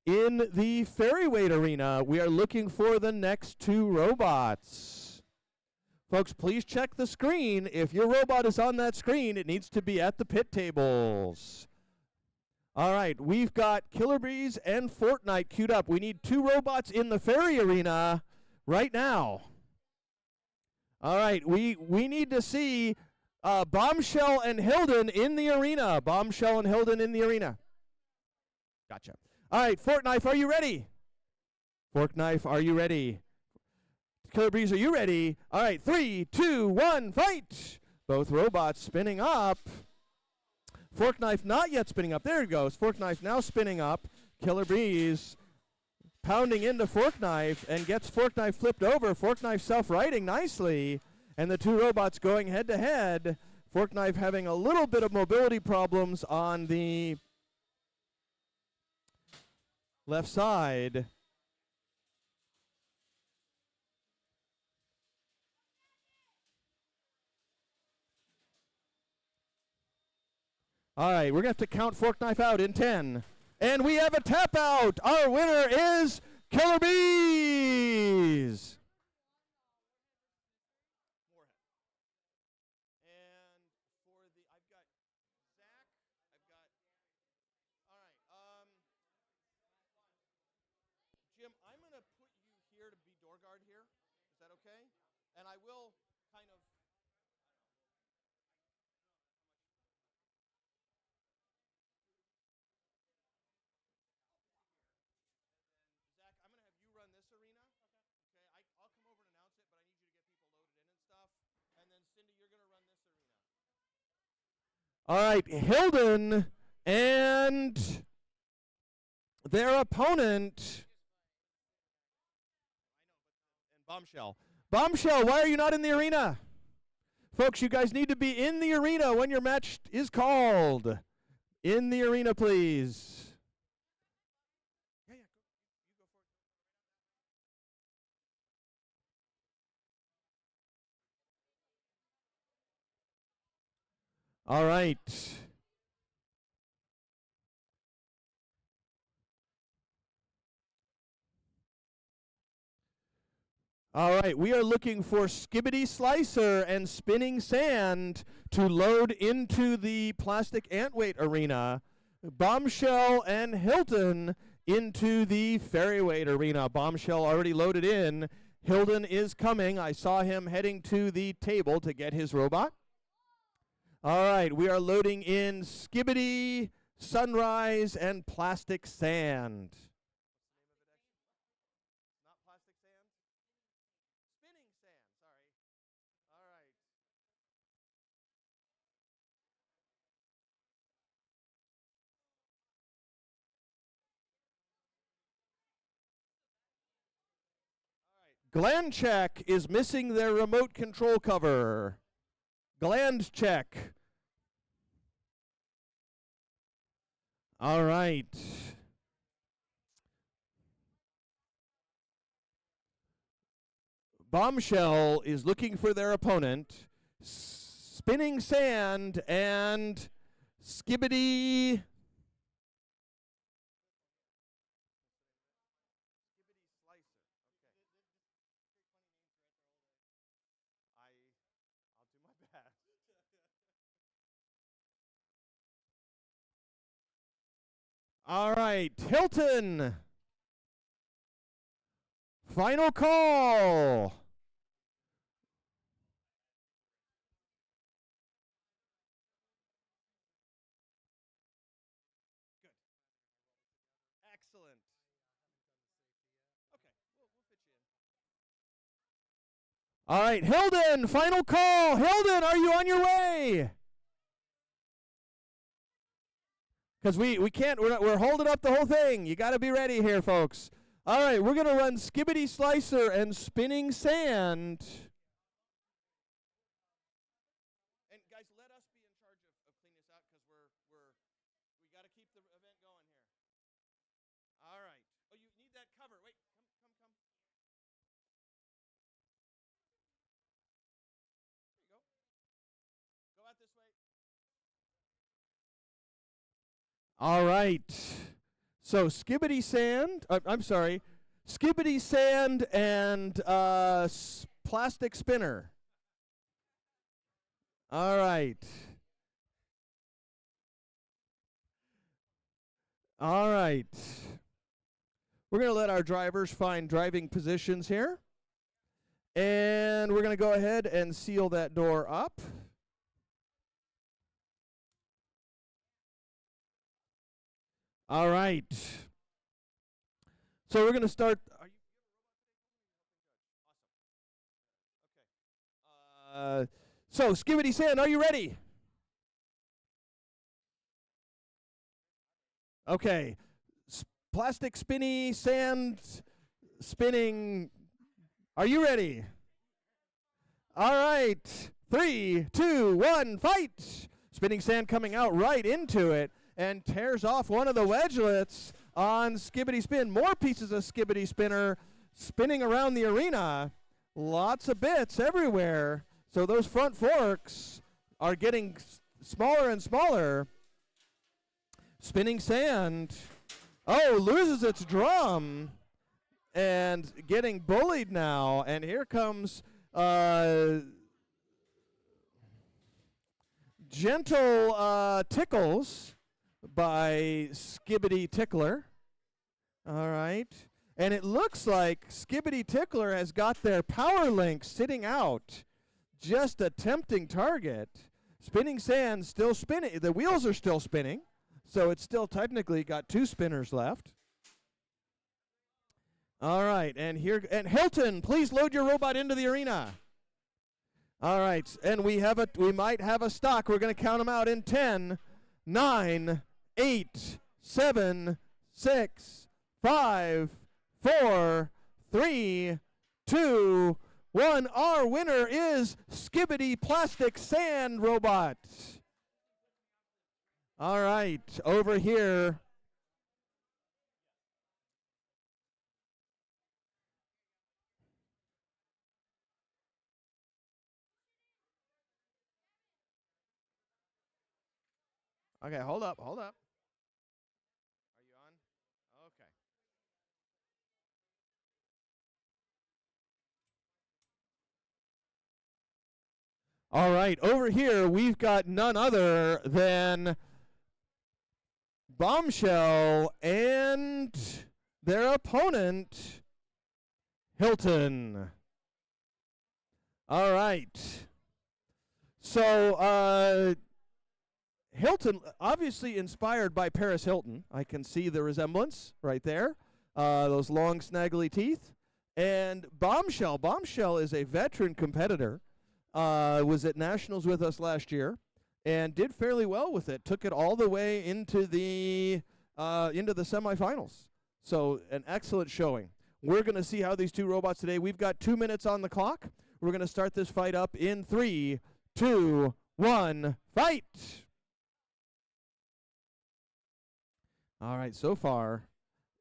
In the Ferryweight arena, we are looking for the next two robots. Folks, please check the screen. If your robot is on that screen, it needs to be at the pit tables. All right, we've got Killer Breeze and Fortnite queued up. We need two robots in the Ferry arena right now. All right, we need to see Bombshell and Hilden in the arena. Bombshell and Hilden in the arena. Gotcha. All right, Fortknife, are you ready? Fortknife, are you ready? Killer Breeze, are you ready? All right, 3, 2, 1, fight! Both robots spinning up. Fortknife not yet spinning up. There it goes. Fortknife now spinning up. Killer Breeze pounding into Fortknife and gets Fortknife flipped over. Fortknife self-righting nicely. And the two robots going head-to-head. Fortknife having a little bit of mobility problems on the left side. All right, we're going to have to count Fortknife out in 10. And we have a tap out. Our winner is Killer Bees. Jim, I'm going to put you here to be door guard here. Is that okay? And I will kind of... Zach, I'm going to have you run this arena. Okay, I'll come over and announce it, but I need you to get people loaded in and stuff. And then, Cindy, you're going to run this arena. All right, Hilden and their opponent... Bombshell. Bombshell, why are you not in the arena? Folks, you guys need to be in the arena when your match is called. In the arena, please. Yeah, you go for it. All right. All right, we are looking for Skibbity Slicer and Spinning Sand to load into the Plastic Antweight arena. Bombshell and Hilton into the Ferryweight arena. Bombshell already loaded in. Hilton is coming. I saw him heading to the table to get his robot. All right, we are loading in Skibbity, Sunrise, and Plastic Sand. Gland Check is missing their remote control cover. Gland Check. All right. Bombshell is looking for their opponent. Spinning Sand and Skibbity. All right, Hilton. Final call. Good. Excellent. Okay, we'll fit you in. All right, Hilden, final call. Hilden, are you on your way? Because we can't, we're holding up the whole thing. You got to be ready here, folks. All right, we're going to run Skibbity Slicer and Spinning Sand. And guys, let us be in charge of cleaning this out because we got to keep the event going here. All right. Oh, you need that cover. Wait, come. There you go. Go out this way. All right. So Skibbity Sand, I'm sorry, Skibbity Sand and Plastic Spinner. All right. All right. We're going to let our drivers find driving positions here. And we're going to go ahead and seal that door up. All right. So we're going to start. So Skibbity Sand, are you ready? Okay. Plastic spinny sand spinning. Are you ready? All right. 3, 2, 1, fight! Spinning sand coming out right into it and tears off one of the wedgelets on Skibbity Spin. More pieces of Skibbity Spinner spinning around the arena. Lots of bits everywhere. So those front forks are getting smaller and smaller. Spinning sand, loses its drum and getting bullied now. And here comes gentle tickles by Skibbity Tickler. All right. And it looks like Skibbity Tickler has got their power link sitting out. Just a tempting target. Spinning sand still spinning. The wheels are still spinning. So it's still technically got 2 spinners left. All right. And Hilton, please load your robot into the arena. All right, and we might have a stock. We're going to count them out in 10, 9, 8, 7, 6, 5, 4, 3, 2, 1. Our winner is Skibbity Plastic Sand Robot. All right, over here. Okay, hold up. Are you on? Okay. All right, over here we've got none other than Bombshell and their opponent, Hilton. All right. So, Hilton, obviously inspired by Paris Hilton. I can see the resemblance right there. Those long, snaggly teeth. And Bombshell. Bombshell is a veteran competitor. Was at Nationals with us last year and did fairly well with it. Took it all the way into the semifinals. So an excellent showing. We're going to see how these two robots today. We've got 2 minutes on the clock. We're going to start this fight up in 3, 2, 1, fight! All right, so far,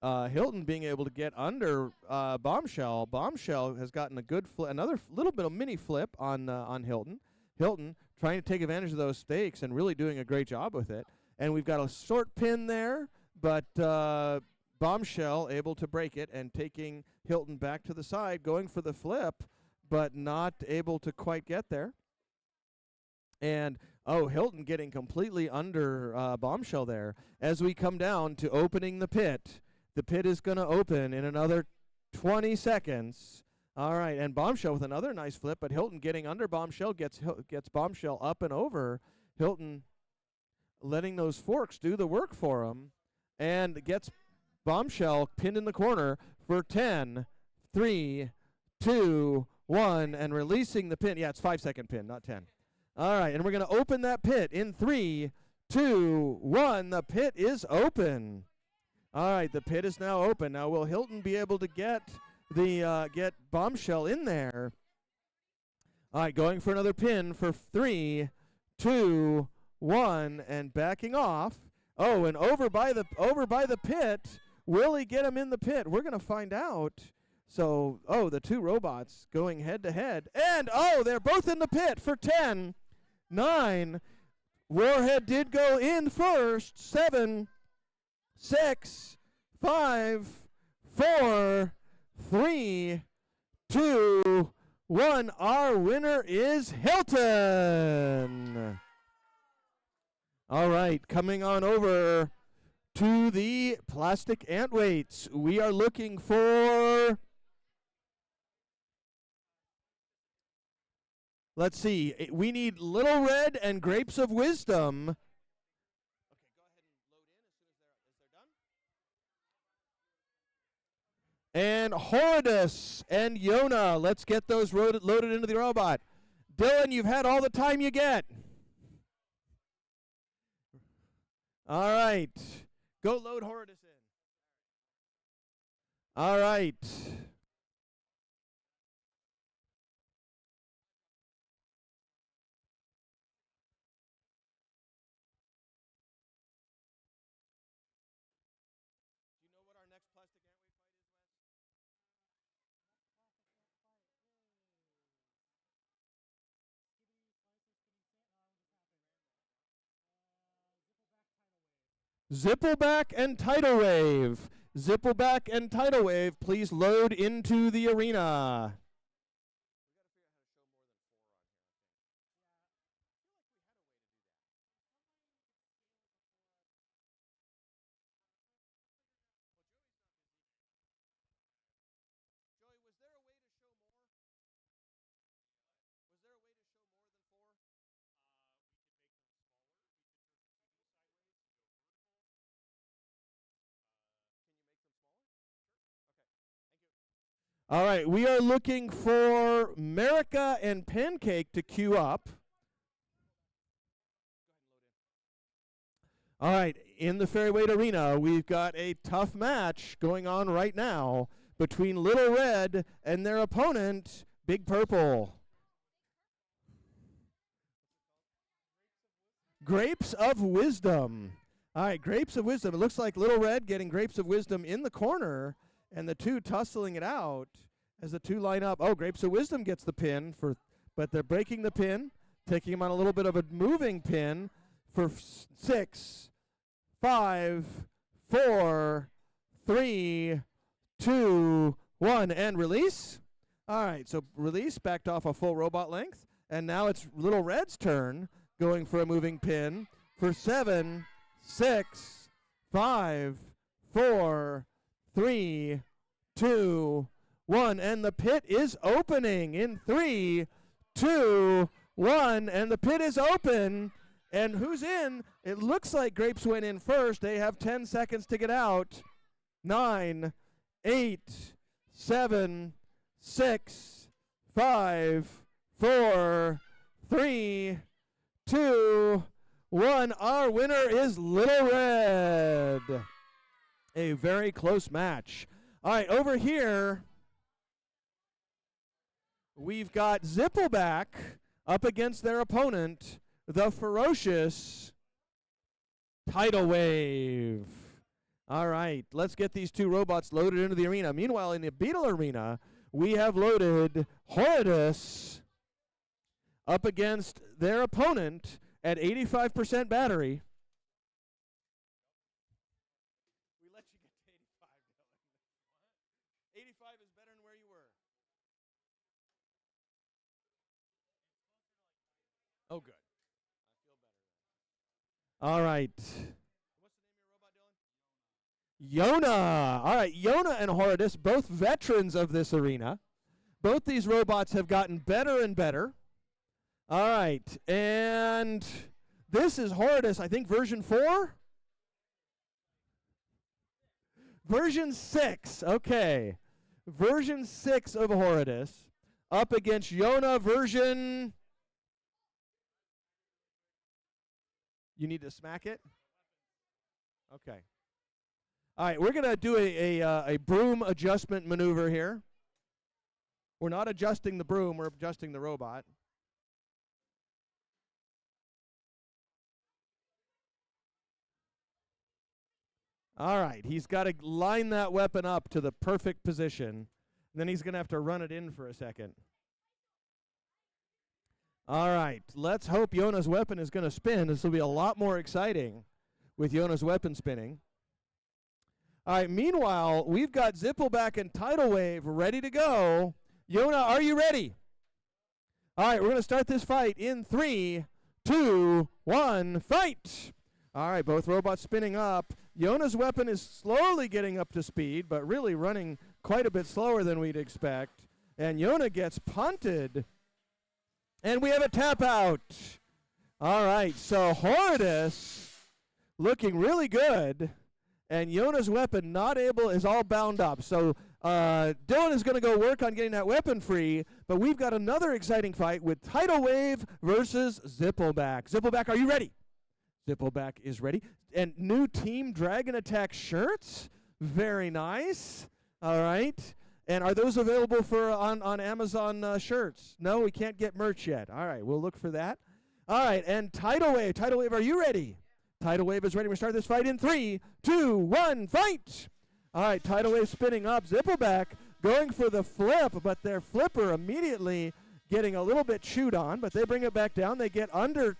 Hilton being able to get under Bombshell. Bombshell has gotten a good another little bit of mini flip on Hilton. Hilton trying to take advantage of those stakes and really doing a great job with it. And we've got a short pin there, but Bombshell able to break it and taking Hilton back to the side, going for the flip, but not able to quite get there. And Hilton getting completely under Bombshell there. As we come down to opening the pit is going to open in another 20 seconds. All right, and Bombshell with another nice flip, but Hilton getting under Bombshell gets Bombshell up and over. Hilton letting those forks do the work for him and gets Bombshell pinned in the corner for 10, 3, 2, 1, and releasing the pin. Yeah, it's 5-second pin, not 10. All right, and we're going to open that pit in 3, 2, 1. The pit is open. All right, the pit is now open. Now, will Hilton be able to get Bombshell in there? All right, going for another pin for 3, 2, 1, and backing off. Oh, and over by the pit. Will he get him in the pit? We're going to find out. So, the two robots going head to head, and they're both in the pit for 10, 9. Warhead did go in first. 7, 6, 5, 4, 3, 2, 1. Our winner is Hilton. All right, coming on over to the plastic ant weights. We are looking for, let's see, we need Little Red and Grapes of Wisdom. Okay, go ahead and load in as soon as they're done. And Horridus and Yona. Let's get those loaded into the robot. Dylan, you've had all the time you get. All right. Go load Horridus in. All right. Do you know what our next plastic ant weight fight is, Wes? Zippleback and Tidal Wave. Zippleback and Tidal Wave, please load into the arena. Joey, was there a way to show more? Was there a way to show more than 4? All right, we are looking for Merica and Pancake to queue up. All right, in the Fairway Arena, we've got a tough match going on right now between Little Red and their opponent, Big Purple. Grapes of Wisdom. All right, Grapes of Wisdom. It looks like Little Red getting Grapes of Wisdom in the corner, and the two tussling it out as the two line up. Oh, Grapes of Wisdom gets the pin, but they're breaking the pin, taking him on a little bit of a moving pin for 6, 5, 4, 3, 2, 1, and release. All right, so release backed off a full robot length, and now it's Little Red's turn, going for a moving pin for 7, 6, 5, 4, 3, 2, 1, and the pit is opening in 3, 2, 1, and the pit is open. And who's in? It looks like Grapes went in first. They have 10 seconds to get out. 9, 8, 7, 6, 5, 4, 3, 2, 1. Our winner is Little Red. A very close match. All right, over here, we've got Zippleback up against their opponent, the ferocious Tidal Wave. All right, let's get these two robots loaded into the arena. Meanwhile, in the Beetle Arena, we have loaded Horridus up against their opponent at 85% battery. We let you get to 85, Dylan. 85 is better than where you were. Oh, good. I feel better. All right. What's the name of your robot, Dylan? Yona. All right, Yona and Horridus, both veterans of this arena. Both these robots have gotten better and better. All right, and this is Horridus, I think version 4? Version 6, okay. Version 6 of Horridus up against Yona version... You need to smack it? Okay. All right, we're going to do a broom adjustment maneuver here. We're not adjusting the broom, we're adjusting the robot. All right, he's got to line that weapon up to the perfect position. Then he's going to have to run it in for a second. All right, let's hope Yona's weapon is going to spin. This will be a lot more exciting with Yona's weapon spinning. All right, meanwhile, we've got Zippleback and Tidal Wave ready to go. Yona, are you ready? All right, we're going to start this fight in 3, 2, 1, fight! All right, both robots spinning up. Yona's weapon is slowly getting up to speed, but really running quite a bit slower than we'd expect. And Yona gets punted. And we have a tap out. All right, so Horridus looking really good. And Yona's weapon is all bound up. So Dylan is going to go work on getting that weapon free, but we've got another exciting fight with Tidal Wave versus Zippleback. Zippleback, are you ready? Zippleback is ready. And new Team Dragon Attack shirts. Very nice. All right. And are those available for on Amazon shirts? No, we can't get merch yet. All right, we'll look for that. All right, and Tidal Wave. Tidal Wave, are you ready? Tidal Wave is ready. We'll start this fight in 3, 2, 1, fight! All right, Tidal Wave spinning up. Zippleback going for the flip, but their flipper immediately getting a little bit chewed on, but they bring it back down. They get under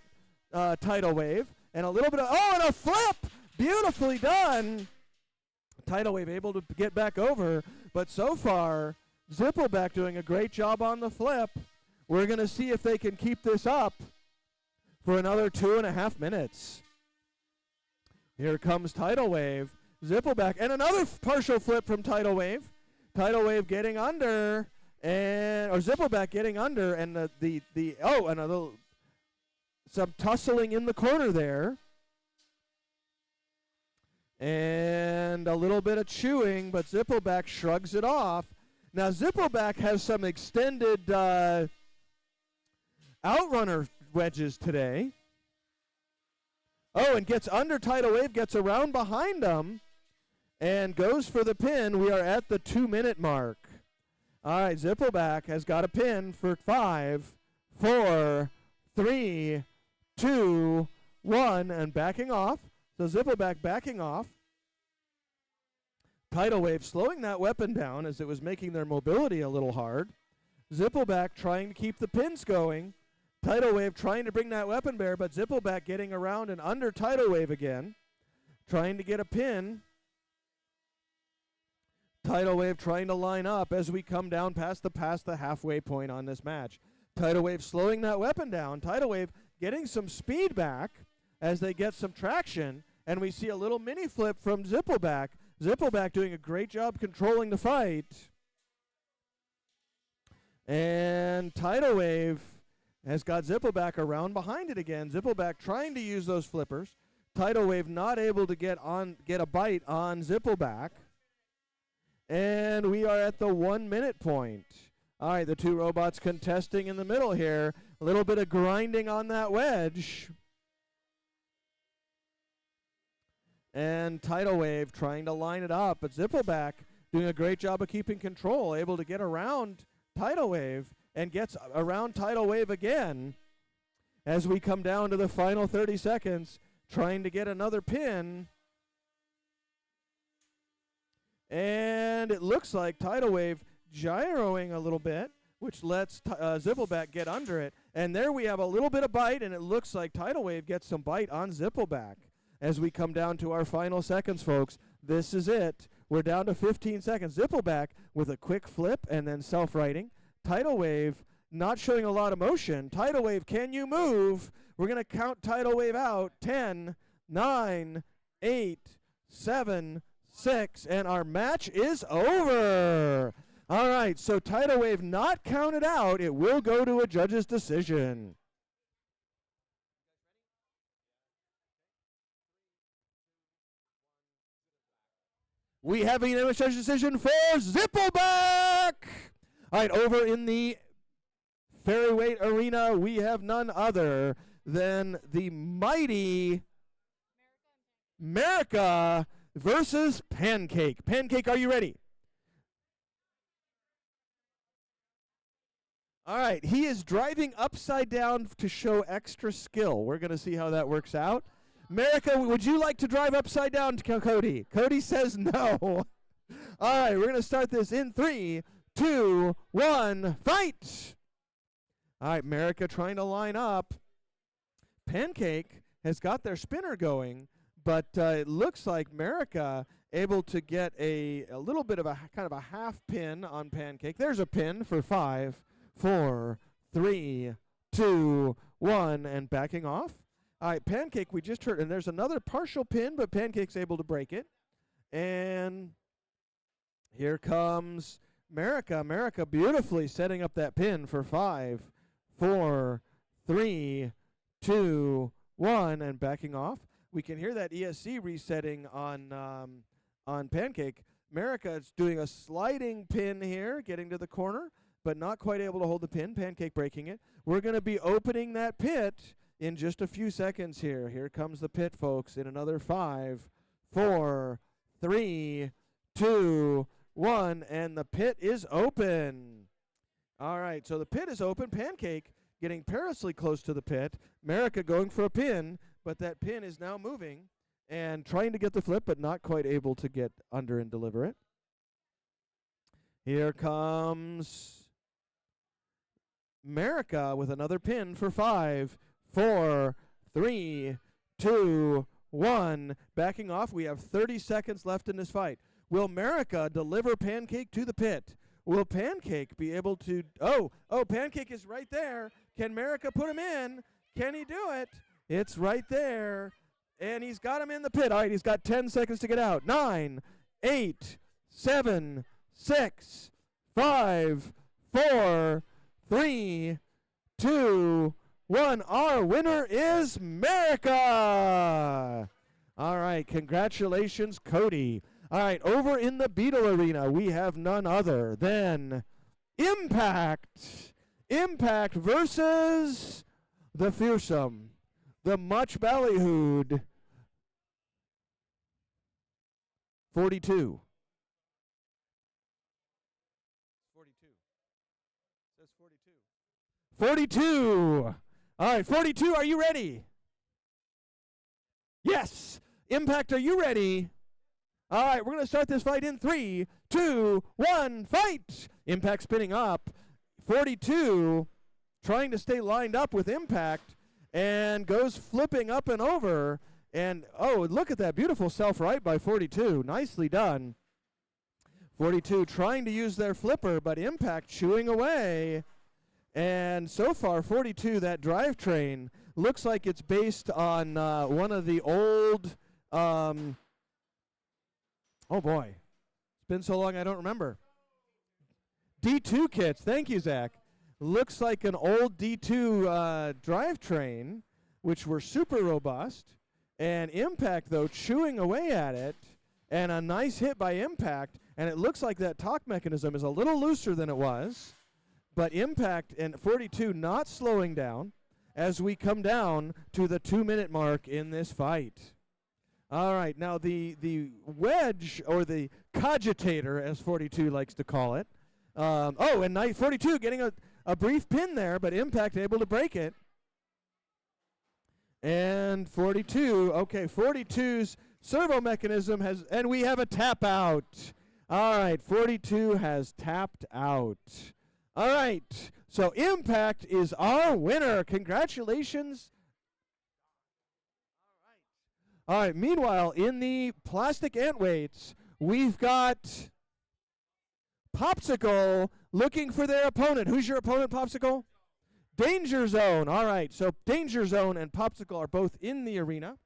Tidal Wave, and a little bit of, and a flip! Beautifully done! Tidal Wave able to get back over, but so far, Zippleback doing a great job on the flip. We're going to see if they can keep this up for another 2.5 minutes. Here comes Tidal Wave, Zippleback, and another partial flip from Tidal Wave. Tidal Wave getting under, or Zippleback getting under, and some tussling in the corner there. And a little bit of chewing, but Zippleback shrugs it off. Now Zippleback has some extended outrunner wedges today. Oh, and gets under Tidal Wave, gets around behind them, and goes for the pin. We are at the 2-minute mark. All right, Zippleback has got a pin for 5, 4, 3, 2, 1, and backing off. So Zippleback backing off. Tidal Wave slowing that weapon down as it was making their mobility a little hard. Zippleback trying to keep the pins going. Tidal Wave trying to bring that weapon bear, but Zippleback getting around and under Tidal Wave again. Trying to get a pin. Tidal Wave trying to line up as we come down past the halfway point on this match. Tidal Wave slowing that weapon down. Tidal Wave getting some speed back as they get some traction, and we see a little mini flip from Zippleback. Zippleback doing a great job controlling the fight. And Tidal Wave has got Zippleback around behind it again. Zippleback trying to use those flippers. Tidal Wave not able to get a bite on Zippleback. And we are at the 1-minute point. All right, the two robots contesting in the middle here. A little bit of grinding on that wedge. And Tidal Wave trying to line it up, but Zippleback doing a great job of keeping control, able to get around Tidal Wave and gets around Tidal Wave again as we come down to the final 30 seconds, trying to get another pin. And it looks like Tidal Wave gyroing a little bit, which lets Zippleback get under it. And there we have a little bit of bite, and it looks like Tidal Wave gets some bite on Zippleback. As we come down to our final seconds, folks, this is it. We're down to 15 seconds. Zippleback with a quick flip and then self-righting. Tidal Wave not showing a lot of motion. Tidal Wave, can you move? We're going to count Tidal Wave out. 10, 9, 8, 7, 6, and our match is over. All right, so Tidal Wave not counted out. It will go to a judge's decision. We have a unanimous judge's decision for Zippleback. All right, over in the Ferryweight Arena, we have none other than the mighty America versus Pancake. Pancake, are you ready? All right, he is driving upside down to show extra skill. We're going to see how that works out. America, would you like to drive upside down to Cody? Cody says no. All right, we're going to start this in 3, 2, 1, fight! All right, America trying to line up. Pancake has got their spinner going, but it looks like Merica able to get a little bit of a kind of a half pin on Pancake. There's a pin for 5, 4, 3, 2, 1, and backing off. All right, Pancake, we just heard, and there's another partial pin, but Pancake's able to break it. And here comes Merica. Merica beautifully setting up that pin for 5, 4, 3, 2, 1, and backing off. We can hear that ESC resetting on Pancake. Merica is doing a sliding pin here, getting to the corner, but not quite able to hold the pin. Pancake breaking it. We're going to be opening that pit in just a few seconds here. Here comes the pit, folks, in another 5, 4, 3, 2, 1, and the pit is open. All right, so the pit is open. Pancake getting perilously close to the pit. Merica going for a pin, but that pin is now moving and trying to get the flip, but not quite able to get under and deliver it. Here comes Merica with another pin for 5, 4, 3, 2, 1. Backing off. We have 30 seconds left in this fight. Will Merica deliver Pancake to the pit? Will Pancake be able to... Oh, Pancake is right there. Can Merica put him in? Can he do it? It's right there. And he's got him in the pit. All right, he's got 10 seconds to get out. 9, 8, 7, 6, 5, 4, 3, 2, 1. Our winner is Merica. All right, congratulations, Cody. All right, over in the Beetle Arena, we have none other than Impact. Impact versus the Fearsome, the much ballyhooed 42. 42. Says 42. 42. All right, 42, are you ready? Yes. Impact, are you ready? All right, we're going to start this fight in 3, 2, 1, fight! Impact spinning up. 42 trying to stay lined up with Impact and goes flipping up and over. And, oh, look at that beautiful self-right by 42. Nicely done. 42 trying to use their flipper, but Impact chewing away. And so far, 42, that drivetrain, looks like it's based on one of the old... oh, boy. It's been so long I don't remember. D2 kits. Thank you, Zach. Looks like an old D2 drivetrain, which were super robust. And Impact, though, chewing away at it. And a nice hit by Impact. And it looks like that torque mechanism is a little looser than it was. But Impact and 42 not slowing down as we come down to the 2-minute mark in this fight. All right, now the wedge, or the cogitator, as 42 likes to call it. And 42 getting a brief pin there, but Impact able to break it. And 42, okay, 42's servo mechanism has, and we have a tap out. All right, 42 has tapped out. All right, so Impact is our winner. Congratulations. All right, meanwhile, in the plastic ant weights, we've got Popsicle looking for their opponent. Who's your opponent, Popsicle? Danger Zone. All right, so Danger Zone and Popsicle are both in the arena.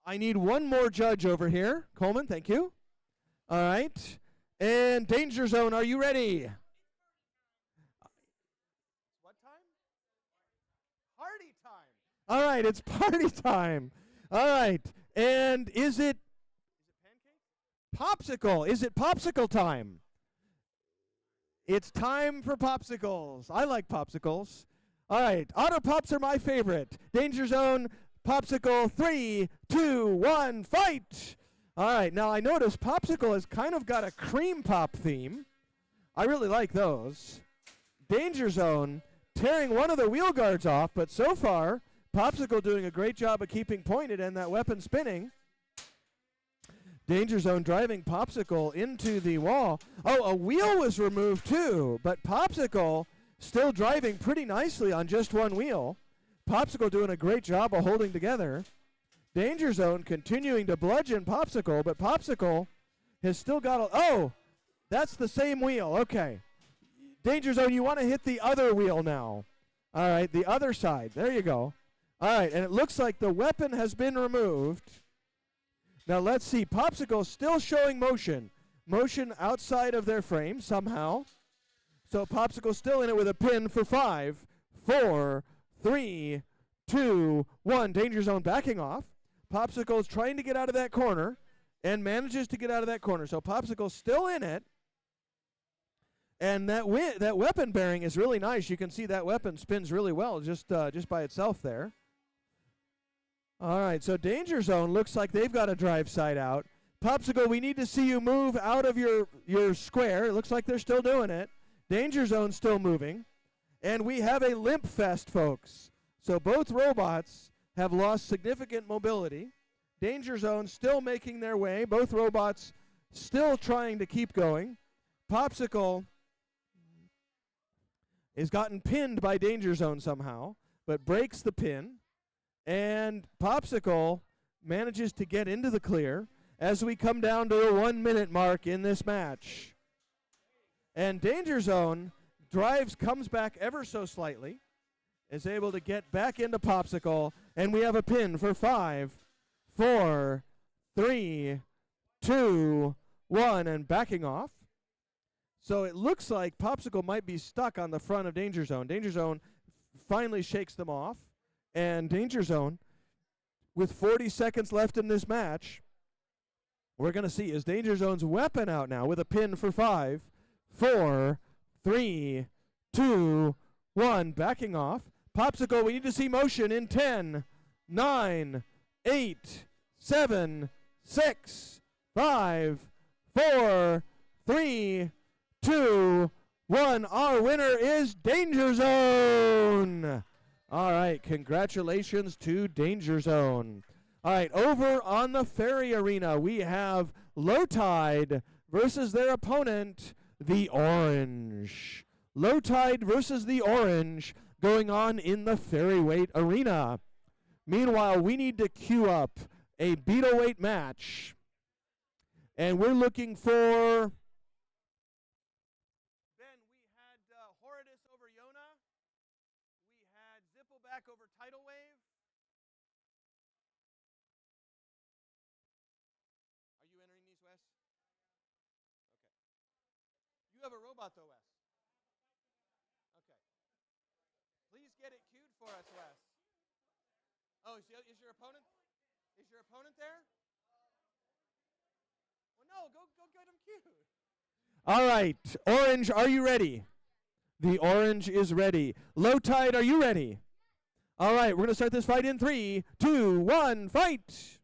I need one more judge over here. Coleman, thank you. All right, and Danger Zone, are you ready? What time? Party time. All right, it's party time. All right, and is it Pancake? Popsicle. Is it Popsicle time? It's time for Popsicles. I like Popsicles. All right, Auto Pops are my favorite. Danger Zone, Popsicle, 3, 2, 1, fight! All right, now I notice Popsicle has kind of got a cream pop theme. I really like those. Danger Zone tearing one of the wheel guards off, but so far, Popsicle doing a great job of keeping pointed and that weapon spinning. Danger Zone driving Popsicle into the wall. Oh, a wheel was removed too, but Popsicle still driving pretty nicely on just one wheel. Popsicle doing a great job of holding together. Danger Zone continuing to bludgeon Popsicle, but Popsicle has still got a... Oh, that's the same wheel. Okay. Danger Zone, you want to hit the other wheel now. All right, the other side. There you go. All right, and it looks like the weapon has been removed. Now let's see. Popsicle still showing motion. Motion outside of their frame somehow. So Popsicle still in it with a pin for 5, 4, 3, 2, 1. Danger Zone backing off. Popsicle is trying to get out of that corner and manages to get out of that corner. So Popsicle still in it. And that weapon bearing is really nice. You can see that weapon spins really well just by itself there. All right, so Danger Zone looks like they've got a drive side out. Popsicle, we need to see you move out of your square. It looks like they're still doing it. Danger Zone still moving. And we have a limp fest, folks. So both robots have lost significant mobility. Danger Zone still making their way. Both robots still trying to keep going. Popsicle is gotten pinned by Danger Zone somehow, but breaks the pin. And Popsicle manages to get into the clear as we come down to the 1 minute mark in this match. And Danger Zone comes back ever so slightly, is able to get back into Popsicle, and we have a pin for 5, 4, 3, 2, 1, and backing off. So it looks like Popsicle might be stuck on the front of Danger Zone. Danger Zone finally shakes them off. And Danger Zone, with 40 seconds left in this match, we're going to see is Danger Zone's weapon out now with a pin for 5, 4, 3, 2, 1. Backing off. Popsicle, we need to see motion in 10, 9, 8, 7, 6, 5, 4, 3, 2, 1. Our winner is Danger Zone. All right, congratulations to Danger Zone. All right, over on the Fairy Arena, we have Low Tide versus their opponent, the Orange. Low Tide versus the Orange going on in the Fairyweight Arena. Meanwhile, we need to queue up a Beetleweight match. And we're looking for... over Tidal Wave. Are you entering these, Wes? Okay. You have a robot, though, Wes. Okay. Please get it queued for us, Wes. Oh, is your opponent? Is your opponent there? Well, no. Go get him queued. All right, Orange, are you ready? The Orange is ready. Low Tide, are you ready? All right, we're going to start this fight in 3, 2, 1, fight!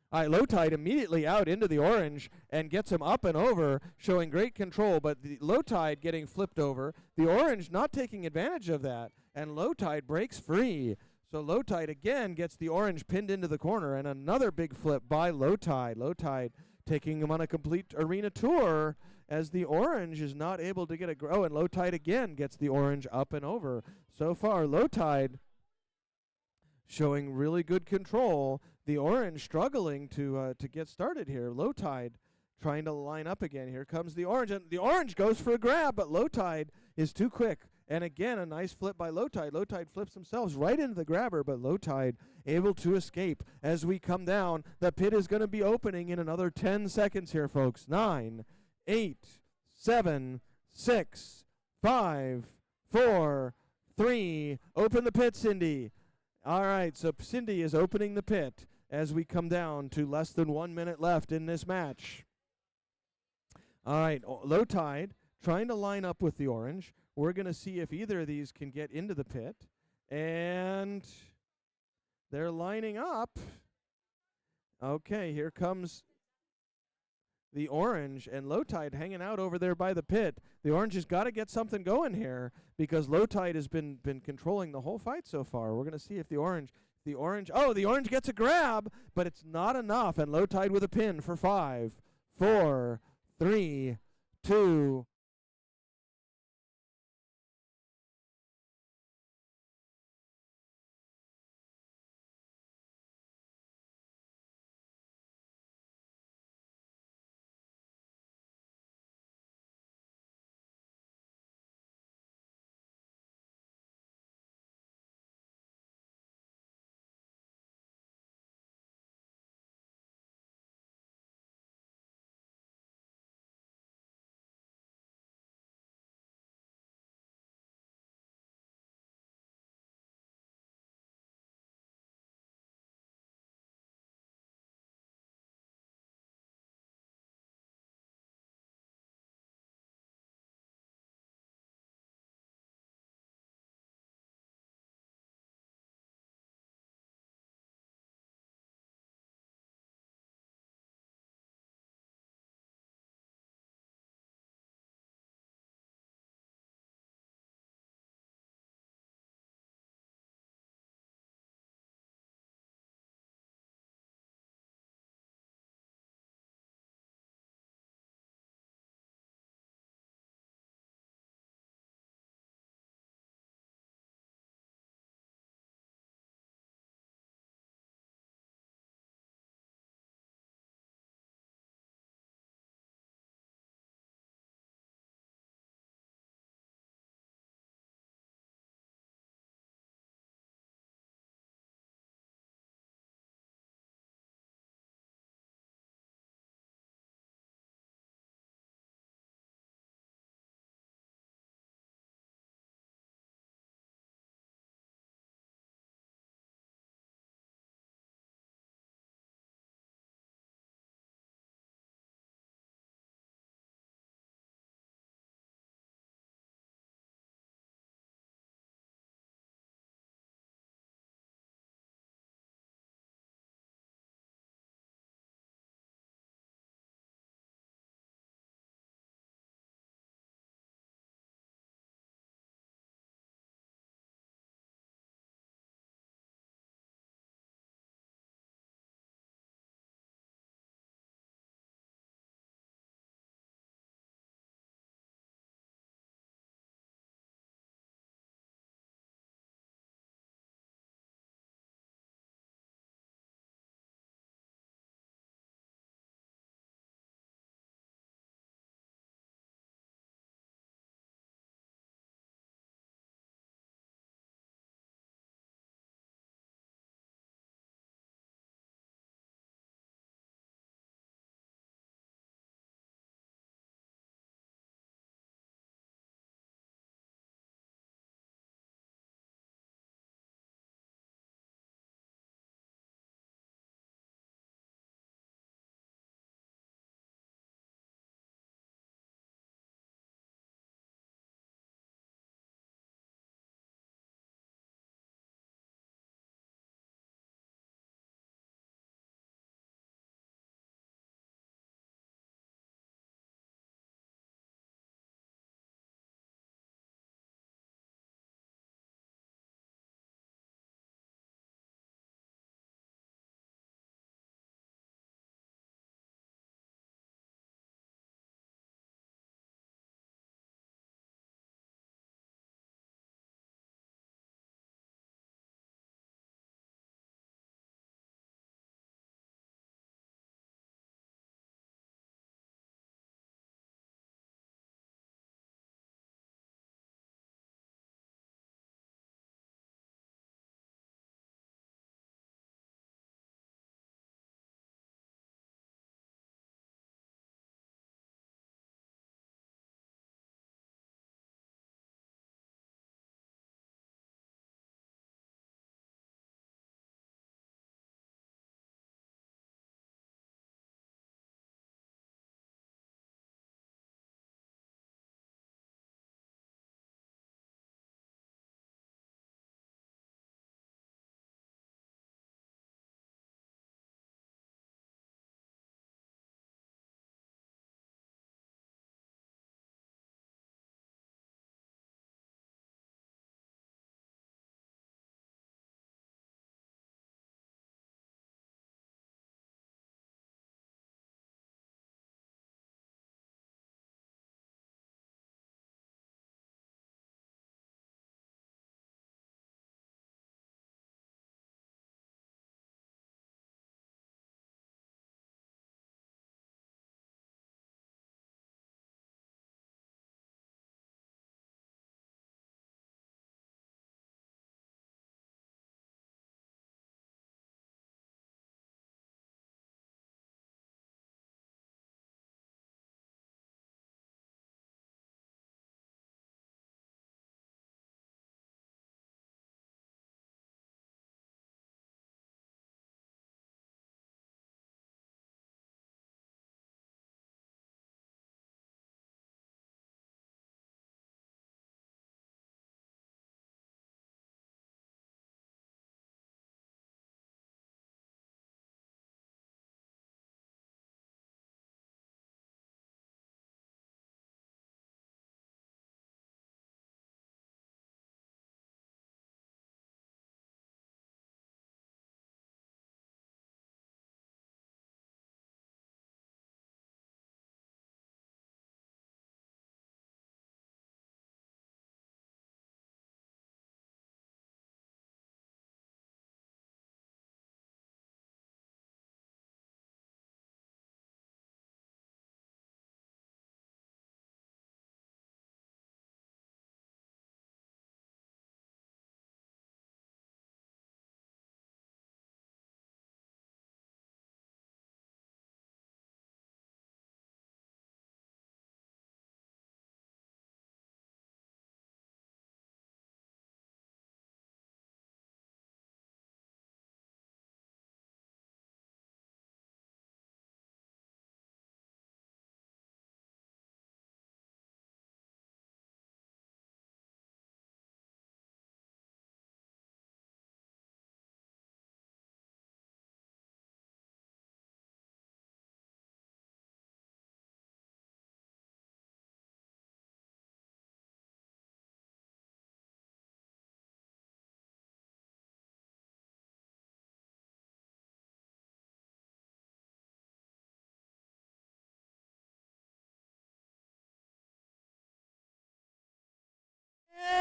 All right, Low Tide immediately out into the Orange and gets him up and over, showing great control, but the Low Tide getting flipped over. The Orange not taking advantage of that, and Low Tide breaks free. So Low Tide again gets the Orange pinned into the corner, and another big flip by Low Tide. Low Tide taking him on a complete arena tour as the Orange is not able to get a... Oh, and Low Tide again gets the Orange up and over. So far, Low Tide showing really good control. The Orange struggling to get started here. Low Tide trying to line up again. Here comes the Orange, and the Orange goes for a grab, but Low Tide is too quick. And again, a nice flip by Low Tide. Low Tide flips themselves right into the grabber, but Low Tide able to escape as we come down. The pit is going to be opening in another 10 seconds here, folks. 9, 8, 7, 6, 5, 4, 3. Open the pit, Cindy. All right, so Cindy is opening the pit as we come down to less than 1 minute left in this match. All right, Low Tide trying to line up with the Orange. We're going to see if either of these can get into the pit. And they're lining up. Okay, here comes the Orange, and Low Tide hanging out over there by the pit. The Orange has got to get something going here because Low Tide has been controlling the whole fight so far. We're going to see if the Orange, the Orange gets a grab, but it's not enough, and Low Tide with a pin for 5, 4, 3, 2,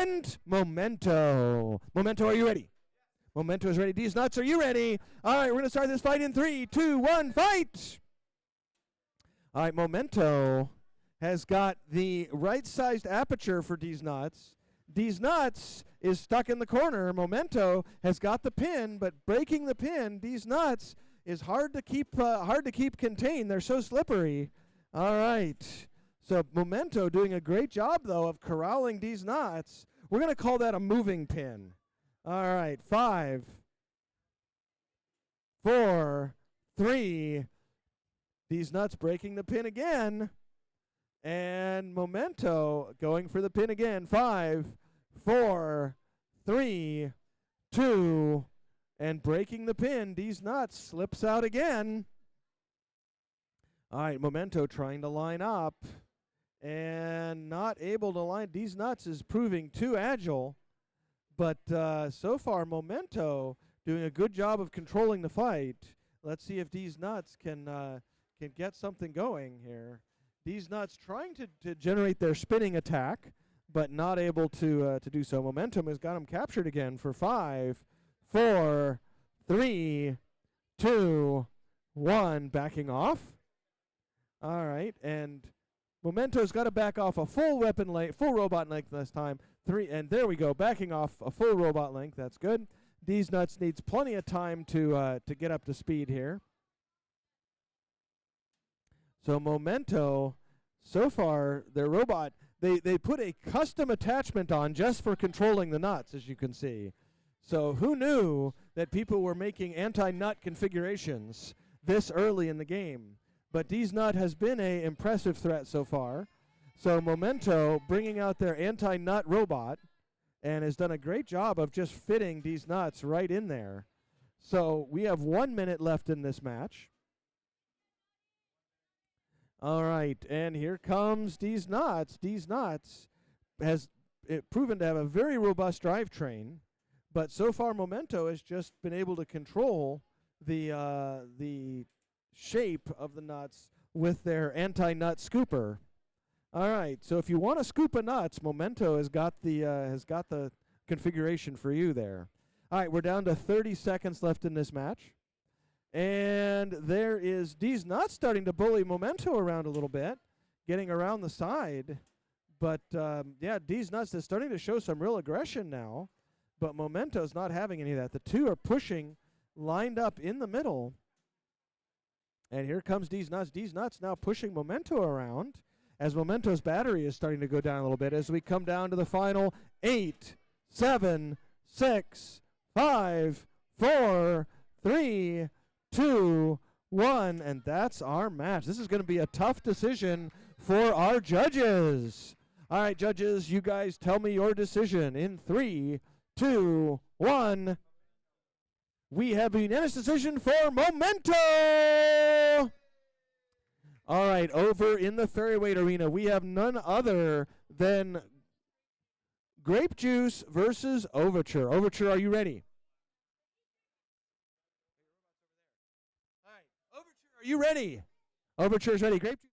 And Memento. Memento, are you ready? Memento is ready. These nuts, are you ready? All right, we're going to start this fight in 3, 2, 1, fight! All right, Memento has got the right-sized aperture for these nuts. These nuts is stuck in the corner. Memento has got the pin, but breaking the pin, these nuts is hard to keep contained. They're so slippery. All right. So Memento doing a great job, though, of corralling these nuts. We're going to call that a moving pin. All right, 5, 4, 3. These nuts breaking the pin again. And Memento going for the pin again. 5, 4, 3, 2. And breaking the pin. These nuts slips out again. All right, Memento trying to line up. And not able to line. These nuts is proving too agile. But so far, Memento doing a good job of controlling the fight. Let's see if these nuts can get something going here. These nuts trying to generate their spinning attack, but not able to do so. Momentum has got them captured again for 5, 4, 3, 2, 1. Backing off. All right, and Memento's got to back off a full robot length this time. 3, and there we go, backing off a full robot length. That's good. These nuts needs plenty of time to get up to speed here. So Memento, so far, their robot, they put a custom attachment on just for controlling the nuts, as you can see. So who knew that people were making anti-nut configurations this early in the game? But these nut has been an impressive threat so far. So Memento bringing out their anti-nut robot and has done a great job of just fitting these nuts right in there. So we have 1 minute left in this match. All right, and here comes these nuts. These nuts has proven to have a very robust drivetrain, but so far Memento has just been able to control the shape of the nuts with their anti-nut scooper. All right, so if you want to scoop a nuts, Memento has got the configuration for you there. All right, we're down to 30 seconds left in this match. And there is these nuts starting to bully Memento around a little bit, getting around the side. But, yeah, these nuts is starting to show some real aggression now. But Memento's not having any of that. The two are pushing, lined up in the middle. And here comes these nuts. These nuts now pushing Memento around as Memento's battery is starting to go down a little bit as we come down to the final 8, 7, 6, 5, 4, 3, 2, 1, and that's our match. This is going to be a tough decision for our judges. All right, judges, you guys tell me your decision in 3, 2, 1. We have a unanimous decision for Memento. All right, over in the Ferryweight Arena, we have none other than Grape Juice versus Overture. Overture, are you ready? All right, Overture, are you ready? Overture is ready. Grape Juice.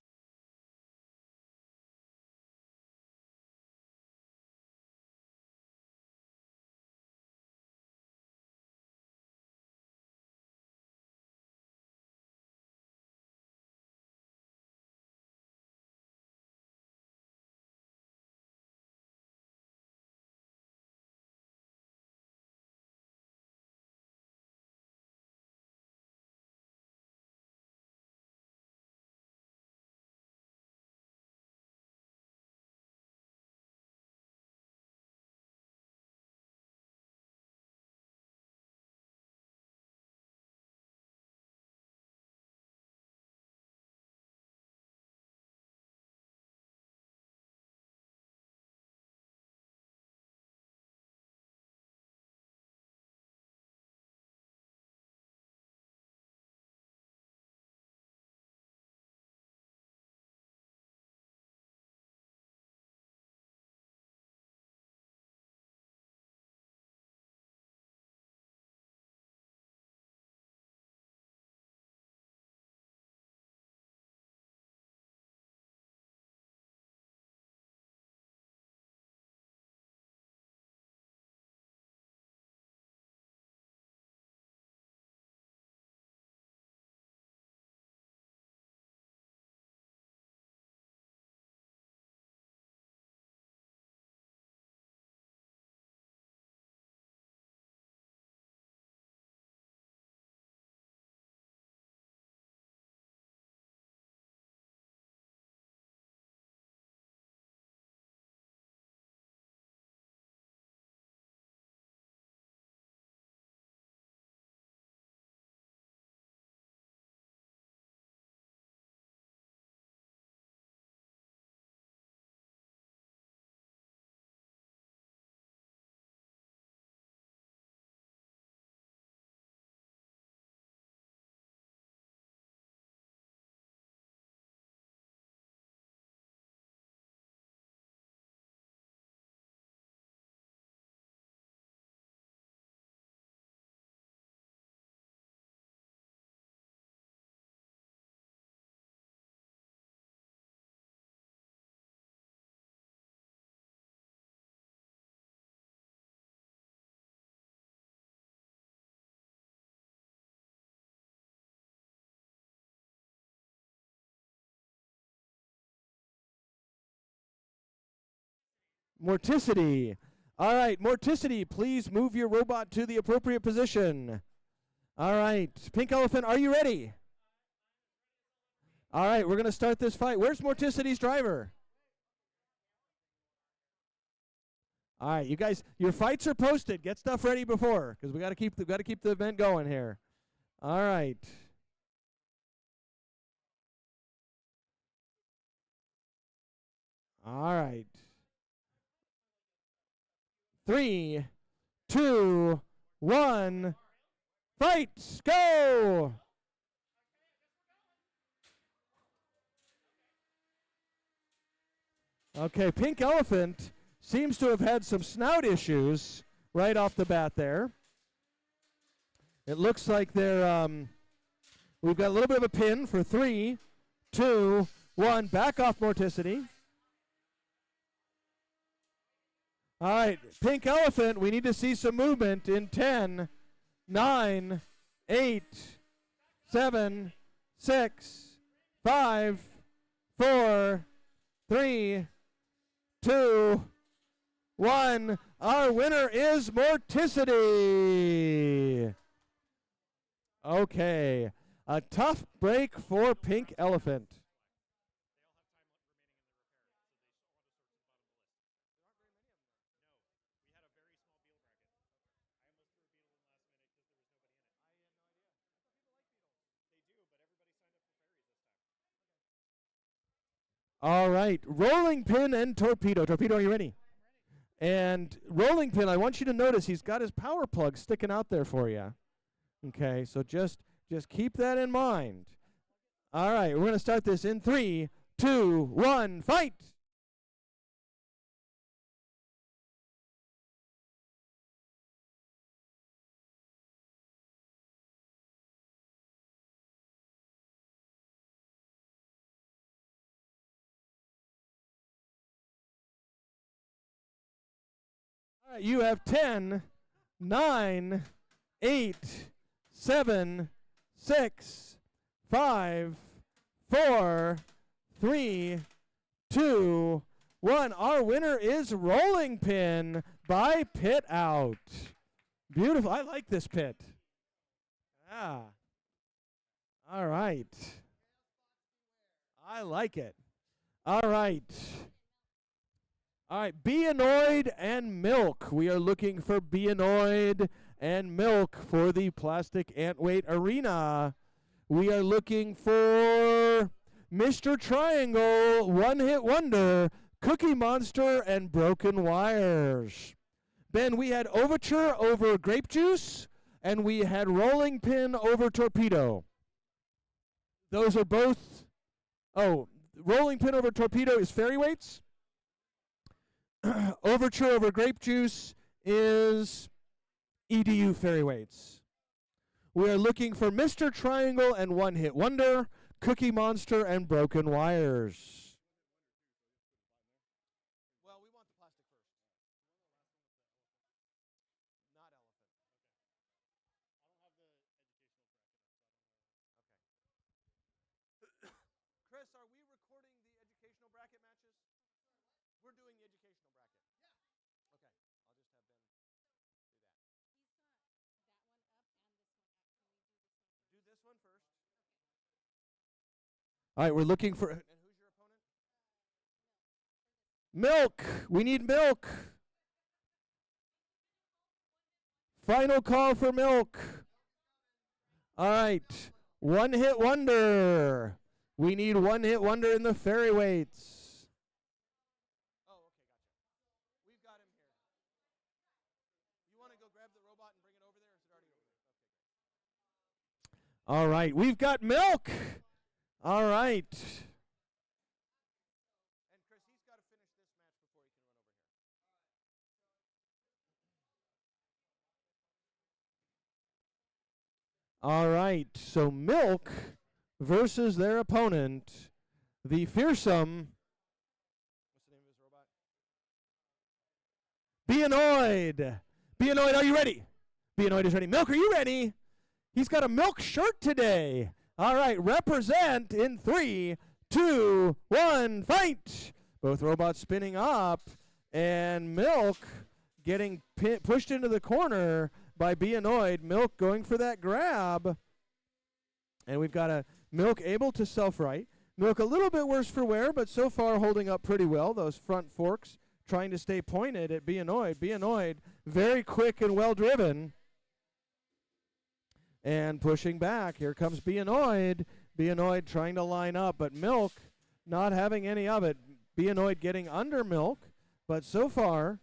Morticity. All right, Morticity, please move your robot to the appropriate position. All right, Pink Elephant, are you ready? All right, we're going to start this fight. Where's Morticity's driver? All right, you guys, your fights are posted. Get stuff ready before, because we got to keep the event going here. All right. All right. 3, 2, 1, fight! Go! Okay, Pink Elephant seems to have had some snout issues right off the bat there. It looks like they're, we've got a little bit of a pin for 3, 2, 1. Back off, Morticity. All right, Pink Elephant, we need to see some movement in 10, 9, 8, 7, 6, 5, 4, 3, 2, 1. Our winner is Morticity. Okay, a tough break for Pink Elephant. All right, rolling pin and torpedo. Torpedo, are you ready? And rolling pin, I want you to notice he's got his power plug sticking out there for you. Okay, so just keep that in mind. All right, we're going to start this in 3, 2, 1, fight! All right, you have 10, 9, 8, 7, 6, 5, 4, 3, 2, 1. Our winner is Rolling Pin by Pit Out. Beautiful. I like this pit. Ah. All right. I like it. All right. All right, Beanoid and Milk. We are looking for Beanoid and Milk for the Plastic Ant Weight Arena. We are looking for Mr. Triangle, One Hit Wonder, Cookie Monster, and Broken Wires. Ben, we had Overture over Grape Juice, and we had Rolling Pin over Torpedo. Those are both, Rolling Pin over Torpedo is Fairy Weights. Overture over Grape Juice is EDU Fairy Weights. We are looking for Mr. Triangle and One Hit Wonder, Cookie Monster, and Broken Wires. Well, we want the plastic first. Not elephant. Okay. Chris, are we recording the educational bracket matches? We're doing the educational bracket. Yeah. Okay. I'll just have Ben do that. Do this one first. All right, we're looking for. And who's your opponent? Milk. We need Milk. Final call for Milk. All right. One Hit Wonder. We need One Hit Wonder in the Fairy Weights. All right, we've got Milk. All right. And Chris, he's got to finish this match before he can run over here. All right, so Milk versus their opponent, the fearsome. What's the name of his robot? Beanoid. Beanoid, are you ready? Beanoid is ready. Milk, are you ready? He's got a Milk shirt today. All right, represent in 3, 2, 1, fight. Both robots spinning up. And Milk getting pushed into the corner by Be Annoyed. Milk going for that grab. And we've got a Milk able to self-right. Milk a little bit worse for wear, but so far holding up pretty well. Those front forks trying to stay pointed at Be Annoyed. Be Annoyed, very quick and well-driven. And pushing back. Here comes Be Annoyed. Be Annoyed trying to line up, but Milk not having any of it. Be Annoyed getting under Milk, but so far,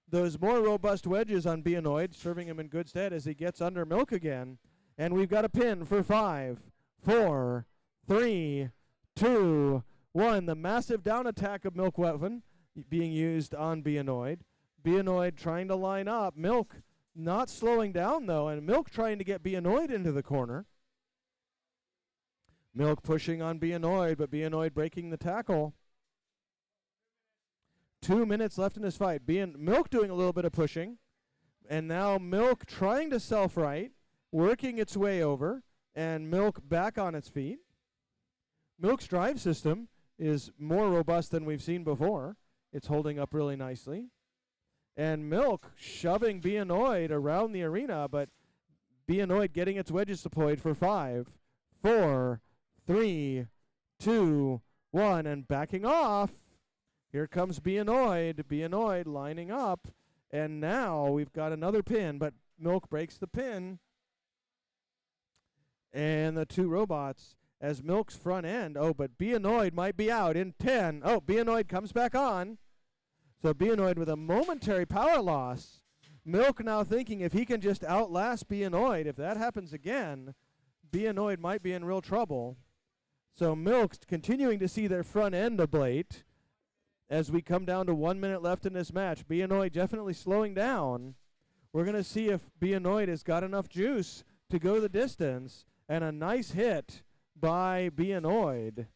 those more robust wedges on Be Annoyed serving him in good stead as he gets under Milk again. And we've got a pin for 5, 4, 3, 2, 1. The massive down attack of Milk weapon being used on Be Annoyed. Be Annoyed trying to line up. Milk not slowing down, though, and Milk trying to get Be Annoyed into the corner. Milk pushing on Be Annoyed, but Be Annoyed breaking the tackle. 2 minutes left in this fight. Milk doing a little bit of pushing, and now Milk trying to self-right, working its way over, and Milk back on its feet. Milk's drive system is more robust than we've seen before. It's holding up really nicely. And Milk shoving Be Annoyed around the arena, but Be Annoyed getting its wedges deployed for 5, 4, 3, 2, 1, and backing off. Here comes Be Annoyed. Be Annoyed lining up, and now we've got another pin, but Milk breaks the pin. And the two robots as Milk's front end. Oh, but Be Annoyed might be out in 10. Oh, Be Annoyed comes back on. So Be Annoyed with a momentary power loss. Milk now thinking if he can just outlast Be Annoyed, if that happens again, Be Annoyed might be in real trouble. So Milk's continuing to see their front end ablate as we come down to 1 minute left in this match. Be Annoyed definitely slowing down. We're going to see if Be Annoyed has got enough juice to go the distance. And a nice hit by Be Annoyed.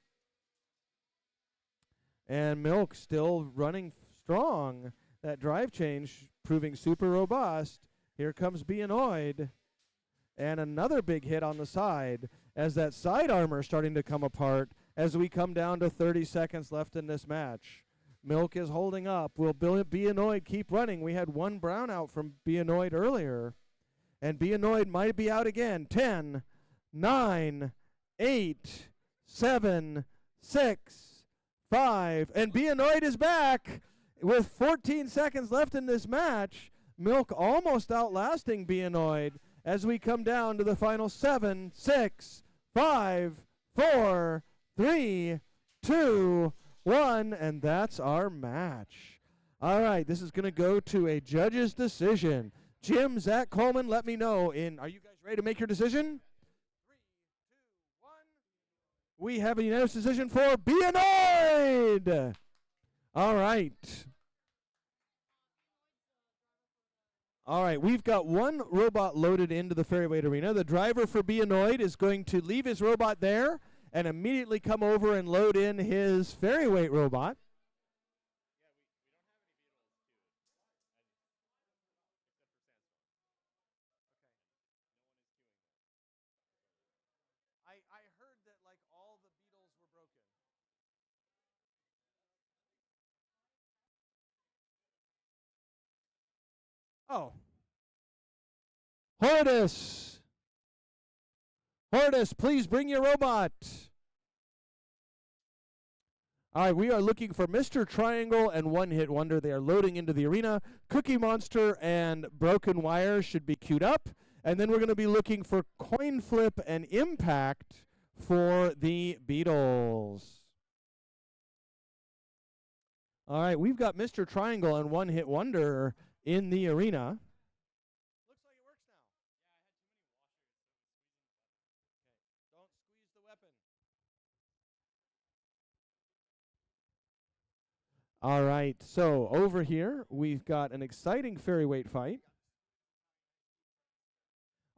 And Milk still running strong. That drive change proving super robust. Here comes Be Annoyed. And another big hit on the side as that side armor starting to come apart as we come down to 30 seconds left in this match. Milk is holding up. Will Be Annoyed keep running? We had one brown out from Be Annoyed earlier. And Be Annoyed might be out again. 10, 9, 8, 7, 6, 5, and Be Annoyed is back with 14 seconds left in this match. Milk almost outlasting Be Annoyed as we come down to the final 7, 6, 5, 4, 3, 2, 1, and that's our match. All right, this is going to go to a judge's decision. Jim, Zach, Coleman, let me know. Are you guys ready to make your decision? We have a unanimous decision for Be Annoyed. All right. All right, we've got one robot loaded into the Ferryweight Arena. The driver for Be Annoyed is going to leave his robot there and immediately come over and load in his Ferryweight robot. I heard that like all the beetles were broken. Oh. Hortus, please bring your robot. All right, we are looking for Mr. Triangle and One Hit Wonder. They are loading into the arena. Cookie Monster and Broken Wire should be queued up. And then we're going to be looking for Coin Flip and Impact for the Beatles. All right, we've got Mr. Triangle and One Hit Wonder in the arena. Looks like it works now. Yeah, I had too many washers. Okay, don't squeeze the weapon. All right, so over here, we've got an exciting Ferryweight fight.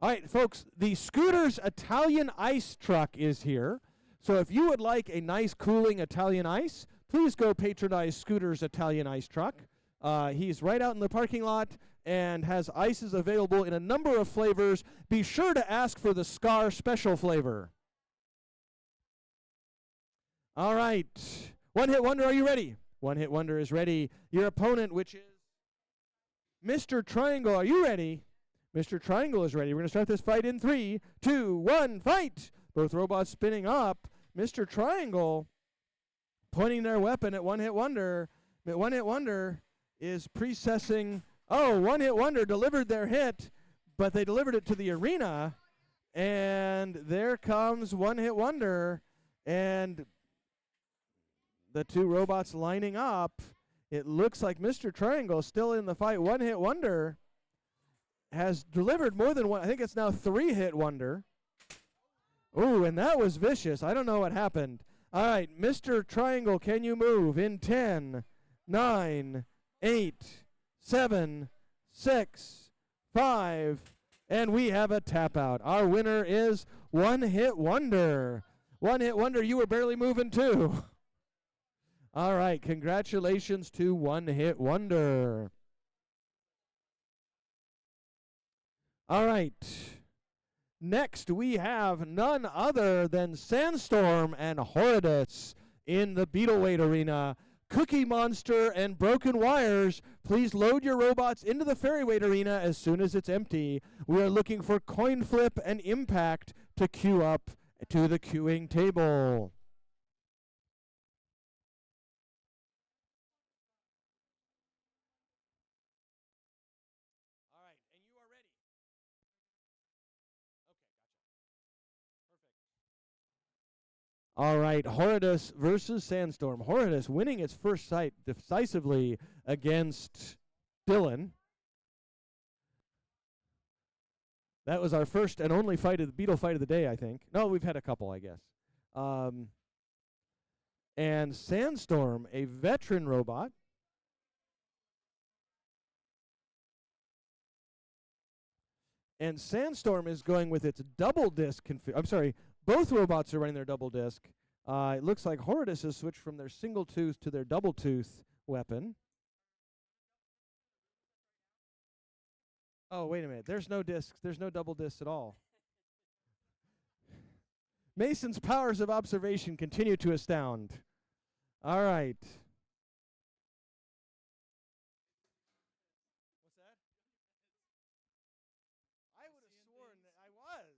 All right, folks, the Scooters Italian Ice Truck is here. So if you would like a nice cooling Italian ice, please go patronize Scooters Italian Ice Truck. He's right out in the parking lot and has ices available in a number of flavors. Be sure to ask for the Scar Special flavor. All right. One Hit Wonder, are you ready? One Hit Wonder is ready. Your opponent, which is Mr. Triangle, are you ready? Mr. Triangle is ready. We're going to start this fight in 3, 2, 1, fight! Both robots spinning up. Mr. Triangle pointing their weapon at One Hit Wonder. One Hit Wonder is precessing. Oh, One Hit Wonder delivered their hit, but they delivered it to the arena. And there comes One Hit Wonder. And the two robots lining up. It looks like Mr. Triangle is still in the fight. One Hit Wonder has delivered more than one. I think it's now 3 Hit Wonder. Ooh, and that was vicious. I don't know what happened. All right, Mr. Triangle, can you move in 10, 9, 8, 7, 6, 5, and we have a tap out. Our winner is One Hit Wonder. One Hit Wonder, you were barely moving too. All right, congratulations to One Hit Wonder. All right. Next, we have none other than Sandstorm and Horridus in the Beetleweight Arena. Cookie Monster and Broken Wires, please load your robots into the Ferryweight Arena as soon as it's empty. We are looking for Coin Flip and Impact to queue up to the queuing table. All right, and you are ready. All right, Horridus versus Sandstorm. Horridus winning its first fight decisively against Dylan. That was our first and only fight of the Beetle fight of the day, I think. No, we've had a couple, I guess. And Sandstorm, a veteran robot. And Sandstorm is going with its double disc I'm sorry, both robots are running their double disc. It looks like Horridus has switched from their single tooth to their double tooth weapon. Oh, wait a minute. There's no discs. There's no double discs at all. Mason's powers of observation continue to astound. All right. What's that? I would have sworn that I was.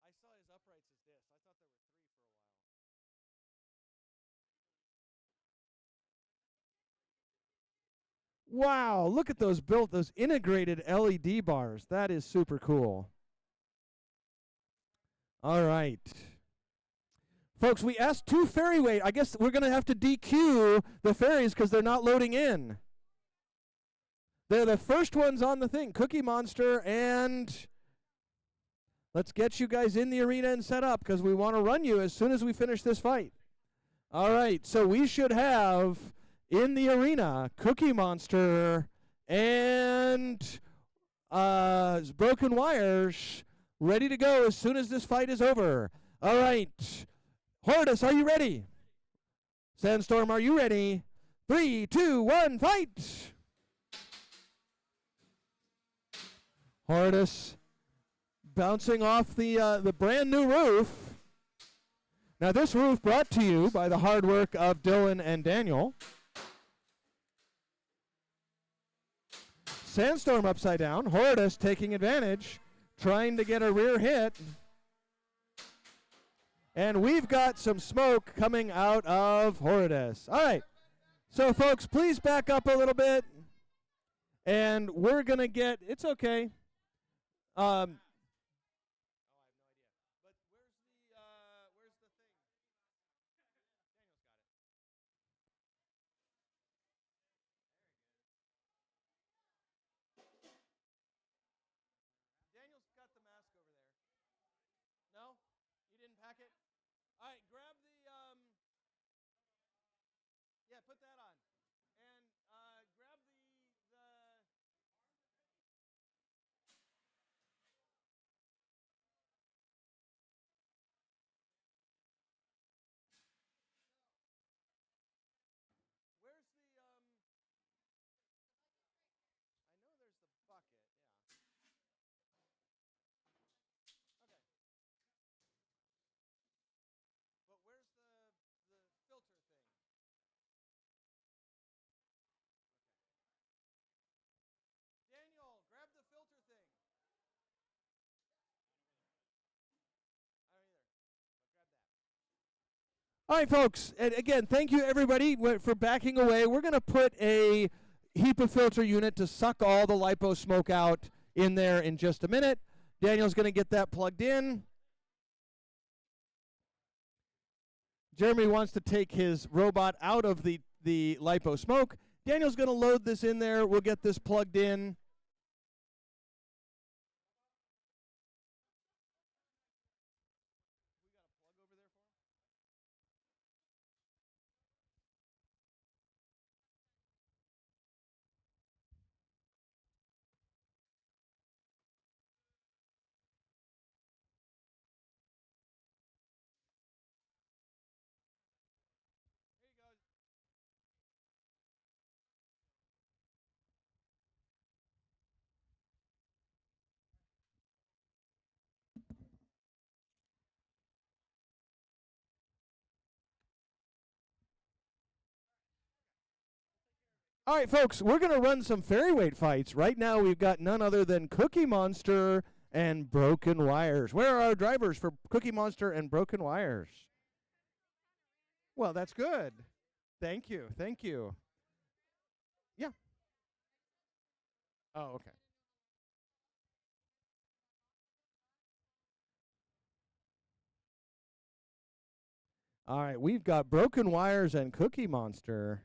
I saw his uprights as discs. I thought there were 3 for a while. Wow, look at those those integrated LED bars. That is super cool. All right. Folks, we asked 2 Ferryweight. I guess we're going to have to DQ the ferries because they're not loading in. They're the first ones on the thing. Cookie Monster, and let's get you guys in the arena and set up because we want to run you as soon as we finish this fight. All right, so we should have in the arena Cookie Monster and Broken Wires ready to go as soon as this fight is over. All right. Horridus, are you ready? Sandstorm, are you ready? 3, 2, 1, fight! Horridus bouncing off the brand new roof. Now this roof brought to you by the hard work of Dylan and Daniel. Sandstorm upside down. Horridus taking advantage, trying to get a rear hit. And we've got some smoke coming out of Horridus. All right. So, folks, please back up a little bit. And we're going to get, it's okay. Daniel's got the mask over there. No? You didn't pack it? All right, grab the, yeah, put that on. And grab the, where's the, I know there's the bucket, yeah. Okay. But where's the filter thing? All right, folks, and again, thank you everybody for backing away. We're going to put a HEPA filter unit to suck all the lipo smoke out in there in just a minute. Daniel's going to get that plugged in. Jeremy wants to take his robot out of the lipo smoke. Daniel's going to load this in there. We'll get this plugged in. All right, folks, we're going to run some fairy weight fights. Right now, we've got none other than Cookie Monster and Broken Wires. Where are our drivers for Cookie Monster and Broken Wires? Well, that's good. Thank you. Thank you. Yeah. Oh, okay. All right, we've got Broken Wires and Cookie Monster.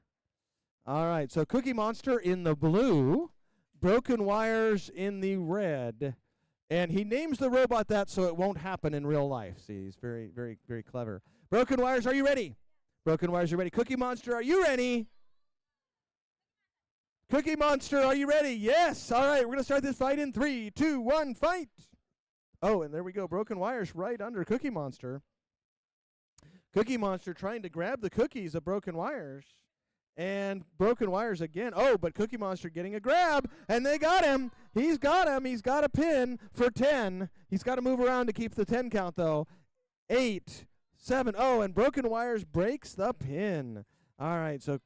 All right, so Cookie Monster in the blue, Broken Wires in the red, and he names the robot that so it won't happen in real life. See, he's very, very, very clever. Broken Wires, are you ready? Broken Wires, are you ready? Cookie Monster, are you ready? Cookie Monster, are you ready? Yes. All right, we're going to start this fight in 3, 2, 1, fight. Oh, and there we go. Broken Wires right under Cookie Monster. Cookie Monster trying to grab the cookies of Broken Wires. And Broken Wires again. Oh, but Cookie Monster getting a grab, and they got him. He's got him. He's got a pin for 10. He's got to move around to keep the 10 count, though. 8, 7. Oh, and Broken Wires breaks the pin. All right, so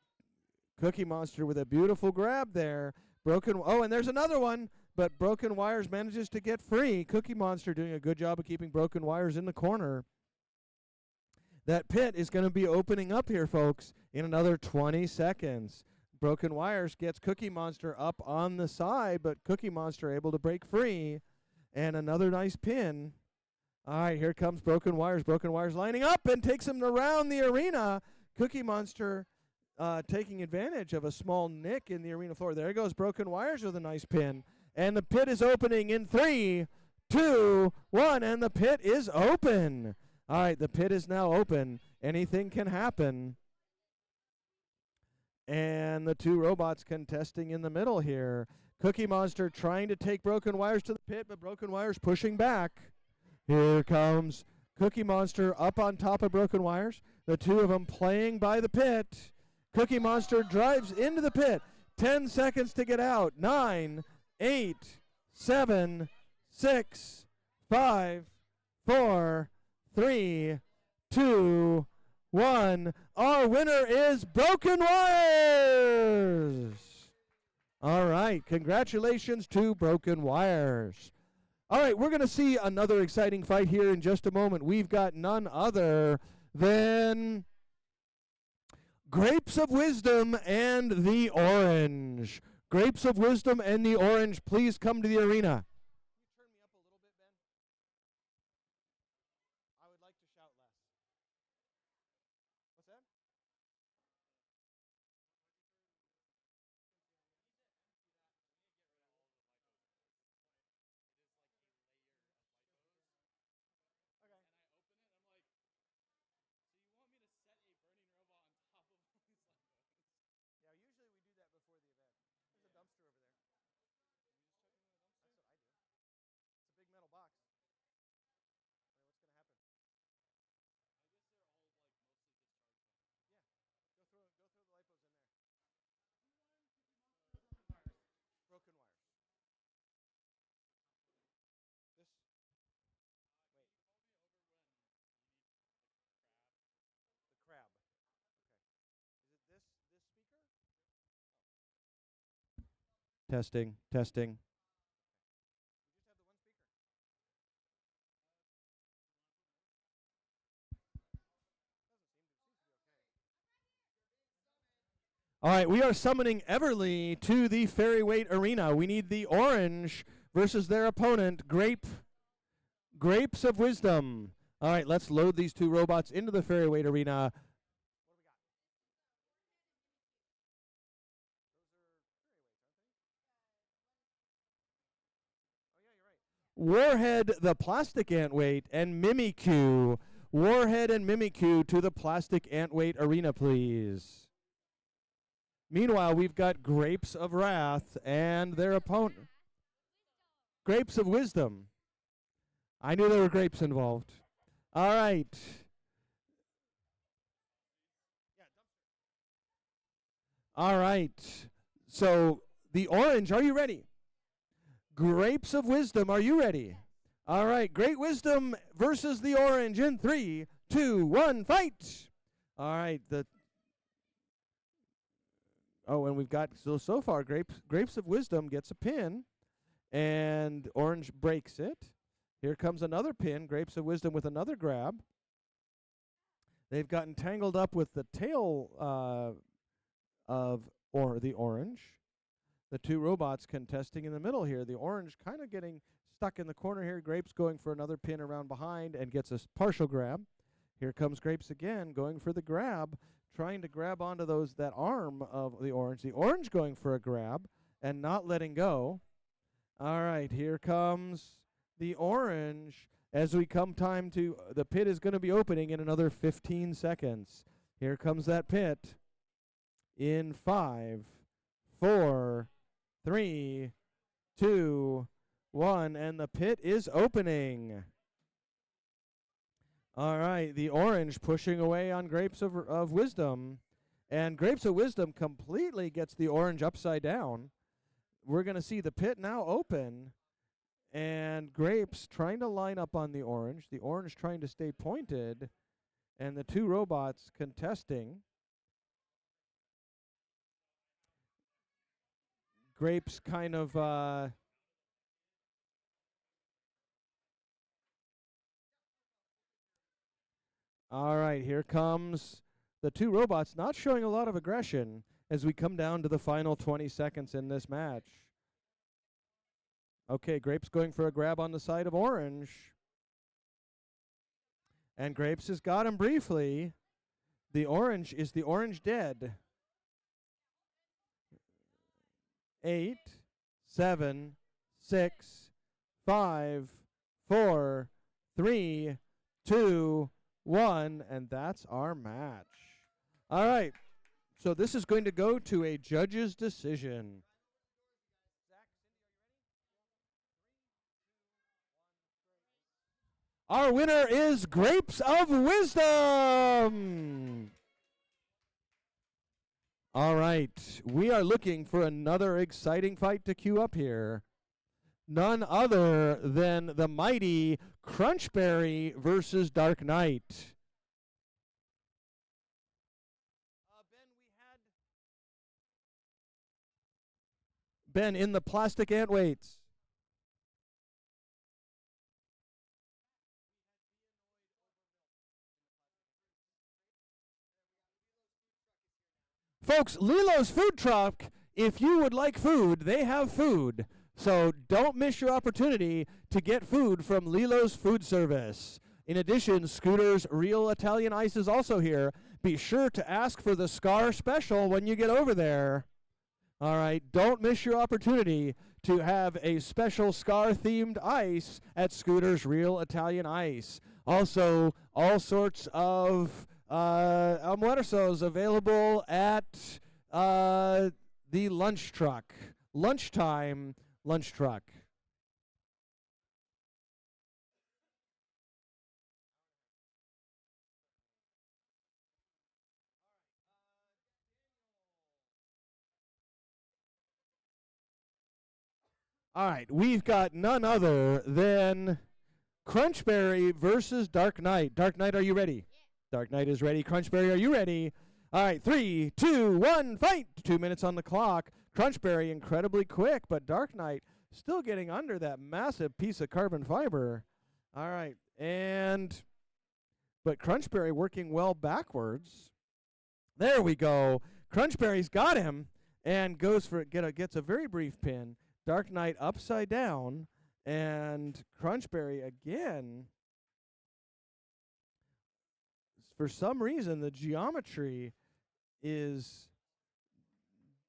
Cookie Monster with a beautiful grab there. Oh, and there's another one, but Broken Wires manages to get free. Cookie Monster doing a good job of keeping Broken Wires in the corner. That pit is going to be opening up here, folks, in another 20 seconds. Broken Wires gets Cookie Monster up on the side, but Cookie Monster able to break free. And another nice pin. All right, here comes Broken Wires. Broken Wires lining up and takes him around the arena. Cookie Monster taking advantage of a small nick in the arena floor. There goes Broken Wires with a nice pin. And the pit is opening in 3, 2, 1, and the pit is open. All right, the pit is now open. Anything can happen. And the two robots contesting in the middle here. Cookie Monster trying to take Broken Wires to the pit, but Broken Wires pushing back. Here comes Cookie Monster up on top of Broken Wires. The two of them playing by the pit. Cookie Monster drives into the pit. 10 seconds to get out. 9, 8, 7, 6, 5, 4, 3, 2, 1. Our winner is Broken Wires. All right, congratulations to Broken Wires. All right, we're going to see another exciting fight here in just a moment. We've got none other than Grapes of Wisdom and the Orange. Grapes of Wisdom and the Orange, please come to the arena. Testing, testing. All right, we are summoning Everly to the Ferryweight Arena. We need the orange versus their opponent, Grapes of Wisdom. All right, let's load these two robots into the Ferryweight Arena. Warhead, the plastic ant weight, and Mimikyu. Warhead and Mimikyu to the plastic ant weight arena, please. Meanwhile, we've got Grapes of Wrath and their opponent. Grapes of Wisdom. I knew there were grapes involved. All right. All right. So the orange, are you ready? Grapes of Wisdom, are you ready? All right. Great Wisdom versus the orange in 3, 2, 1, fight. All right. And we've got so far Grapes of Wisdom gets a pin, and orange breaks it. Here comes another pin. Grapes of Wisdom with another grab. They've gotten tangled up with the tail of the orange. The two robots contesting in the middle here. The orange kind of getting stuck in the corner here. Grapes going for another pin around behind and gets a partial grab. Here comes Grapes again, going for the grab, trying to grab onto that arm of the orange. The orange going for a grab and not letting go. All right, here comes the orange. As we come time to, the pit is going to be opening in another 15 seconds. Here comes that pit in 5, 4, 3, 2, 1, and the pit is opening. All right, the orange pushing away on Grapes of Wisdom, and Grapes of Wisdom completely gets the orange upside down. We're going to see the pit now open, and Grapes trying to line up on the orange trying to stay pointed, and the two robots contesting. Grapes kind of all right, here comes the two robots not showing a lot of aggression as we come down to the final 20 seconds in this match. Okay, Grapes going for a grab on the side of orange. And Grapes has got him briefly. The orange dead? 8, 7, 6, 5, 4, 3, 2, 1, and that's our match. All right, so this is going to go to a judge's decision. Our winner is Grapes of Wisdom. All right, we are looking for another exciting fight to queue up here. None other than the mighty Crunchberry versus Dark Knight. Ben, in the plastic ant weights. Folks, Lilo's Food Truck, if you would like food, they have food. So don't miss your opportunity to get food from Lilo's Food Service. In addition, Scooter's Real Italian Ice is also here. Be sure to ask for the Scar Special when you get over there. All right, don't miss your opportunity to have a special Scar-themed ice at Scooter's Real Italian Ice. Also, all sorts of almuerzos available at the lunch truck. Lunchtime lunch truck. All right, we've got none other than Crunchberry versus Dark Knight. Dark Knight, are you ready? Yeah. Dark Knight is ready. Crunchberry, are you ready? All right, 3, 2, 1, fight! 2 minutes on the clock. Crunchberry incredibly quick, but Dark Knight still getting under that massive piece of carbon fiber. All right, but Crunchberry working well backwards. There we go. Crunchberry's got him and goes for gets a very brief pin. Dark Knight upside down, and Crunchberry again. For some reason, the geometry is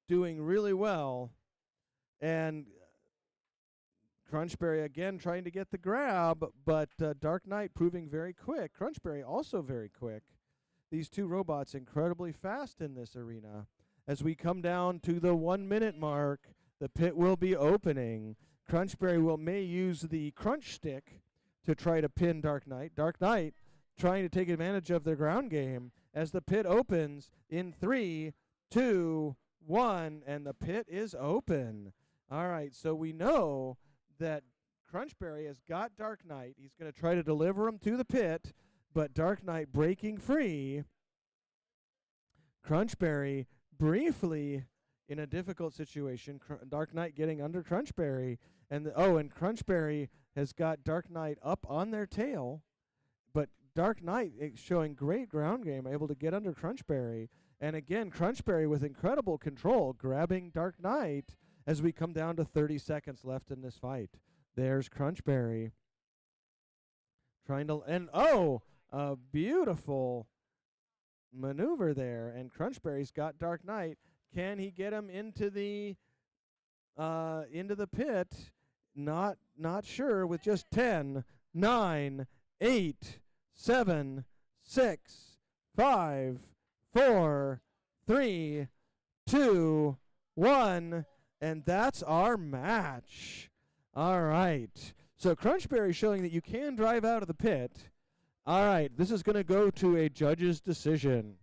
doing really well, and Crunchberry again trying to get the grab, but Dark Knight proving very quick. Crunchberry also very quick. These two robots incredibly fast in this arena. As we come down to the 1 minute mark, the pit will be opening. Crunchberry may use the crunch stick to try to pin Dark Knight. Dark Knight trying to take advantage of their ground game as the pit opens in 3, 2, 1, and the pit is open. All right, so we know that Crunchberry has got Dark Knight. He's going to try to deliver him to the pit, but Dark Knight breaking free. Crunchberry briefly in a difficult situation. Dark Knight getting under Crunchberry. And Crunchberry has got Dark Knight up on their tail, but Dark Knight showing great ground game, able to get under Crunchberry. And again, Crunchberry with incredible control, grabbing Dark Knight as we come down to 30 seconds left in this fight. There's Crunchberry trying to, a beautiful maneuver there, and Crunchberry's got Dark Knight. Can he get him into the pit? Not sure, with just 10, 9, 8, 7, 6, 5, 4, 3, 2, 1, and that's our match. All right. So Crunchberry showing that you can drive out of the pit. All right, this is going to go to a judge's decision.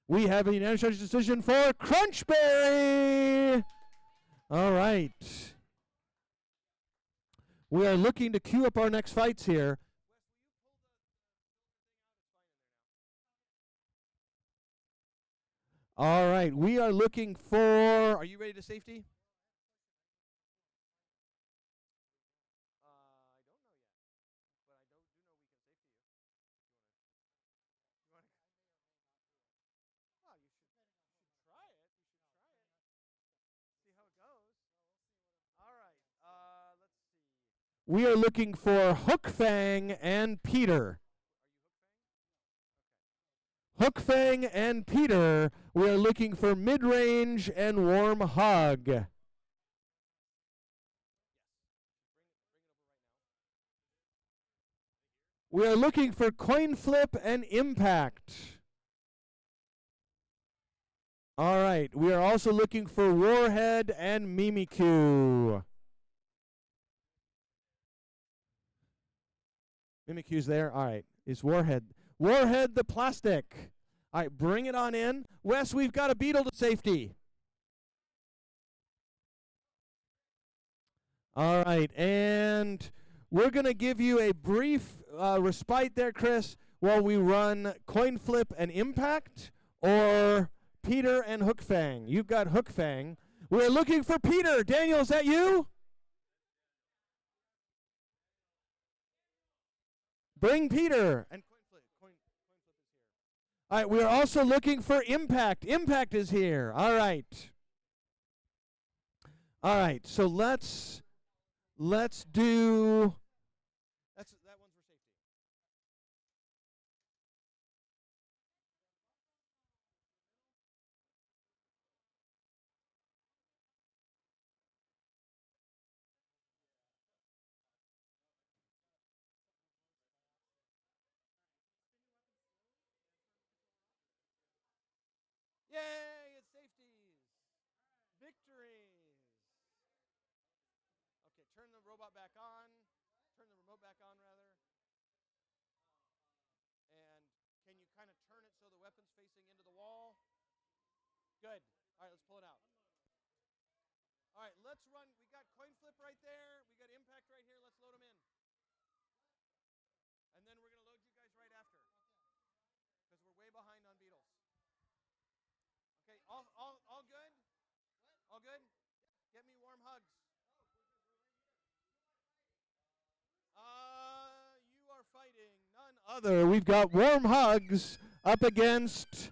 We have a unanimous judge's decision for Crunchberry. All right. We are looking to queue up our next fights here. All right, we are looking for, are you ready to safety? We are looking for Hook Fang and Peter. Hook Fang and Peter. We are looking for Mid-Range and Warm Hug. We are looking for Coin Flip and Impact. All right. We are also looking for Warhead and Mimikyu. Mimikyu's there. All right. Is Warhead. Warhead the plastic. All right. Bring it on in. Wes, we've got a Beetle to safety. All right. And we're going to give you a brief respite there, Chris, while we run Coin Flip and Impact or Peter and Hook Fang. You've got Hook Fang. We're looking for Peter. Daniel, is that you? Bring Peter. And Coin Flip is here. All right, we are also looking for Impact. Impact is here. All right. All right, so let's do, that one's for safety. Yay, it's safeties. Victories. Okay, turn the robot back on. Turn the remote back on, rather. And can you kind of turn it so the weapon's facing into the wall? Good. All right, let's pull it out. All right, let's run. We got Coin Flip right there. We got Impact right here. Let's load them in. And then we're going to load you guys right after. Because we're way behind on Beetles. Okay, all good? All good? Get me warm hugs. You are fighting none Other, we've got Warm Hugs up against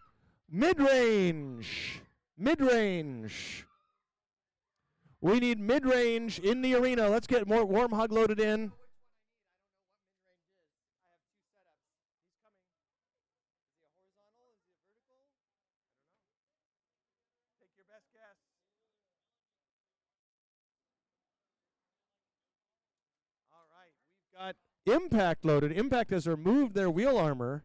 Mid-Range. Mid-Range. We need Mid-Range in the arena. Let's get more Warm Hug loaded in. Got Impact loaded. Impact has removed their wheel armor.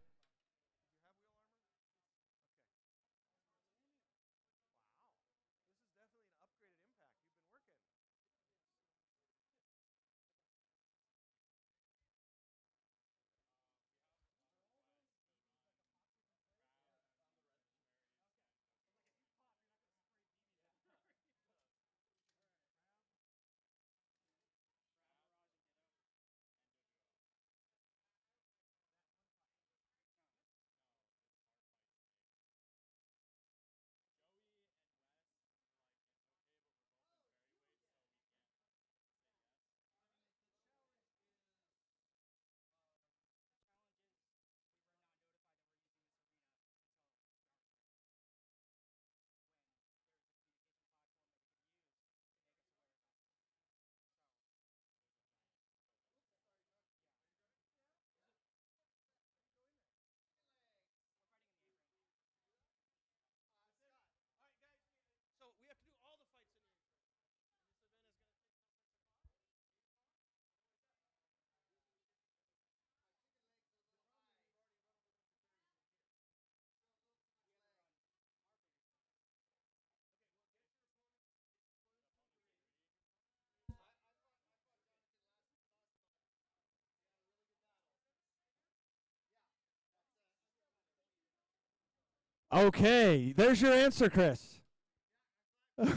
Okay, there's your answer, Chris.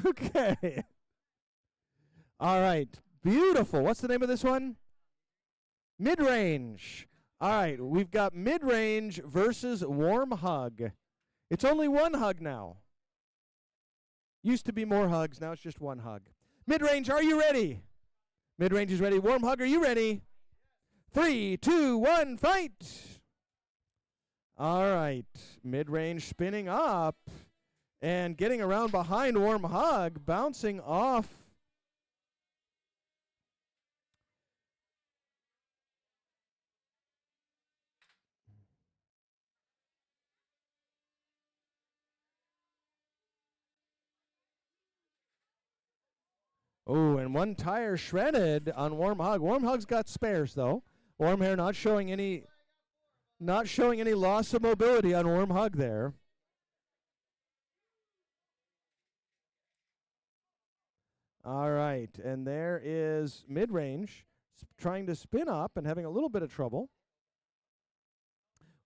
Okay. All right, beautiful. What's the name of this one? Mid-Range. All right, we've got Mid-Range versus Warm Hug. It's only one hug now. Used to be more hugs, now it's just one hug. Mid-Range, are you ready? Mid-Range is ready. Warm Hug, are you ready? 3, 2, 1, fight! All right, Mid-Range spinning up and getting around behind Warm Hug, bouncing off. Oh, and one tire shredded on Warm Hug. Warm Hug's got spares though. Warm Hair not showing any loss of mobility on Warm Hug there. All right, and there is Mid-Range trying to spin up and having a little bit of trouble.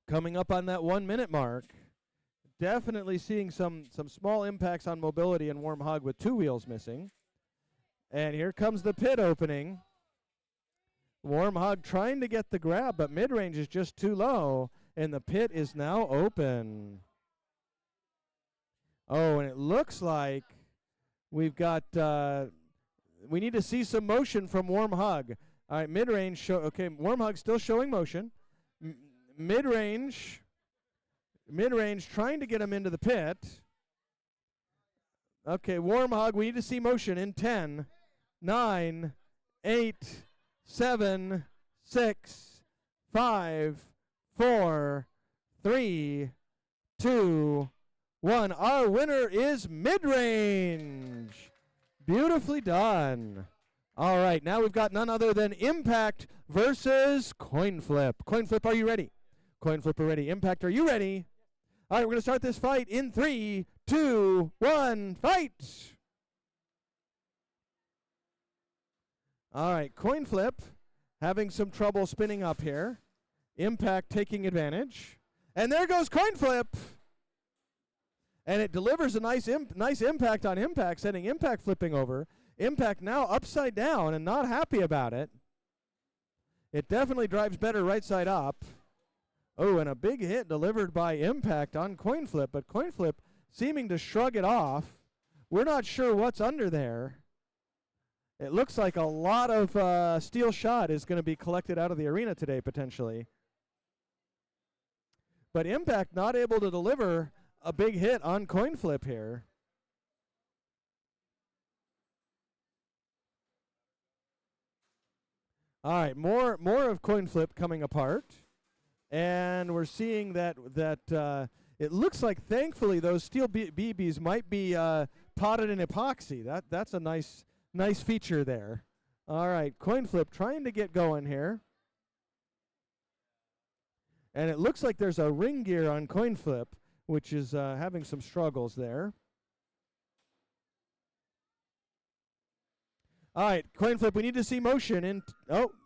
Coming up on that 1 minute mark. Definitely seeing some small impacts on mobility in Warm Hug with two wheels missing. And here comes the pit opening. Warm Hug trying to get the grab, but Mid-Range is just too low, and the pit is now open. Oh, and it looks like we've got, we need to see some motion from Warm Hug. All right, Mid-Range, okay, Warm Hug still showing motion. Mid-Range trying to get him into the pit. Okay, Warm Hug, we need to see motion in 10, 9, 8, 7, 6, 5, 4, 3, 2, 1. Our winner is Mid-Range. Beautifully done. All right, now we've got none other than Impact versus Coin Flip. Coin Flip, are you ready? Coin Flip are ready. Impact, are you ready? All right, we're going to start this fight in 3, 2, 1, fight! All right, Coin Flip having some trouble spinning up here. Impact taking advantage. And there goes Coin Flip! And it delivers a nice impact on Impact, sending Impact flipping over. Impact now upside down and not happy about it. It definitely drives better right side up. Oh, and a big hit delivered by Impact on Coin Flip, but Coin Flip seeming to shrug it off. We're not sure what's under there. It looks like a lot of steel shot is going to be collected out of the arena today, potentially. But Impact not able to deliver a big hit on coin flip here. All right, more of coin flip coming apart, and we're seeing that it looks like, thankfully, those steel BBs might be potted in epoxy. That's a nice feature there. All right, coin flip trying to get going here, and it looks like there's a ring gear on coin flip, which is having some struggles there. All right, coin flip. We need to see motion.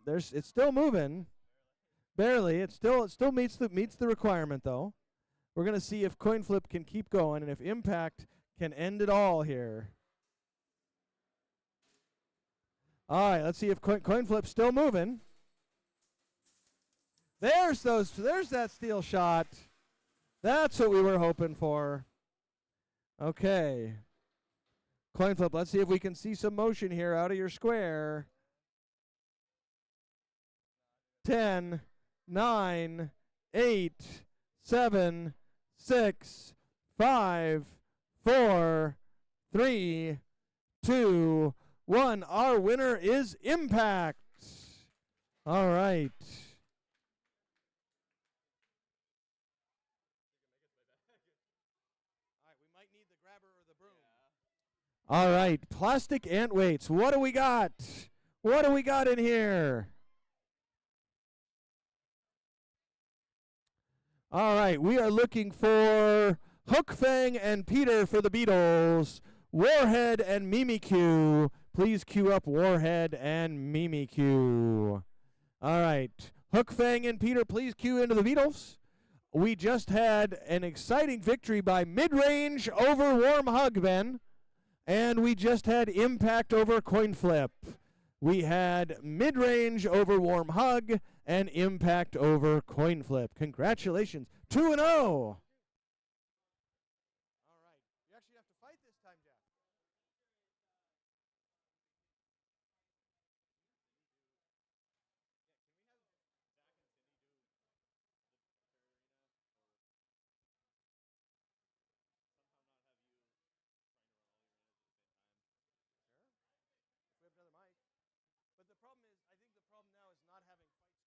It's still moving, barely. It still meets the requirement though. We're gonna see if coin flip can keep going and if Impact can end it all here. All right, let's see if coin flip's still moving. There's that steel shot. That's what we were hoping for. Okay. Coin flip, let's see if we can see some motion here out of your square. 10, 9, 8, 7, 6, 5, 4, 3, 2, 1. Our winner is Impact. All right. All right, plastic ant weights. What do we got? What do we got in here? All right, we are looking for Hook Fang and Peter for the Beatles, Warhead and Mimikyu. Please queue up Warhead and Mimikyu. All right, Hook Fang and Peter, please queue into the Beatles. We just had an exciting victory by Mid-Range over Warm Hug, Ben. And we just had Impact over Coin Flip. We had Mid-Range over Warm Hug and Impact over Coin Flip. Congratulations. 2-0. All right. You actually have to fight this time, Jack. We have another mic. But the problem is, I think the problem now is not having fights.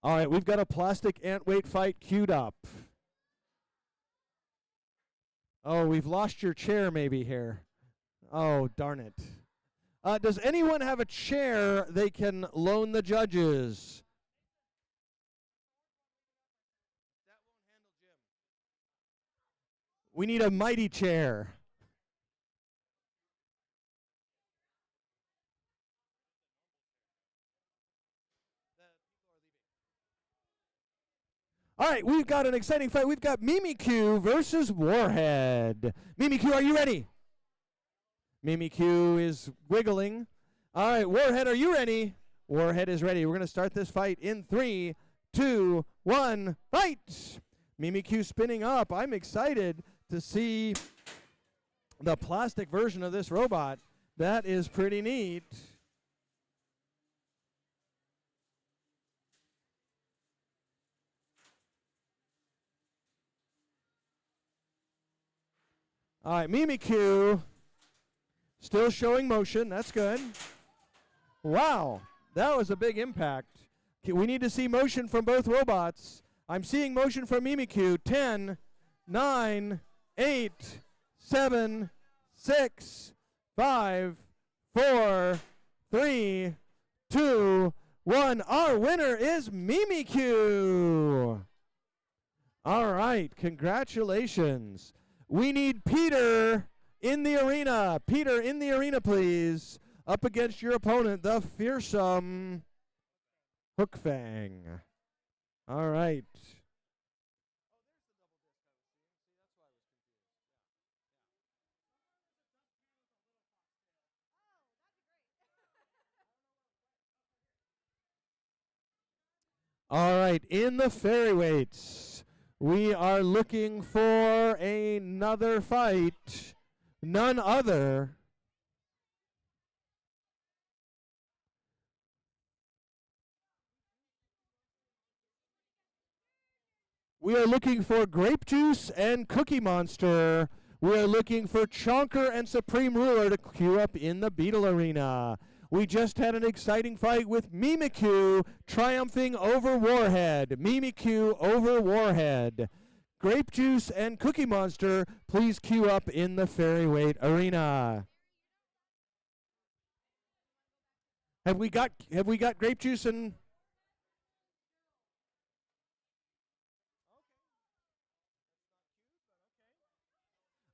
All right, we've got a plastic ant weight fight queued up. Oh, we've lost your chair maybe here. Oh, darn it. Does anyone have a chair they can loan the judges? That won't handle Jim. We need a mighty chair. All right, we've got an exciting fight. We've got Mimikyu versus Warhead. Mimikyu, are you ready? Mimikyu is wiggling. All right, Warhead, are you ready? Warhead is ready. We're going to start this fight in 3, 2, 1, fight! Mimikyu spinning up. I'm excited to see the plastic version of this robot. That is pretty neat. All right, Mimikyu still showing motion. That's good. Wow, that was a big impact. We need to see motion from both robots. I'm seeing motion from Mimikyu. 10, 9, 8, 7, 6, 5, 4, 3, 2, 1. Our winner is Mimikyu. All right, congratulations. We need Peter in the arena. Peter in the arena, please. Up against your opponent, the fearsome Hook Fang. All right. All right, in the fairy weights, we are looking for another fight. None other We are looking for Grape Juice and Cookie Monster. We are looking for Chonker and Supreme Ruler to queue up in the Beetle Arena. We just had an exciting fight with Mimikyu triumphing over Warhead. Mimikyu over Warhead. Grape Juice and Cookie Monster, please queue up in the Ferryweight Arena. Have we got Grape Juice and...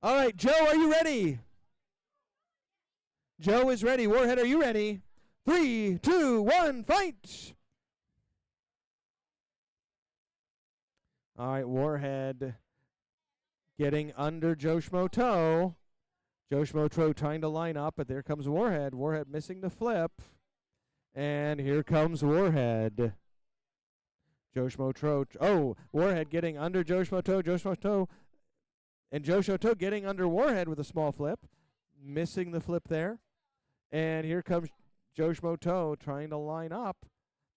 All right, Joe, are you ready? Joe is ready. Warhead, are you ready? 3, 2, 1, fight! All right, Warhead getting under Joe Schmo. Joe Schmo trying to line up, but there comes Warhead. Warhead missing the flip. And here comes Warhead. Joe Schmo. Oh, Warhead getting under Joe Schmo. Joe Schmo. And Joe Schmo getting under Warhead with a small flip. Missing the flip there. And here comes Joe Schmo trying to line up.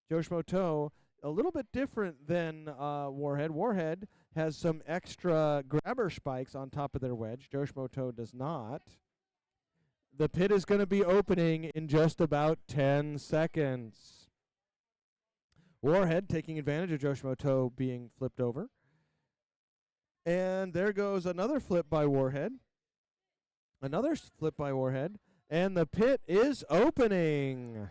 Joe Schmo a little bit different than Warhead. Warhead has some extra grabber spikes on top of their wedge. Joe Schmo does not. The pit is going to be opening in just about 10 seconds. Warhead taking advantage of Joe Schmo being flipped over. And there goes another flip by Warhead. Another flip by Warhead. And the pit is opening.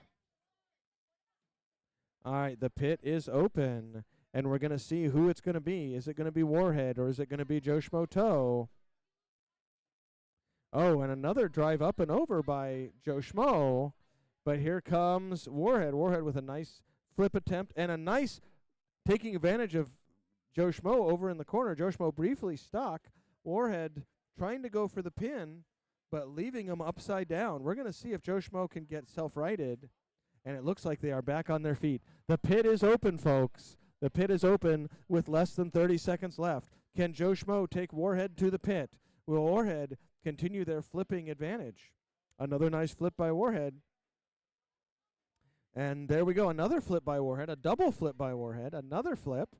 All right, the pit is open. And we're going to see who it's going to be. Is it going to be Warhead or is it going to be Joe Schmo? Oh, and another drive up and over by Joe Schmo. But here comes Warhead. Warhead with a nice flip attempt and a nice taking advantage of Joe Schmo over in the corner. Joe Schmo briefly stuck. Warhead trying to go for the pin, but leaving him upside down. We're going to see if Joe Schmo can get self-righted. And it looks like they are back on their feet. The pit is open, folks. The pit is open with less than 30 seconds left. Can Joe Schmo take Warhead to the pit? Will Warhead continue their flipping advantage? Another nice flip by Warhead. And there we go. Another flip by Warhead. A double flip by Warhead. Another flip.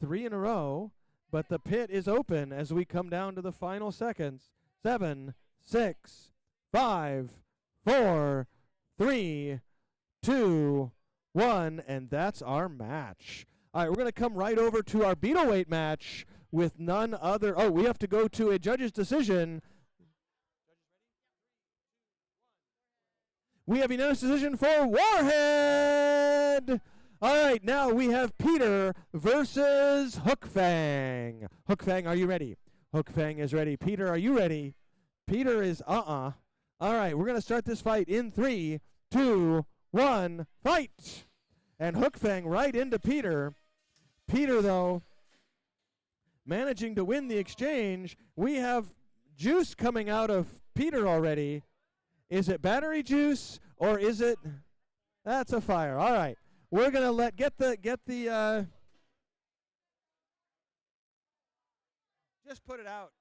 3 in a row. But the pit is open as we come down to the final seconds. 7, 6, 5, 4, 3, 2, 1, and that's our match. All right, we're going to come right over to our Beetleweight match with none other. Oh, we have to go to a judge's decision. We have a unanimous decision for Warhead. All right, now we have Peter versus Hook Fang. Hook Fang, are you ready? Hook Fang is ready. Peter, are you ready? Peter is All right, we're going to start this fight in 3, 2, 1, fight! And Hook Fang right into Peter. Peter, though, managing to win the exchange. We have juice coming out of Peter already. Is it battery juice or is it? That's a fire. All right, we're gonna get the just put it out.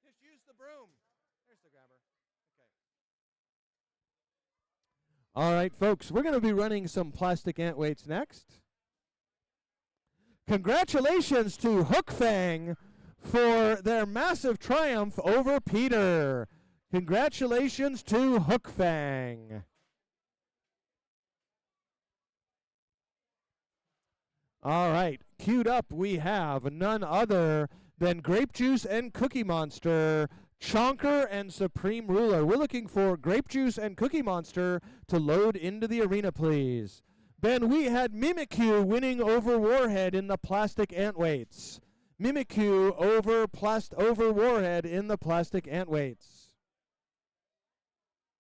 Just use the broom. There's the grabber. Okay. All right, folks, we're gonna be running some plastic ant weights next. Congratulations to Hook Fang for their massive triumph over Peter. Congratulations to Hook Fang. All right, queued up we have none other than Grape Juice and Cookie Monster, Chonker and Supreme Ruler. We're looking for Grape Juice and Cookie Monster to load into the arena, please. Ben, we had Mimikyu winning over Warhead in the plastic ant weights. Mimikyu over Warhead in the plastic ant weights.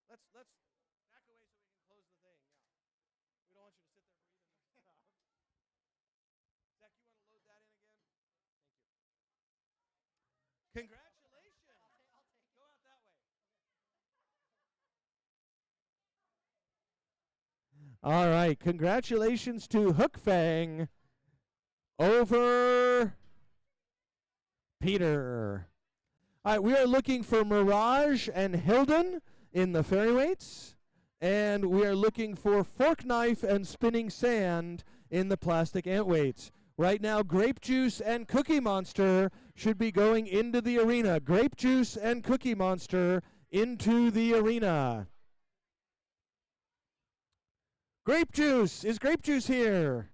Let's back away so we can close the thing. Yeah. We don't want you to sit there for either. Zach, you want to load that in again? Thank you. Congratulations. I'll take it. Go out that way. All right, congratulations to Hook Fang over Peter. All right, we are looking for Mirage and Hilden in the Ferryweights. And we are looking for fork knife and spinning sand in the plastic ant weights. Right now, Grape Juice and Cookie Monster should be going into the arena. Grape Juice and Cookie Monster into the arena. Grape Juice! Is Grape Juice here?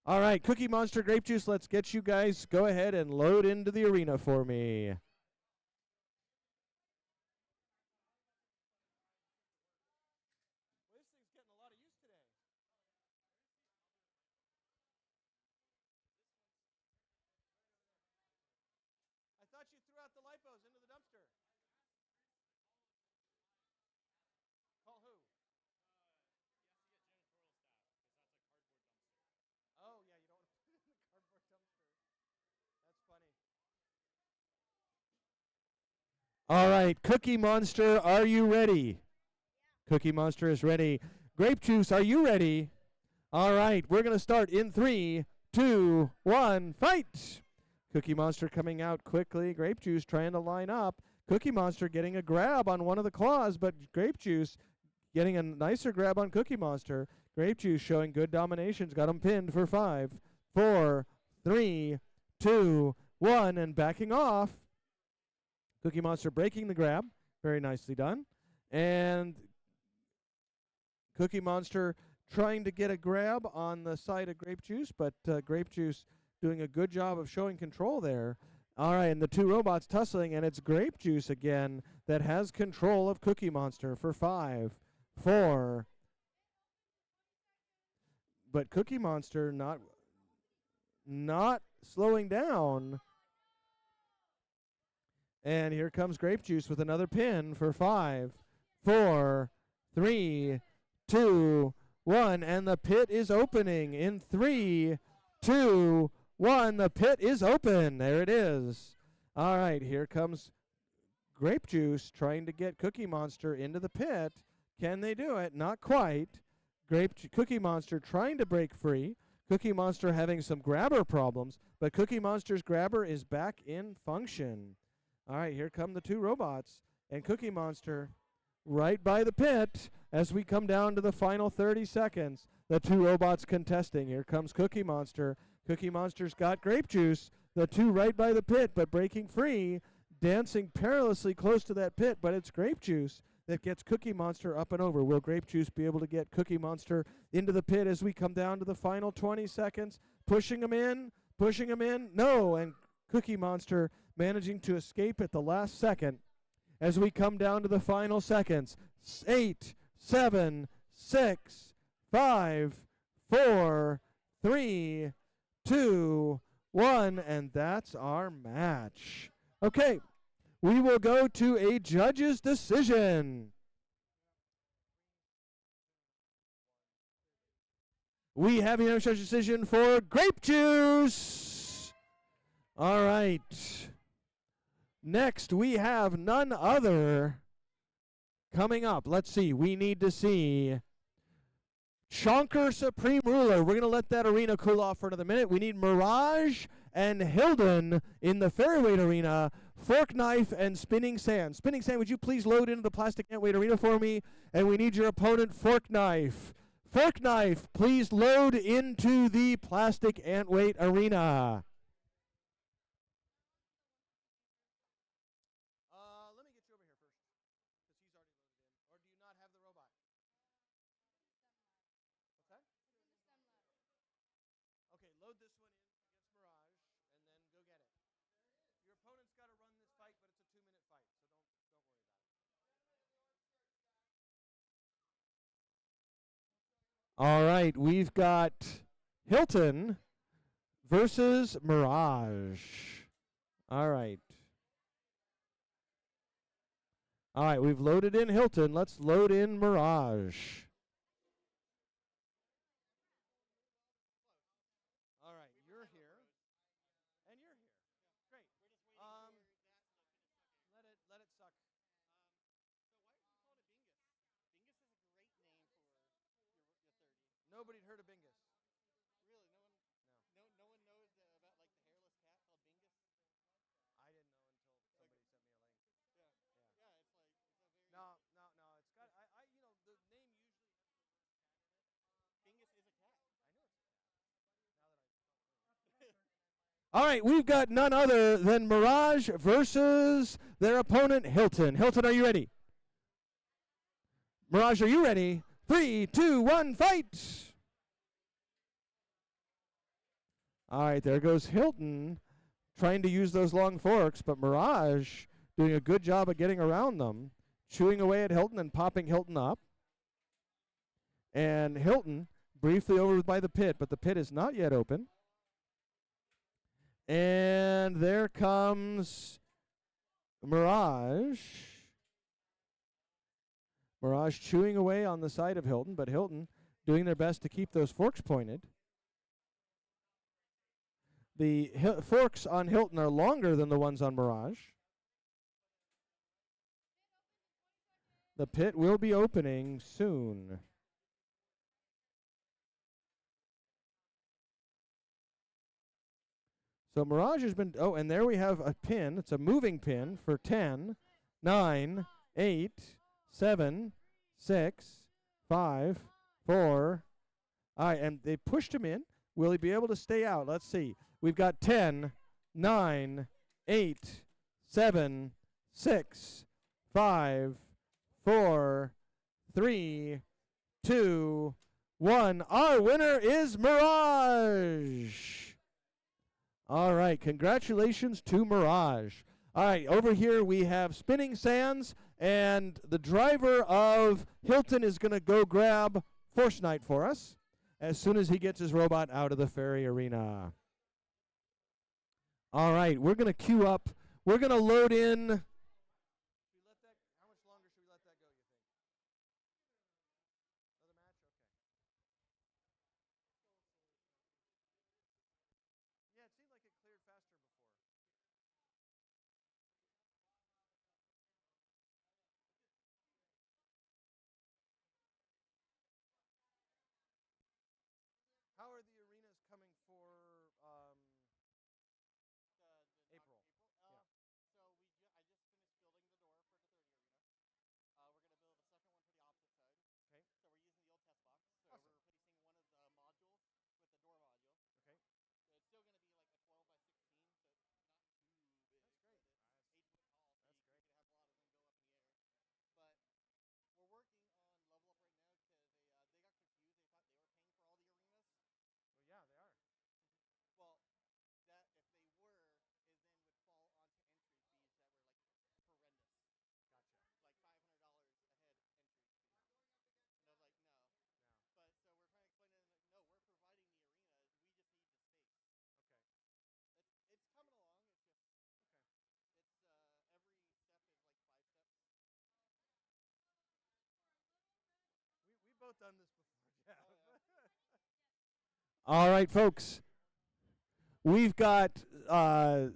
All right, Cookie Monster, Grape Juice, let's get you guys. Go ahead and load into the arena for me. All right, Cookie Monster, are you ready? Cookie Monster is ready. Grape Juice, are you ready? All right, we're going to start in 3, 2, 1, fight! Cookie Monster coming out quickly. Grape Juice trying to line up. Cookie Monster getting a grab on one of the claws, but Grape Juice getting a nicer grab on Cookie Monster. Grape Juice showing good dominations. Got him pinned for 5, 4, 3, 2, 1, and backing off. Cookie Monster breaking the grab. Very nicely done. And Cookie Monster trying to get a grab on the side of Grape Juice, but Grape Juice doing a good job of showing control there. All right, and the two robots tussling, and it's Grape Juice again that has control of Cookie Monster for 5, 4. But Cookie Monster not slowing down. And here comes Grape Juice with another pin for 5, 4, 3, 2, 1. And the pit is opening in 3, 2, 1. The pit is open. There it is. All right, here comes Grape Juice trying to get Cookie Monster into the pit. Can they do it? Not quite. Cookie Monster trying to break free. Cookie Monster having some grabber problems, but Cookie Monster's grabber is back in function. All right, here come the two robots, and Cookie Monster right by the pit as we come down to the final 30 seconds. The two robots contesting. Here comes Cookie Monster. Cookie Monster's got Grape Juice. The two right by the pit, but breaking free, dancing perilously close to that pit, but it's Grape Juice that gets Cookie Monster up and over. Will Grape Juice be able to get Cookie Monster into the pit as we come down to the final 20 seconds? Pushing him in, no, and Cookie Monster managing to escape at the last second as we come down to the final seconds. 8, 7, 6, 5, 4, 3, 2, 1, and that's our match. Okay, we will go to a judge's decision. We have a judge's decision for Grape Juice. All right. Next, we have none other coming up. Let's see. We need to see Chonker Supreme Ruler. We're going to let that arena cool off for another minute. We need Mirage and Hilden in the Fairweight arena. Fork Knife and Spinning Sand. Spinning Sand, would you please load into the plastic antweight arena for me? And we need your opponent, Fork Knife. Fork Knife, please load into the plastic antweight arena. Let me get you over here first, because he's already loaded in. Or do you not have the robot? What's that? Okay, load this one in against Mirage, and then go get it. Your opponent's got to run this fight, but it's a 2-minute fight, so don't worry about it. All right, we've got Hilton versus Mirage. All right. All right, we've loaded in Hilton. Let's load in Mirage. All right, you're here, and you're here. Great. Let it suck. Nobody'd heard of Bingus. I didn't know until somebody sent me a link. No, no, no. It's got. I you know, All right, we've got none other than Mirage versus their opponent, Hilton. Hilton, are you ready? Mirage, are you ready? 3, 2, 1, fight! All right, there goes Hilton trying to use those long forks, but Mirage doing a good job of getting around them, chewing away at Hilton and popping Hilton up. And Hilton briefly over by the pit, but the pit is not yet open. And there comes Mirage. Mirage chewing away on the side of Hilton, but Hilton doing their best to keep those forks pointed. The forks on Hilton are longer than the ones on Mirage. The pit will be opening soon. So Mirage has been, oh, and there we have a pin. It's a moving pin for 10, 9, 8, 7, 6, 5, 4. All right, and they pushed him in. Will he be able to stay out? Let's see. We've got 10, 9, 8, 7, 6, 5, 4, 3, 2, 1. Our winner is Mirage. All right, congratulations to Mirage. All right, over here we have Spinning Sands, and the driver of Hilton is going to go grab Force Knight for us as soon as he gets his robot out of the ferry arena. All right, we're going to queue up. We're going to load in. How much longer should we let that go, you think? Another match? Okay. Yeah, it seemed like it cleared faster before. How are the arenas coming for April? Yeah. Okay. Awesome. Okay. That's great. That's great. Well, yeah, they are. Gotcha. No. Okay. Okay. We've both done this before, Jeff. All right, folks. We've got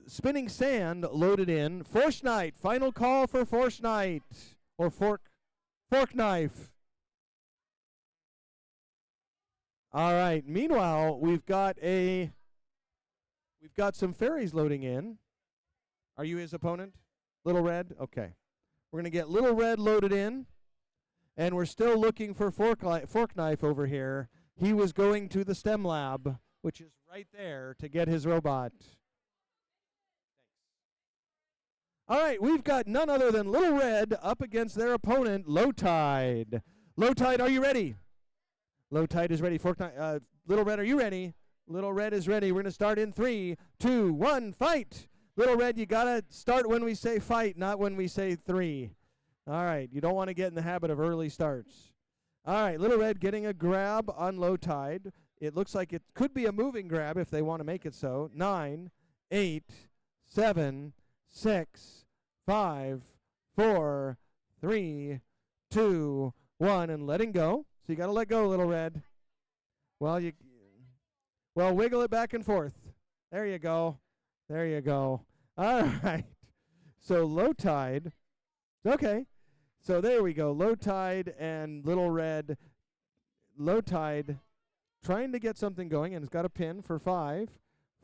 Spinning Sand loaded in. Force Knight, final call for Force Knight. Or fork knife. All right. Meanwhile, we've got some fairies loading in. Are you his opponent? Little Red? Okay. We're going to get Little Red loaded in. And we're still looking for Fork Knife over here. He was going to the STEM lab, which is right there, to get his robot. Thanks. All right, we've got none other than Little Red up against their opponent, Low Tide. Low Tide, are you ready? Low Tide is ready. Little Red, are you ready? Little Red is ready. We're going to start in 3, 2, 1, fight. Little Red, you got to start when we say fight, not when we say 3. All right, you don't want to get in the habit of early starts. All right, Little Red getting a grab on Low Tide. It looks like it could be a moving grab if they want to make it so. 9, 8, 7, 6, 5, 4, 3, 2, 1, and letting go. So you got to let go, Little Red. Well, wiggle it back and forth. There you go. There you go. All right. So Low Tide. Okay. So there we go. Low Tide and Little Red. Low Tide trying to get something going, and it's got a pin for 5,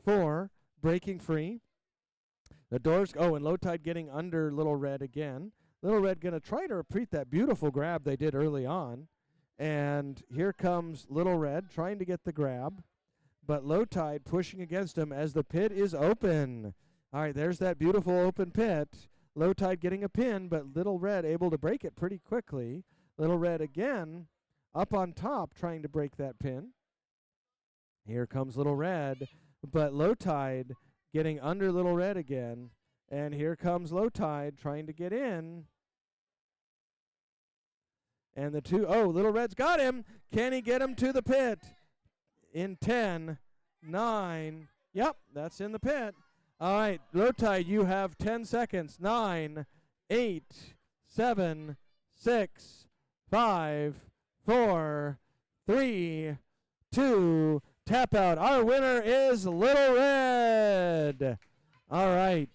4, breaking free. The doors, and Low Tide getting under Little Red again. Little Red going to try to repeat that beautiful grab they did early on. And here comes Little Red trying to get the grab. but Low Tide pushing against him as the pit is open. All right, there's that beautiful open pit. Low Tide getting a pin, but Little Red able to break it pretty quickly. Little Red again up on top trying to break that pin. Here comes Little Red, but Low Tide getting under Little Red again. And here comes Low Tide trying to get in. And the two, oh, Little Red's got him. Can he get him to the pit? In 10, 9. Yep, that's in the pit. All right, Low Tide, you have 10 seconds. 9, 8, 7, 6, 5, 4, 3, 2, tap out. Our winner is Little Red. All right.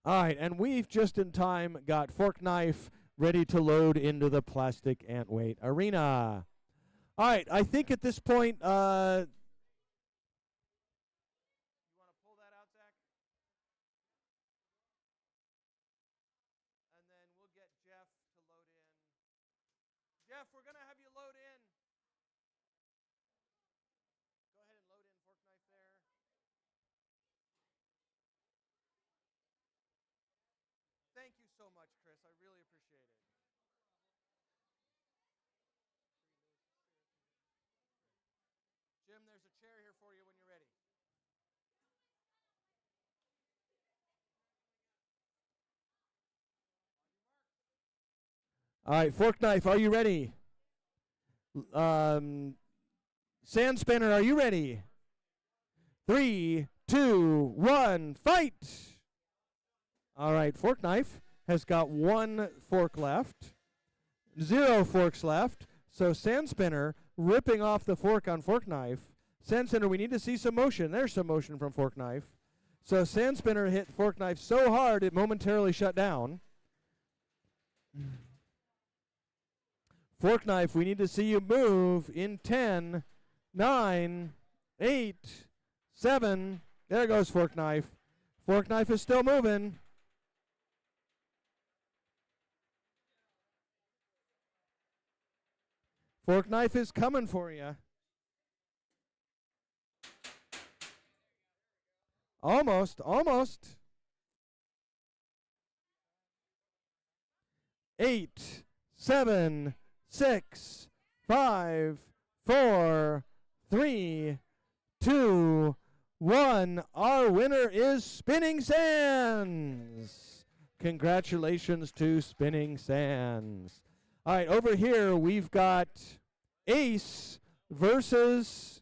All right, and we've just in time got Fork Knife ready to load into the plastic ant weight arena. All right, I think at this point, you want to pull that out, Zach? And then we'll get Jeff to load in. Jeff, we're going to have you load in. Go ahead and load in Fork Knife there. Thank you so much, Chris. I really appreciate it. Jim, there's a chair here for you when you're ready. All right, Fork Knife, are you ready? Sand Spinner, are you ready? 3, 2, 1, fight! All right, Fork Knife has got 1 fork left, 0 forks left. So Sand Spinner ripping off the fork on Fork Knife. Sand Spinner, we need to see some motion. There's some motion from Fork Knife. So Sand Spinner hit Fork Knife so hard it momentarily shut down. Fork Knife, we need to see you move in 10, 9, 8, 7. There goes Fork Knife. Fork Knife is still moving. Fork Knife is coming for you. Almost, almost. 8, 7, 6, 5, 4, 3, 2, 1. Our winner is Spinning Sands. Congratulations to Spinning Sands. All right, over here we've got Ace versus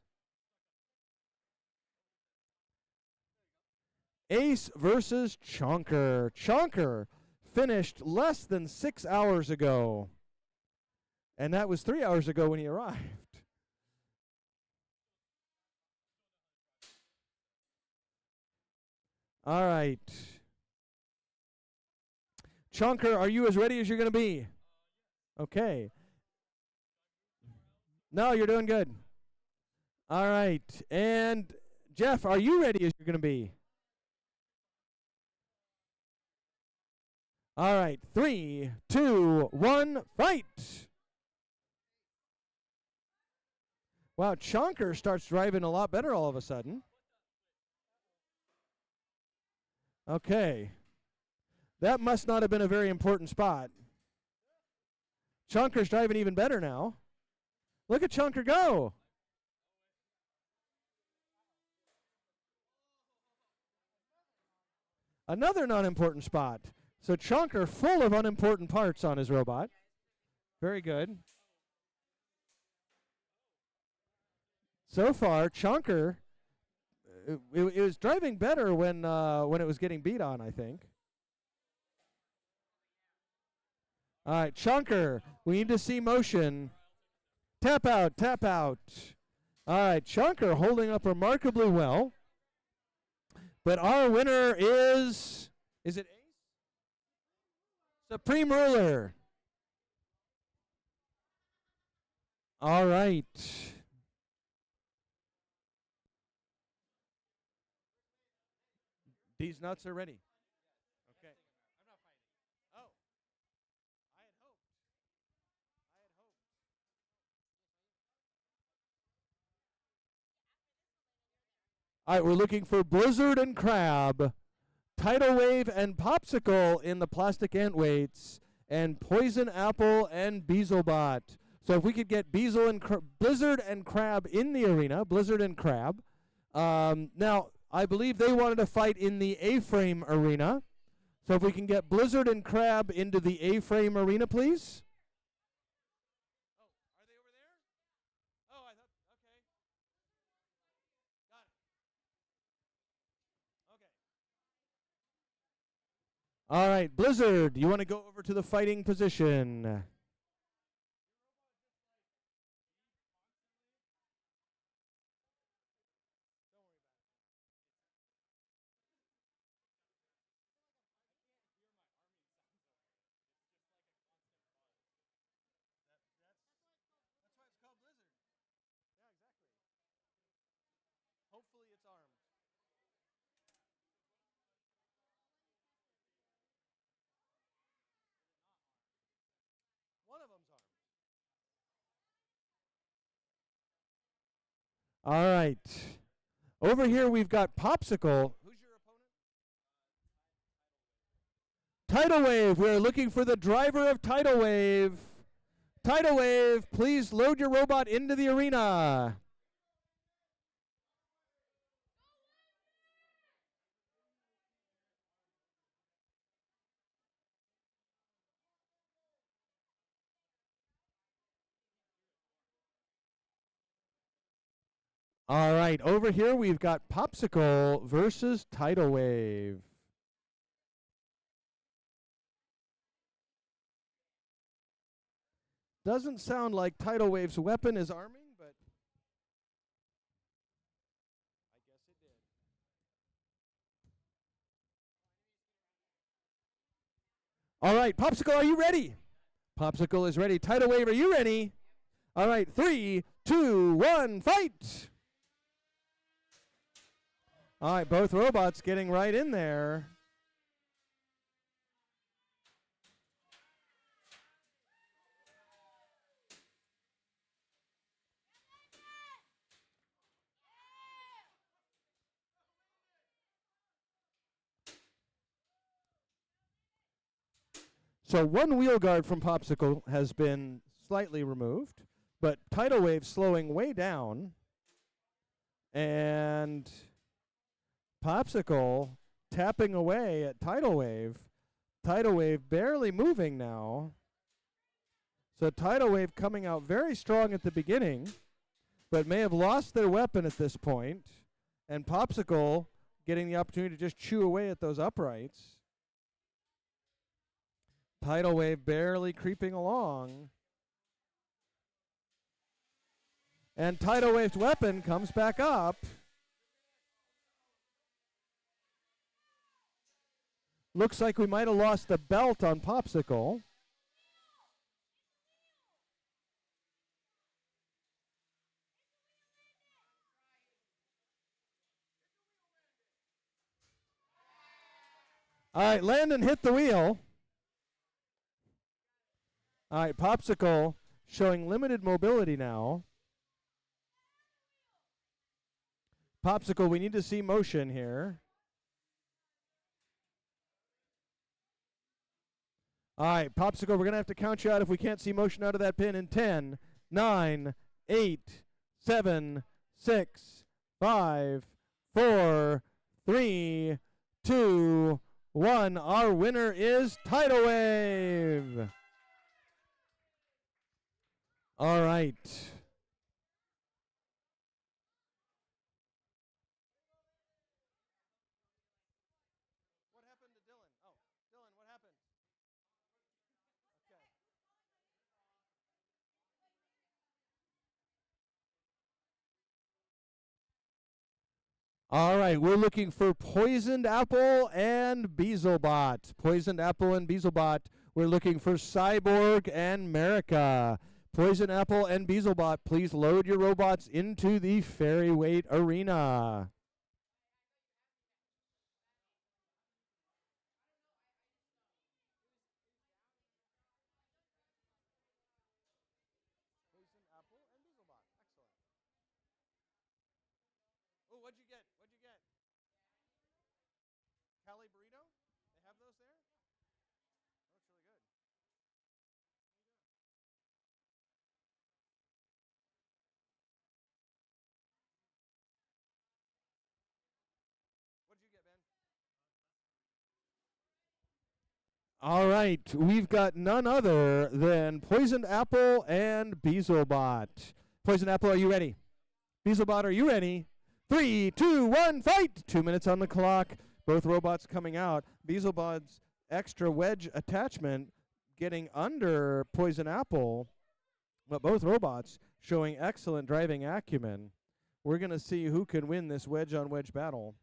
Chonker. Chonker finished less than 6 hours ago. And that was 3 hours ago when he arrived. All right. Chonker, are you as ready as you're going to be? Okay. No, you're doing good. All right. And Jeff, are you ready as you're going to be? All right. 3, 2, 1, fight. Wow, Chonker starts driving a lot better all of a sudden. Okay. That must not have been a very important spot. Chonker's driving even better now. Look at Chonker go. Another non-important spot. So Chonker full of unimportant parts on his robot. Very good. So far, Chonker, it was driving better when it was getting beat on, I think. All right, Chonker, we need to see motion. Tap out, tap out. All right, Chonker holding up remarkably well. But our winner is it Ace? Supreme Ruler. All right. These nuts are ready. Okay. I'm not fighting. Oh. I had hoped. All right, we're looking for Blizzard and Crab, Tidal Wave and Popsicle in the plastic ant weights, and Poison Apple and Beezlebot. So if we could get Blizzard and Crab in the arena, Blizzard and Crab. Now, I believe they wanted to fight in the A-frame arena. So if we can get Blizzard and Crab into the A-frame arena, please. Oh, are they over there? Oh, I thought, okay. Got it. Okay. All right, Blizzard, you want to go over to the fighting position? Hopefully it's armed. One of them's armed. All right. Over here we've got Popsicle. Who's your opponent? Tidal Wave. We're looking for the driver of Tidal Wave. Tidal Wave, please load your robot into the arena. All right, over here we've got Popsicle versus Tidal Wave. Doesn't sound like Tidal Wave's weapon is arming, but I guess it did. All right, Popsicle, are you ready? Popsicle is ready. Tidal Wave, are you ready? All right, 3, 2, 1, fight! All right, both robots getting right in there. So one wheel guard from Popsicle has been slightly removed, but Tidal Wave slowing way down. And Popsicle tapping away at Tidal Wave. Tidal Wave barely moving now. So Tidal Wave coming out very strong at the beginning, but may have lost their weapon at this point. And Popsicle getting the opportunity to just chew away at those uprights. Tidal Wave barely creeping along. And Tidal Wave's weapon comes back up. Looks like we might have lost the belt on Popsicle. All right, Landon hit the wheel. All right, Popsicle showing limited mobility now. Popsicle, we need to see motion here. All right, Popsicle, we're going to have to count you out if we can't see motion out of that pin in 10, 9, 8, 7, 6, 5, 4, 3, 2, 1. Our winner is Tidal Wave. All right. What happened to Dylan? Oh, Dylan, what happened? Okay. All right, we're looking for Poisoned Apple and Beezlebot. Poisoned Apple and Beezlebot. We're looking for Cyborg and Merica. Poison Apple and Beezlebot, please load your robots into the fairy weight arena. Poison Apple and Beezlebot. Excellent. Oh, what'd you get? What'd you get? All right, we've got none other than Poisoned Apple and Beezlebot. Poisoned Apple, are you ready? Beezlebot, are you ready? 3, 2, 1, fight! 2 minutes on the clock. Both robots coming out. Beezlebot's extra wedge attachment getting under Poison Apple, but both robots showing excellent driving acumen. We're going to see who can win this wedge-on-wedge battle.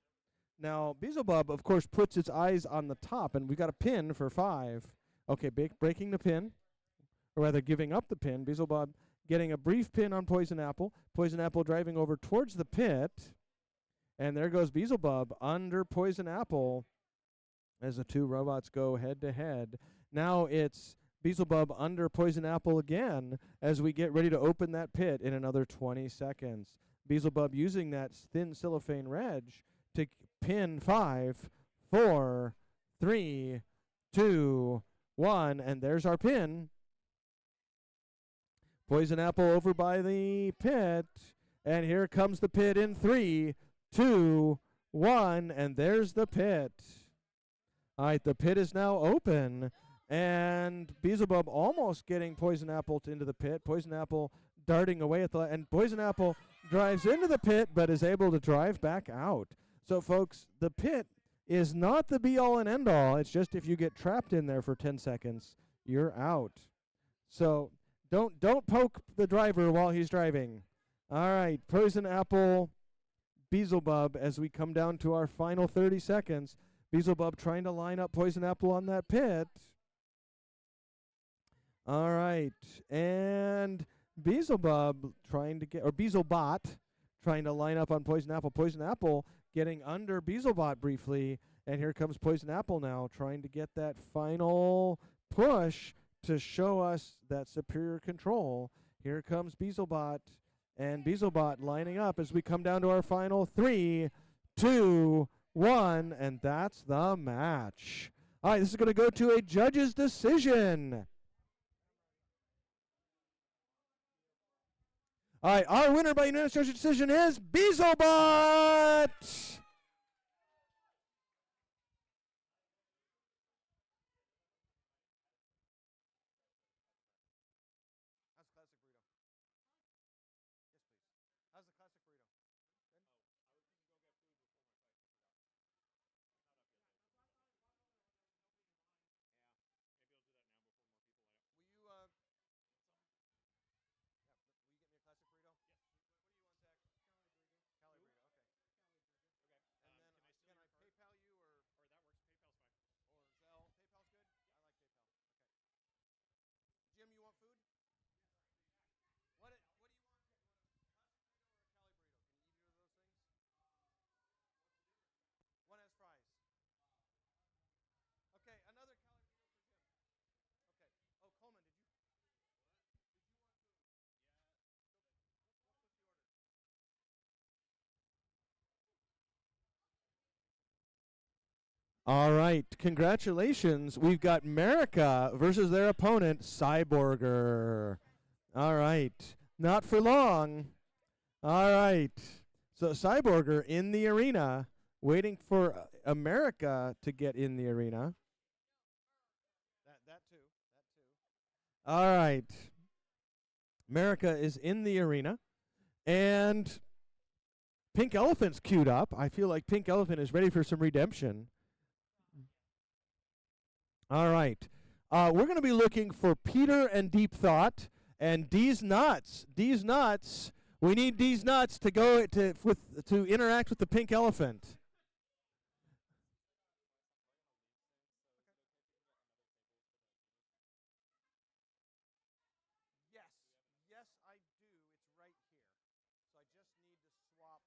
Now, Beelzebub, of course, puts its eyes on the top, and we got a pin for 5. Okay, breaking the pin, or rather giving up the pin. Beelzebub getting a brief pin on Poison Apple. Poison Apple driving over towards the pit. And there goes Beelzebub under Poison Apple as the two robots go head-to-head. Now it's Beelzebub under Poison Apple again as we get ready to open that pit in another 20 seconds. Beelzebub using that thin cellophane wedge to pin 5, 4, 3, 2, 1, and there's our pin. Poison Apple over by the pit, and here comes the pit in 3, 2, 1, and there's the pit. All right, the pit is now open, and Beelzebub almost getting Poison Apple into the pit. Poison Apple darting away at the and Poison Apple drives into the pit, but is able to drive back out. So, folks, the pit is not the be-all and end-all. It's just if you get trapped in there for 10 seconds, you're out. So don't poke the driver while he's driving. All right, Poison Apple, Beelzebub, as we come down to our final 30 seconds. Beelzebub trying to line up Poison Apple on that pit. All right, and Beelzebub trying to get, or Beelzebot trying to line up on Poison Apple. Poison Apple getting under Beelzebot briefly, and here comes Poison Apple now trying to get that final push to show us that superior control. Here comes Beelzebot, and Beelzebot lining up as we come down to our final 3, 2, 1, and that's the match. All right, this is going to go to a judge's decision. All right, our winner by unanimous judge's decision is Beelzebot. All right, congratulations. We've got America versus their opponent, Cyborger. All right, not for long. All right, so Cyborger in the arena, waiting for America to get in the arena. That too. All right, America is in the arena, and Pink Elephant's queued up. I feel like Pink Elephant is ready for some redemption. All right. We're going to be looking for Peter and Deep Thought and D's Nuts. D's Nuts. We need D's Nuts to go to interact with the Pink Elephant. Yes, I do. It's right here. So I just need to swap.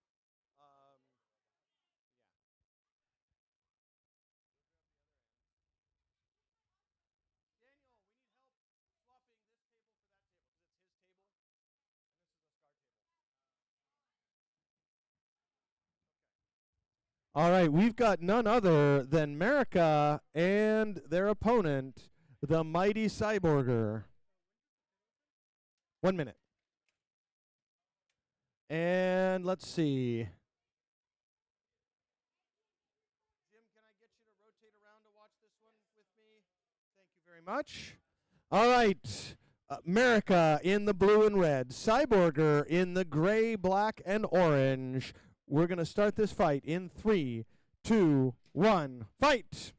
Daniel, we need help swapping this table for that table because it's his table and this is the SCAR table. All right, we've got none other than America and their opponent, the mighty Cyborger. 1 minute. And let's see. Jim, can I get you to rotate around to watch this one with me? Very much. All right. America in the blue and red. Cyborger in the gray, black, and orange. We're going to start this fight in 3, 2, 1, fight!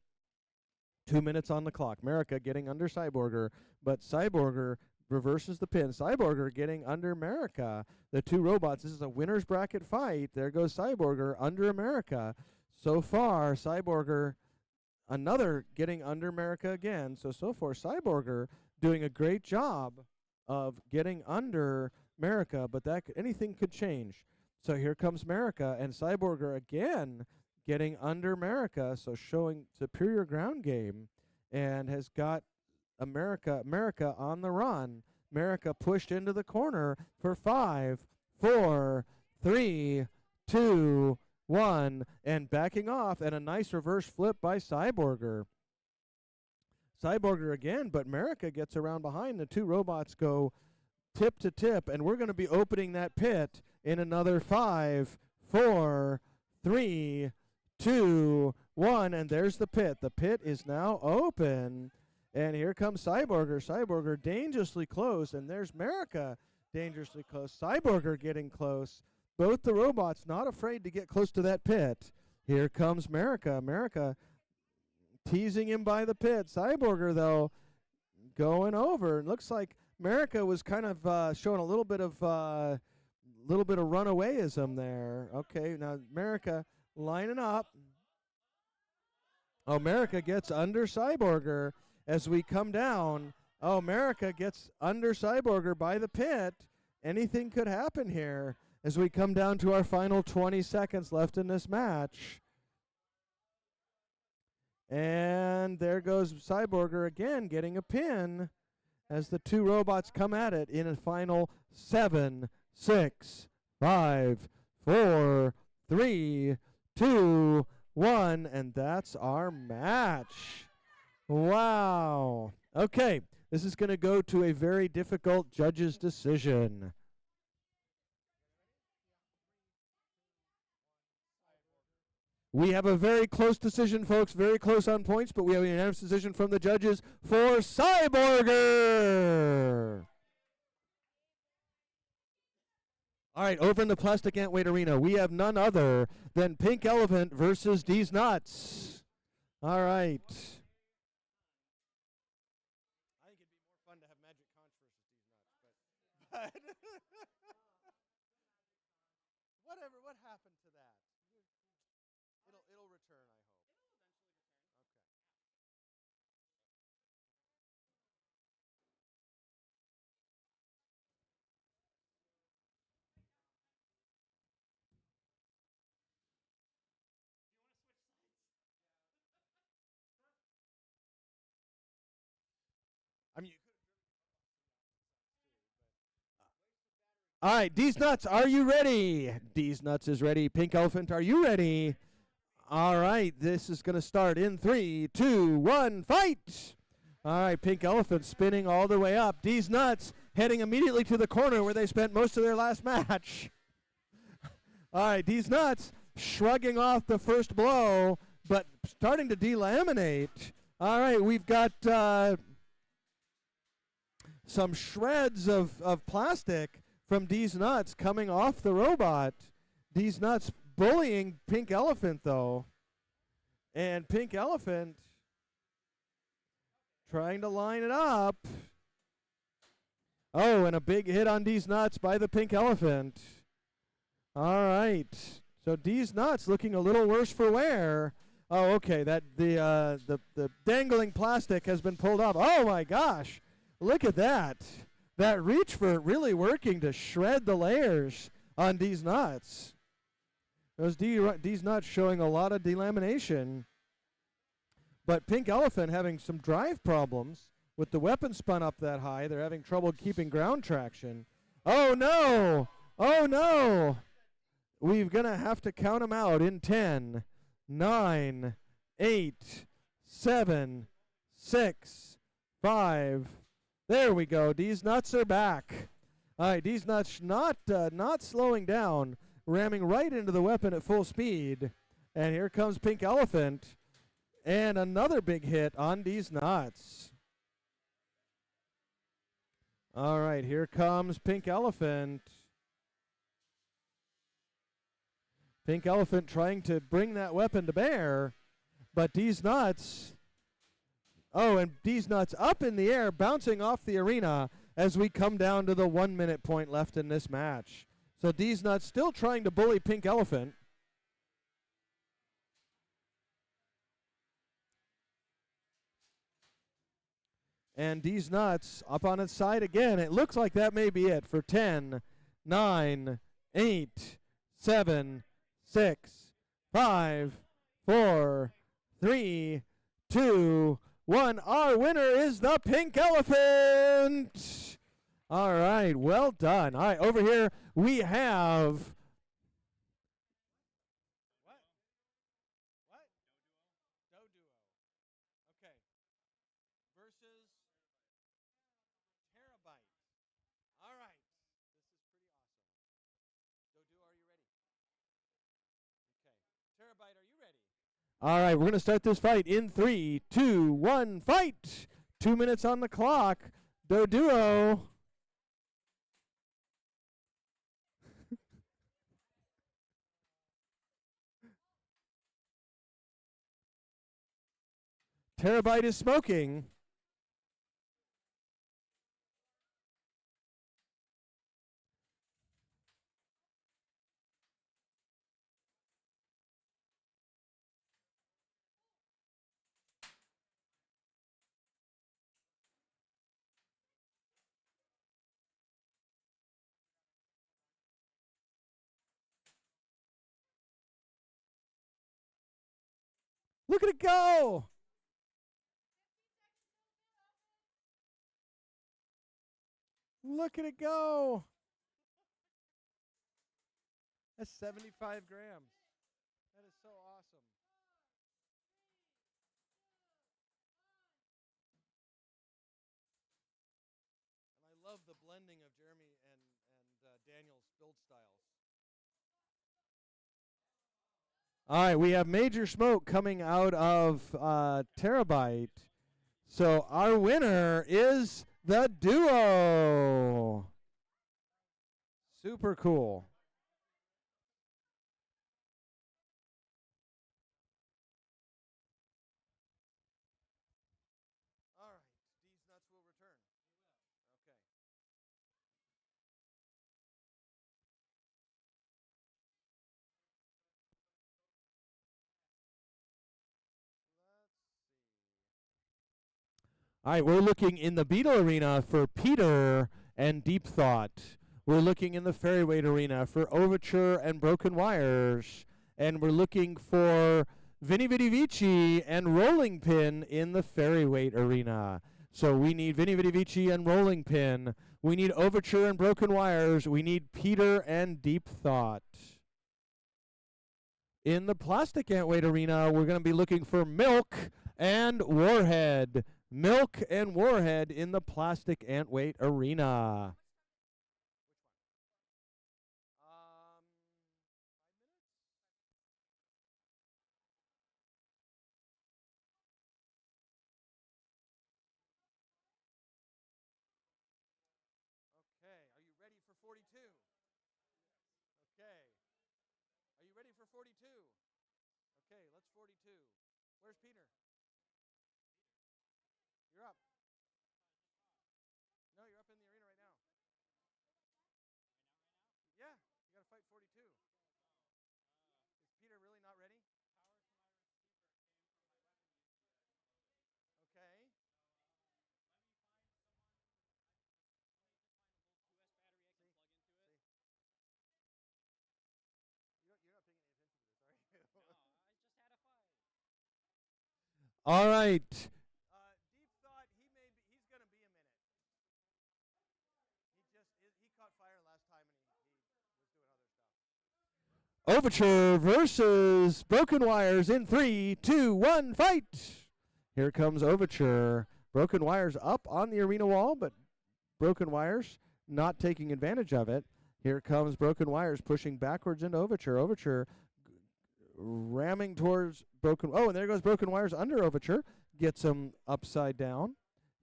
2 minutes on the clock. America getting under Cyborger, but Cyborger reverses the pin. Cyborger getting under America. The two robots, this is a winner's bracket fight. There goes Cyborger under America. So far, Cyborger, another getting under America again. So far, Cyborger doing a great job of getting under America, but anything could change. So here comes America, and Cyborger again getting under America, so showing superior ground game, and has got America on the run. America pushed into the corner for 5, 4, 3, 2, 1, and backing off, and a nice reverse flip by Cyborger. Cyborger again, but America gets around behind. The two robots go tip to tip, and we're going to be opening that pit in another 5, 4, 3, 2, 1, and there's the pit. The pit is now open, and here comes Cyborger. Cyborger dangerously close, and there's America dangerously close. Cyborger getting close. Both the robots not afraid to get close to that pit. Here comes America. America teasing him by the pit. Cyborger, though, going over. It looks like America was kind of showing a little bit of runawayism there. Okay, now America lining up. Oh, America gets under Cyborger as we come down. Oh, America gets under Cyborger by the pit. Anything could happen here as we come down to our final 20 seconds left in this match. And there goes Cyborger again getting a pin as the two robots come at it in a final 7, 6, 5, 4, 3, 2, 1, and that's our match. Wow. Okay, this is going to go to a very difficult judge's decision. We have a very close decision, folks, very close on points, but we have a unanimous decision from the judges for Cyborger. All right, over in the Plastic Ant Weight Arena, we have none other than Pink Elephant versus D's Nuts. All right. I think it'd be more fun to have Magic Conch versus D's Nuts, but whatever. What happened to that? It'll return, I hope. I mean, you could. All right, D's Nuts, are you ready? D's Nuts is ready. Pink Elephant, are you ready? All right, this is going to start in 3, 2, 1, fight! All right, Pink Elephant spinning all the way up. D's Nuts heading immediately to the corner where they spent most of their last match. All right, D's Nuts shrugging off the first blow, but starting to delaminate. All right, we've got some shreds of plastic from D's Nuts coming off the robot. D's Nuts bullying Pink Elephant, though. And Pink Elephant trying to line it up. Oh, and a big hit on D's Nuts by the Pink Elephant. All right. So D's Nuts looking a little worse for wear. Oh, okay. That the dangling plastic has been pulled off. Oh my gosh. Look at that. That reach for really working to shred the layers on D's Nuts. Those D's Nuts showing a lot of delamination. But Pink Elephant having some drive problems with the weapon spun up that high. They're having trouble keeping ground traction. Oh, no. Oh, no. We're going to have to count them out in 10, 9, 8, 7, 6, 5. There we go. D's Nuts are back. All right, D's Nuts not slowing down, ramming right into the weapon at full speed. And here comes Pink Elephant. And another big hit on these nuts. All right, here comes Pink Elephant. Pink Elephant trying to bring that weapon to bear, but these nuts. Oh, and these nuts up in the air, bouncing off the arena as we come down to the 1 minute point left in this match. So these nuts still trying to bully Pink Elephant. And these nuts up on its side again. It looks like that may be it for 10, 9, 8, 7, 6, 5, 4, 3, 2, 1. Our winner is the Pink Elephant. All right, well done. All right, over here we have. What? Do duo. Okay. Versus Terabyte. All right. This is pretty awesome. Do duo, are you ready? Okay. Terabyte, are you ready? All right, we're going to start this fight in 3, 2, 1, fight. 2 minutes on the clock. Do duo. Terabyte is smoking. Look at it go. Look at it go. That's 75 grams. That is so awesome. And I love the blending of Jeremy and Daniel's build styles. All right, we have major smoke coming out of Terabyte. So our winner is the duo. Super cool. All right, these nuts will return. Okay. All right, we're looking in the Beetle Arena for Peter and Deep Thought. We're looking in the Ferryweight Arena for Overture and Broken Wires. And we're looking for Vinny Vidi Vici and Rolling Pin in the Ferryweight Arena. So we need Vinny Vidi Vici and Rolling Pin. We need Overture and Broken Wires. We need Peter and Deep Thought. In the Plastic Antweight Arena, we're going to be looking for Milk and Warhead. Milk and Warhead in the Plastic Antweight Arena. Okay, are you ready for 42? Okay. Are you ready for 42? Okay, let's 42. Where's Peter? You're up. No, you're up in the arena right now. Yeah, you got to fight 42. Is Peter really not ready? Okay. You're not paying any attention to this, are you? All right. Deep Thought, he's going to be a minute. He caught fire last time and he was doing other stuff. Overture versus Broken Wires in 3, 2, 1, fight. Here comes Overture. Broken Wires up on the arena wall, but Broken Wires not taking advantage of it. Here comes Broken Wires pushing backwards into Overture. Overture ramming towards Broken. Oh, and there goes Broken Wires under Overture. Gets him upside down.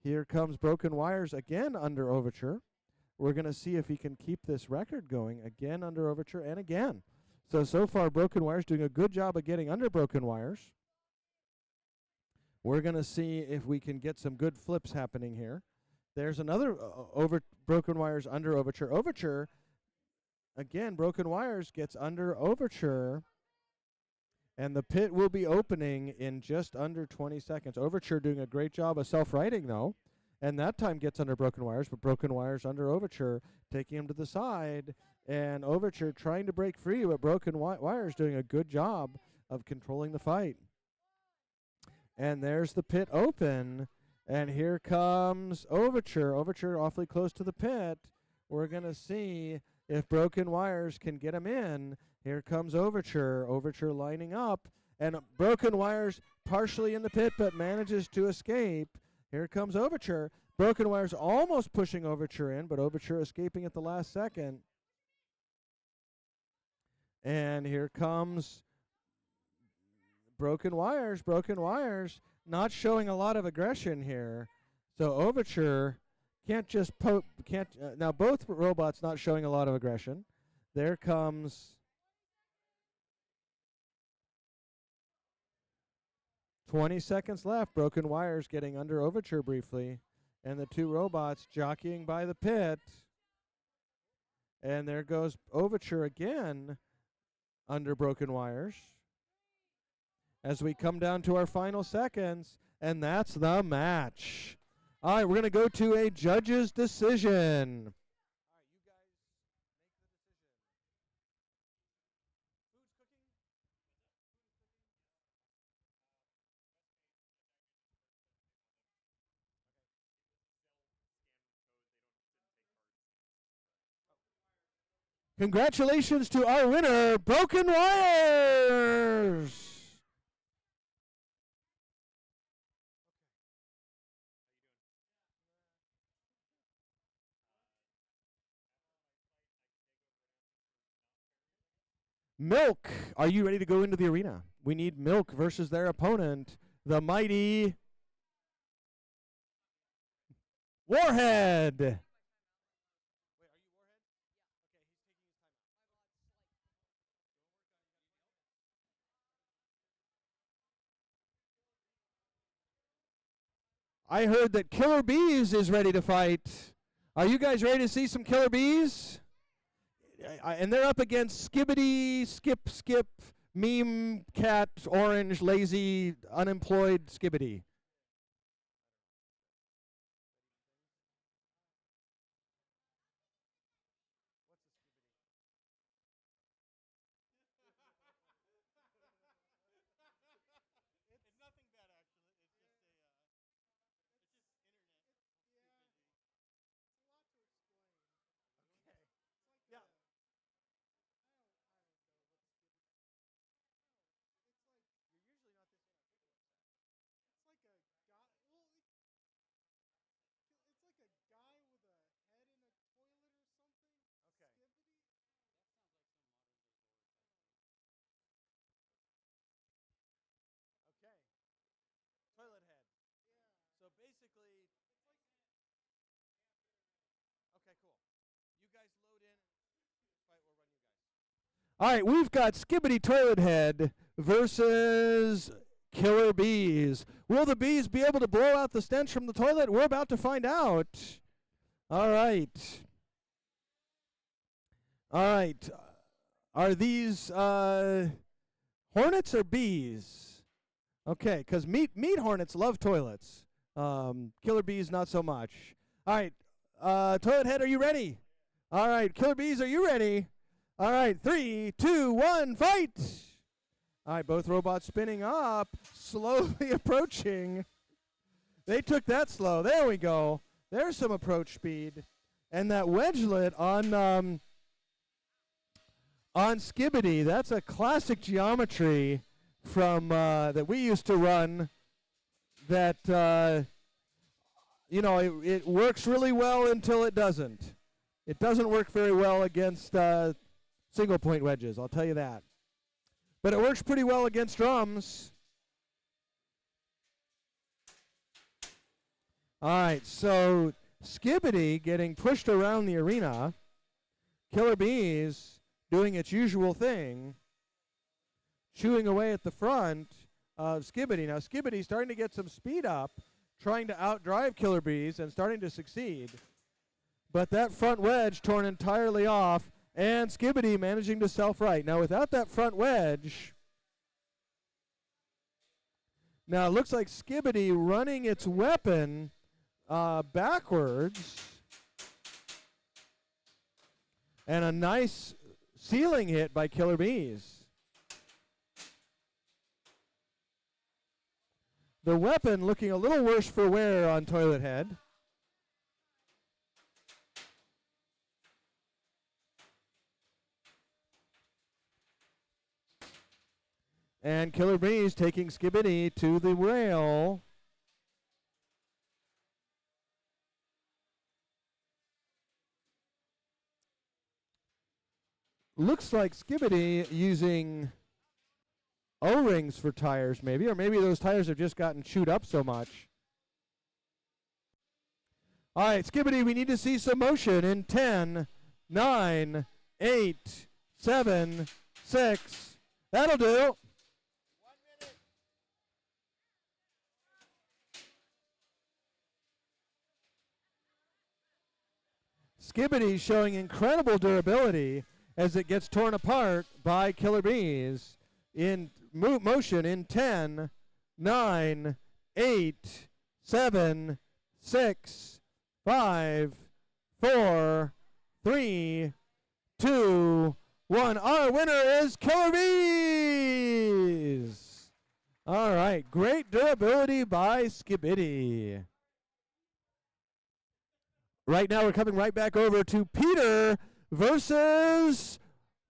Here comes Broken Wires again under Overture. We're going to see if he can keep this record going again under Overture and again. So far, Broken Wires doing a good job of getting under Broken Wires. We're going to see if we can get some good flips happening here. There's another Broken Wires under Overture. Overture, again, Broken Wires gets under Overture. And the pit will be opening in just under 20 seconds. Overture doing a great job of self-righting, though. And that time gets under Broken Wires, but Broken Wires under Overture, taking him to the side. And Overture trying to break free, but Broken Wires doing a good job of controlling the fight. And there's the pit open. And here comes Overture. Overture awfully close to the pit. We're going to see if Broken Wires can get him in. Here comes Overture. Overture lining up. And Broken Wires partially in the pit, but manages to escape. Here comes Overture. Broken Wires almost pushing Overture in, but Overture escaping at the last second. And here comes Broken Wires. Broken Wires not showing a lot of aggression here. So Overture can't just now both robots not showing a lot of aggression. There comes 20 seconds left. Broken Wires getting under Overture briefly. And the two robots jockeying by the pit. And there goes Overture again under Broken Wires. As we come down to our final seconds. And that's the match. All right, we're going to go to a judge's decision. Congratulations to our winner, Broken Wires! Milk, are you ready to go into the arena? We need Milk versus their opponent, the mighty Warhead. I heard that Killer Bees is ready to fight. Are you guys ready to see some Killer Bees? And they're up against Skibbity, Skip, Meme, Cat, Orange, Lazy, Unemployed, Skibbity. Toilet head. So basically, okay, cool. You guys load in. Fight, we'll run you guys. All right, we've got Skibbity Toilet Head versus Killer Bees. Will the bees be able to blow out the stench from the toilet? We're about to find out. All right. All right. Are these hornets or bees? Okay, because meat hornets love toilets. Killer Bees, not so much. All right, Toilet Head, are you ready? All right, Killer Bees, are you ready? All right, 3, 2, 1, fight! All right, both robots spinning up, slowly approaching. They took that slow. There we go. There's some approach speed. And that wedgelet on Skibbity, that's a classic geometry from that we used to run that it works really well until it doesn't. It doesn't work very well against single point wedges, I'll tell you that. but it works pretty well against drums. All right, so Skibbity getting pushed around the arena. Killer Bees doing its usual thing, chewing away at the front of Skibbity. Now, Skibbity starting to get some speed up, trying to outdrive Killer Bees and starting to succeed. But that front wedge torn entirely off, and Skibbity managing to self-right. Now, without that front wedge, now it looks like Skibbity running its weapon backwards. And a nice ceiling hit by Killer Bees. The weapon looking a little worse for wear on Toilet Head. And Killer Bees taking Skibbity to the rail. Looks like Skibbity using O-rings for tires maybe, or maybe those tires have just gotten chewed up so much. All right, Skibbity, we need to see some motion in 10, 9, 8, 7, 6. That'll do. 1 minute. Skibbity showing incredible durability as it gets torn apart by Killer Bees in motion in 10, 9, 8, 7, 6, 5, 4, 3, 2, 1. Our winner is Killer Bees. All right, great durability by Skibbity. Right now we're coming right back over to Peter versus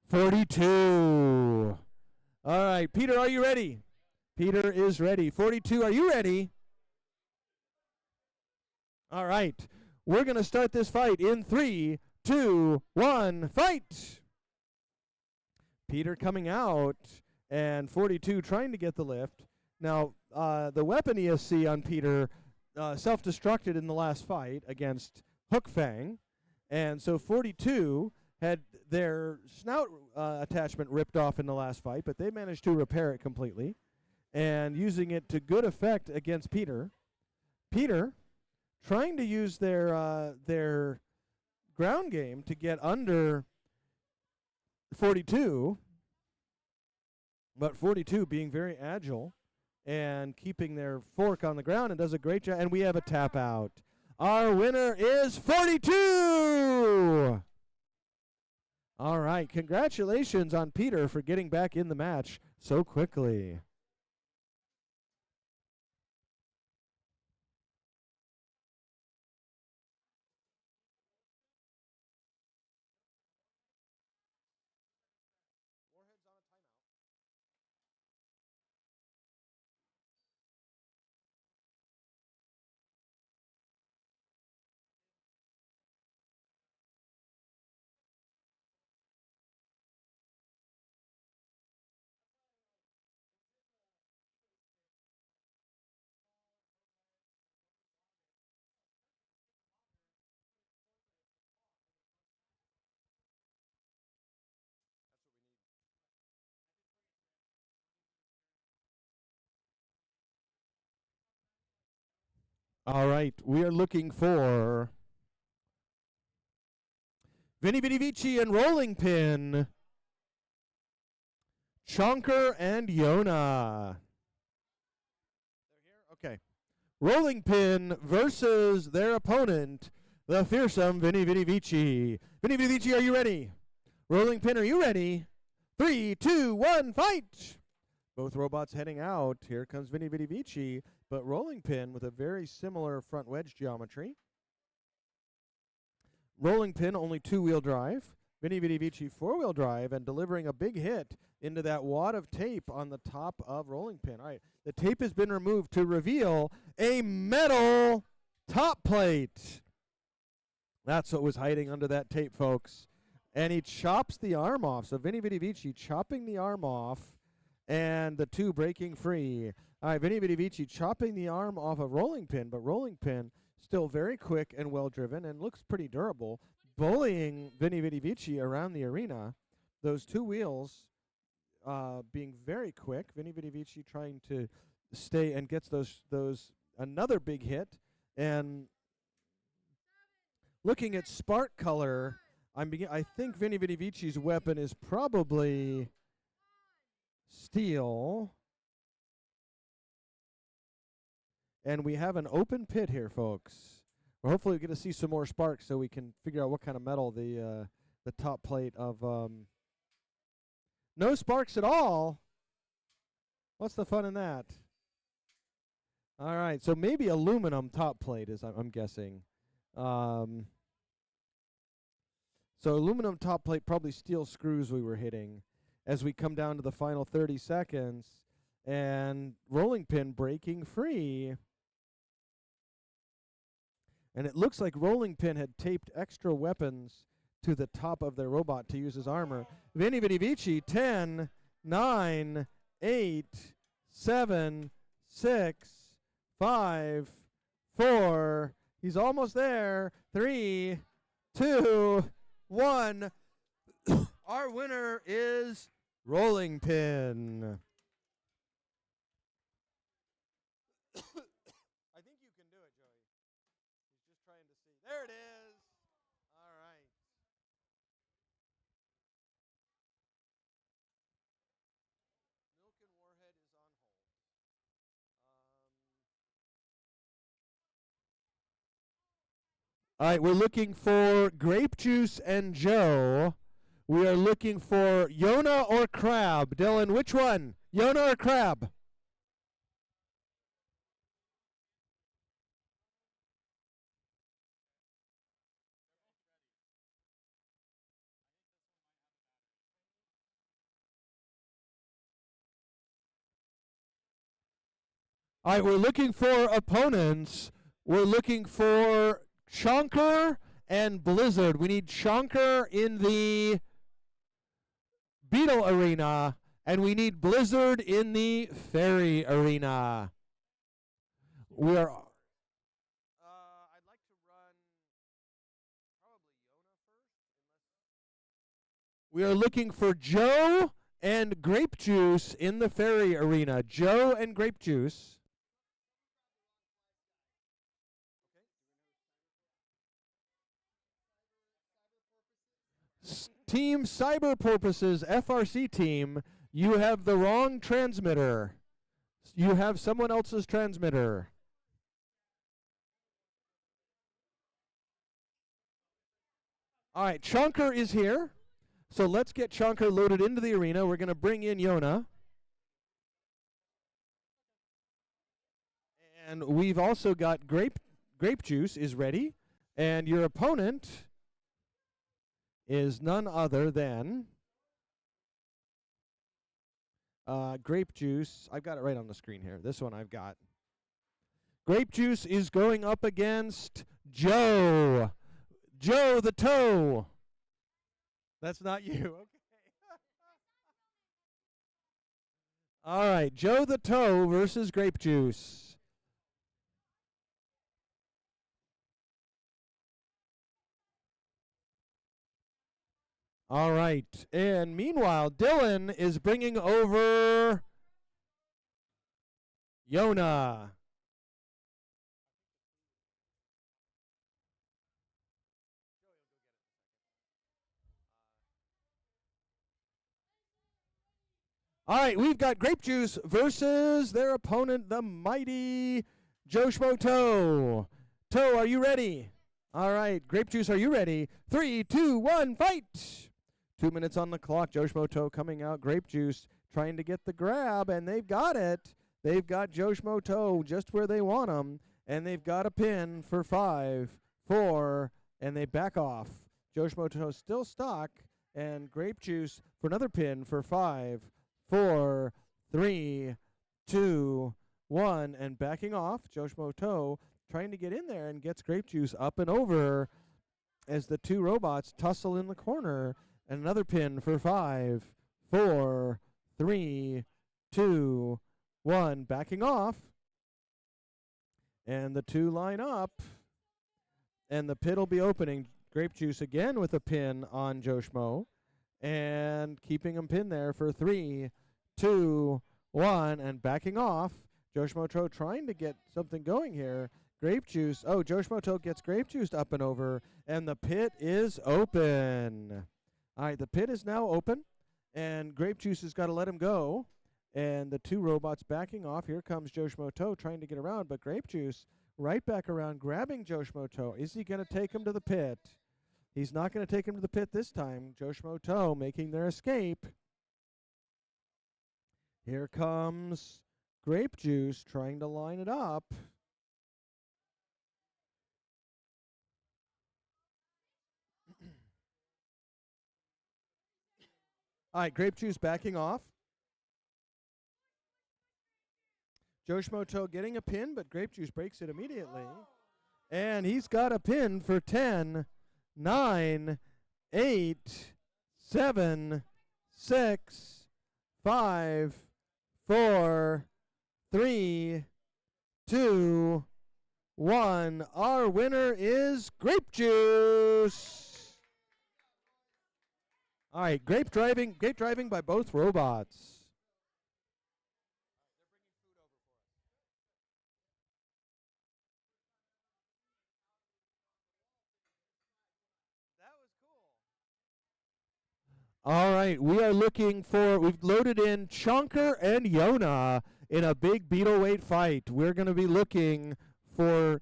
42. All right, Peter, are you ready? Peter is ready. 42, are you ready? All right, we're going to start this fight in 3, 2, 1, fight! Peter coming out, and 42 trying to get the lift. Now, the weapon ESC on Peter self-destructed in the last fight against Hook Fang. And so 42 had their snout attachment ripped off in the last fight, but they managed to repair it completely and using it to good effect against Peter. Peter trying to use their ground game to get under 42, but 42 being very agile and keeping their fork on the ground and does a great job. And we have a tap out. Our winner is 42! All right, congratulations on Peter for getting back in the match so quickly. All right, we are looking for Vinny Vinny Vici and Rolling Pin, Chonker and Yona. They're here? Okay. Rolling Pin versus their opponent, the fearsome Vinny Vinny Vici. Vinny Vinny Vici, are you ready? Rolling Pin, are you ready? 3, 2, 1, fight! Both robots heading out. Here comes Vinny Vinny Vici, but Rolling Pin with a very similar front wedge geometry. Rolling Pin only 2-wheel drive. Vinny Vinny Vici 4-wheel drive and delivering a big hit into that wad of tape on the top of Rolling Pin. All right, the tape has been removed to reveal a metal top plate. That's what was hiding under that tape, folks. And he chops the arm off. So Vinny Vinny Vici chopping the arm off and the 2 breaking free. All right, Vinny Vidi Vici chopping the arm off a rolling pin, but rolling pin still very quick and well driven and looks pretty durable, bullying Vinny Vidi Vici around the arena. Those 2 wheels being very quick. Vinny Vidi Vici trying to stay and gets those another big hit. And looking at spark color, I think Vinny Vidi Vici's weapon is probably steel. And we have an open pit here, folks. We're hopefully going to see some more sparks so we can figure out what kind of metal the top plate of. No sparks at all. What's the fun in that? All right, so maybe aluminum top plate is I'm guessing. So aluminum top plate, probably steel screws we were hitting as we come down to the final 30 seconds. And rolling pin breaking free. And it looks like rolling pin had taped extra weapons to the top of their robot to use as armor. Vinny Vidi Vici, 10, 9, 8, 7, 6, 5, 4. He's almost there. 3, 2, 1. Our winner is rolling pin. I think you can do it, Joey. He's just trying to see. There it is. All right. Milk and Warhead is on hold. All right, we're looking for Grape Juice and Joe. We are looking for Yona or Crab. Dylan, which one? Yona or Crab? All right, we're looking for opponents. We're looking for Chonker and Blizzard. We need Chonker in the Beetle Arena, and we need Blizzard in the Fairy Arena. We are. I'd like to run probably Yona first. We are looking for Joe and Grape Juice in the Fairy Arena. Joe and Grape Juice. Team Cyber Porpoises FRC team, you have the wrong transmitter. You have someone else's transmitter. All right, Chonker is here. So let's get Chonker loaded into the arena. We're going to bring in Yona. And we've also got Grape Juice is ready. And your opponent is none other than Grape Juice. I've got it right on the screen here. This one I've got. Grape Juice is going up against Joe. Joe the Toe. That's not you. Okay. All right, Joe the Toe versus Grape Juice. All right, and meanwhile, Dylan is bringing over Yona. All right, we've got Grape Juice versus their opponent, the mighty Joe Schmo Toe. Toe, are you ready? All right, Grape Juice, are you ready? 3, 2, 1, fight! 2 minutes on the clock. Joe Schmo Toe coming out. Grape Juice trying to get the grab, and they've got it. They've got Joe Schmo Toe just where they want him, and they've got a pin for 5, 4, and they back off. Joe Schmo Toe still stuck, and Grape Juice for another pin for 5, 4, 3, 2, 1, and backing off. Joe Schmo Toe trying to get in there and gets Grape Juice up and over as the 2 robots tussle in the corner. And another pin for 5, 4, 3, 2, 1. Backing off. And the 2 line up. And the pit will be opening. Grape Juice again with a pin on Joe Schmo. And keeping him pinned there for 3, 2, 1. And backing off. Joe Schmo trying to get something going here. Grape Juice. Oh, Joe Schmo gets Grape Juice up and over. And the pit is open. All right, the pit is now open. And Grape Juice has got to let him go. And the 2 robots backing off. Here comes Joe Schmo trying to get around. But Grape Juice right back around, grabbing Joe Schmo. Is he going to take him to the pit? He's not going to take him to the pit this time. Joe Schmo making their escape. Here comes Grape Juice trying to line it up. All right, Grape Juice backing off. Joe Schmo getting a pin, but Grape Juice breaks it immediately. And he's got a pin for 10, 9, 8, 7, 6, 5, 4, 3, 2, 1. Our winner is Grape Juice. All right, great driving by both robots. All right, we are looking for, we've loaded in Chonker and Yona in a big beetle weight fight. We're going to be looking for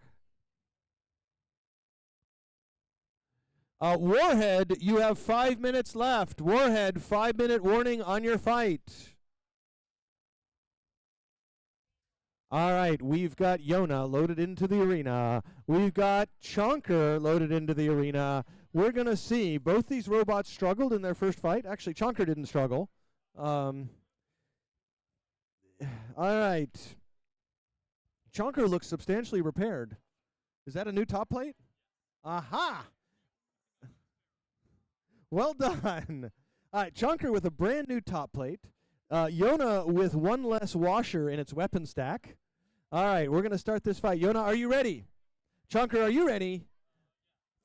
Warhead. You have 5 minutes left. Warhead, 5-minute warning on your fight. All right, we've got Yona loaded into the arena. We've got Chonker loaded into the arena. We're going to see both these robots struggled in their first fight. Actually, Chonker didn't struggle. All right. Chonker looks substantially repaired. Is that a new top plate? Aha! Well done. All right, Chonker with a brand new top plate. Yona with 1 less washer in its weapon stack. All right, we're going to start this fight. Yona, are you ready? Chonker, are you ready?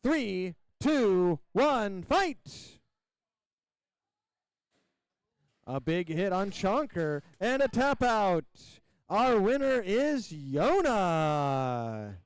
3, 2, 1, fight! A big hit on Chonker and a tap out. Our winner is Yona.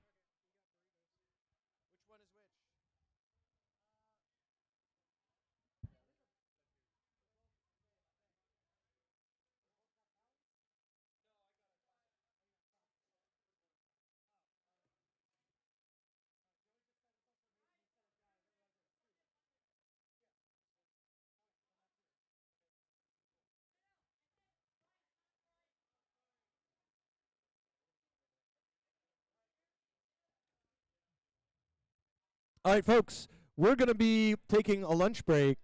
All right, folks, we're going to be taking a lunch break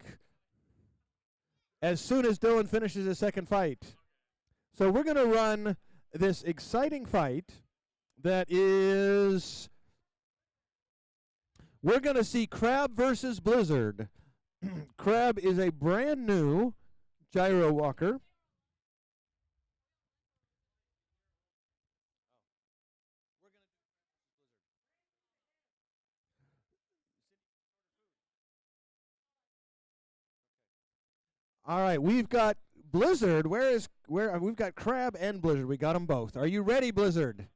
as soon as Dylan finishes his second fight. So we're going to run this exciting fight that is, we're going to see Crab versus Blizzard. Crab is a brand new gyro walker. All right, we've got Blizzard. We've got Crab and Blizzard. We got them both. Are you ready, Blizzard?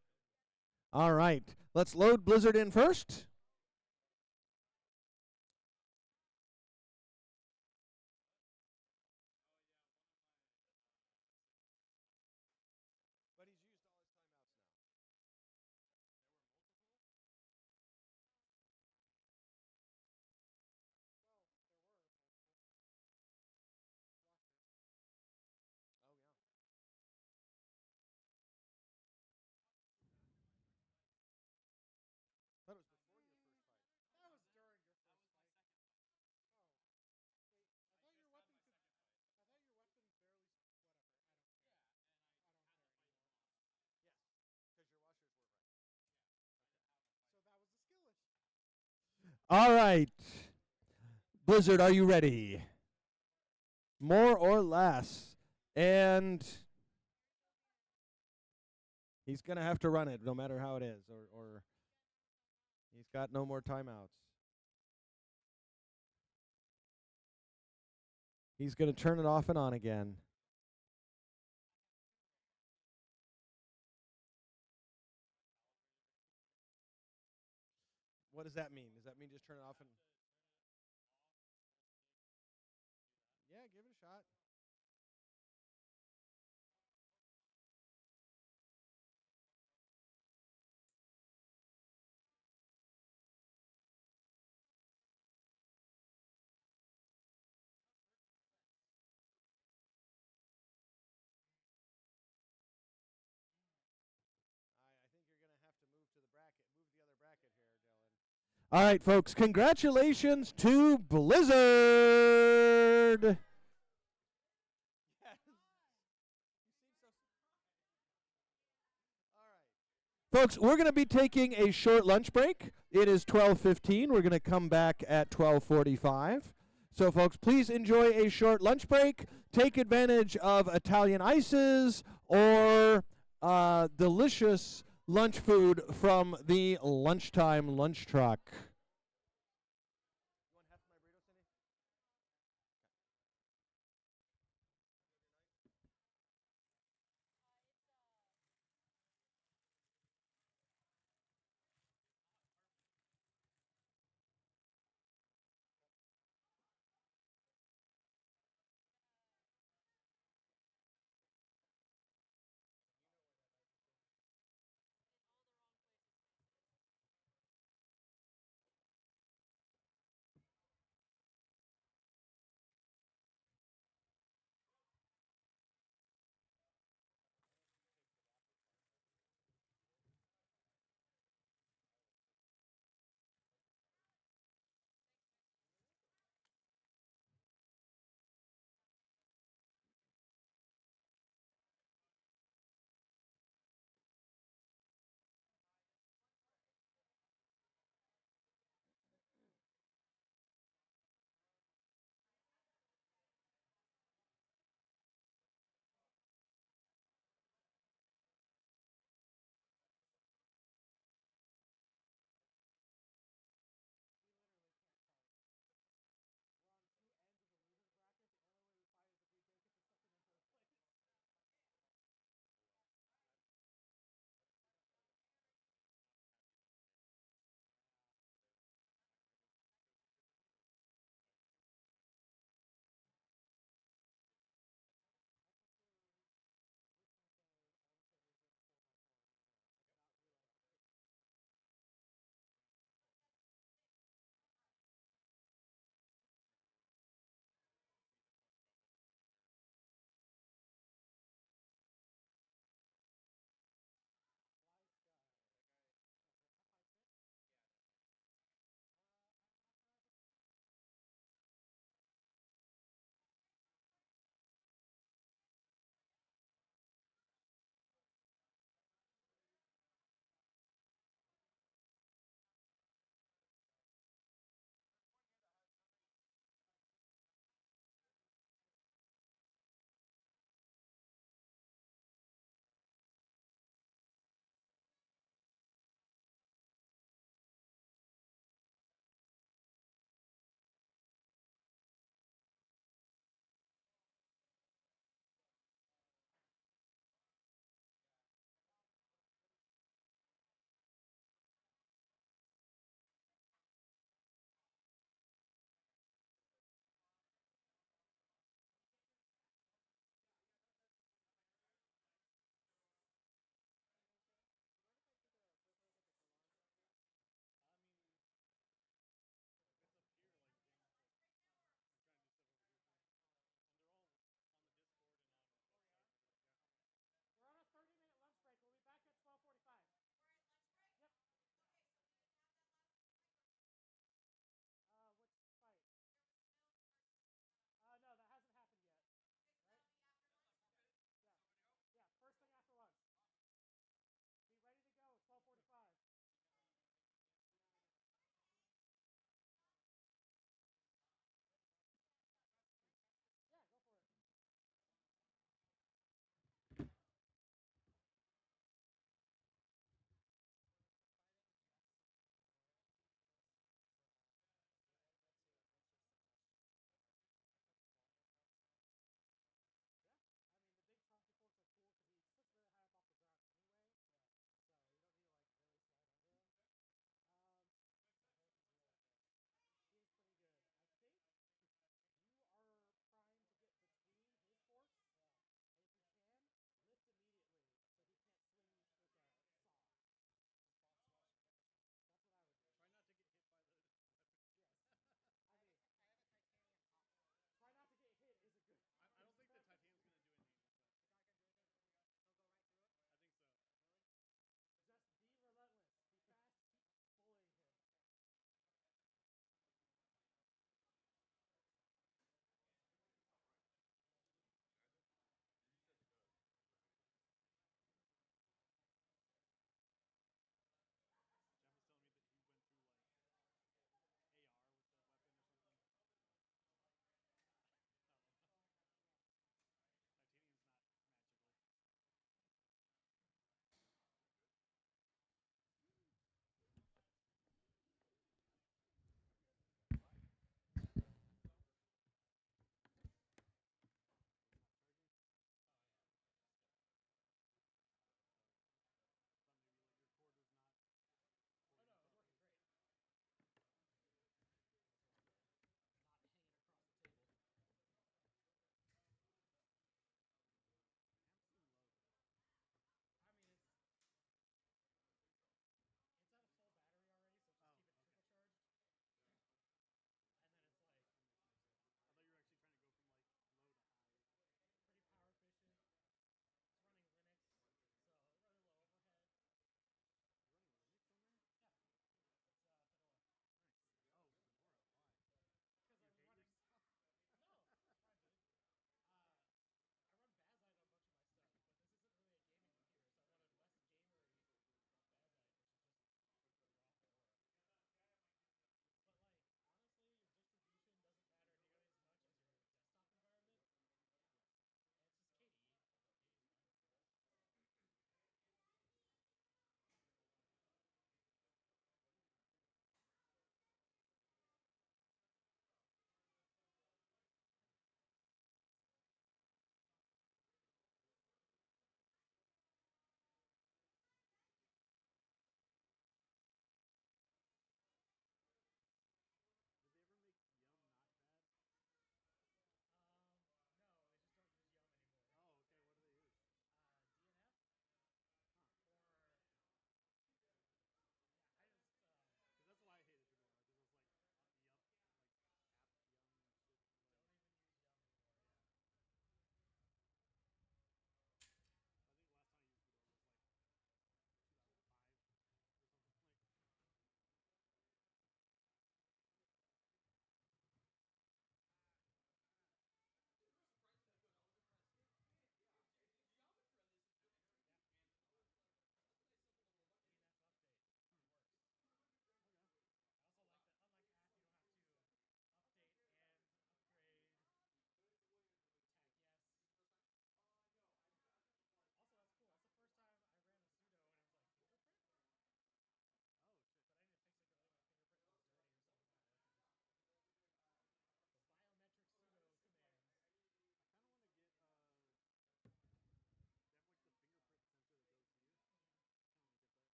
All right, let's load Blizzard in first. All right, Blizzard, are you ready? More or less. And He's going to have to run it no matter how it is, or he's got no more timeouts. He's going to turn it off and on again. What does that mean? Does that mean just turn it off and... Yeah, give it a shot. I think you're going to have to move to the bracket, move the other bracket here, Dylan. All right, folks, congratulations to Blizzard. Folks, we're going to be taking a short lunch break. It is 12:15. We're going to come back at 12:45. So, folks, please enjoy a short lunch break. Take advantage of Italian ices or delicious lunch food from the lunchtime lunch truck.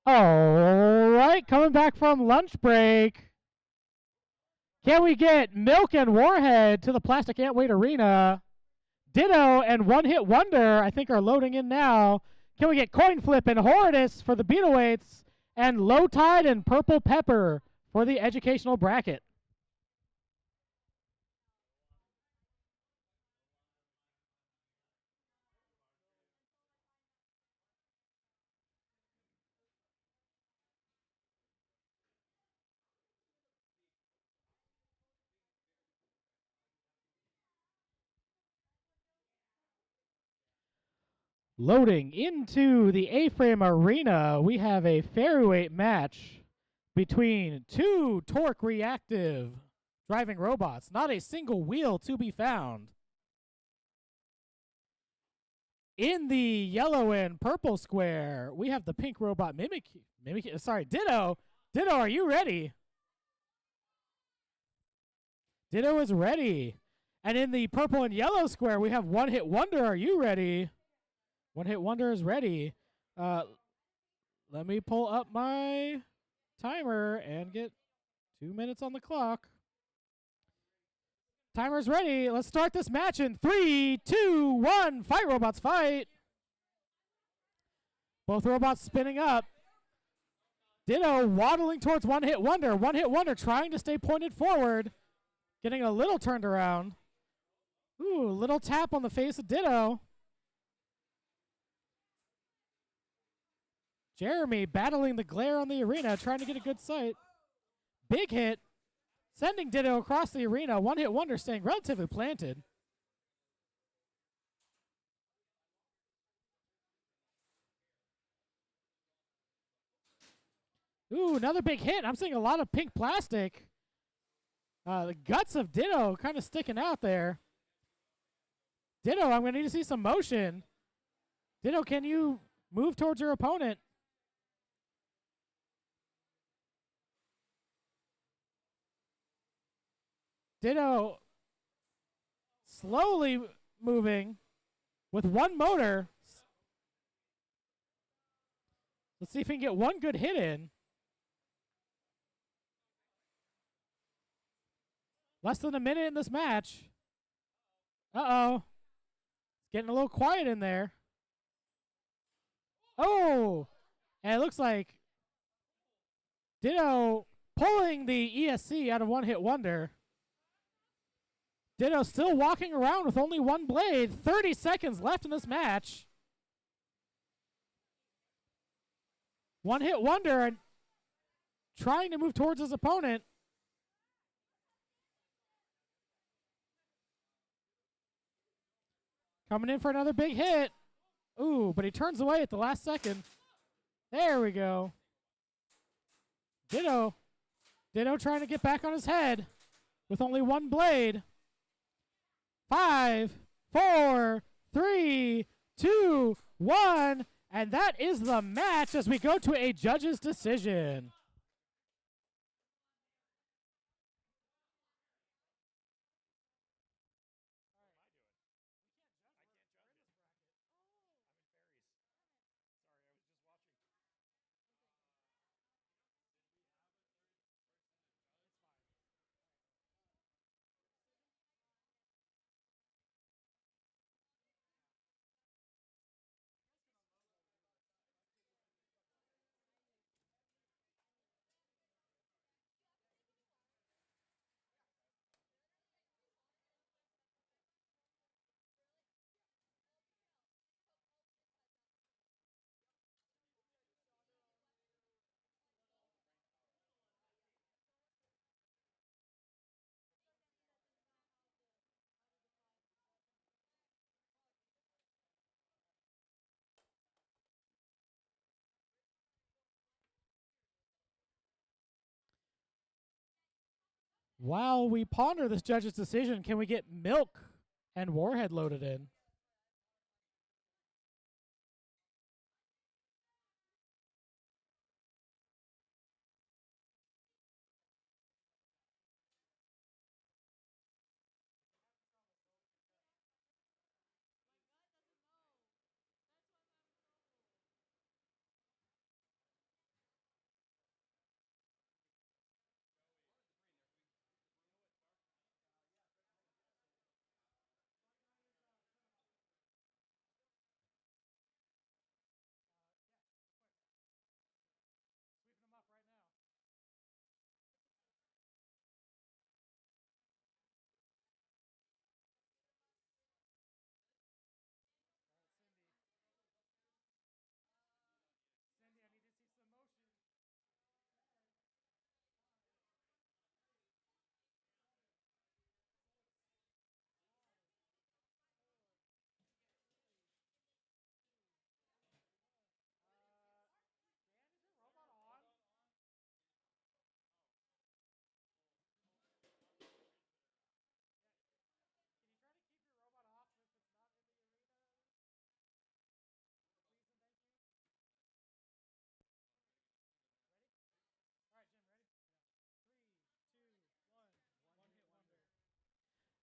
All right, coming back from lunch break. Can we get Milk and Warhead to the Plastic Ant Weight Arena? Ditto and One Hit Wonder, I think, are loading in now. Can we get Coin Flip and Horridus for the Beetleweights? And Low Tide and Purple Pepper for the educational bracket. Loading into the A-Frame Arena, we have a Fairweight match between two torque reactive driving robots. Not a single wheel to be found. In the yellow and purple square, we have the pink robot Ditto. Ditto, are you ready? Ditto is ready. And in the purple and yellow square, we have One Hit Wonder. Are you ready? One Hit Wonder is ready. Let me pull up my timer and get 2 minutes on the clock. Timer's ready. Let's start this match in 3, 2, 1. Fight, robots, fight. Both robots spinning up. Ditto waddling towards One Hit Wonder. One Hit Wonder trying to stay pointed forward. Getting a little turned around. Ooh, little tap on the face of Ditto. Jeremy battling the glare on the arena, trying to get a good sight. Big hit. Sending Ditto across the arena. One Hit Wonder staying relatively planted. Ooh, another big hit. I'm seeing a lot of pink plastic. The guts of Ditto kind of sticking out there. Ditto, I'm going to need to see some motion. Ditto, can you move towards your opponent? Ditto slowly moving with one motor. Let's see if we can get one good hit in. Less than a minute in this match. Uh-oh. It's getting a little quiet in there. Oh! And it looks like Ditto pulling the ESC out of One Hit Wonder. Ditto still walking around with only one blade. 30 seconds left in this match. One Hit Wonder and trying to move towards his opponent. Coming in for another big hit. Ooh, but he turns away at the last second. There we go. Ditto. Ditto trying to get back on his head with only one blade. 5, 4, 3, 2, 1. And that is the match as we go to a judge's decision. While we ponder this judge's decision, can we get Milk and Warhead loaded in?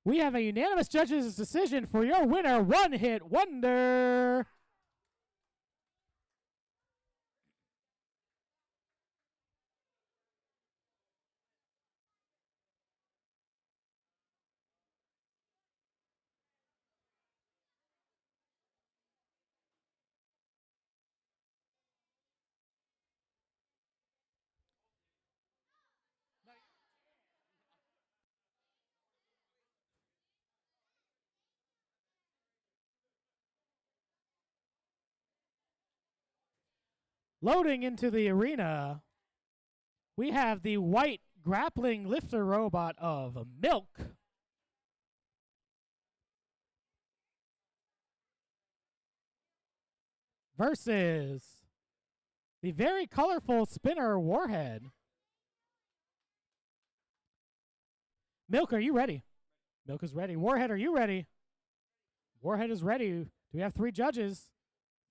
We have a unanimous judges' decision for your winner, One Hit Wonder. Loading into the arena, we have the white grappling lifter robot of Milk versus the very colorful spinner Warhead. Milk, are you ready? Milk is ready. Warhead, are you ready? Warhead is ready. Do we have 3 judges?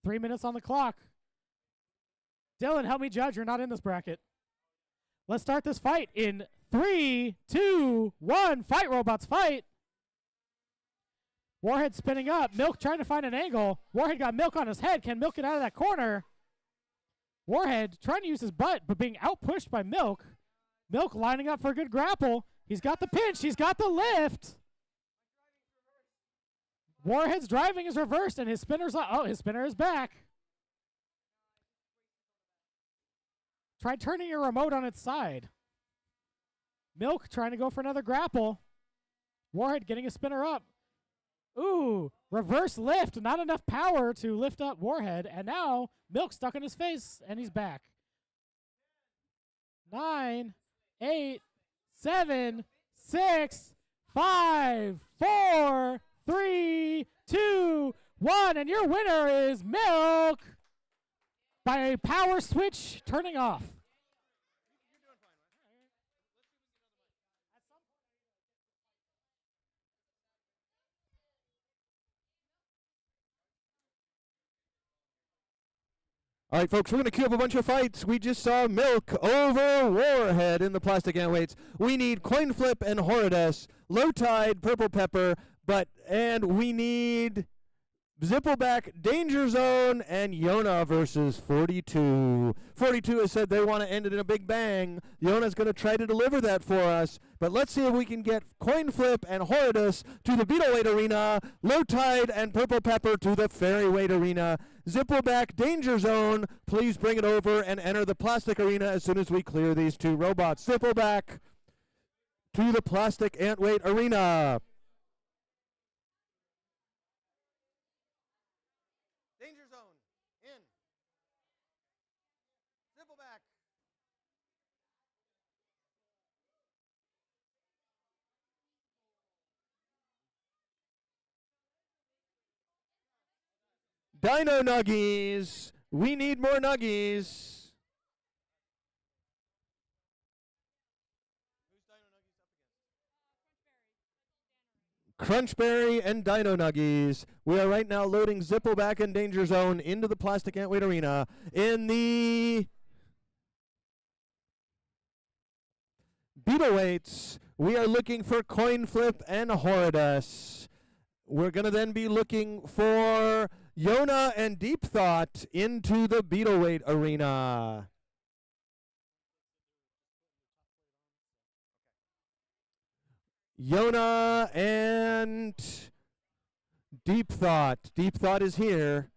3 minutes on the clock. Dylan, help me judge. You're not in this bracket. Let's start this fight in 3, 2, 1. Fight, robots, fight. Warhead spinning up. Milk trying to find an angle. Warhead got Milk on his head. Can Milk get out of that corner? Warhead trying to use his butt, but being outpushed by Milk. Milk lining up for a good grapple. He's got the pinch. He's got the lift. Warhead's driving is reversed, and his spinner's his spinner is back. Try turning your remote on its side. Milk trying to go for another grapple. Warhead getting a spinner up. Ooh, reverse lift. Not enough power to lift up Warhead. And now Milk stuck in his face, and he's back. 9, 8, 7, 6, 5, 4, 3, 2, 1. And your winner is Milk by a power switch turning off. All right, folks, we're going to queue up a bunch of fights. We just saw Milk over Warhead in the plastic antweights. We need Coin Flip and Horridus, Low Tide, Purple Pepper, and we need Zippleback, Danger Zone, and Yona versus 42. 42 has said they want to end it in a big bang. Yona's going to try to deliver that for us. But let's see if we can get Coin Flip and Horridus to the Beetleweight Arena, Low Tide and Purple Pepper to the Ferryweight Arena. Zippleback, Danger Zone, please bring it over and enter the plastic arena as soon as we clear these 2 robots. Zippleback to the plastic antweight arena. Danger Zone, in. Zippleback. Dino Nuggies. We need more Nuggies. Who's Dino Nuggies up against? Crunchberry and Dino Nuggies. We are right now loading Zippleback and Danger Zone into the plastic antweight arena. In the Beetleweights, we are looking for Coin Flip and Horridus. We're going to then be looking for Yona and Deep Thought into the Beetleweight arena. Yona and Deep Thought. Deep Thought is here.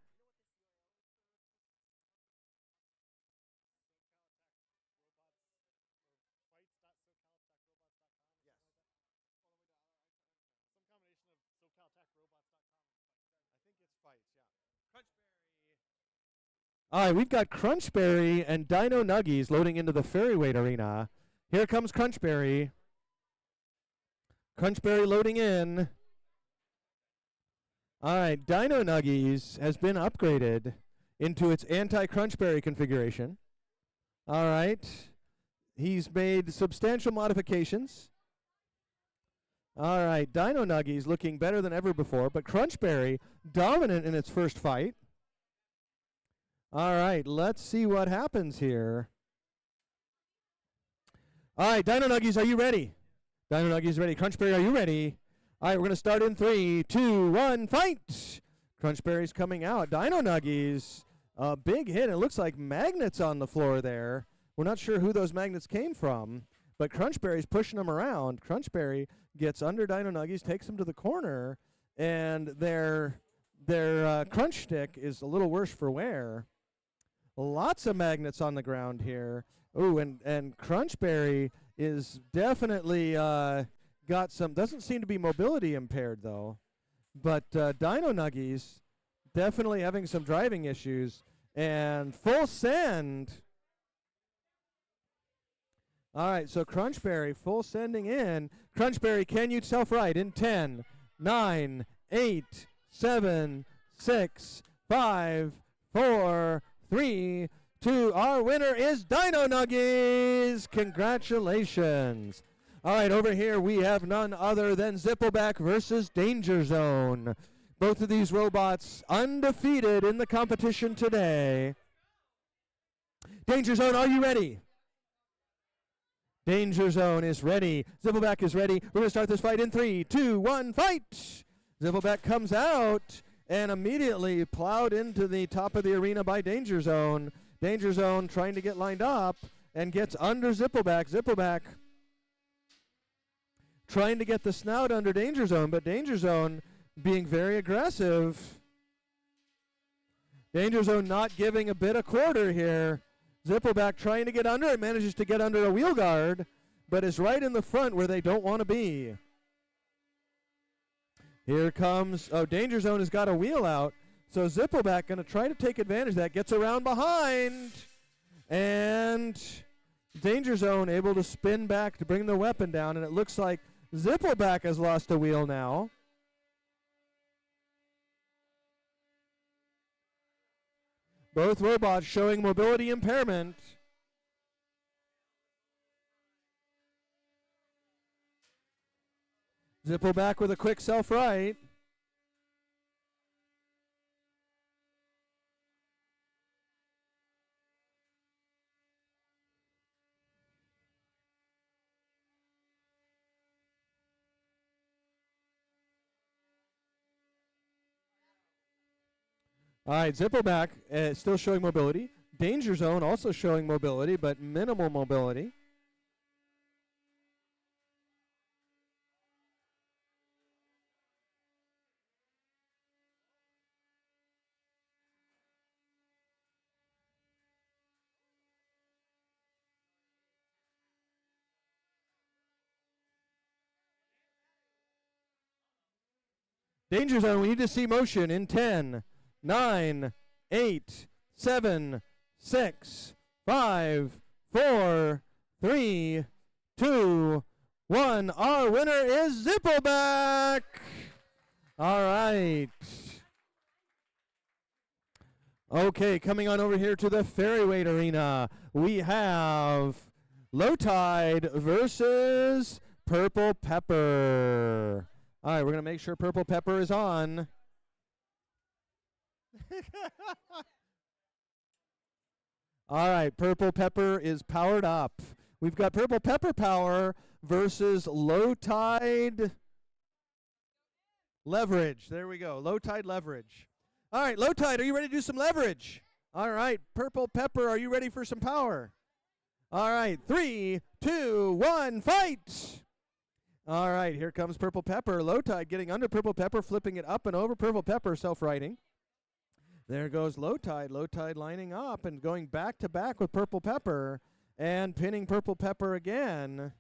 All right, we've got Crunchberry and Dino Nuggies loading into the Ferryweight arena. Here comes Crunchberry. Crunchberry loading in. All right, Dino Nuggies has been upgraded into its anti-Crunchberry configuration. All right. He's made substantial modifications. All right, Dino Nuggies looking better than ever before, but Crunchberry dominant in its first fight. All right, let's see what happens here. All right, Dino Nuggies, are you ready? Dino Nuggies ready. Crunchberry, are you ready? All right, we're going to start in 3, 2, 1, fight! Crunchberry's coming out. Dino Nuggies, a big hit. It looks like magnets on the floor there. We're not sure who those magnets came from, but Crunchberry's pushing them around. Crunchberry gets under Dino Nuggies, takes them to the corner, and their crunch stick is a little worse for wear. Lots of magnets on the ground here. Ooh, and Crunchberry is definitely got some, doesn't seem to be mobility impaired though. But Dino Nuggies definitely having some driving issues. And full send. All right, so Crunchberry full sending in. Crunchberry, can you self-right in 10, 9, 8, 7, 6, 5, 4, 3, 2. Our winner is Dino Nuggies. Congratulations. All right, over here we have none other than Zippleback versus Danger Zone. Both of these robots undefeated in the competition today. Danger Zone, are you ready? Danger Zone is ready. Zippleback is ready. We're going to start this fight in 3, 2, 1, fight! Zippleback comes out and immediately plowed into the top of the arena by Danger Zone. Danger Zone trying to get lined up and gets under Zippleback. Zippleback trying to get the snout under Danger Zone, but Danger Zone being very aggressive. Danger Zone not giving a bit of quarter here. Zippleback trying to get under it, manages to get under a wheel guard, but is right in the front where they don't want to be. Here comes, Danger Zone has got a wheel out, so Zippleback going to try to take advantage of that, gets around behind, and Danger Zone able to spin back to bring the weapon down, and it looks like Zippleback has lost a wheel now. Both robots showing mobility impairment. Zippleback with a quick self-right. All right, Zippleback still showing mobility. Danger Zone also showing mobility, but minimal mobility. Danger Zone, we need to see motion in 10, 9, 8, 7, 6, 5, 4, 3, 2, 1. Our winner is Zippleback. All right. Okay, coming on over here to the Ferryweight Arena, we have Low Tide versus Purple Pepper. All right, we're going to make sure Purple Pepper is on. All right, Purple Pepper is powered up. We've got Purple Pepper power versus Low Tide leverage. There we go, Low Tide leverage. All right, Low Tide, are you ready to do some leverage? All right, Purple Pepper, are you ready for some power? All right, 3, 2, 1, fight! All right, here comes Purple Pepper. Low Tide getting under Purple Pepper, flipping it up and over. Purple Pepper self-righting. There goes Low Tide. Low Tide lining up and going back to back with Purple Pepper and pinning Purple Pepper again.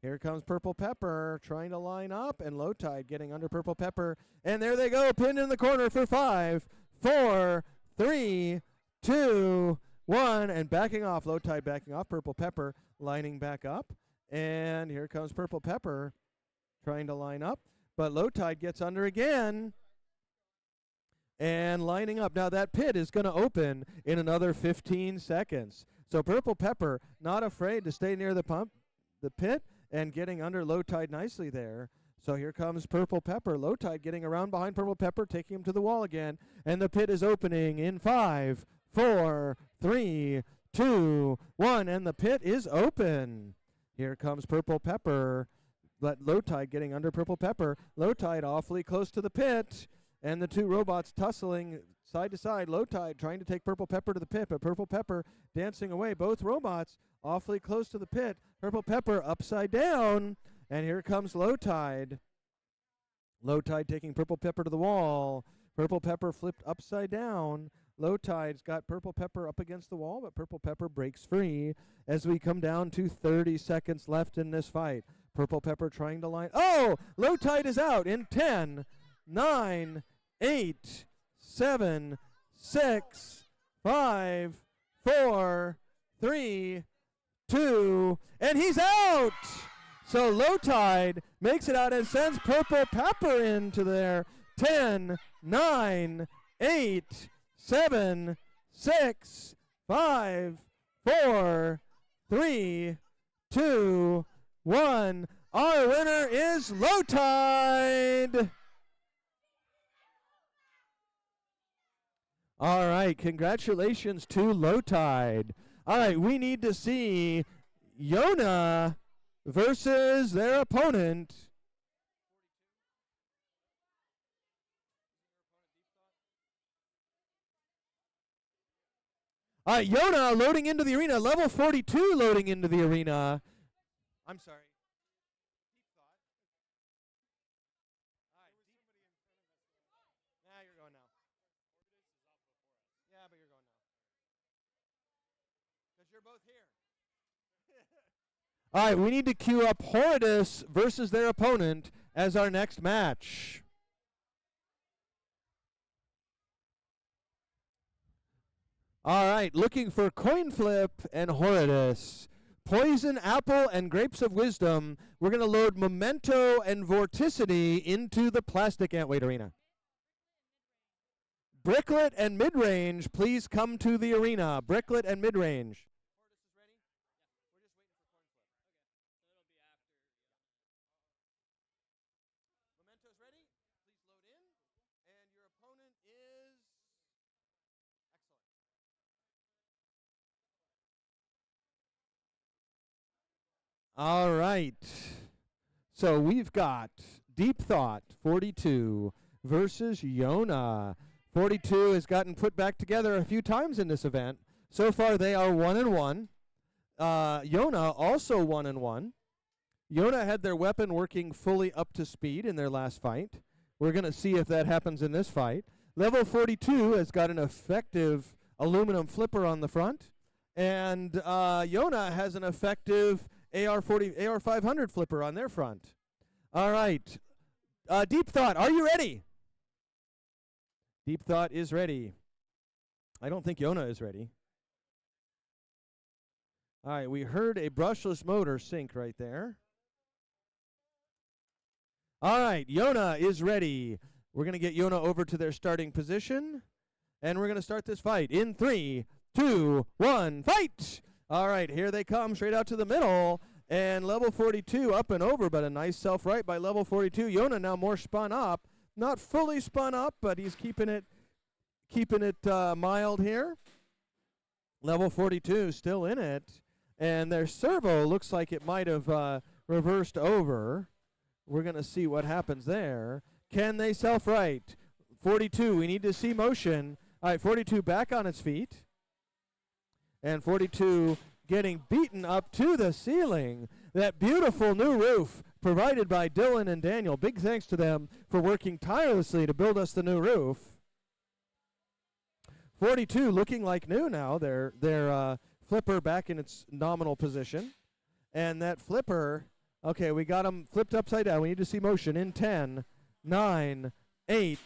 Here comes Purple Pepper trying to line up, and Low Tide getting under Purple Pepper. And there they go, pinned in the corner for 5, 4, 3, 2, 1, and backing off. Low Tide backing off. Purple Pepper lining back up. And here comes Purple Pepper trying to line up. But Low Tide gets under again and lining up. Now that pit is going to open in another 15 seconds. So Purple Pepper not afraid to stay near the pit and getting under Low Tide nicely there. So here comes Purple Pepper. Low Tide getting around behind Purple Pepper, taking him to the wall again. And the pit is opening in 5, 4, 3, 2, 1. And the pit is open. Here comes Purple Pepper. but Low Tide getting under Purple Pepper. Low Tide awfully close to the pit, and the two robots tussling side to side. Low Tide trying to take Purple Pepper to the pit, but Purple Pepper dancing away. Both robots awfully close to the pit. Purple Pepper upside down, and here comes Low Tide. Low Tide taking Purple Pepper to the wall. Purple Pepper flipped upside down. Low Tide's got Purple Pepper up against the wall, but Purple Pepper breaks free as we come down to 30 seconds left in this fight. Purple Pepper trying to line. Oh! Low Tide is out in 10, 9, 8, 7, 6, 5, 4, 3, 2, and he's out! So Low Tide makes it out and sends Purple Pepper into there. 10, 9, 8, 7, 6, 5, 4, 3, 2, 1. Our winner is Low Tide. All right, congratulations to Low Tide. All right, we need to see Yona versus their opponent. All right, Yona loading into the arena. Level 42 loading into the arena. I'm sorry. Deep thought. All right, deep. Nah, you're going now. Yeah, but you're going now. Because you're both here. All right, we need to queue up Horridus versus their opponent as our next match. All right, looking for Coin Flip and Horridus. Poison, Apple, and Grapes of Wisdom. We're going to load Memento and Vorticity into the Plastic Antweight Arena. Bricklet and Midrange, please come to the arena. Bricklet and Midrange. Memento's ready. Please load in. And your opponent is... Excellent. All right. So we've got Deep Thought 42 versus Yona. 42 has gotten put back together a few times in this event. So far they are 1-1. Yona also 1-1. Yona had their weapon working fully up to speed in their last fight. We're going to see if that happens in this fight. Level 42 has got an effective aluminum flipper on the front. And Yona has an effective AR500 flipper on their front. All right. Deep Thought, are you ready? Deep Thought is ready. I don't think Yona is ready. All right, we heard a brushless motor sync right there. All right, Yona is ready. We're going to get Yona over to their starting position, and we're going to start this fight in 3, 2, 1, fight! All right, here they come, straight out to the middle, and level 42 up and over, but a nice self-right by level 42. Yona now more spun up. Not fully spun up, but he's keeping it mild here. Level 42 still in it, and their servo looks like it might have reversed over. We're going to see what happens there. Can they self-right? 42, we need to see motion. All right, 42 back on its feet, and 42 getting beaten up to the ceiling. That beautiful new roof provided by Dylan and Daniel. Big thanks to them for working tirelessly to build us the new roof. 42 looking like new now. Their flipper back in its nominal position. And that flipper, okay, we got them flipped upside down. We need to see motion in 10, 9, 8,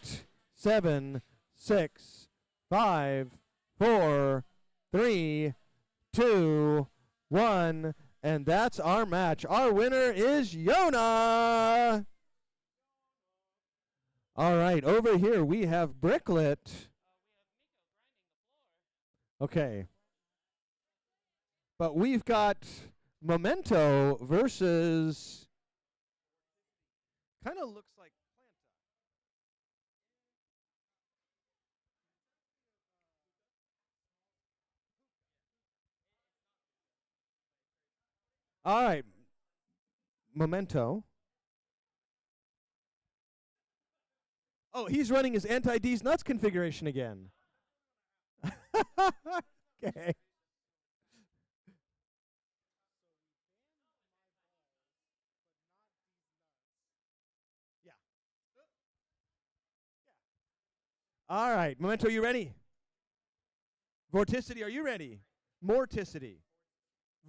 7, 6, 5, 4, 3, 2, 1. And that's our match. Our winner is Yona. All right, over here we have Bricklet. Okay. But we've got Memento versus, kind of looks like Planta. All right. Memento. Oh, he's running his anti-D's nuts configuration again. Okay. Yeah. All right, Memento, you ready? Vorticity, are you ready? Morticity.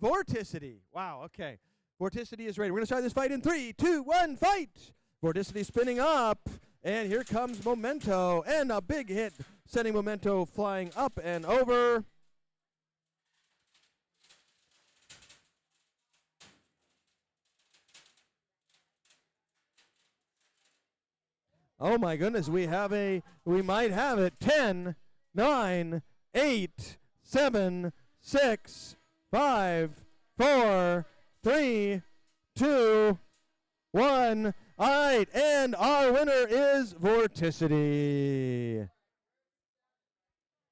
Vorticity. Wow, okay. Vorticity is ready. We're going to start this fight in 3, 2, 1, fight! Vorticity spinning up, and here comes Memento, and a big hit, sending Memento flying up and over. Oh my goodness, we might have it. 10, 9, 8, 7, 6, 5, 4, 3, 2, 1. All right, and our winner is Vorticity.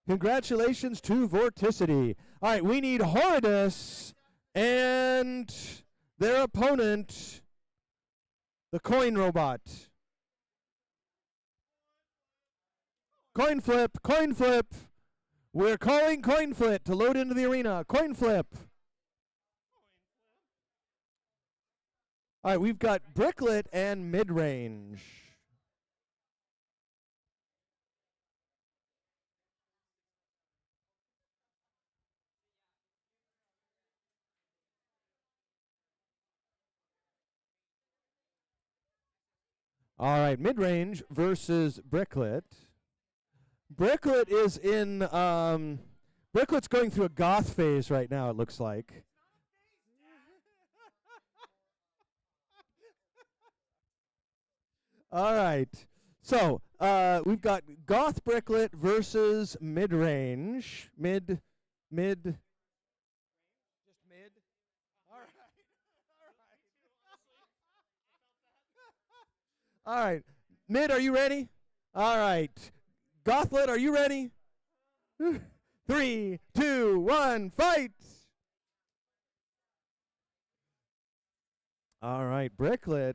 Congratulations to Vorticity. All right, we need Horridus and their opponent, the coin robot. Coin flip, coin flip. We're calling coin flip to load into the arena. Coin flip. All right, we've got Bricklet and mid-range. All right, mid-range versus Bricklet. Bricklet is in, Bricklet's going through a goth phase right now, it looks like. All right. So, we've got goth Bricklet versus mid-range. Mid. Just mid? All right. All right. Mid, are you ready? All right. Gothlet, are you ready? 3, 2, 1, fight! All right, Bricklet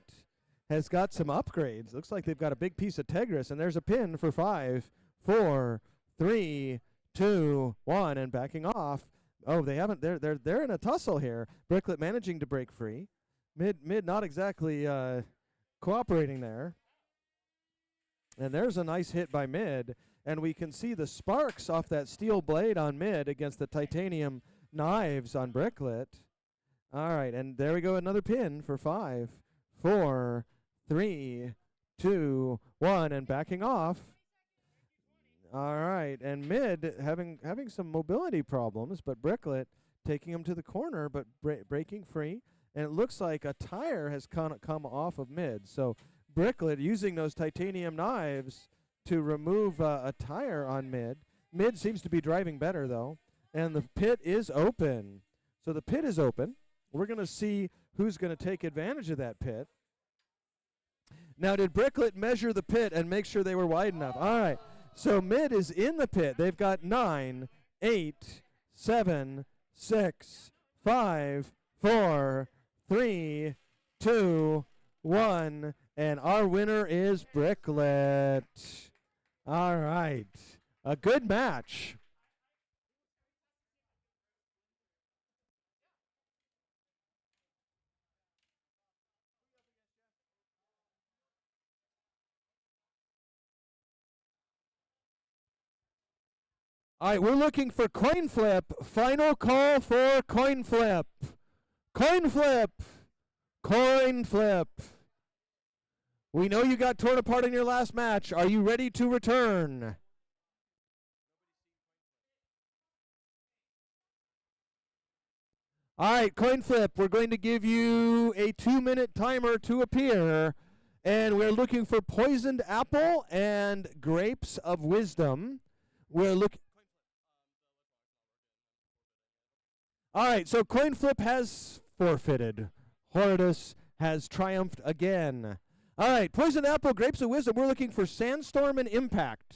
has got some upgrades. Looks like they've got a big piece of Tegris, and there's a pin for 5, 4, 3, 2, 1, and backing off. Oh, they haven't. They're in a tussle here. Bricklet managing to break free. Mid not exactly cooperating there. And there's a nice hit by Mid, and we can see the sparks off that steel blade on Mid against the titanium knives on Bricklet. All right, and there we go, another pin for 5, 4, 3, 2, 1, and backing off. All right, and Mid having some mobility problems, but Bricklet taking him to the corner, but breaking free. And it looks like a tire has come off of Mid. So Bricklet using those titanium knives to remove a tire on Mid. Mid seems to be driving better, though. And the pit is open. So the pit is open. We're going to see who's going to take advantage of that pit. Now, did Bricklet measure the pit and make sure they were wide enough? All right. So Mid is in the pit. They've got 9, 8, 7, 6, 5, 4, 3, 2, 1, and our winner is Bricklet. All right. A good match. All right, we're looking for coin flip. Final call for coin flip. Coin flip. Coin flip. We know you got torn apart in your last match. Are you ready to return? All right, coin flip. We're going to give you a 2-minute timer to appear. And we're looking for poisoned apple and grapes of wisdom. We're looking. All right, so coin flip has forfeited. Horridus has triumphed again. All right, poisoned apple, grapes of wisdom. We're looking for sandstorm and impact.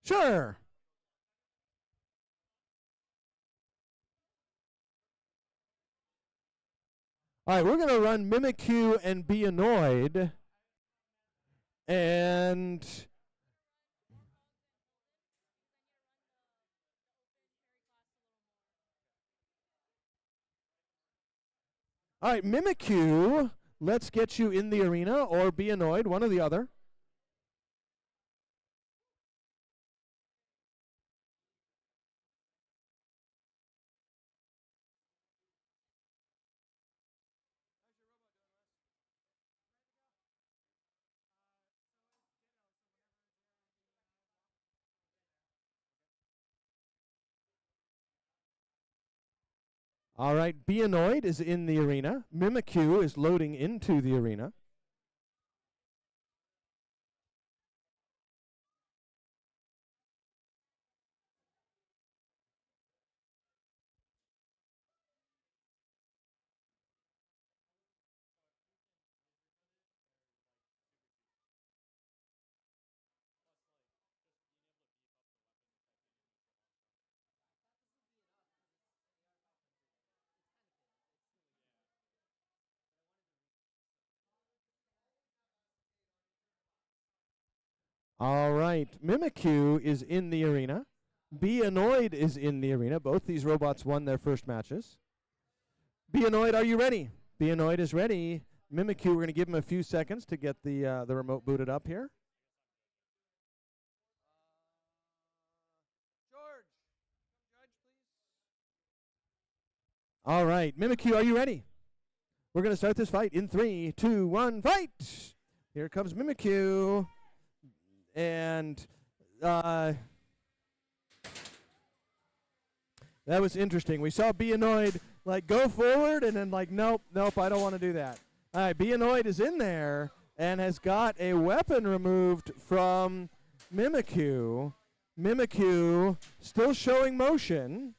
Sure. All right, we're going to run Mimikyu and Be Annoyed. And all right, Mimikyu, let's get you in the arena or be annoyed, one or the other. All right, Be Annoyed is in the arena. Mimikyu is loading into the arena. All right, Mimikyu is in the arena. Be Annoyed is in the arena. Both these robots won their first matches. Be Annoyed, are you ready? Be Annoyed is ready. Mimikyu, we're going to give him a few seconds to get the remote booted up here. George, please. All right, Mimikyu, are you ready? We're going to start this fight in 3, 2, 1, fight! Here comes Mimikyu. And that was interesting. We saw Be Annoyed like go forward and then like nope, I don't want to do that. All right, Be Annoyed is in there and has got a weapon removed from Mimikyu. Mimikyu still showing motion.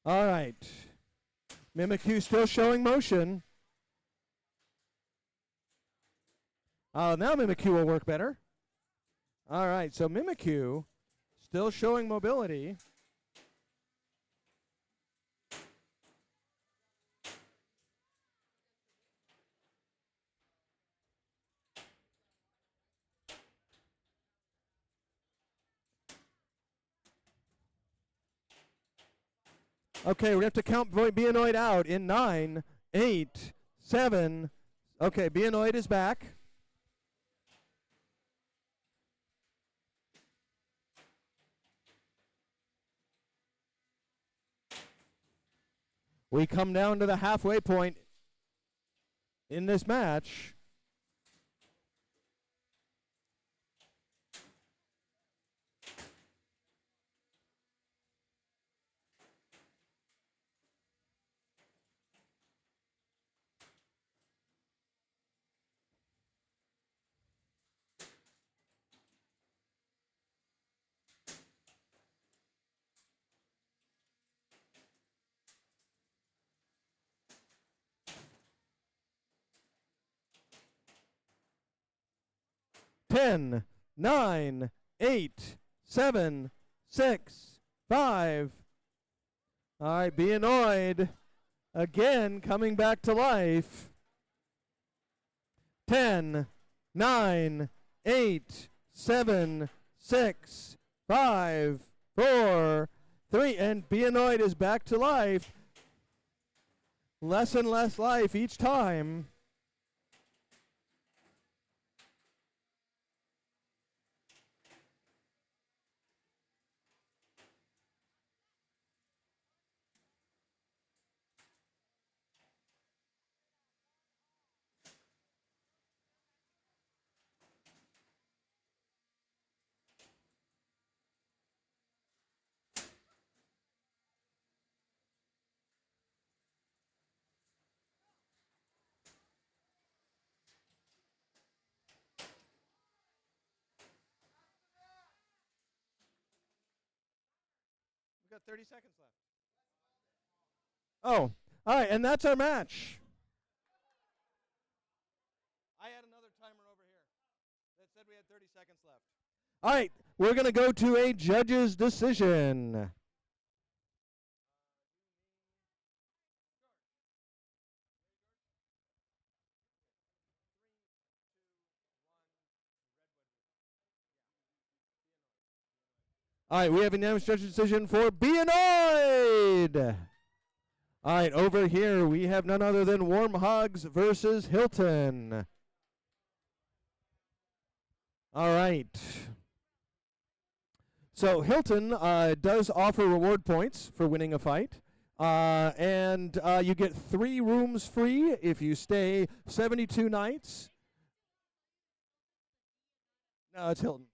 All right. Mimikyu still showing motion. Now Mimikyu will work better. All right, so Mimikyu still showing mobility. Okay, we have to count Be Annoyed out in 9, 8, 7. Okay, Be Annoyed is back. We come down to the halfway point in this match. Ten, 9, 8, 7, 6, 5. All right, Be Annoyed again coming back to life. 10, 9, 8, 7, 6, 5, 4, 3, and Be Annoyed is back to life. Less and less life each time. We've got 30 seconds left. Oh, all right, and that's our match. I had another timer over here that said we had 30 seconds left. All right, we're going to go to a judge's decision. All right, we have a unanimous judge's decision for Be Annoyed. All right, over here we have none other than Warm Hugs versus Hilton. All right. So Hilton does offer reward points for winning a fight. And you get 3 rooms free if you stay 72 nights. No, it's Hilton.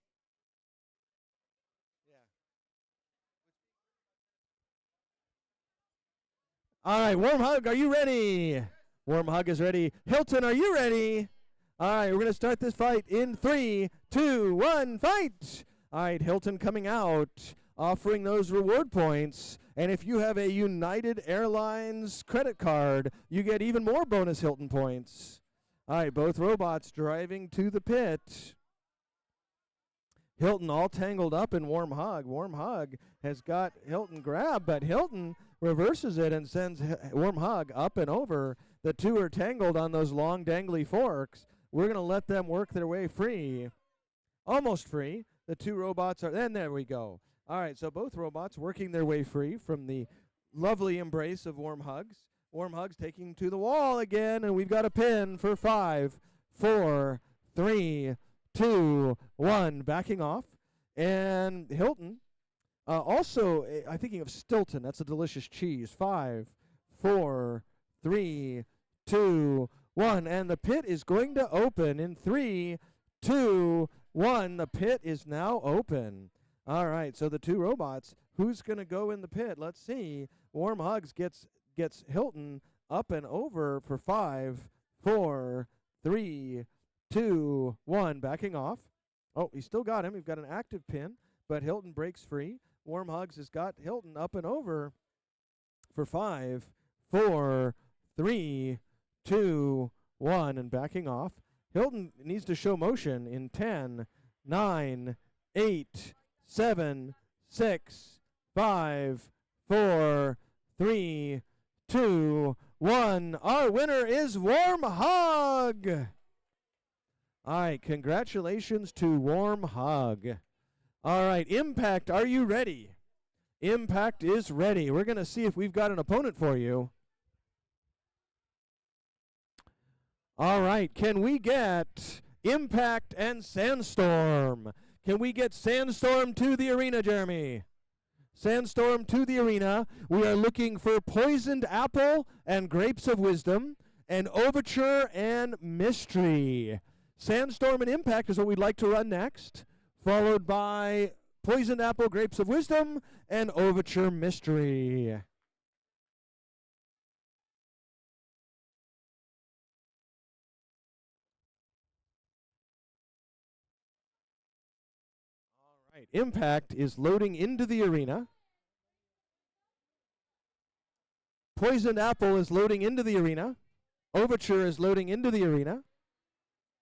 All right, Warm Hug, are you ready? Warm Hug is ready. Hilton, are you ready? All right, we're going to start this fight in 3, 2, 1, fight! All right, Hilton coming out, offering those reward points. And if you have a United Airlines credit card, you get even more bonus Hilton points. All right, both robots driving to the pit. Hilton all tangled up in Warm Hug. Warm Hug has got Hilton grabbed, but Hilton reverses it and sends Warm Hug up and over. The two are tangled on those long dangly forks. We're going to let them work their way free. Almost free. The two robots are, and there we go. All right, so both robots working their way free from the lovely embrace of Warm Hugs. Warm Hugs taking to the wall again, and we've got a pin for 5, 4, 3, 2, 1, backing off. And Hilton, also, I'm thinking of Stilton. That's a delicious cheese. 5, 4, 3, 2, 1. And the pit is going to open in 3, 2, 1. The pit is now open. All right, so the two robots, who's going to go in the pit? Let's see. Warm Hugs gets Hilton up and over for 5, 4, 3, 2, 1, backing off. Oh, he still got him. We've got an active pin, but Hilton breaks free. Warm Hugs has got Hilton up and over for 5, 4, 3, 2, 1, and backing off. Hilton needs to show motion in 10, 9, 8, 7, 6, 5, 4, 3, 2, 1. Our winner is Warm Hug. All right, congratulations to Warm Hug. All right, Impact, are you ready? Impact is ready. We're going to see if we've got an opponent for you. All right, can we get Impact and Sandstorm? Can we get Sandstorm to the arena, Jeremy? Sandstorm to the arena. We are looking for Poisoned Apple and Grapes of Wisdom, and Overture and Mystery. Sandstorm and Impact is what we'd like to run next, followed by Poisoned Apple, Grapes of Wisdom, and Overture Mystery. All right, Impact is loading into the arena. Poisoned Apple is loading into the arena. Overture is loading into the arena.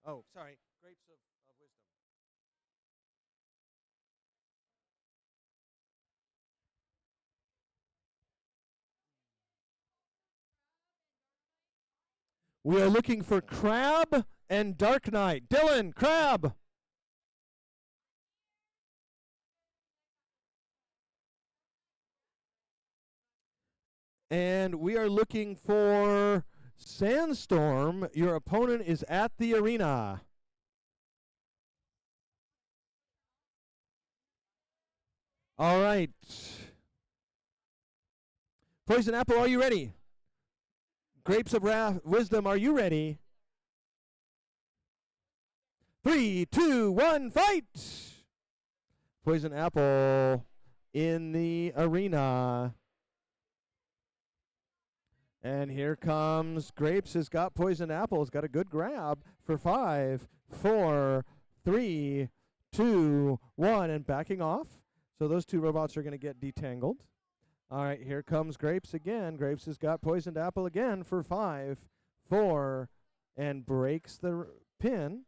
Oh, sorry. Grapes of Wisdom. We are looking for Crab and Dark Knight. Dylan, Crab. And we are looking for Sandstorm. Your opponent is at the arena. All right. Poison Apple, are you ready? Grapes of Wisdom, are you ready? 3, 2, 1, fight! Poison Apple in the arena. And here comes Grapes has got Poison Apple. Has got a good grab for 5, 4, 3, 2, 1, and backing off. So those two robots are going to get detangled. All right, here comes Grapes again. Grapes has got Poisoned Apple again for 5, 4, and breaks the pin.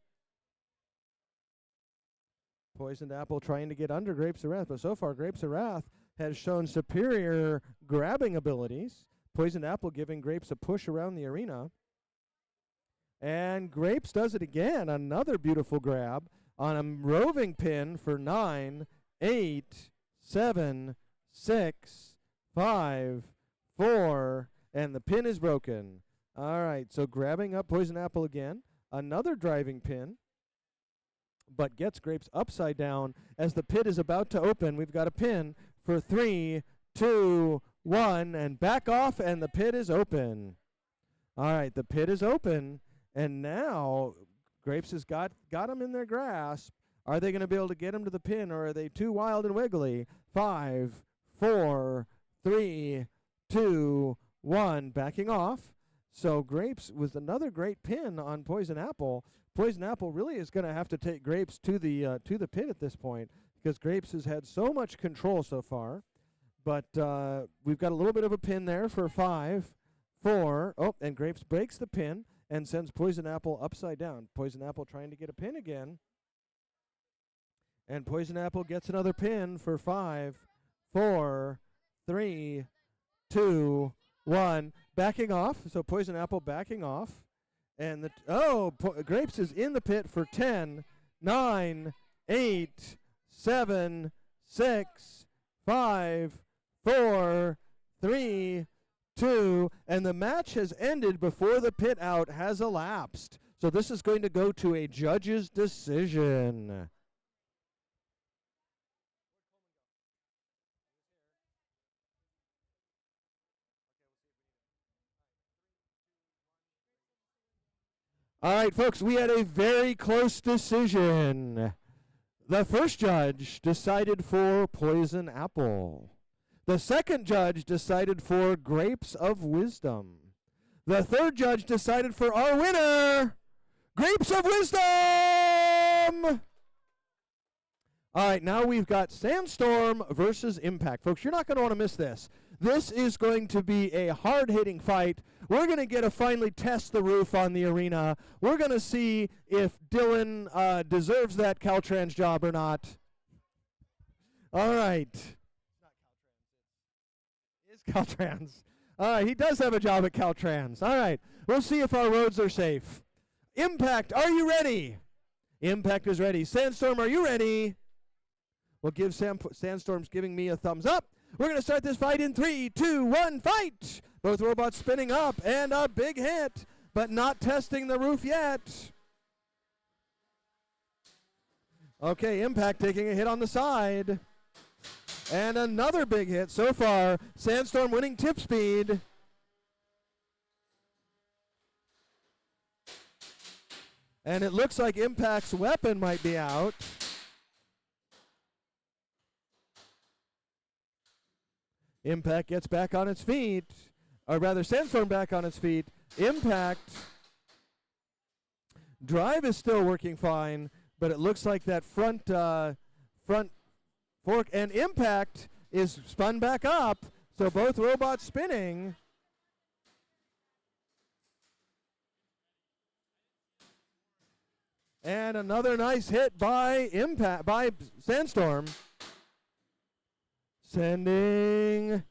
Poisoned Apple trying to get under Grapes of Wrath, but so far Grapes of Wrath has shown superior grabbing abilities. Poisoned Apple giving Grapes a push around the arena. And Grapes does it again. Another beautiful grab on a roving pin for 9, 8, 7, 6, 5, 4, and the pin is broken. All right, so grabbing up Poison Apple again. Another driving pin, but gets Grapes upside down as the pit is about to open. We've got a pin for 3, 2, 1, and back off, and the pit is open. All right, the pit is open, and now Grapes has got him in their grasp. Are they going to be able to get him to the pin, or are they too wild and wiggly? 5, 4, 3, 2, 1, backing off. So Grapes with another great pin on Poison Apple. Poison Apple really is going to have to take Grapes to the pit at this point, because Grapes has had so much control so far. But we've got a little bit of a pin there for 5, 4. Oh, and Grapes breaks the pin and sends Poison Apple upside down. Poison Apple trying to get a pin again. And Poison Apple gets another pin for 5, 4, 3, 2, 1. Backing off. So Poison Apple backing off. And Grapes is in the pit for 10, 9, 8, 7, 6, 5, 4, 3, 2, and the match has ended before the pit out has elapsed. So this is going to go to a judge's decision. All right, folks, we had a very close decision. The first judge decided for Poison Apple. The second judge decided for Grapes of Wisdom. The third judge decided for our winner, Grapes of Wisdom! All right, now we've got Sandstorm versus Impact. Folks, you're not going to want to miss this. This is going to be a hard-hitting fight. We're going to get to finally test the roof on the arena. We're going to see if Dylan deserves that Caltrans job or not. All right. It's Caltrans. All right, he does have a job at Caltrans. All right, we'll see if our roads are safe. Impact, are you ready? Impact is ready. Sandstorm, are you ready? We'll give Sandstorm's giving me a thumbs up. We're going to start this fight in 3, 2, 1, fight! Both robots spinning up, and a big hit, but not testing the roof yet. Okay, Impact taking a hit on the side. And another big hit so far. Sandstorm winning tip speed. And it looks like Impact's weapon might be out. Impact gets back on its feet. Or rather, Sandstorm back on its feet. Impact. Drive is still working fine, but it looks like that front fork and Impact is spun back up. So both robots spinning. And another nice hit by Sandstorm. Sending.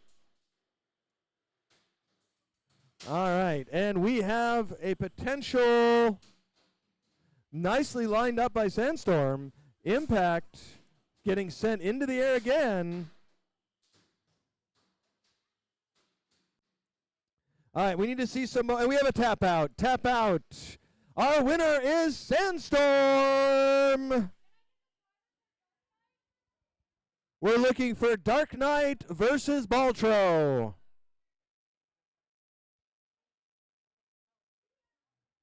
All right, and we have a potential, nicely lined up by Sandstorm. Impact getting sent into the air again. All right, we need to see some more, and we have a tap out. Tap out. Our winner is Sandstorm. We're looking for Dark Knight versus Baltro.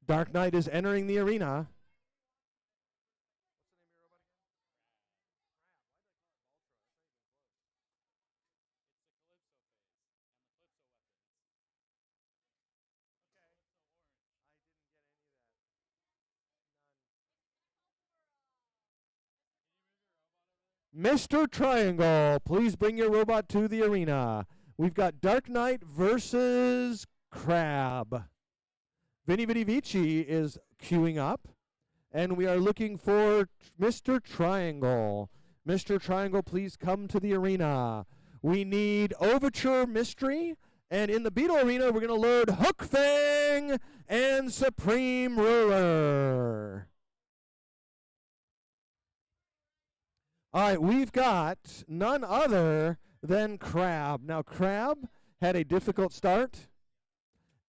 Dark Knight is entering the arena. Mr. Triangle, please bring your robot to the arena. We've got Dark Knight versus Crab. Vinny Vinny Vici is queuing up. and we are looking for Mr. Triangle. Mr. Triangle, please come to the arena. We need Overture Mystery, and in the Beetle Arena, we're going to load Hook Fang and Supreme Ruler. All right, we've got none other than Crab. Now, Crab had a difficult start,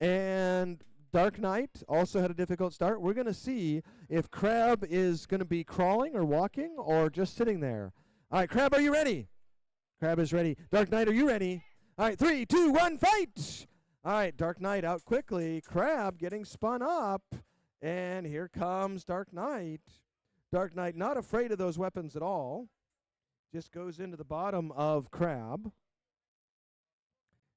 and Dark Knight also had a difficult start. We're going to see if Crab is going to be crawling or walking or just sitting there. All right, Crab, are you ready? Crab is ready. Dark Knight, are you ready? All right, 3, 2, 1, fight! All right, Dark Knight out quickly. Crab getting spun up, and here comes Dark Knight. Dark Knight not afraid of those weapons at all. Just goes into the bottom of Crab.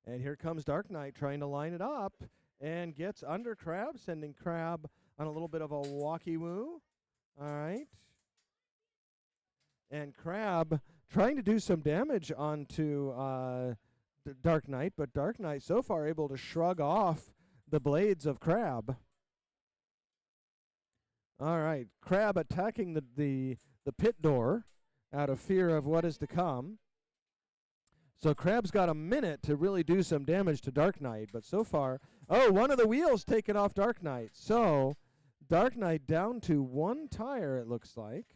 And here comes Dark Knight trying to line it up and gets under Crab, sending Crab on a little bit of a walkie-woo. All right. And Crab trying to do some damage onto Dark Knight, but Dark Knight so far able to shrug off the blades of Crab. All right, Crab attacking the pit door out of fear of what is to come. So Crab's got a minute to really do some damage to Dark Knight, but so far, oh, one of the wheels taken off Dark Knight. So Dark Knight down to one tire, it looks like.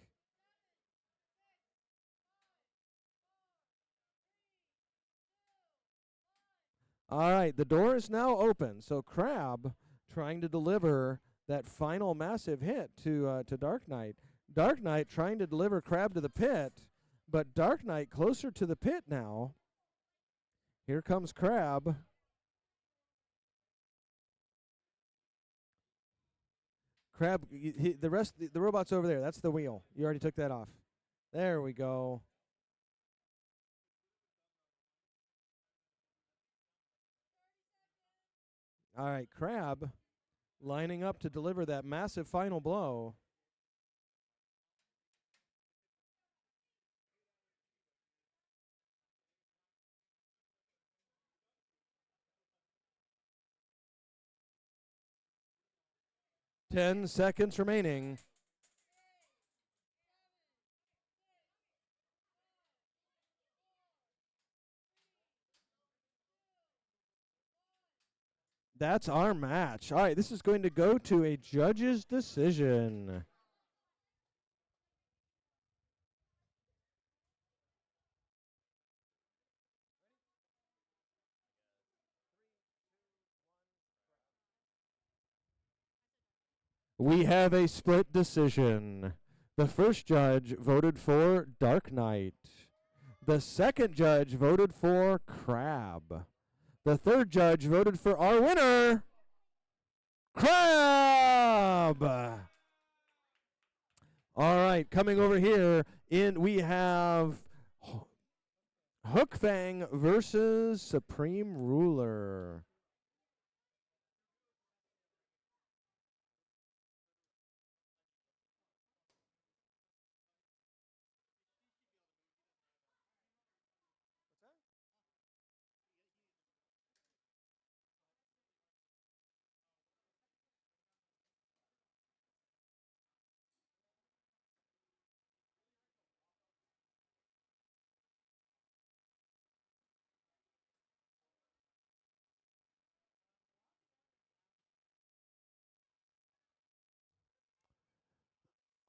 All right, the door is now open. So Crab trying to deliver that final massive hit to Dark Knight. Dark Knight trying to deliver Crab to the pit, but Dark Knight closer to the pit now. Here comes Crab. Crab, the rest, the robot's over there. That's the wheel. You already took that off. There we go. All right, Crab lining up to deliver that massive final blow. Ten seconds remaining. That's our match. All right, this is going to go to a judge's decision. We have a split decision. The first judge voted for Dark Knight. The second judge voted for Crab. The third judge voted for our winner, Crab. All right, coming over here, we have Hook Fang versus Supreme Ruler.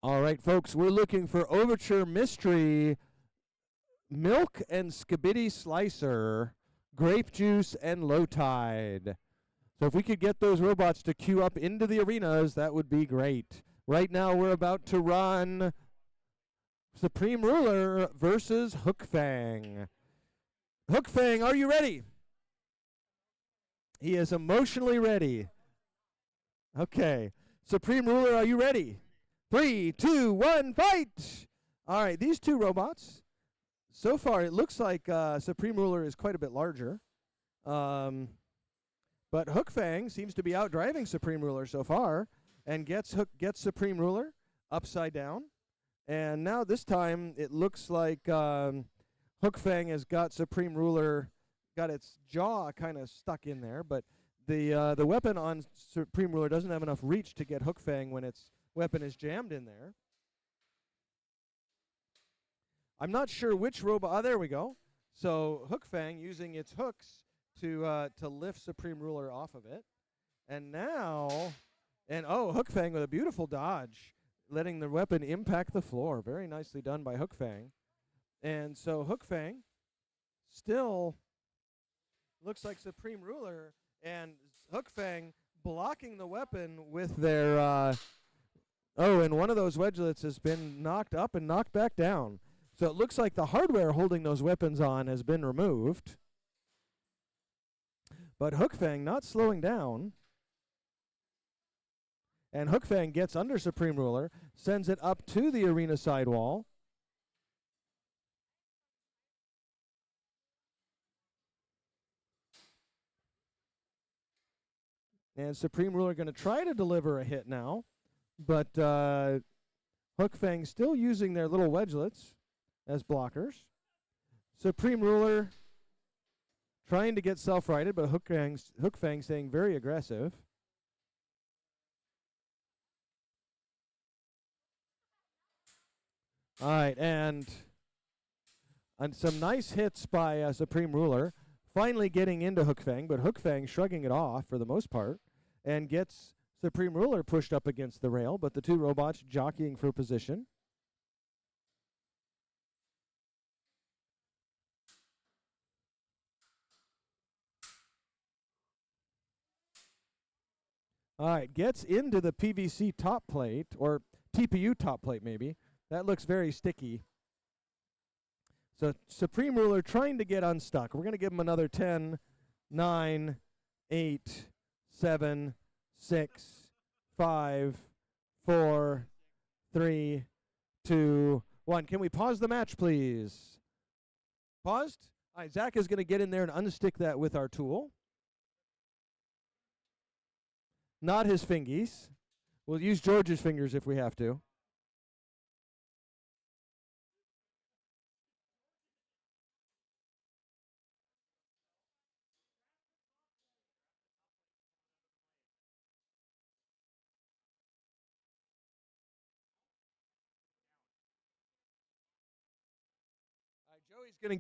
All right, folks, we're looking for Overture Mystery, Milk and Skibidi Slicer, Grape Juice, and Low Tide. So if we could get those robots to queue up into the arenas, that would be great. Right now, we're about to run Supreme Ruler versus Hook Fang. Hook Fang, are you ready? He is emotionally ready. Okay. Supreme Ruler, are you ready? 3, 2, 1, fight! All right, these two robots, so far it looks like Supreme Ruler is quite a bit larger. But Hook Fang seems to be outdriving Supreme Ruler so far and gets Supreme Ruler upside down. And now this time it looks like Hook Fang has got Supreme Ruler, got its jaw kind of stuck in there, but the weapon on Supreme Ruler doesn't have enough reach to get Hook Fang when it's weapon is jammed in there. I'm not sure which robot. Oh, there we go. So Hook Fang using its hooks to lift Supreme Ruler off of it. And now, Hook Fang with a beautiful dodge, letting the weapon impact the floor. Very nicely done by Hook Fang. And so Hook Fang still looks like Supreme Ruler, and Hook Fang blocking the weapon with their, and one of those wedgelets has been knocked up and knocked back down. So it looks like the hardware holding those weapons on has been removed. But Hook Fang not slowing down. And Hook Fang gets under Supreme Ruler, sends it up to the arena sidewall. And Supreme Ruler going to try to deliver a hit now. But Hook Fang still using their little wedgelets as blockers. Supreme Ruler trying to get self-righted, but Hook Fang staying very aggressive. All right, and some nice hits by Supreme Ruler, finally getting into Hook Fang, but Hook Fang shrugging it off for the most part, and gets Supreme Ruler pushed up against the rail, but the two robots jockeying for position. All right, gets into the PVC top plate, or TPU top plate maybe. That looks very sticky. So Supreme Ruler trying to get unstuck. We're going to give him another 10, 9, 8, 7, 6, 5, 4, 3, 2, 1. Can we pause the match, please? Paused? All right, Zach is going to get in there and unstick that with our tool. Not his fingies. We'll use George's fingers if we have to.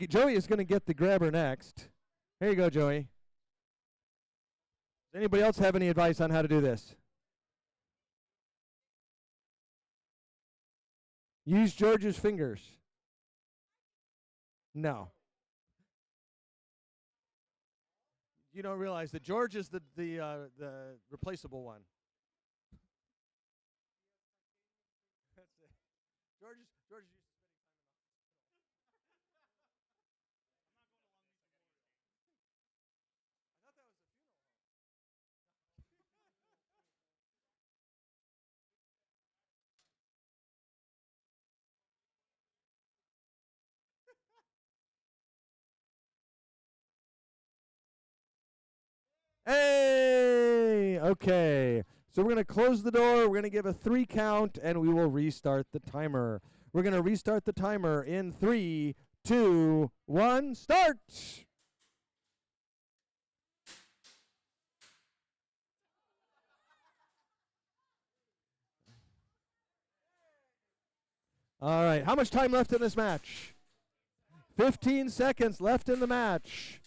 Joey is going to get the grabber next. Here you go, Joey. Does anybody else have any advice on how to do this? Use George's fingers. No. You don't realize that George is the replaceable one. That's it. George is used to spending time in the hospital. I thought that was a funeral home. Hey! Okay. So we're going to close the door. We're going to give a 3 count, and we will restart the timer. We're going to restart the timer in 3, 2, 1, start! All right. How much time left in this match? 15 seconds left in the match.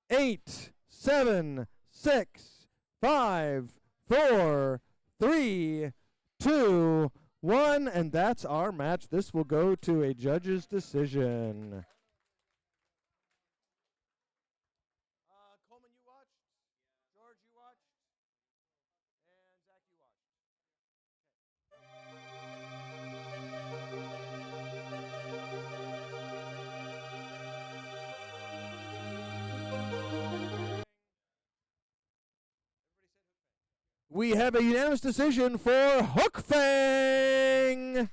8, 7, 6, 5, 4, 3, 2, 1, and that's our match. This will go to a judge's decision. Coleman, you watched? George, you watched? And Zach, you watched? We have a unanimous decision for Hook Fang.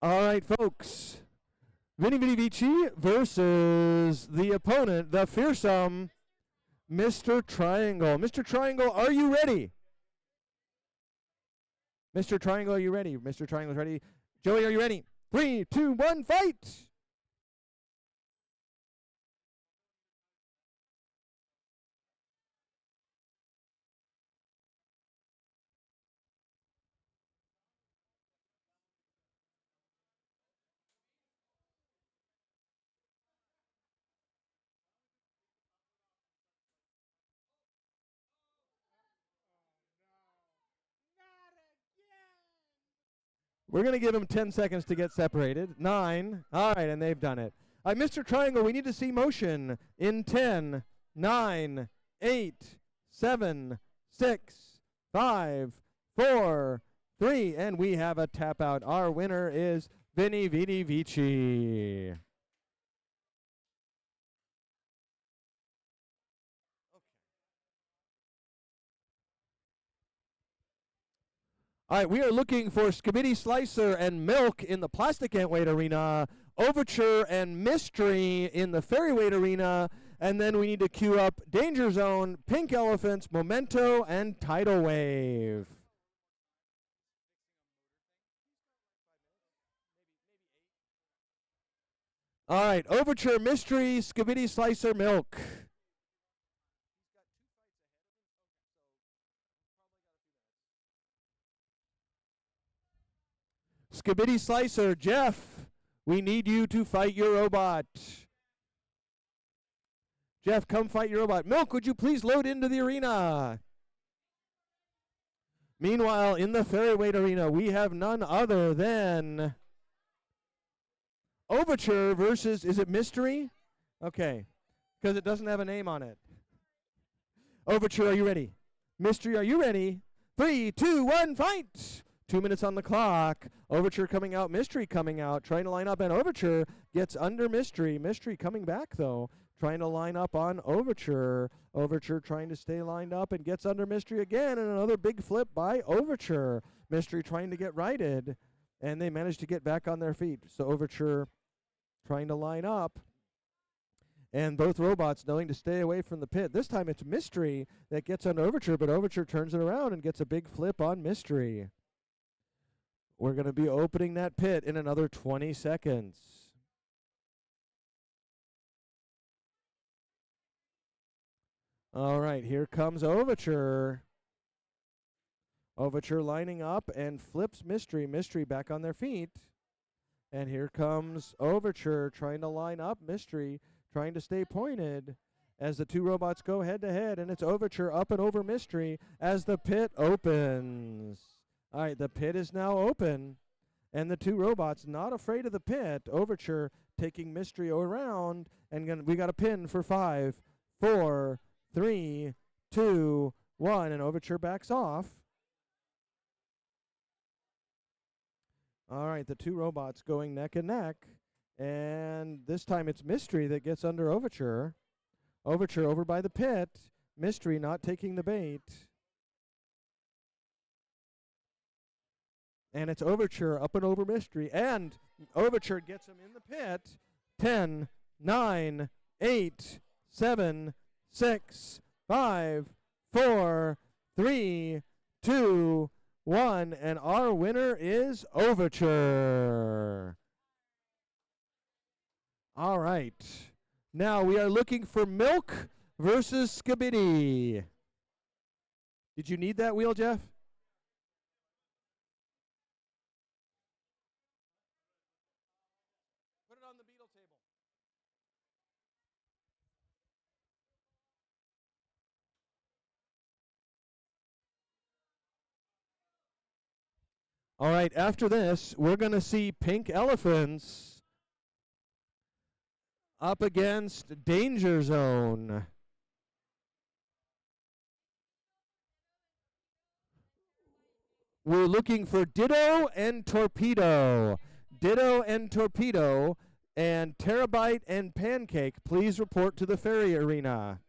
All right, folks. Vinny Vinny Vici versus the opponent, the fearsome Mr. Triangle. Mr. Triangle, are you ready? Mr. Triangle, are you ready? Mr. Triangle's ready. Joey, are you ready? 3, 2, 1, fight! We're going to give them 10 seconds to get separated. 9. All right, and they've done it. All right, Mr. Triangle, we need to see motion in 10, 9, 8, 7, 6, 5, 4, 3, and we have a tap out. Our winner is Vinny Vidi Vici. All right, we are looking for Skibidi Slicer and Milk in the Plastic Antweight Arena, Overture and Mystery in the Ferryweight Arena, and then we need to queue up Danger Zone, Pink Elephants, Memento, and Tidal Wave. All right, Overture, Mystery, Skibidi Slicer, Milk. Skibidi Slicer, Jeff, we need you to fight your robot. Jeff, come fight your robot. Milk, would you please load into the arena? Meanwhile, in the Ferryweight Arena, we have none other than Overture versus, is it Mystery? Okay, because it doesn't have a name on it. Overture, are you ready? Mystery, are you ready? 3, 2, 1, fight! 2 minutes on the clock. Overture coming out, Mystery coming out, trying to line up, and Overture gets under Mystery. Mystery coming back, though, trying to line up on Overture. Overture trying to stay lined up and gets under Mystery again, and another big flip by Overture. Mystery trying to get righted, and they managed to get back on their feet. So Overture trying to line up, and both robots knowing to stay away from the pit. This time it's Mystery that gets on Overture, but Overture turns it around and gets a big flip on Mystery. We're going to be opening that pit in another 20 seconds. All right, here comes Overture. Overture lining up and flips Mystery. Mystery back on their feet. And here comes Overture trying to line up Mystery, trying to stay pointed as the two robots go head to head, and it's Overture up and over Mystery as the pit opens. All right, the pit is now open, and the two robots not afraid of the pit. Overture taking Mystery around, and we got a pin for 5, 4, 3, 2, 1, and Overture backs off. All right, the two robots going neck and neck, and this time it's Mystery that gets under Overture. Overture over by the pit. Mystery not taking the bait. And it's Overture up and over Mystery, and Overture gets him in the pit. 10, 9, 8, 7, 6, 5, 4, 3, 2, 1, and our winner is Overture. All right. Now we are looking for Milk versus Skibidi. Did you need that wheel, Jeff? Put it on the Beetle table. All right, after this, we're going to see Pink Elephants up against Danger Zone. We're looking for Ditto and Torpedo. Ditto and Torpedo and Terabyte and Pancake, please report to the ferry arena.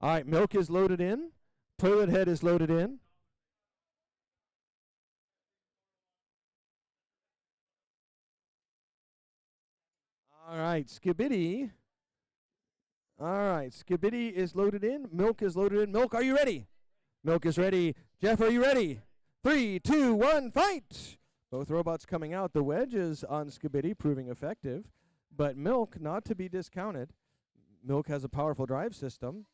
All right, Milk is loaded in. Toilet Head is loaded in. All right, Skibidi. All right, Skibidi is loaded in. Milk is loaded in. Milk, are you ready? Milk is ready. Jeff, are you ready? 3, 2, 1, fight! Both robots coming out. The wedge is on Skibidi, proving effective. But Milk, not to be discounted. Milk has a powerful drive system.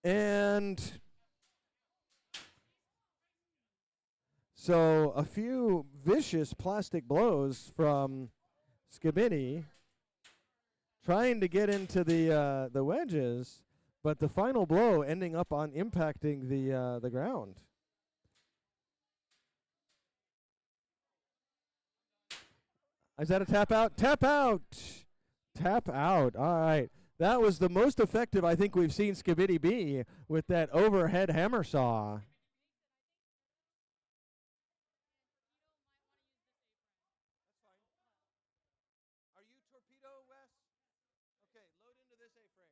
And so a few vicious plastic blows from Skibidi, trying to get into the wedges, but the final blow ending up on impacting the ground. Is that a tap out? Tap out! Tap out. All right. That was the most effective I think we've seen Skibidi be with that overhead hammer saw. Are you Torpedo, Wes? Okay, load into this A-frame.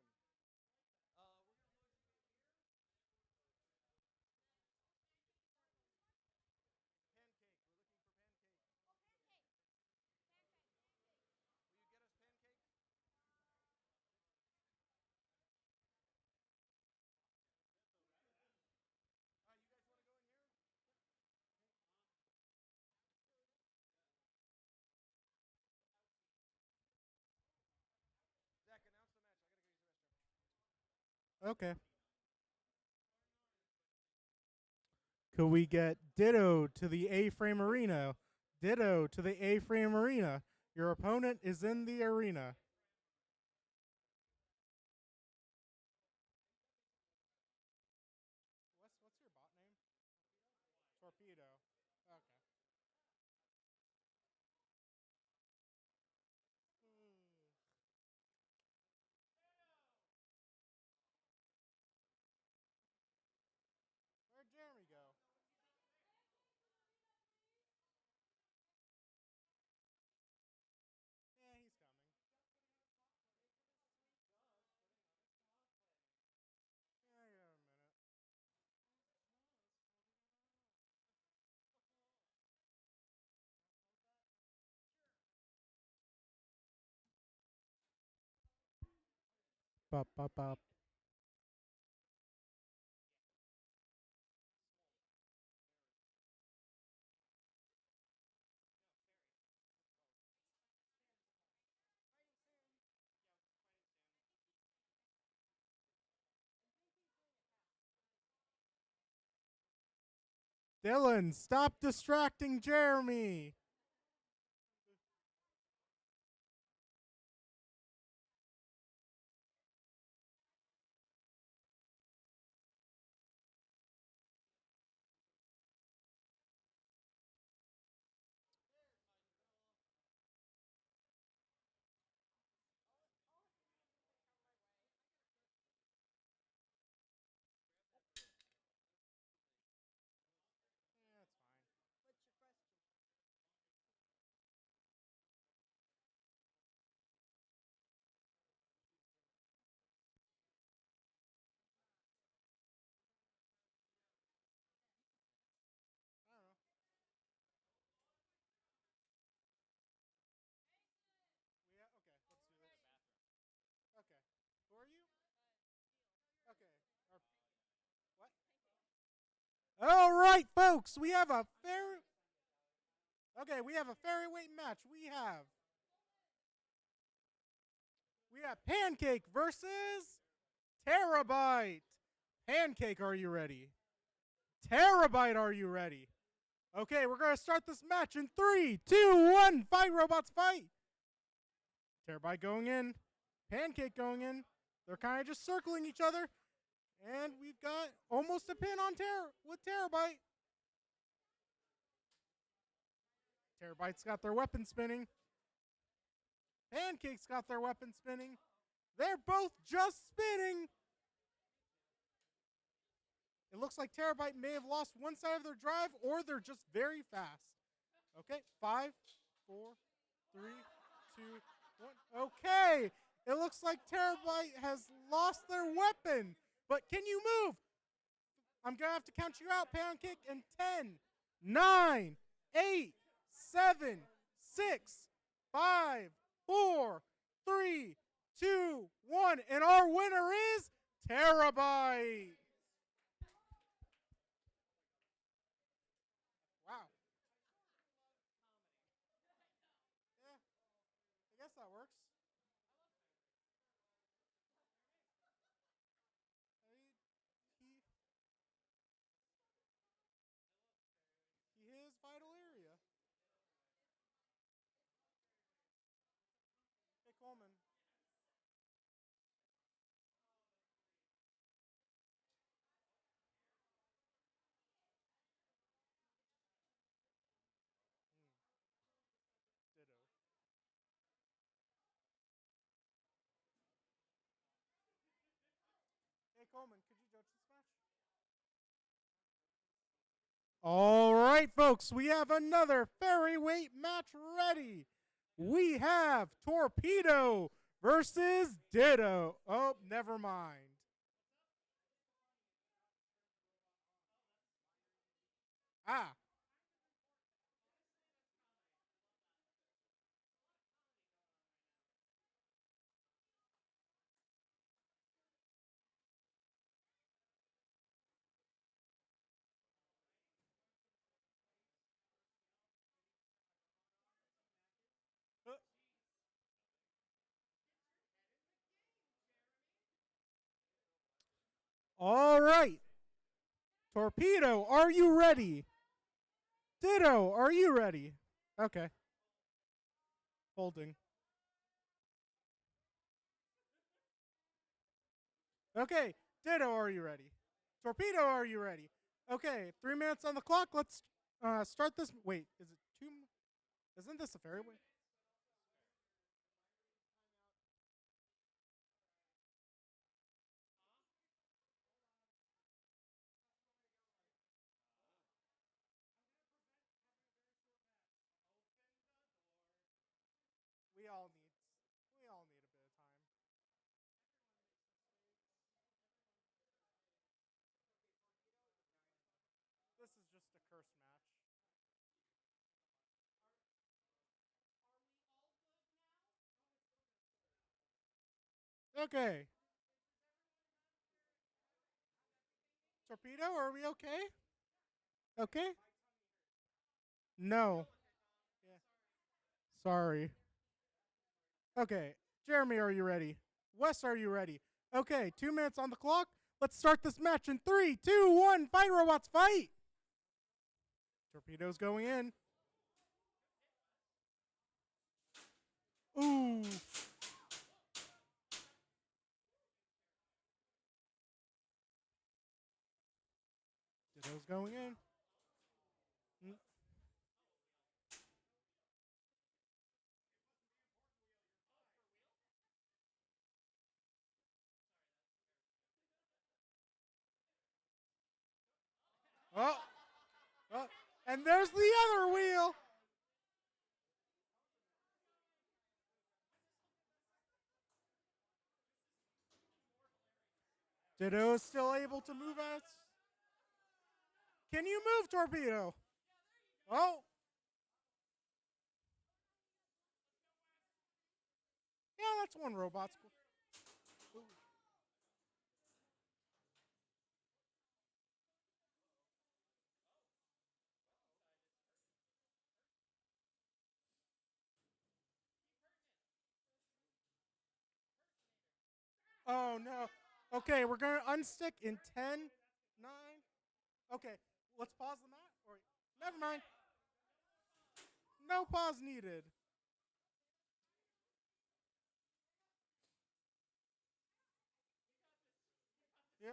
Okay. Could we get Ditto to the A-frame arena? Ditto to the A-frame arena. Your opponent is in the arena. What's your bot name? Torpedo. Okay. Where'd Jeremy go? Yeah, he's coming. Yeah, I got a minute. Bop, bop, bop. Dylan, stop distracting Jeremy. Yeah, that's fine. I don't know. Okay, let's do this. Okay. Who are you? Okay. What? All right, folks, we have a fair. Okay, we have a ferryweight match. We have Pancake versus Terabyte. Pancake, are you ready? Terabyte, are you ready? Okay, we're gonna start this match in 3, 2, 1. Fight, robots, fight! Terabyte going in. Pancake going in. They're kind of just circling each other. And we've got almost a pin on with Terabyte. Terabyte's got their weapon spinning. Pancake's got their weapon spinning. They're both just spinning. It looks like Terabyte may have lost one side of their drive, or they're just very fast. Okay, 5, 4, 3, 2, 1. Okay, It looks like Terabyte has lost their weapon. But can you move? I'm going to have to count you out, Pancake, in 10, 9, 8, 7, 6, 5, 4, 3, 2, 1. And our winner is Terabyte. Wow. Yeah, I guess that works. He hit his vital area. Hey, Coleman. Ditto. Hey, Coleman, could you judge this match? All right, folks, we have another ferryweight match ready. We have Torpedo versus Ditto. Oh, never mind. Ah. Uh, All right. Torpedo, are you ready? Ditto, are you ready? Okay. Holding. Okay. Ditto, are you ready? Torpedo, are you ready? Okay, 3 minutes on the clock. Let's start this. Wait, is it two? Isn't this a ferryweight? We all need. We all need a bit of time. This is just a curse match. Okay. Torpedo, are we okay? Okay. No. Yeah. Sorry. Okay. Jeremy, are you ready? Wes, are you ready? Okay, 2 minutes on the clock. Let's start this match in 3, 2, 1. Fight, robots, fight! Torpedo's going in. Ooh. Ditto's going in. Mm. Oh. Oh. And there's the other wheel. Ditto is still able to move out. Can you move, Torpedo? Oh. Yeah, that's one robot. Oh, no. Okay, we're going to unstick in 10, 9. Okay, let's pause the match. Or, never mind. No pause needed. Yeah.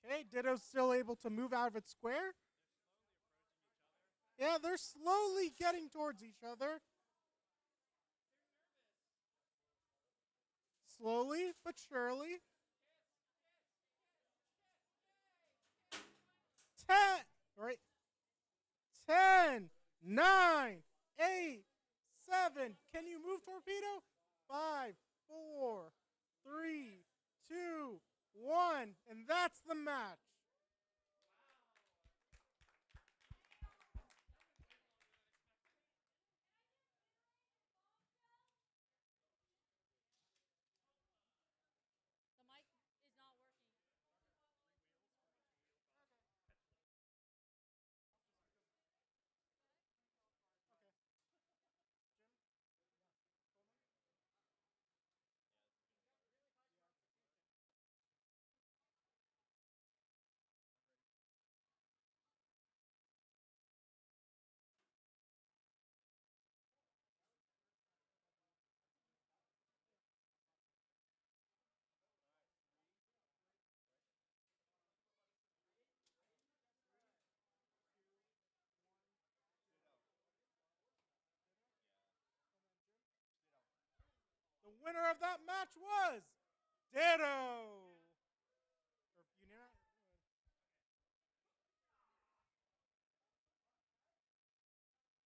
Okay, Ditto's still able to move out of its square. Yeah, they're slowly getting towards each other. Slowly but surely. 10, right? 10, 9, 8, 7. Can you move move, Torpedo. 5, 4, 3, 2, 1. And that's the match. The mic is not working. The winner of that match was Ditto. Or, you know, Just check. I don't know what Dylan's timer looks like.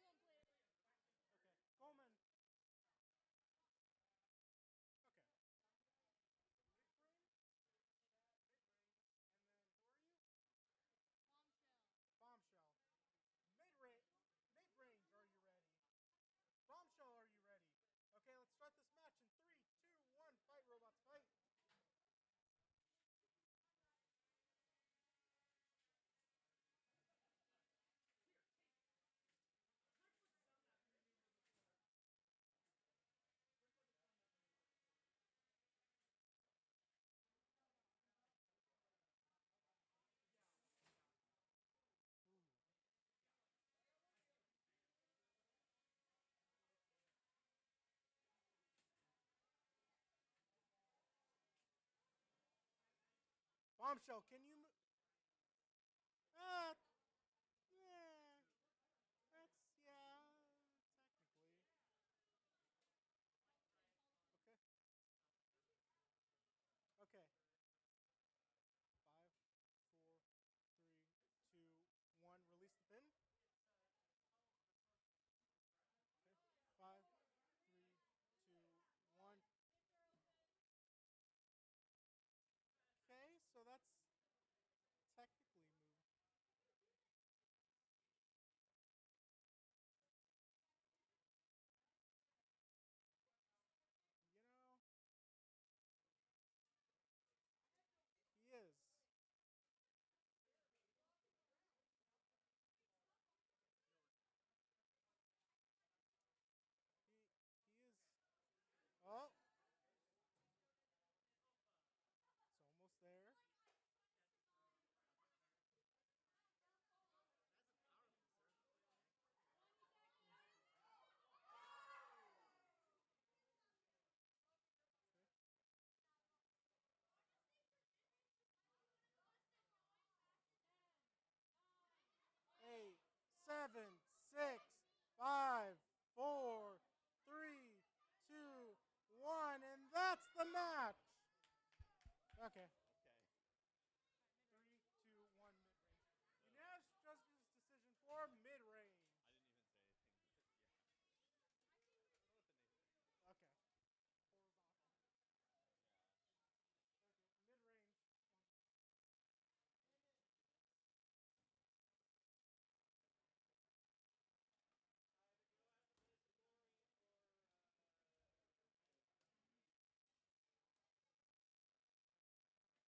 Yeah, cue him, please. okay. Coleman. Okay. Bombshell. Mid-range, are you ready? Bombshell, are you ready? Okay, let's start this match in 3, 2, 1. Fight, robots, fight. Bombshell, can you? Ah, yeah. That's technically. Okay. Okay. 5, 4, 3, 2, 1. Release the pin. Okay. 5, 3, 2, 1. Okay, so that's technically moved. You know, he is. He is. Oh, it's almost there. Eight, 7, 6, 5, 4, 3, 2, 1, and that's the match. Okay. 3, 2, 1, mid-range. Unanimous judges decision for mid-range. Okay. Mid-range.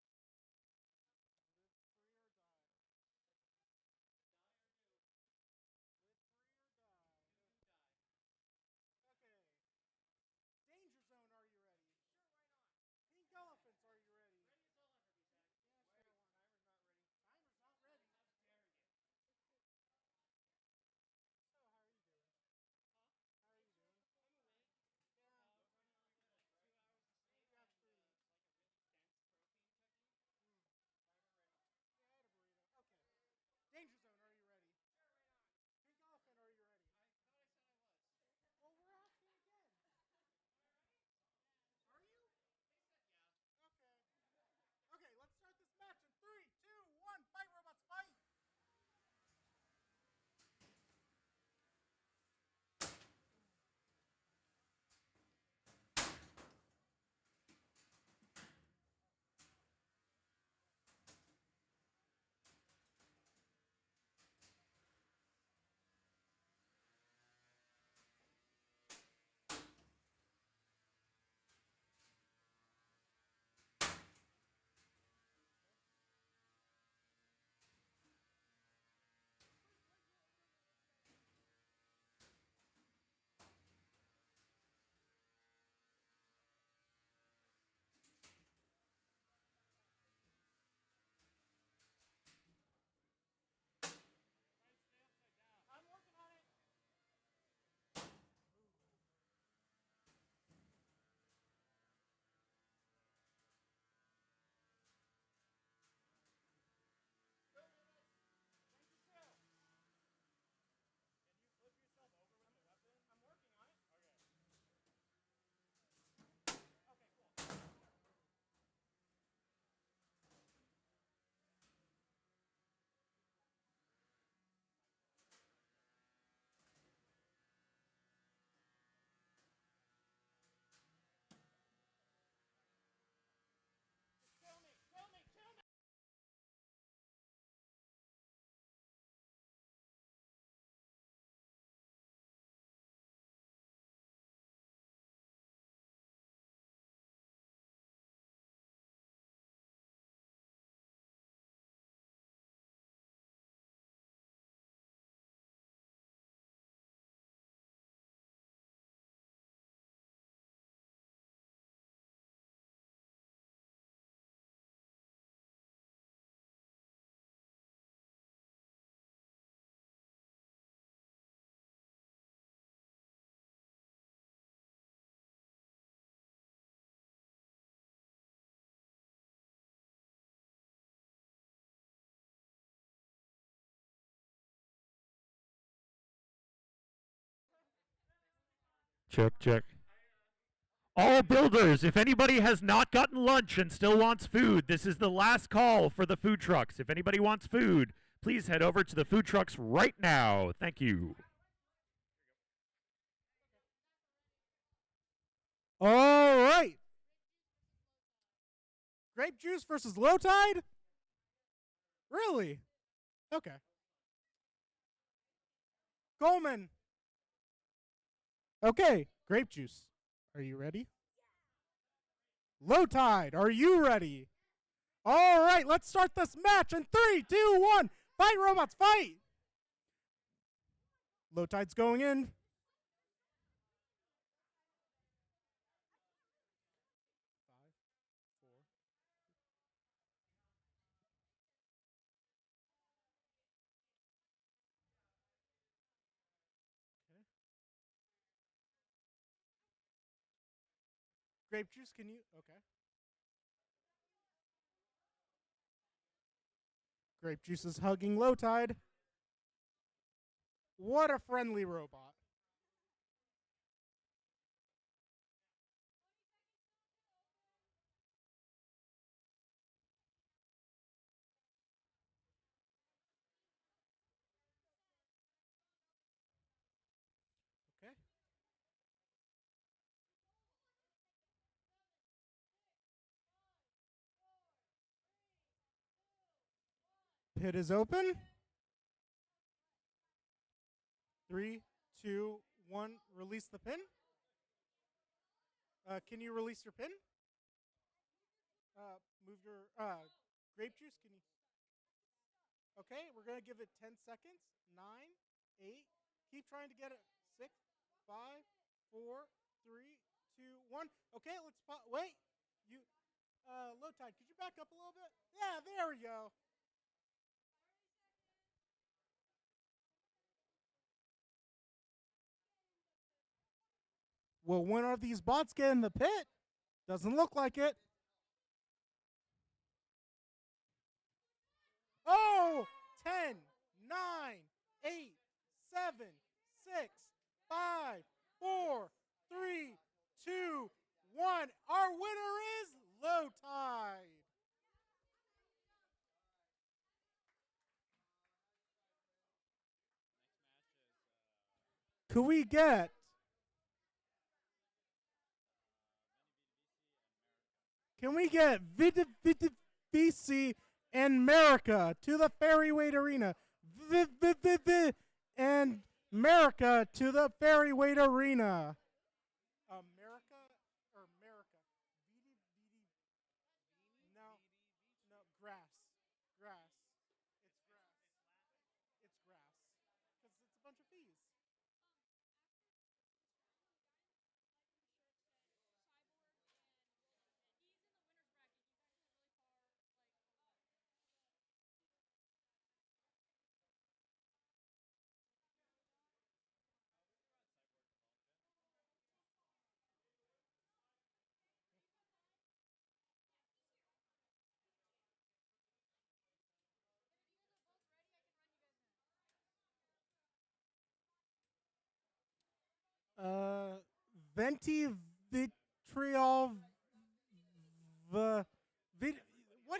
check. All builders, if anybody has not gotten lunch and still wants food, this is the last call for the food trucks. If anybody wants food, please head over to the food trucks right now. Thank you. All right. Grape juice versus low tide? Really? Okay. Coleman. Okay, grape juice. Are you ready? Low tide, are you ready? All right, let's start this match in 3, 2, 1. Fight, robots, fight! Low tide's going in. Grape juice, can you? Okay. Grape juice is hugging low tide. What a friendly robot. Okay. Pit is open. 3, 2, 1. Release the pin. Can you release your pin? Move your grape juice. Can you? Okay, we're gonna give it 10 seconds. 9, 8. Keep trying to get it. 6, 5, 4, 3, 2, 1. Okay, let's wait. You, low tide. Could you back up a little bit? Yeah, there we go. Will one of these bots get in the pit? Doesn't look like it. Oh, 10, 9, 8, 7, 6, 5, 4, 3, 2, 1. Our winner is Low Tide. Could we get VC and America to the Ferryweight Arena? And America to the Ferryweight Arena. America or America? No, grass. Grass. It's grass. It's grass. Because it's a bunch of bees. Venti vitriol. What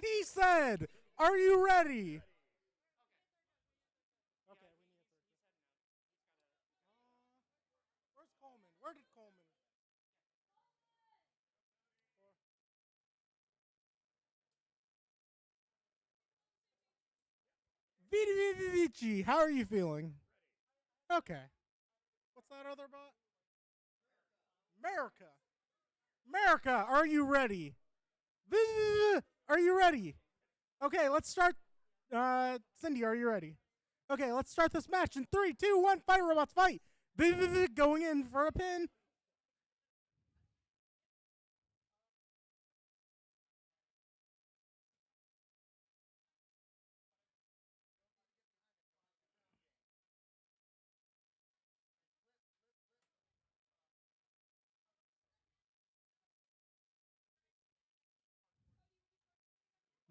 he said. Are you ready? Okay, we need a third. Where's Coleman? Where did Coleman? Vici, how are you feeling? Okay. What's that other bot? America. America, are you ready? Are you ready? Okay, let's start. Cindy, are you ready? Okay, let's start this match in 3, 2, 1. Fight, robots, fight! Going in for a pin.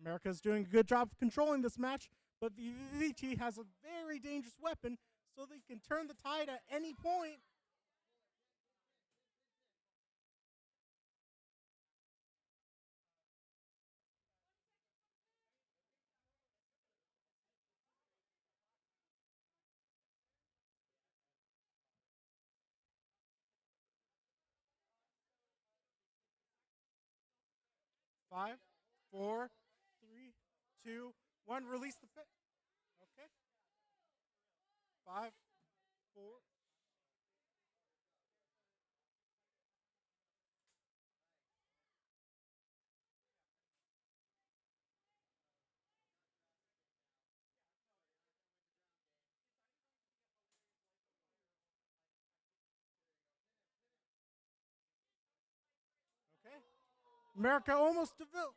America's doing a good job of controlling this match, but Vici has a very dangerous weapon, so they can turn the tide at any point. 5, 4, 3, 2, 1. Release the pit. Okay. 5, 4. Okay. America almost delivered.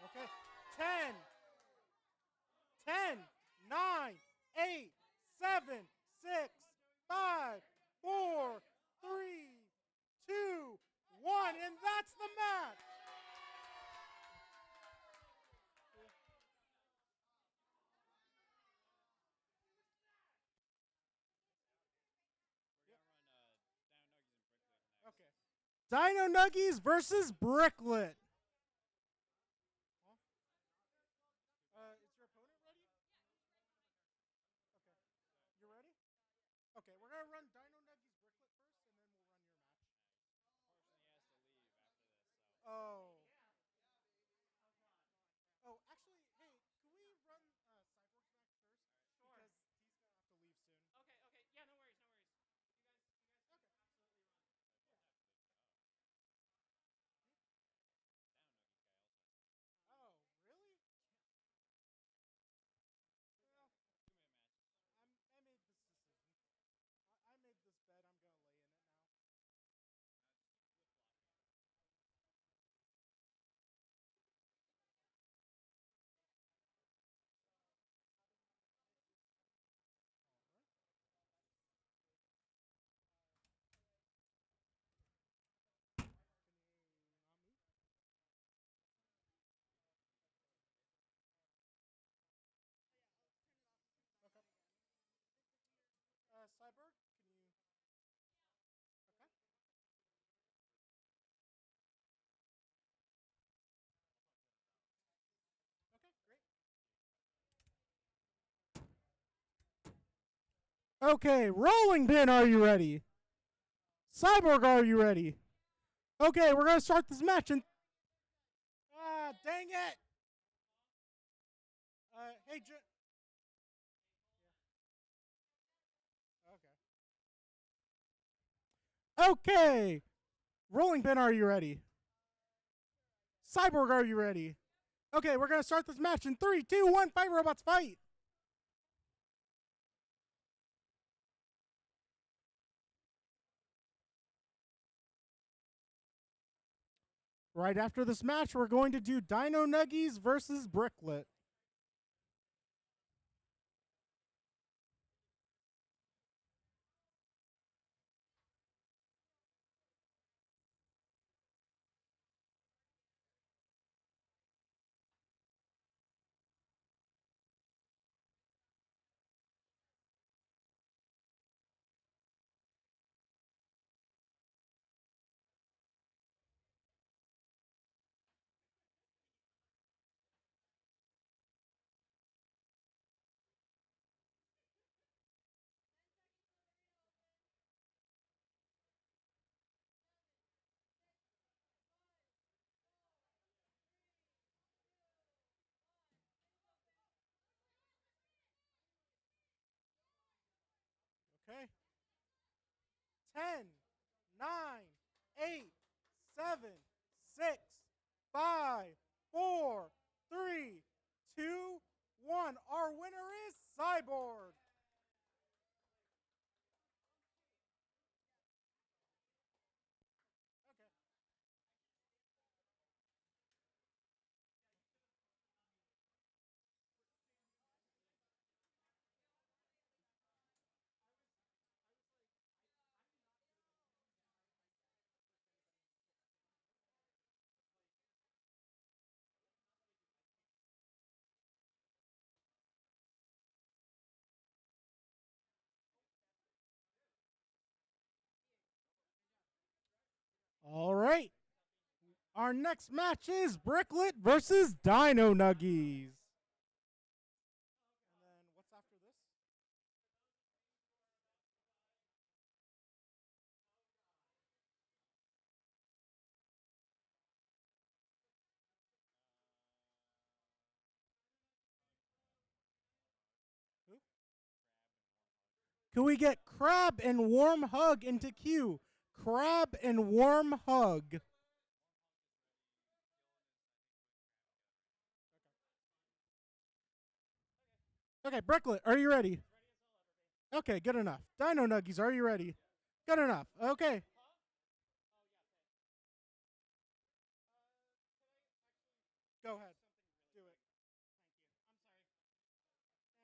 Okay. 10, 10, 9, 8, 7, 6, 5, 4, 3, 2, 1. And that's the match. Okay. Dino Nuggies versus Bricklet. Is your opponent ready? Okay. You ready? Okay, we're gonna run Dino Nuggies Bricklet first, and then we'll run your match. Oh. Oh, actually, hey, can we run Cyborg's match first? Sure. Because he's gonna have to leave soon. Okay, okay. Yeah, no worries, no worries. You guys Okay. absolutely run. Oh, really? Well, I made this decision. I made this bet. I'm gonna lay in it now. Can you not move? Okay. Cyborg, can you? Okay. Okay, great. Okay, rolling pin, are you ready? Cyborg, are you ready? Okay, we're gonna start this match and dang it! Hey, Okay. Okay, rolling pin, are you ready? Cyborg, are you ready? Okay, we're gonna start this match in 3, 2, 1. Fight, robots, fight! Right after this match, we're going to do Dino Nuggies versus Bricklet. Okay. 10, 9, 8, 7, 6, 5, 4, 3, 2, 1. Our winner is Cyborg. Okay. Our next match is Bricklet versus Dino Nuggies. And then what's after this? Who? Can we get Crab and Warm Hug into queue? Crab and Warm Hug. Okay, Bricklet, are you ready? Okay, good enough. Dino Nuggies, are you ready? Good enough. Okay. Go ahead. Do it.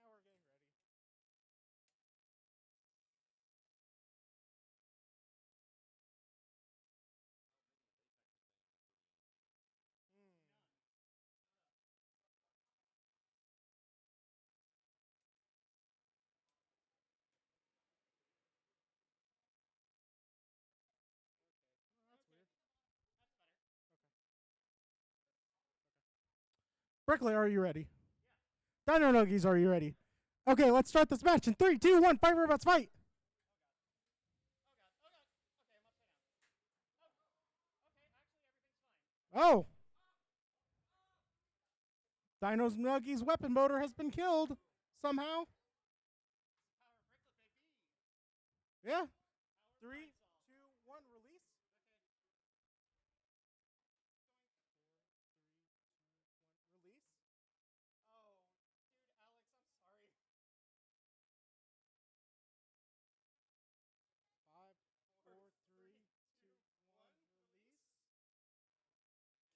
Now we're getting ready. That's weird. Brickley, are you ready? Dino Nuggies, are you ready? Okay, let's start this match in 3, 2, 1. Fight, robots, fight! Oh! Dino Nuggies' weapon motor has been killed somehow. Yeah. 3, 2, 1, release. Release. Oh, dude, Alex, I'm sorry. 5, 4, 3, 2, 1, release.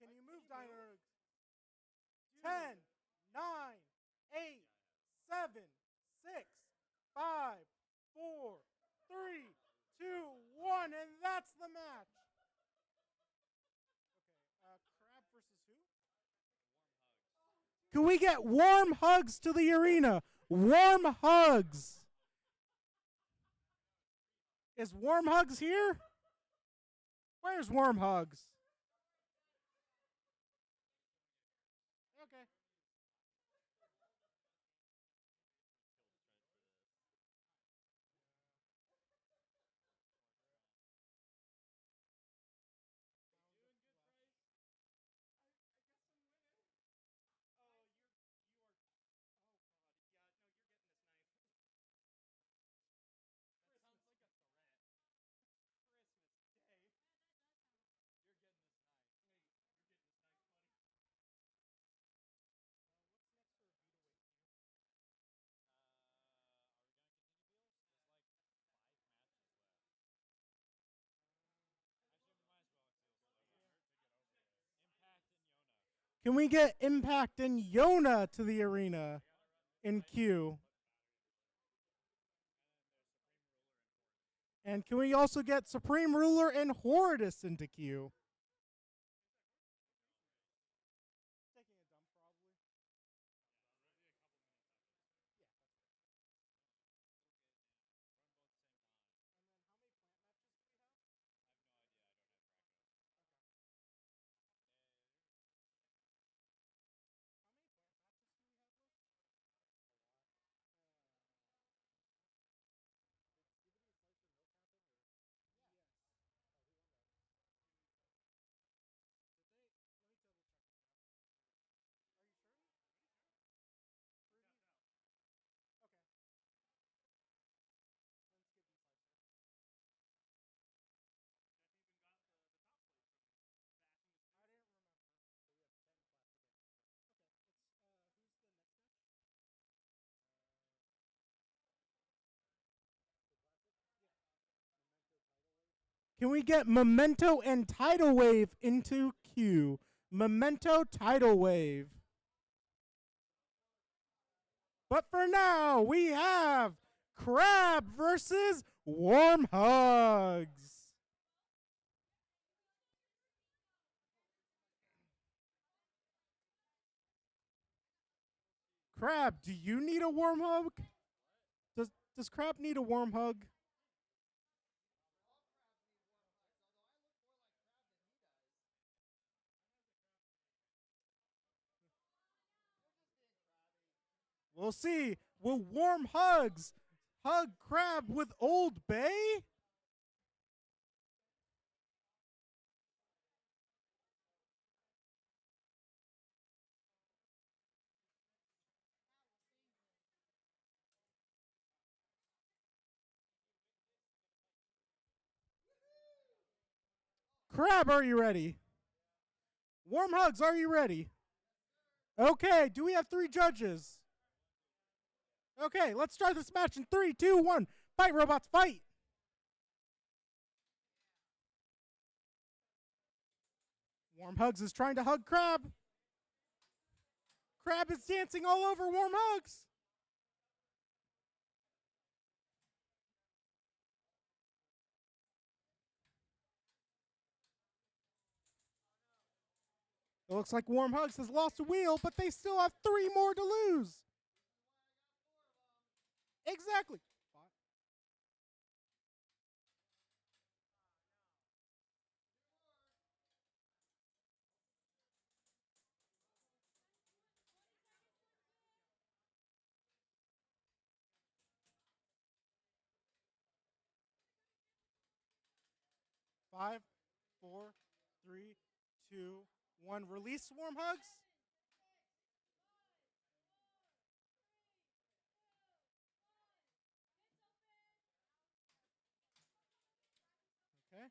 Can you move, Dino? 10, 9, 8, 7, 6, 5, 4, 3, 2, 1, and that's the match. Okay, Crab versus who? Can we get Warm Hugs to the arena? Warm Hugs. Is Warm Hugs here? Where's Warm Hugs? Okay. Can we get Impact and Yona to the arena in queue? And can we also get Supreme Ruler and Horridus into queue? Taking a dump, probably. Can we get Memento and Tidal Wave into queue? Memento Tidal Wave. But for now, we have Crab versus Warm Hugs. Crab, do you need a warm hug? Does Crab need a warm hug? We'll see. Will Warm Hugs hug Crab with Old Bay? Crab, are you ready? Warm Hugs, are you ready? Okay, do we have 3 judges? Okay, let's start this match in 3, 2, 1. Fight, robots, fight! Warm Hugs is trying to hug Crab. Crab is dancing all over Warm Hugs. It looks like Warm Hugs has lost a wheel, but they still have 3 more to lose. Exactly. 5, 4, 3, 2, 1. Release Warm Hugs. Okay.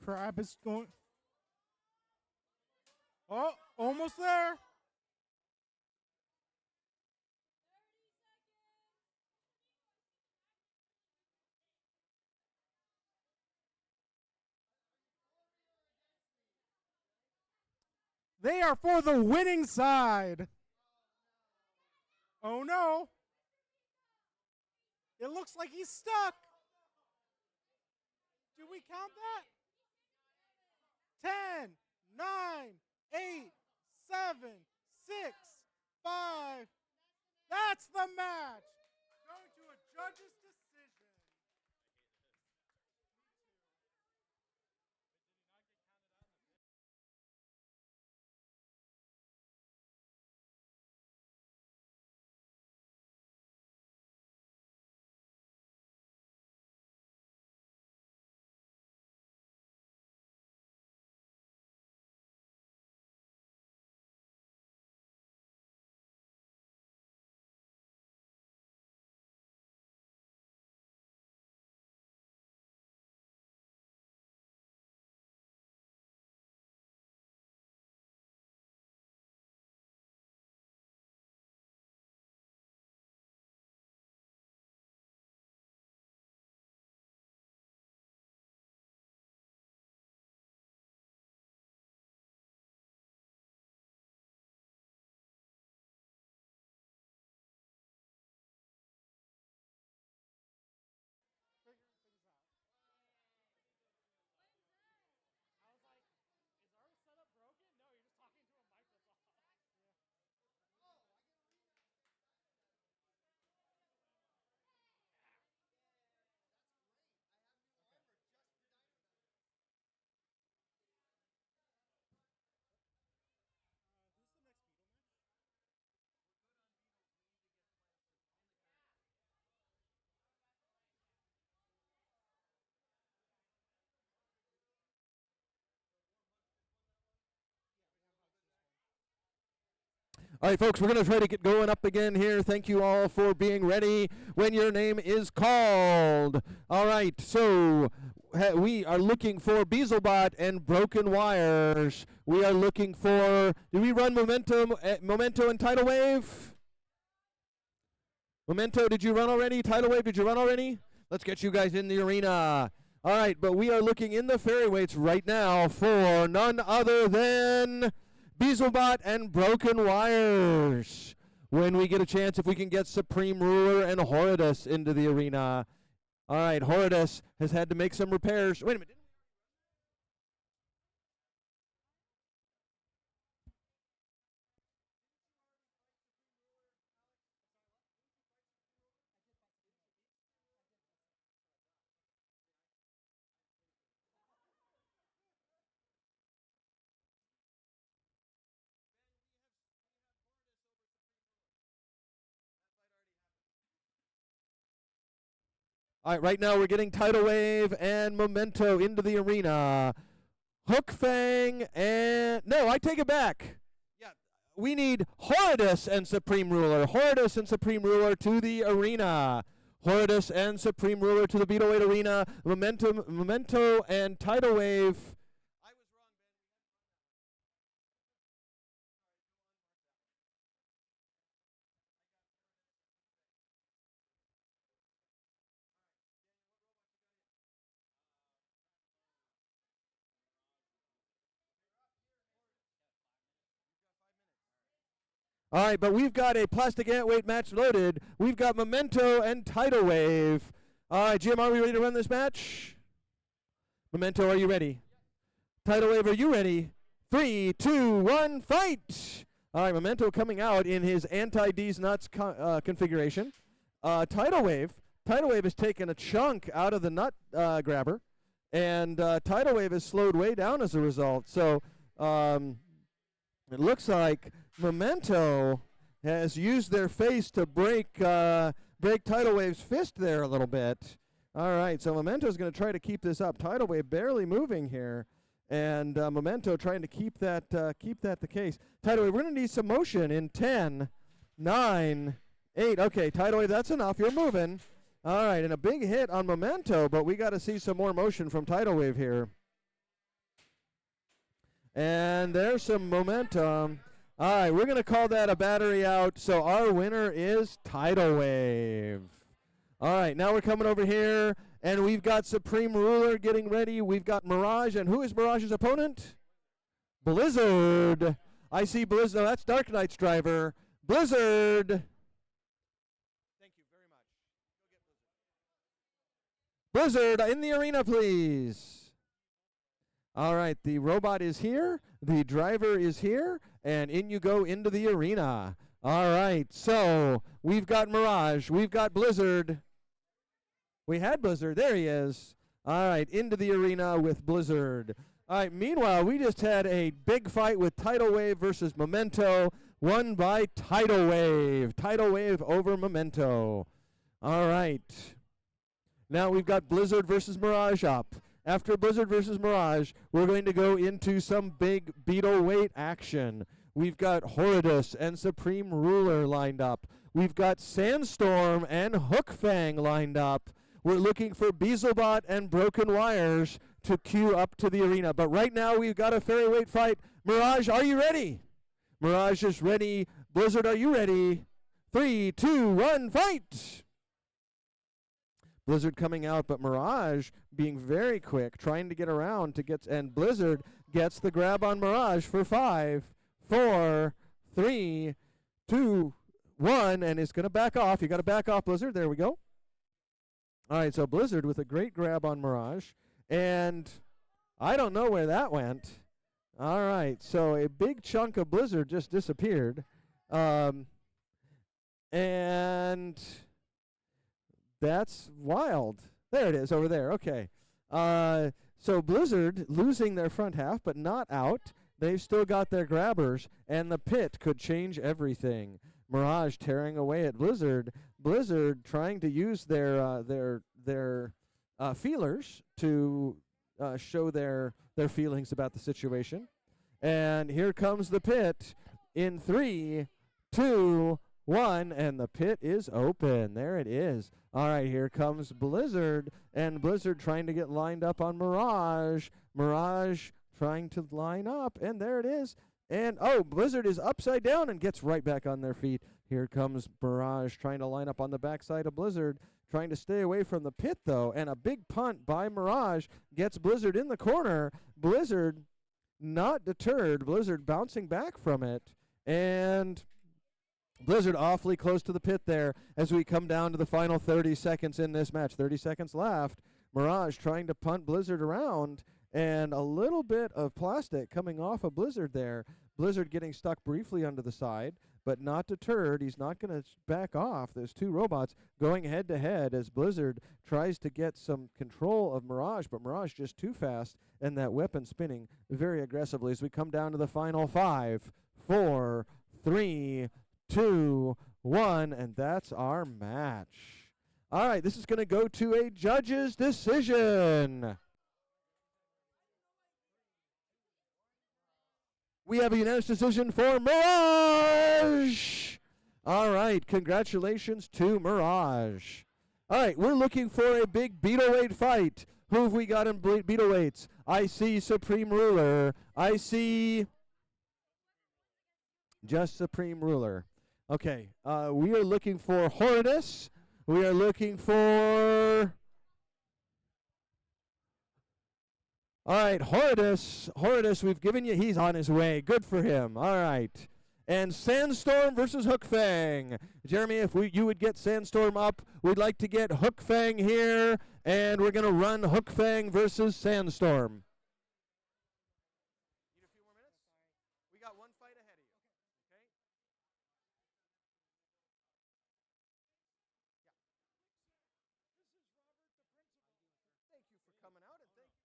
Crab is going. Oh, almost there. They are for the winning side. Oh no. It looks like he's stuck. Do we count that? 10, 9, 8, 7, 6, 5. That's the match. Going to a judge's decision. All right, folks, we're going to try to get going up again here. Thank you all for being ready when your name is called. All right, so we are looking for Beelzebot and Broken Wires. We are looking for, did we run Memento and Tidal Wave? Memento, did you run already? Tidal Wave, did you run already? Let's get you guys in the arena. All right, but we are looking in the fairy weights right now for none other than Beelzebot and Broken Wires. When we get a chance, if we can get Supreme Ruler and Horridus into the arena. All right, Horridus has had to make some repairs. Wait a minute. All right, right now we're getting Tidal Wave and Memento into the arena. Hook Fang and... No, I take it back. Yeah, we need Horridus and Supreme Ruler. Horridus and Supreme Ruler to the arena. Horridus and Supreme Ruler to the Beetleweight arena. Memento and Tidal Wave. All right, but we've got a plastic ant-weight match loaded. We've got Memento and Tidal Wave. All right, Jim, are we ready to run this match? Memento, are you ready? Tidal Wave, are you ready? 3, 2, 1, fight! All right, Memento coming out in his anti-D's Nuts configuration. Tidal Wave has taken a chunk out of the nut grabber, and Tidal Wave has slowed way down as a result. So it looks like Memento has used their face to break Tidal Wave's fist there a little bit. All right, so Memento's going to try to keep this up. Tidal Wave barely moving here, and Memento trying to keep that the case. Tidal Wave, we're going to need some motion in 10, 9, 8. Okay, Tidal Wave, that's enough. You're moving. All right, and a big hit on Memento, but we got to see some more motion from Tidal Wave here. And there's some momentum. All right, we're going to call that a battery out. So our winner is Tidal Wave. All right, now we're coming over here, and we've got Supreme Ruler getting ready. We've got Mirage, and who is Mirage's opponent? Blizzard. I see Blizzard. No, that's Dark Knight's driver. Blizzard. Thank you very much. Blizzard, in the arena, please. All right, the robot is here, the driver is here, and in you go into the arena. All right, so we've got Mirage, we've got Blizzard. We had Blizzard, there he is. All right, into the arena with Blizzard. All right, meanwhile, we just had a big fight with Tidal Wave versus Memento, won by Tidal Wave. Tidal Wave over Memento. All right, now we've got Blizzard versus Mirage up. After Blizzard versus Mirage, we're going to go into some big beetle weight action. We've got Horridus and Supreme Ruler lined up. We've got Sandstorm and Hook Fang lined up. We're looking for Beelzebot and Broken Wires to queue up to the arena. But right now, we've got a ferryweight fight. Mirage, are you ready? Mirage is ready. Blizzard, are you ready? 3, 2, 1, fight! Blizzard coming out, but Mirage being very quick, trying to get around to get, and Blizzard gets the grab on Mirage for 5, 4, 3, 2, 1, and is going to back off. You got to back off, Blizzard. There we go. All right, so Blizzard with a great grab on Mirage, and I don't know where that went. All right, so a big chunk of Blizzard just disappeared, and that's wild. There it is over there. Okay. So Blizzard losing their front half, but not out. They've still got their grabbers, and the pit could change everything. Mirage tearing away at Blizzard. Blizzard trying to use their feelers to show their feelings about the situation. And here comes the pit in 3, 2, 1, and the pit is open. There it is. All right, here comes Blizzard, and Blizzard trying to get lined up on Mirage. Mirage trying to line up, and there it is. And, oh, Blizzard is upside down and gets right back on their feet. Here comes Mirage trying to line up on the backside of Blizzard, trying to stay away from the pit, though. And a big punt by Mirage gets Blizzard in the corner. Blizzard not deterred. Blizzard bouncing back from it. And Blizzard awfully close to the pit there as we come down to the final 30 seconds in this match. 30 seconds left. Mirage trying to punt Blizzard around, and a little bit of plastic coming off of Blizzard there. Blizzard getting stuck briefly under the side, but not deterred. He's not going to back off. There's two robots going head-to-head as Blizzard tries to get some control of Mirage, but Mirage just too fast, and that weapon spinning very aggressively as we come down to the final 5, 4, 3, 2, 1, and that's our match. All right, this is going to go to a judge's decision. We have a unanimous decision for Mirage. All right, congratulations to Mirage. All right, we're looking for a big Beetleweight fight. Who have we got in Beetleweights? I see Supreme Ruler. I see just Supreme Ruler. Okay, we are looking for Horridus. We are looking for... All right, Horridus. Horridus, we've given you... He's on his way. Good for him. All right. And Sandstorm versus Hookfang. Jeremy, if you would get Sandstorm up, we'd like to get Hookfang here, and we're going to run Hookfang versus Sandstorm. Need a few more minutes? We got one fight ahead of you. Okay? Yeah. Thank you for coming out, and thank you.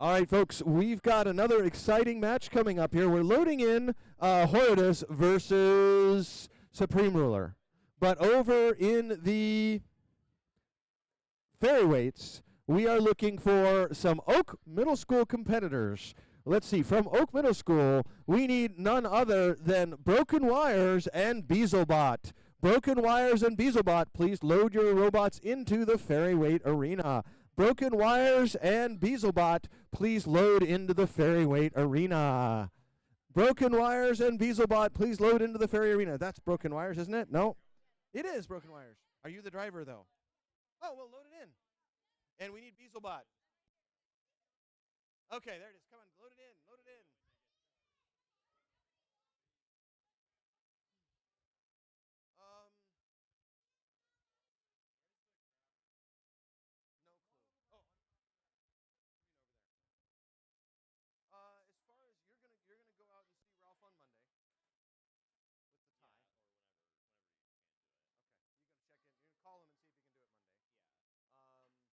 All right, folks, we've got another exciting match coming up here. We're loading in Horridus versus Supreme Ruler. But over in the Fairweights, we are looking for some Oak Middle School competitors. Let's see, from Oak Middle School, we need none other than Broken Wires and Beelzebot. Broken Wires and Beelzebot, please load your robots into the Fairweight arena. Broken Wires and Beelzebot, please load into the Fairweight arena. Broken Wires and Beelzebot, please load into the Fairy arena. That's Broken Wires, isn't it? No? It is Broken Wires. Are you the driver, though? Oh, well, load it in. And we need Beelzebot. Okay, there it is. Come on, load it in. Load it in. No clue. Oh, as far as you're gonna go out and see Ralph on Monday with the tie. Okay, you gotta check in. You're gonna call him and see if he can do it Monday.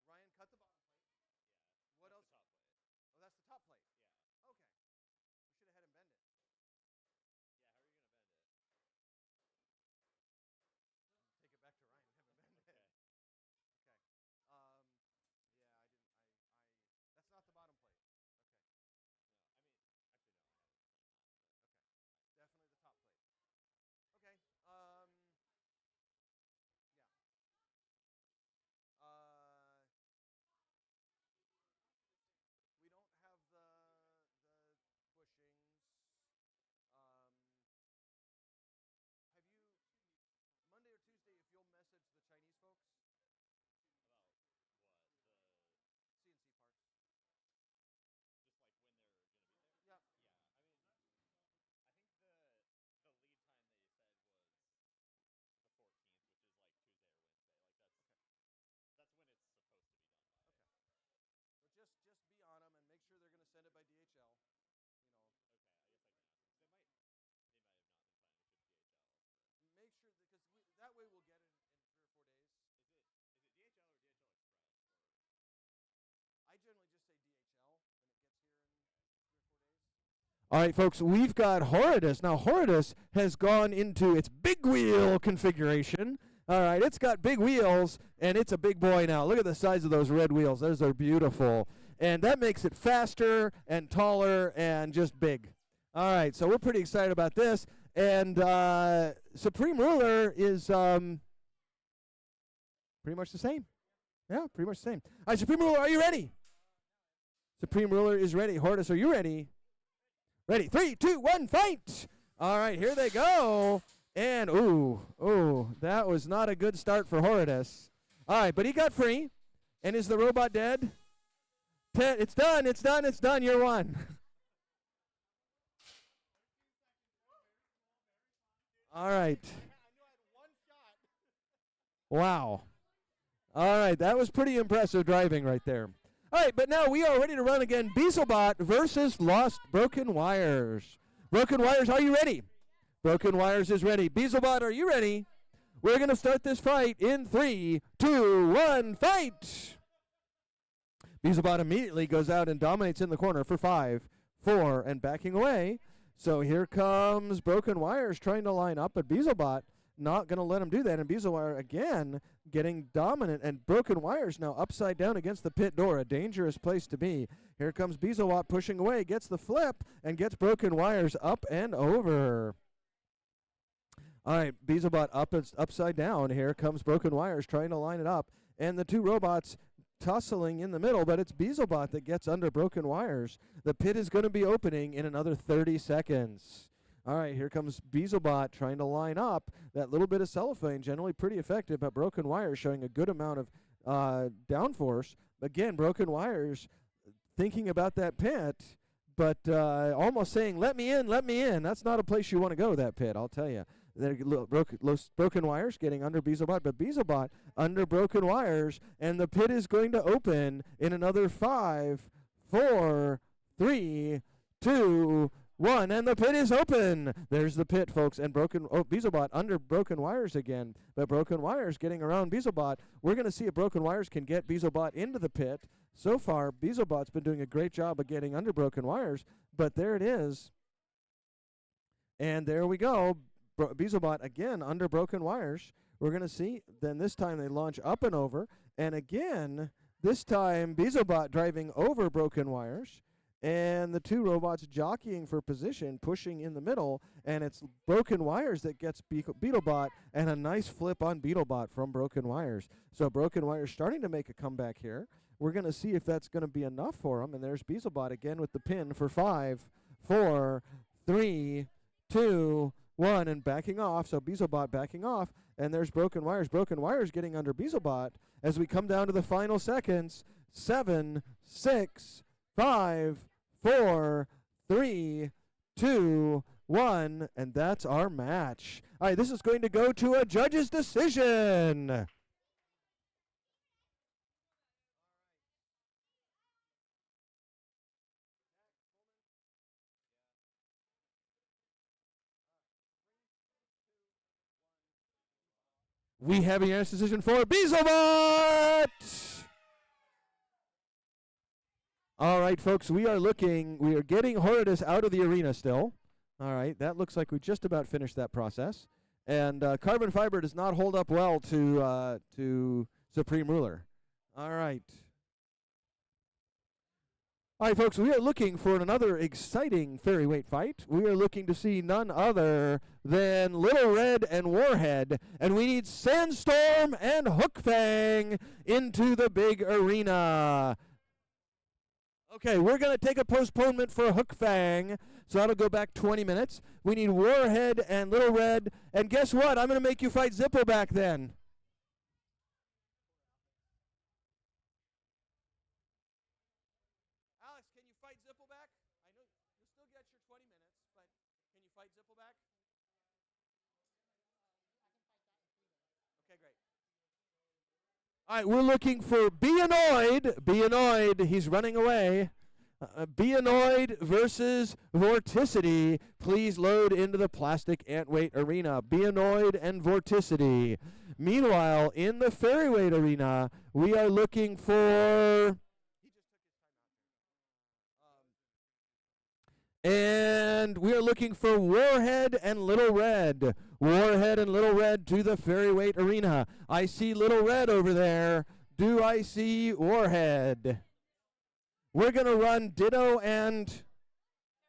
Ryan, cut the bottom plate. What else? Oh, that's the top plate. Okay. We should have had him bend it. Take it back to Ryan and have him bend it. Okay. Yeah, I that's not the bottom plate. Okay. Definitely the top plate. Okay. Yeah. We don't have the bushings. Have you Monday or Tuesday? If you'll message the Chinese folks. CNC parts. Yeah. But just be on them and make sure they're going to send it by DHL. Make sure because that way we'll get it in 3 or 4 days. I generally just say DHL, and it gets here in 3 or 4 days. All right, folks, we've got Horridus. Now, Horridus has gone into its big wheel configuration. All right, it's got big wheels, and it's a big boy now. Look at the size of those red wheels. Those are beautiful. And that makes it faster and taller and just big. All right, so we're pretty excited about this. And Supreme Ruler is pretty much the same. Yeah, pretty much the same. All right, Supreme Ruler, are you ready? Supreme Ruler is ready. Horridus, are you ready? Ready. 3, 2, 1, fight! All right, here they go. And, ooh, that was not a good start for Horridus. All right, but he got free. And is the robot dead? It's done, it's done, it's done. You're one. All right. Wow. All right, that was pretty impressive driving right there. All right, but now we are ready to run again. Beelzebot versus Lost Broken Wires. Broken Wires, are you ready? Broken Wires is ready. Beelzebub, are you ready? We're going to start this fight in 3, 2, 1, fight! Beelzebub immediately goes out and dominates in the corner for 5, 4, and backing away. So here comes Broken Wires trying to line up, but Beelzebub not going to let him do that. And Beelzebub again getting dominant, and Broken Wires now upside down against the pit door, a dangerous place to be. Here comes Beelzebub pushing away, gets the flip, and gets Broken Wires up and over. All right, Beelzebub upside down. Here comes Broken Wires trying to line it up, and the two robots tussling in the middle, but it's Beelzebub that gets under Broken Wires. The pit is going to be opening in another 30 seconds. All right, here comes Beelzebub trying to line up. That little bit of cellophane, generally pretty effective, but Broken Wires showing a good amount of downforce. Again, Broken Wires thinking about that pit, but almost saying, let me in, let me in. That's not a place you want to go, that pit, I'll tell you. Broken Wires getting under Beelzebub, but Beelzebub under Broken Wires, and the pit is going to open in another 5, 4, 3, 2, 1, and the pit is open. There's the pit, folks, and Beelzebub under Broken Wires again, but Broken Wires getting around Beelzebub. We're going to see if Broken Wires can get Beelzebub into the pit. So far, Beelzebub's been doing a great job of getting under Broken Wires, but there it is. And there we go. Beelzebub again under Broken Wires. We're going to see. Then this time they launch up and over. And again, this time Beelzebub driving over Broken Wires. And the two robots jockeying for position, pushing in the middle. And it's Broken Wires that gets Beetlebot, and a nice flip on Beetlebot from Broken Wires. So Broken Wires starting to make a comeback here. We're going to see if that's going to be enough for him. And there's Beelzebub again with the pin for 5, 4, 3, 2, 1, and backing off. So Beelzebub backing off, and there's Broken Wires. Broken Wires getting under Beelzebub as we come down to the final seconds. 7, 6, 5, 4, 3, 2, 1, and that's our match. All right, this is going to go to a judge's decision. We have a unanimous decision for Beelzebub! All right, folks, we are getting Horridus out of the arena still. All right, that looks like we just about finished that process. And carbon fiber does not hold up well to Supreme Ruler. All right. All right, folks, we are looking for another exciting ferryweight fight. We are looking to see none other than Little Red and Warhead, and we need Sandstorm and Hookfang into the big arena. Okay, we're going to take a postponement for Hookfang, so that'll go back 20 minutes. We need Warhead and Little Red, and guess what? I'm going to make you fight Zippleback then. Alex, can you fight Zippleback? I know you'll still get your 20 minutes, but can you fight Zippleback? Okay, great. All right, we're looking for Be Annoyed. Be Annoyed, he's running away. Be Annoyed versus Vorticity. Please load into the plastic antweight arena. Be Annoyed and Vorticity. Meanwhile, in the ferryweight arena, we are looking for... And we are looking for Warhead and Little Red. Warhead and Little Red to the ferryweight arena. I see Little Red over there. Do I see Warhead? We're going to run Ditto and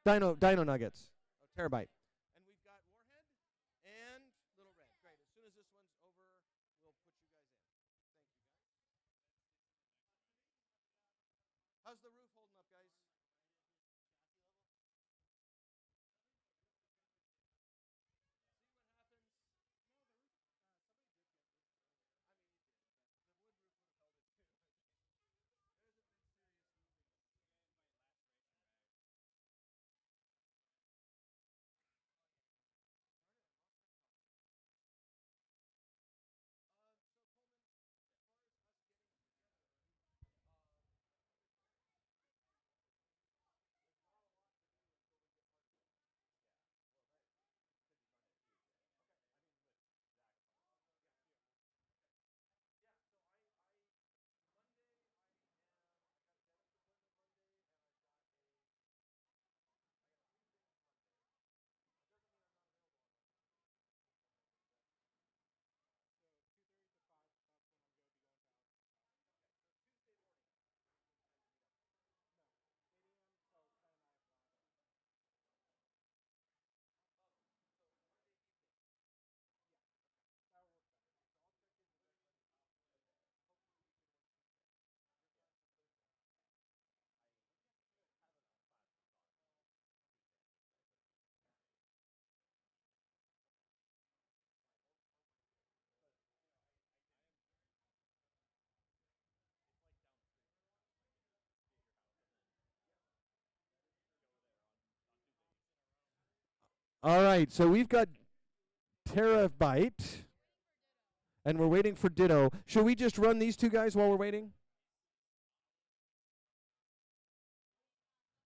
Dino Nuggets. Oh, Terabyte. And we've got Warhead and Little Red. Great. As soon as this one's over, we'll put you guys in. Thank you, guys. How's the roof holding up, guys? All right, so we've got Terabyte, and we're waiting for Ditto. Should we just run these two guys while we're waiting?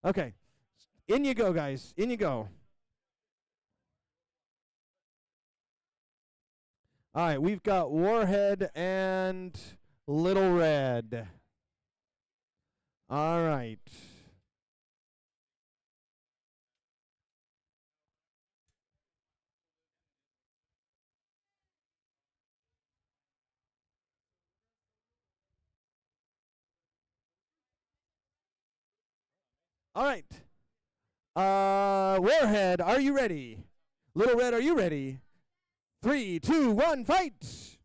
Okay. In you go, guys. In you go. All right, we've got Warhead and Little Red. All right. All right. Warhead, are you ready? Little Red, are you ready? 3, 2, 1, fight!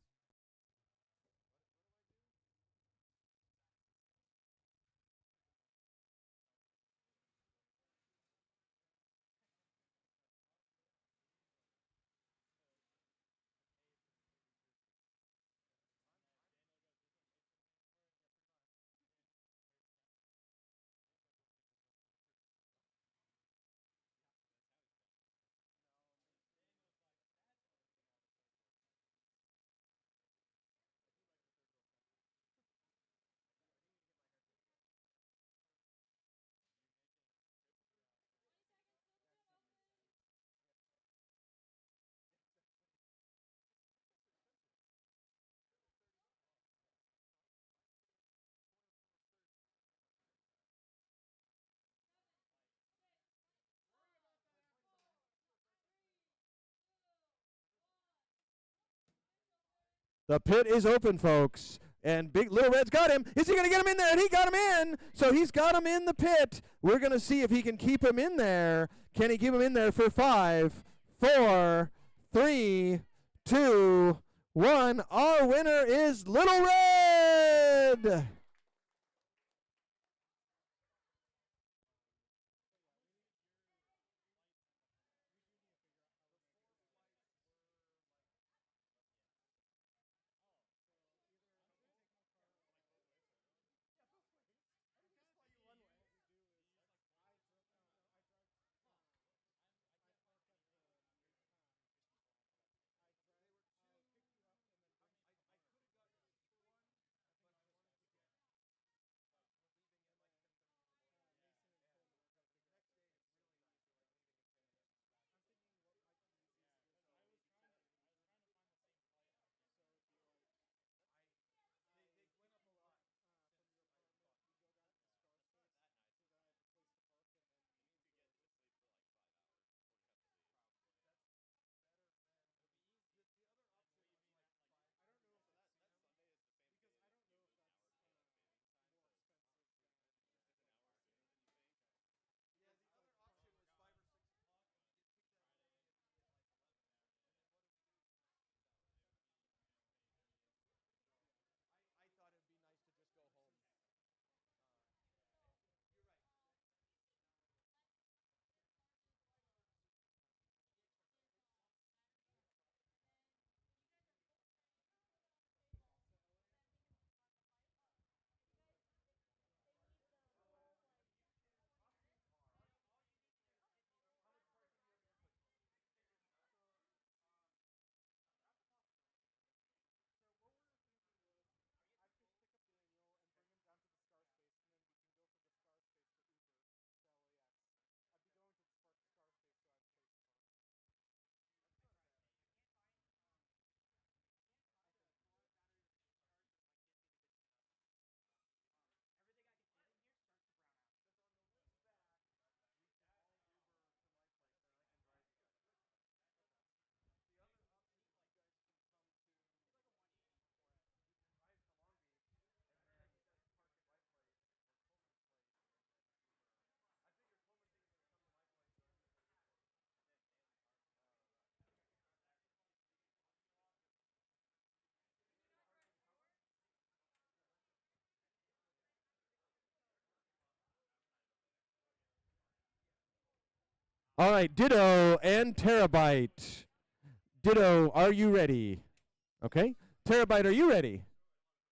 The pit is open, folks. And Big Little Red's got him. Is he going to get him in there? And he got him in. So he's got him in the pit. We're going to see if he can keep him in there. Can he keep him in there for 5, 4, 3, 2, 1? Our winner is Little Red. All right, Ditto and Terabyte. Ditto, are you ready? Okay. Terabyte, are you ready?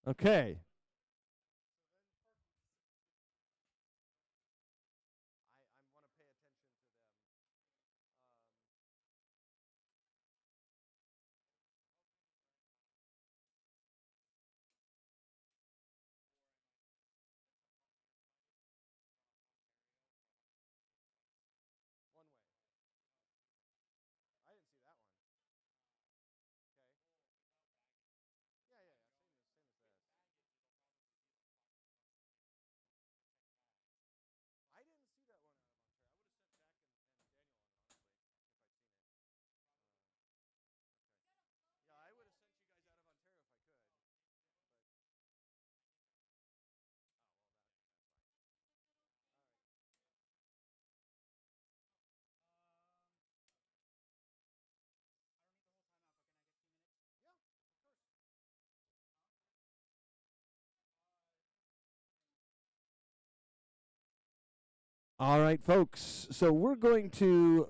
Okay. All right, folks. So we're going to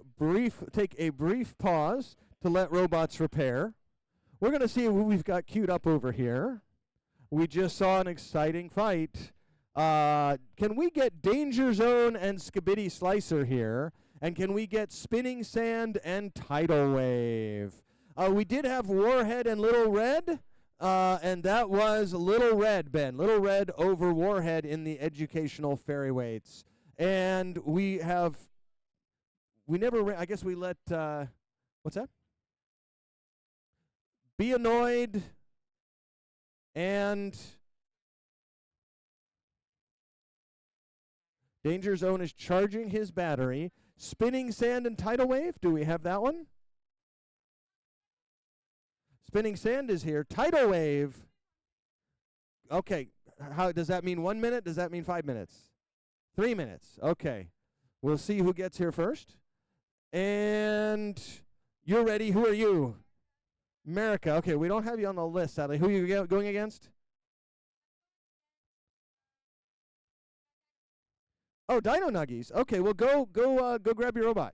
take a brief pause to let robots repair. We're going to see who we've got queued up over here. We just saw an exciting fight. Can we get Danger Zone and Skibidi Slicer here? And can we get Spinning Sand and Tidal Wave? We did have Warhead and Little Red, and that was Little Red, Ben. Little Red over Warhead in the educational fairy weights. And I guess we let, what's that? Be Annoyed and Danger Zone is charging his battery. Spinning Sand and Tidal Wave, do we have that one? Spinning Sand is here. Tidal Wave, okay, how does that mean 1 minute? Does that mean 5 minutes? 3 minutes, okay. We'll see who gets here first. And you're ready, who are you? America, okay, we don't have you on the list, sadly. Who are you going against? Oh, Dino Nuggies. Okay, well, go grab your robot.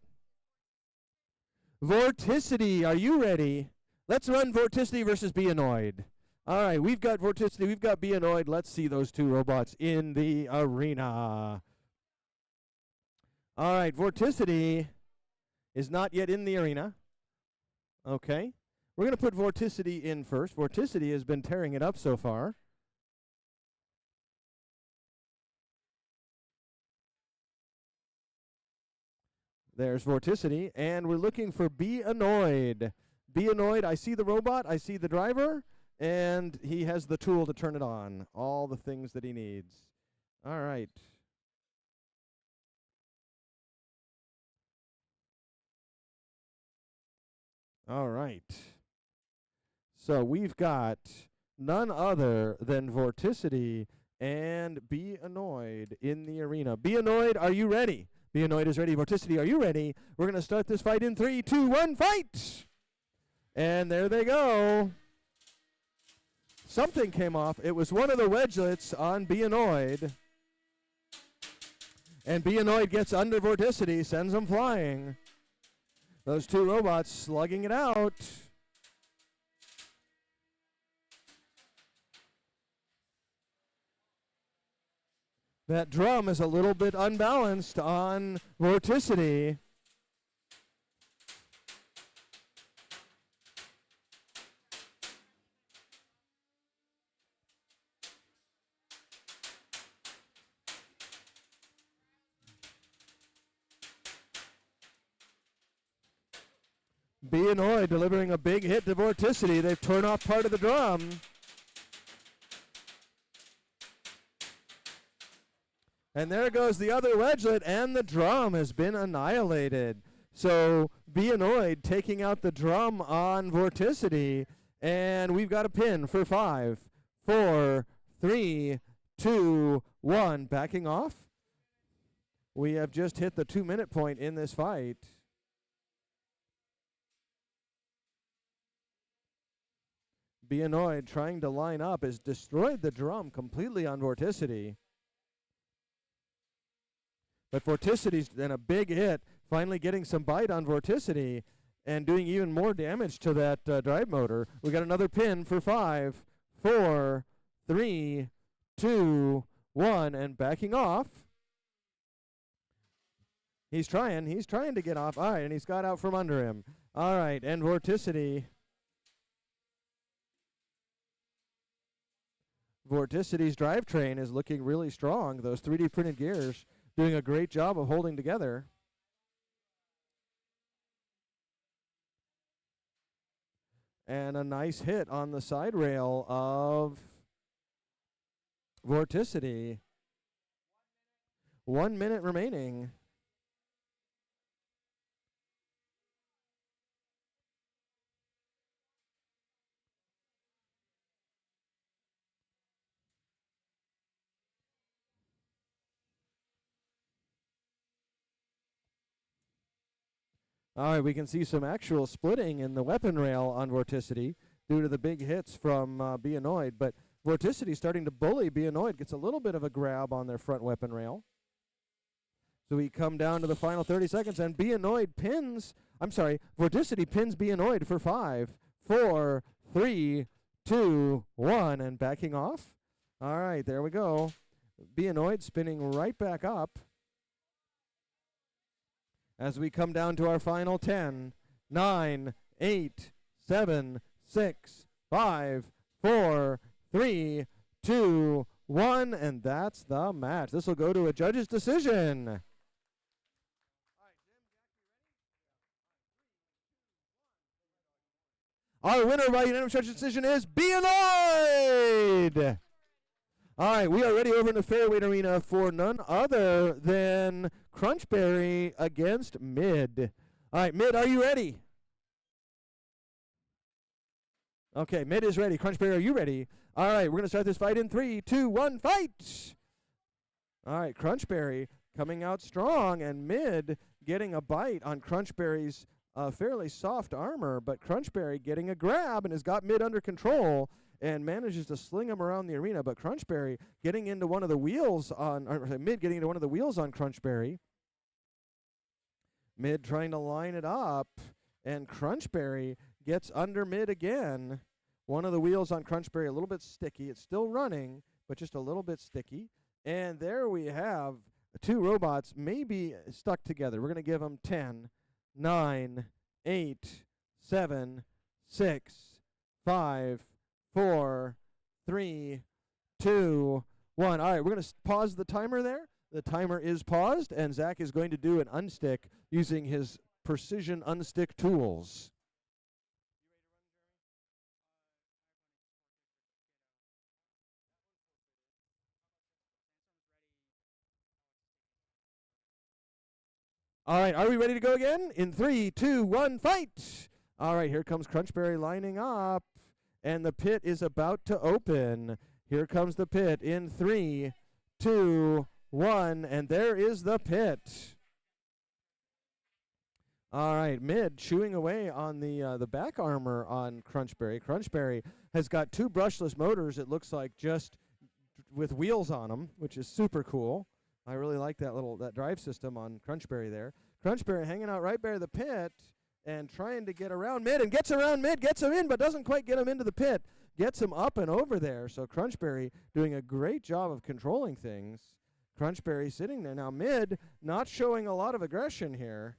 Vorticity, are you ready? Let's run Vorticity versus Be Annoyed. All right, we've got Vorticity, we've got Be Annoyed. Let's see those two robots in the arena. All right, Vorticity is not yet in the arena. Okay, we're going to put Vorticity in first. Vorticity has been tearing it up so far. There's Vorticity, and we're looking for Be Annoyed. Be Annoyed, I see the robot, I see the driver, and he has the tool to turn it on. All the things that he needs. All right. All right. So we've got none other than Vorticity and Be Annoyed in the arena. Be Annoyed, are you ready? Be Annoyed is ready. Vorticity, are you ready? We're going to start this fight in 3, 2, 1, fight! And there they go. Something came off. It was one of the wedgelets on Be Annoyed. And Be Annoyed gets under Vorticity, sends them flying. Those two robots slugging it out. That drum is a little bit unbalanced on Vorticity. Be Annoyed delivering a big hit to Vorticity. They've torn off part of the drum. And there goes the other wedgelet, and the drum has been annihilated. So Be Annoyed taking out the drum on Vorticity, and we've got a pin for 5, 4, 3, 2, 1. Backing off. We have just hit the 2-minute point in this fight. Be Annoyed trying to line up has destroyed the drum completely on Vorticity. But Vorticity's then a big hit, finally getting some bite on Vorticity and doing even more damage to that drive motor. We got another pin for 5, 4, 3, 2, 1, and backing off. He's trying to get off. All right, and he's got out from under him. All right, and Vorticity's drivetrain is looking really strong. Those 3D printed gears doing a great job of holding together. And a nice hit on the side rail of Vorticity. 1 minute remaining. All right, we can see some actual splitting in the weapon rail on Vorticity due to the big hits from Be Annoyed, but Vorticity starting to bully Be Annoyed, gets a little bit of a grab on their front weapon rail. So we come down to the final 30 seconds, and Be Annoyed pins. I'm sorry, Vorticity pins Be Annoyed for 5, 4, 3, 2, 1, and backing off. All right, there we go. Be Annoyed spinning right back up as we come down to our final 10, 9, 8, 7, 6, 5, 4, 3, 2, 1, and that's the match. This will go to a judge's decision. Our winner by unanimous judge's decision is Be Annoyed! All right, we are ready over in the Fairweight Arena for none other than Crunchberry against Mid. All right, Mid, are you ready? Okay, Mid is ready. Crunchberry, are you ready? All right, we're going to start this fight in 3, 2, 1, fight! All right, Crunchberry coming out strong, and Mid getting a bite on Crunchberry's fairly soft armor, but Crunchberry getting a grab and has got Mid under control and manages to sling him around the arena, but Crunchberry getting into one of the wheels on, or Mid getting into one of the wheels on Crunchberry. Mid trying to line it up, and Crunchberry gets under Mid again. One of the wheels on Crunchberry a little bit sticky. It's still running, but just a little bit sticky. And there we have two robots maybe stuck together. We're going to give them 10, 9, 8, 7, 6, 5, 4, 3, 2, 1. All right, we're going to pause the timer there. The timer is paused, and Zach is going to do an unstick using his precision unstick tools. All right, are we ready to go again? In 3, 2, 1, fight! All right, here comes Crunchberry lining up, and the pit is about to open. Here comes the pit in 3, 2, 1, and there is the pit. All right, Mid chewing away on the back armor on Crunchberry. Crunchberry has got two brushless motors, it looks like, just with wheels on them, which is super cool. I really like that drive system on Crunchberry there. Crunchberry hanging out right by the pit and trying to get around Mid, and gets around Mid, gets him in, but doesn't quite get him into the pit. Gets him up and over there. So Crunchberry doing a great job of controlling things. Crunchberry sitting there. Now Mid not showing a lot of aggression here.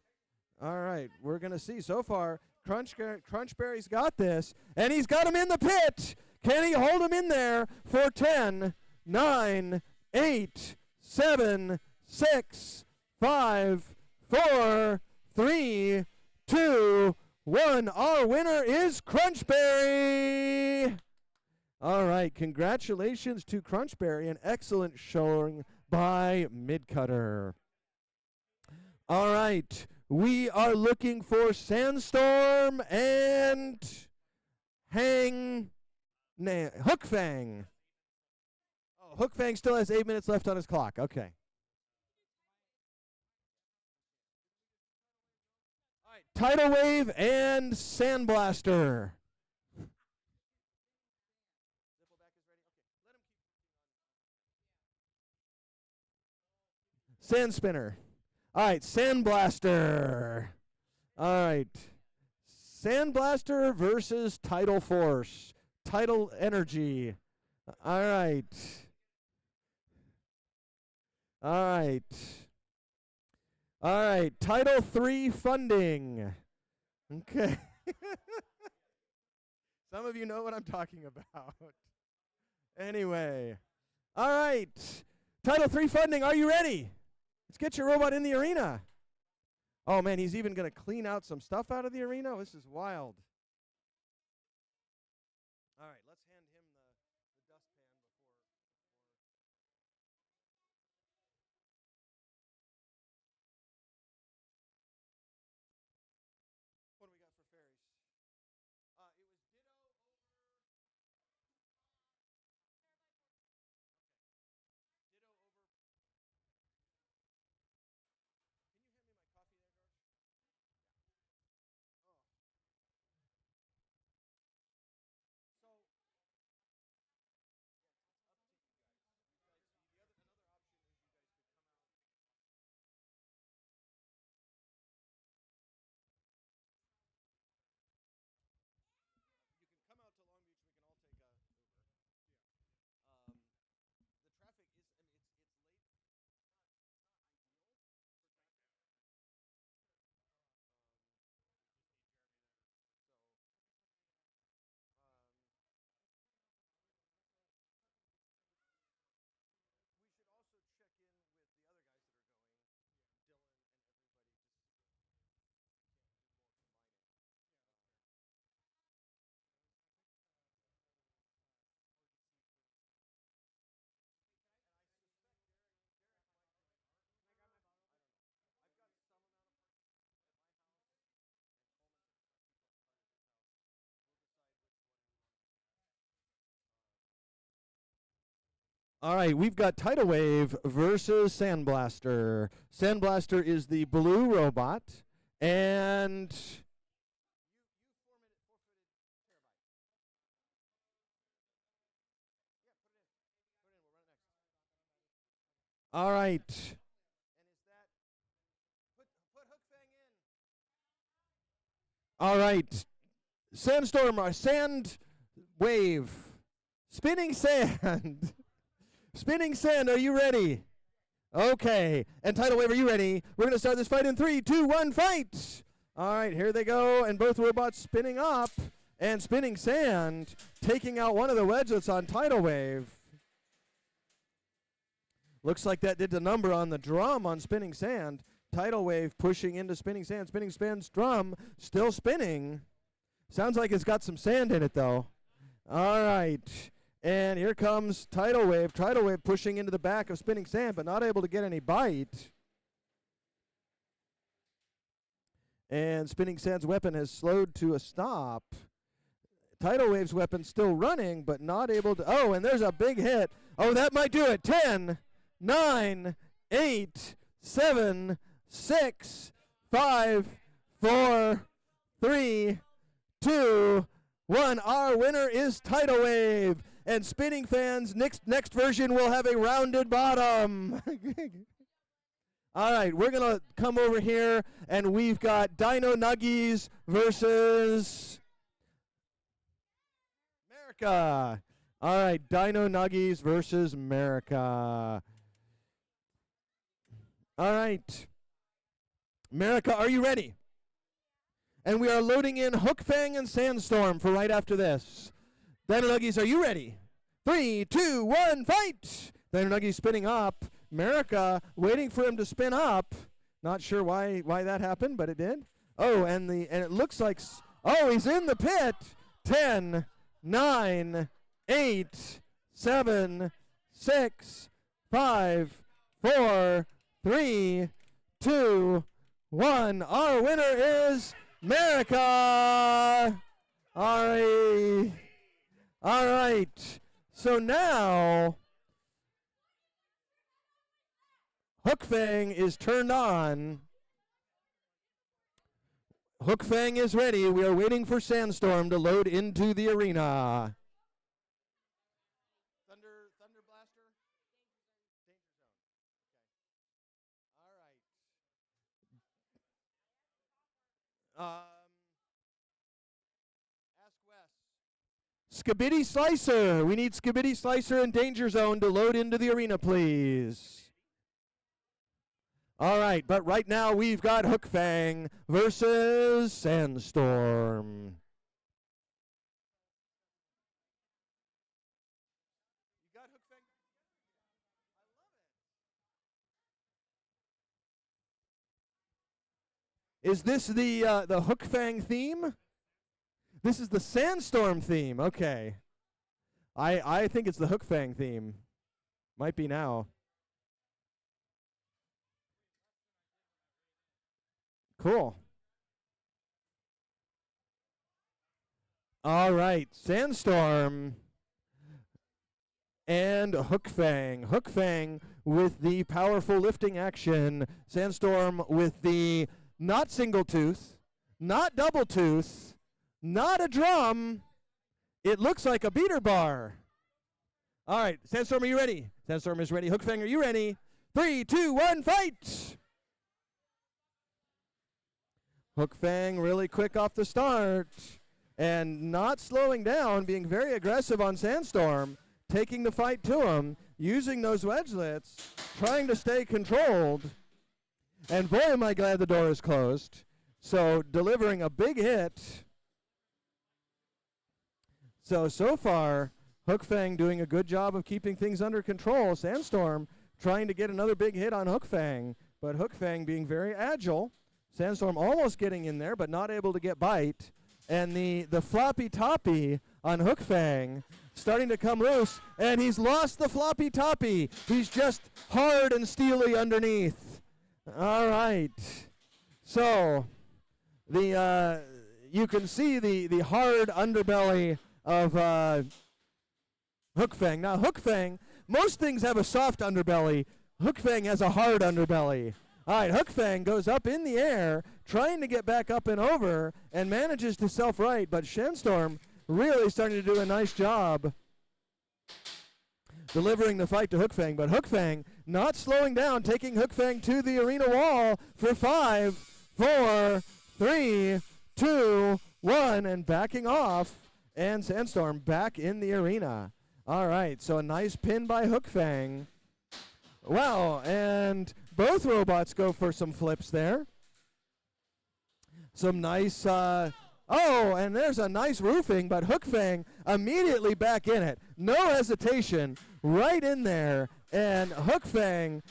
All right, we're going to see. So far, Crunchberry's got this, and he's got him in the pit. Can he hold him in there for 10, 9, 8, 7, 6, 5, 4, 3, 2, 1. Our winner is Crunchberry. All right, congratulations to Crunchberry. An excellent showing by Midcutter. All right, we are looking for Sandstorm and Hookfang. Oh, Hookfang still has 8 minutes left on his clock. Okay. All right, Tidal Wave and Sandblaster. Sand Spinner. All right, Sandblaster. All right. Sandblaster versus Tidal Force. Tidal Energy. All right. All right. All right. Title 3 funding. Okay. Some of you know what I'm talking about. Anyway. All right. Title 3 funding. Are you ready? Let's get your robot in the arena. Oh, man, he's even going to clean out some stuff out of the arena? This is wild. All right, let's hand him the dustpan before. What do we got for fairies? It was Ditto over. Ditto over. All right, we've got Tidal Wave versus Sandblaster. Sandblaster is the blue robot, and all right. All right. Sandstorm, sand wave. Spinning sand. Spinning sand, are you ready? Okay. And Tidal Wave, are you ready? We're going to start this fight in 3, 2, 1, fight! All right, here they go. And both robots spinning up. And spinning sand, taking out one of the wedgelets on Tidal Wave. Looks like that did the number on the drum on spinning sand. Tidal Wave pushing into spinning sand. Spinning sand's drum still spinning. Sounds like it's got some sand in it, though. All right. And here comes Tidal Wave. Tidal Wave pushing into the back of spinning sand, but not able to get any bite. And spinning sand's weapon has slowed to a stop. Tidal Wave's weapon still running, but not able to. Oh, and there's a big hit. Oh, that might do it. 10, 9, 8, 7, 6, 5, 4, 3, 2, 1. Our winner is Tidal Wave. And spinning fans, next version will have a rounded bottom. All right, we're going to come over here, and we've got Dino Nuggies versus America. All right, Dino Nuggies versus America. All right. America, are you ready? And we are loading in Hook Fang and Sandstorm for right after this. Dino Nuggies, are you ready? 3, 2, 1, fight! Dino Nuggies spinning up. America waiting for him to spin up. Not sure why that happened, but it did. Oh, and it looks like oh, he's in the pit. 10, 9, 8, 7, 6, 5, 4, 3, 2, 1. Our winner is America. All right. All right. So now Hook Fang is turned on. Hook Fang is ready. We are waiting for Sandstorm to load into the arena. Thunder Blaster? Danger Zone. Okay. All right. Ask Wes. Skibidi Slicer. We need Skibidi Slicer and Danger Zone to load into the arena, please. All right, but right now we've got Hook Fang versus Sandstorm. You got Hook Fang? I love it. Is this the Hook Fang theme? This is the Sandstorm theme. Okay. I think it's the Hook Fang theme. Might be now. Cool. All right, Sandstorm and Hook Fang. Hook Fang with the powerful lifting action. Sandstorm with the not single tooth, not double tooth, not a drum. It looks like a beater bar. All right, Sandstorm, are you ready? Sandstorm is ready. Hook Fang, are you ready? 3, 2, 1, fight! Hook Fang really quick off the start and not slowing down, being very aggressive on Sandstorm, taking the fight to him, using those wedgelets, trying to stay controlled. And boy, am I glad the door is closed. So delivering a big hit. So far, Hook Fang doing a good job of keeping things under control. Sandstorm trying to get another big hit on Hook Fang, but Hook Fang being very agile. Sandstorm almost getting in there, but not able to get bite. And the floppy toppy on Hook Fang starting to come loose, and he's lost the floppy toppy. He's just hard and steely underneath. All right. So you can see the hard underbelly of Hook Fang. Now Hook Fang Most things have a soft underbelly. Hook Fang has a hard underbelly. All right, Hook Fang goes up in the air, trying to get back up and over, and manages to self-right, but Sandstorm really starting to do a nice job delivering the fight to Hook Fang, but Hook Fang not slowing down, taking Hook Fang to the arena wall for 5, 4, 3, 2, 1, and backing off, and Sandstorm back in the arena. All right, so a nice pin by Hook Fang. Wow, and both robots go for some flips there. Some nice, and there's a nice roofing, but Hook Fang immediately back in it. No hesitation, right in there, and Hook Fang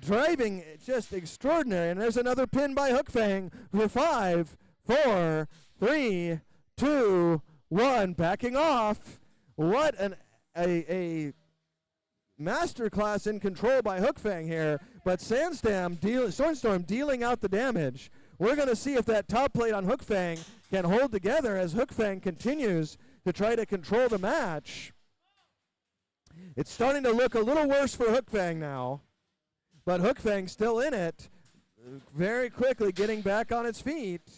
driving just extraordinary. And there's another pin by Hook Fang for 5, 4, 3, 2, 1, backing off. What a masterclass in control by Hook Fang here, but Sandstorm dealing out the damage. We're going to see if that top plate on Hook Fang can hold together as Hook Fang continues to try to control the match. It's starting to look a little worse for Hook Fang now, but Hook Fang still in it, very quickly getting back on its feet,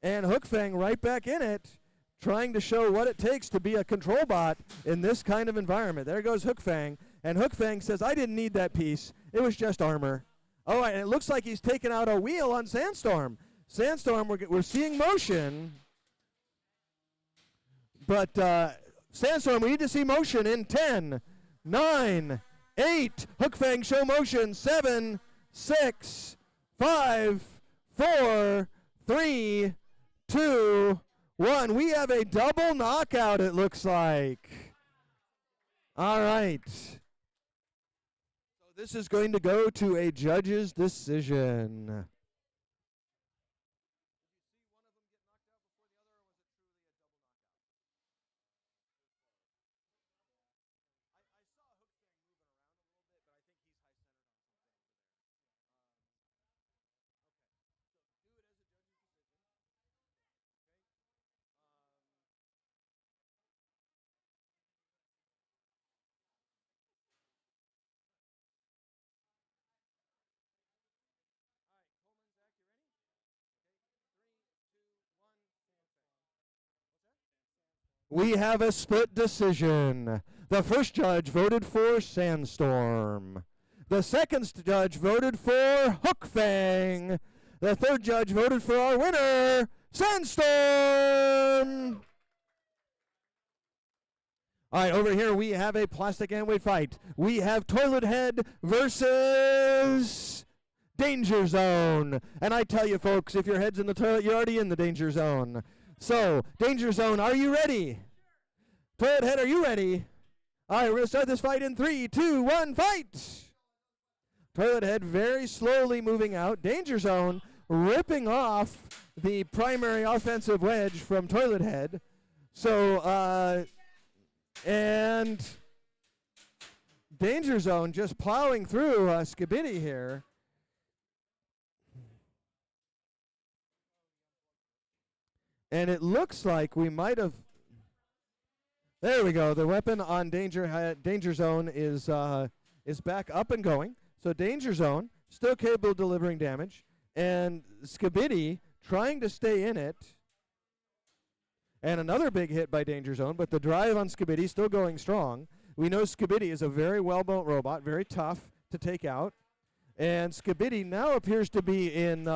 and Hook Fang right back in it, trying to show what it takes to be a control bot in this kind of environment. There goes Hook Fang, and Hook Fang says, I didn't need that piece. It was just armor. Oh, and it looks like he's taken out a wheel on Sandstorm. Sandstorm, we're seeing motion, but Sandstorm, we need to see motion in 10, 9, 8. Hook Fang show motion. 7, 6, 5, 4, 3, 2, 1. We have a double knockout, it looks like. All right. So this is going to go to a judge's decision. We have a split decision. The first judge voted for Sandstorm. The second judge voted for Hook Fang. The third judge voted for our winner, Sandstorm. All right, over here we have a plastic and weight fight. We have Toilet Head versus Danger Zone. And I tell you, folks, if your head's in the toilet, you're already in the danger zone. So, Danger Zone, are you ready? Toilet Head, are you ready? All right, we're going to start this fight in 3, 2, 1, fight! Toilet Head very slowly moving out. Danger Zone ripping off the primary offensive wedge from Toilet Head. So, and Danger Zone just plowing through Skibidi here. And it looks like we might have. There we go. The weapon on Danger Zone is back up and going. So Danger Zone still capable of delivering damage, and Skibidi trying to stay in it. And another big hit by Danger Zone, but the drive on Skibidi still going strong. We know Skibidi is a very well-built robot, very tough to take out, and Skibidi now appears to be in.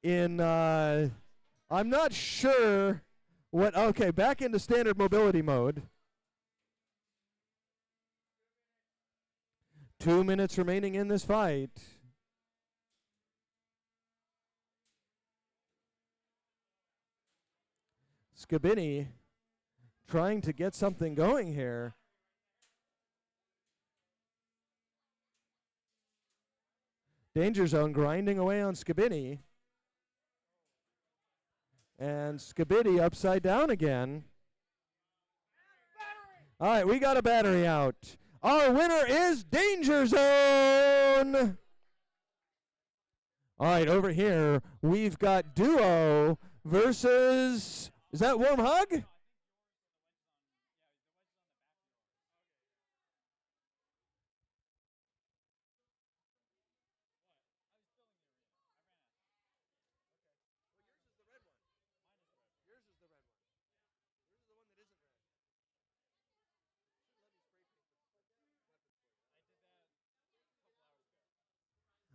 I'm not sure what, okay, back into standard mobility mode. 2 minutes remaining in this fight. Skibidi trying to get something going here. Danger Zone grinding away on Skibidi. And Skibidi upside down again. All right, we got a battery out. Our winner is Danger Zone. All right, over here, we've got Duo versus, is that Warm Hug?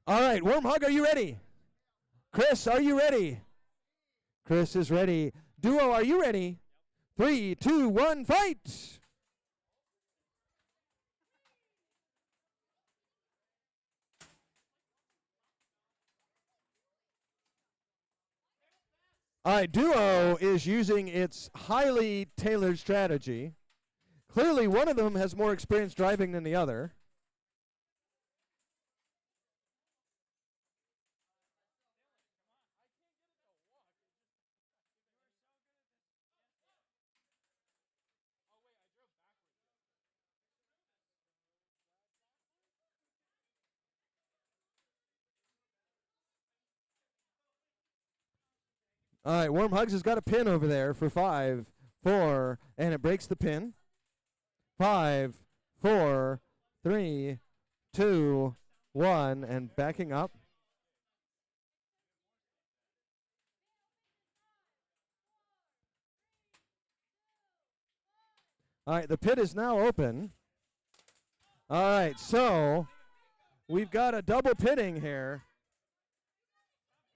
All right, Wormhog, are you ready? Chris, are you ready? Chris is ready. Duo, are you ready? 3, 2, 1, fight! All right, Duo is using its highly tailored strategy. Clearly, one of them has more experience driving than the other. All right, Warm Hugs has got a pin over there for 5, 4, and it breaks the pin. 5, 4, 3, 2, 1, and backing up. All right, the pit is now open. All right, so we've got a double pitting here.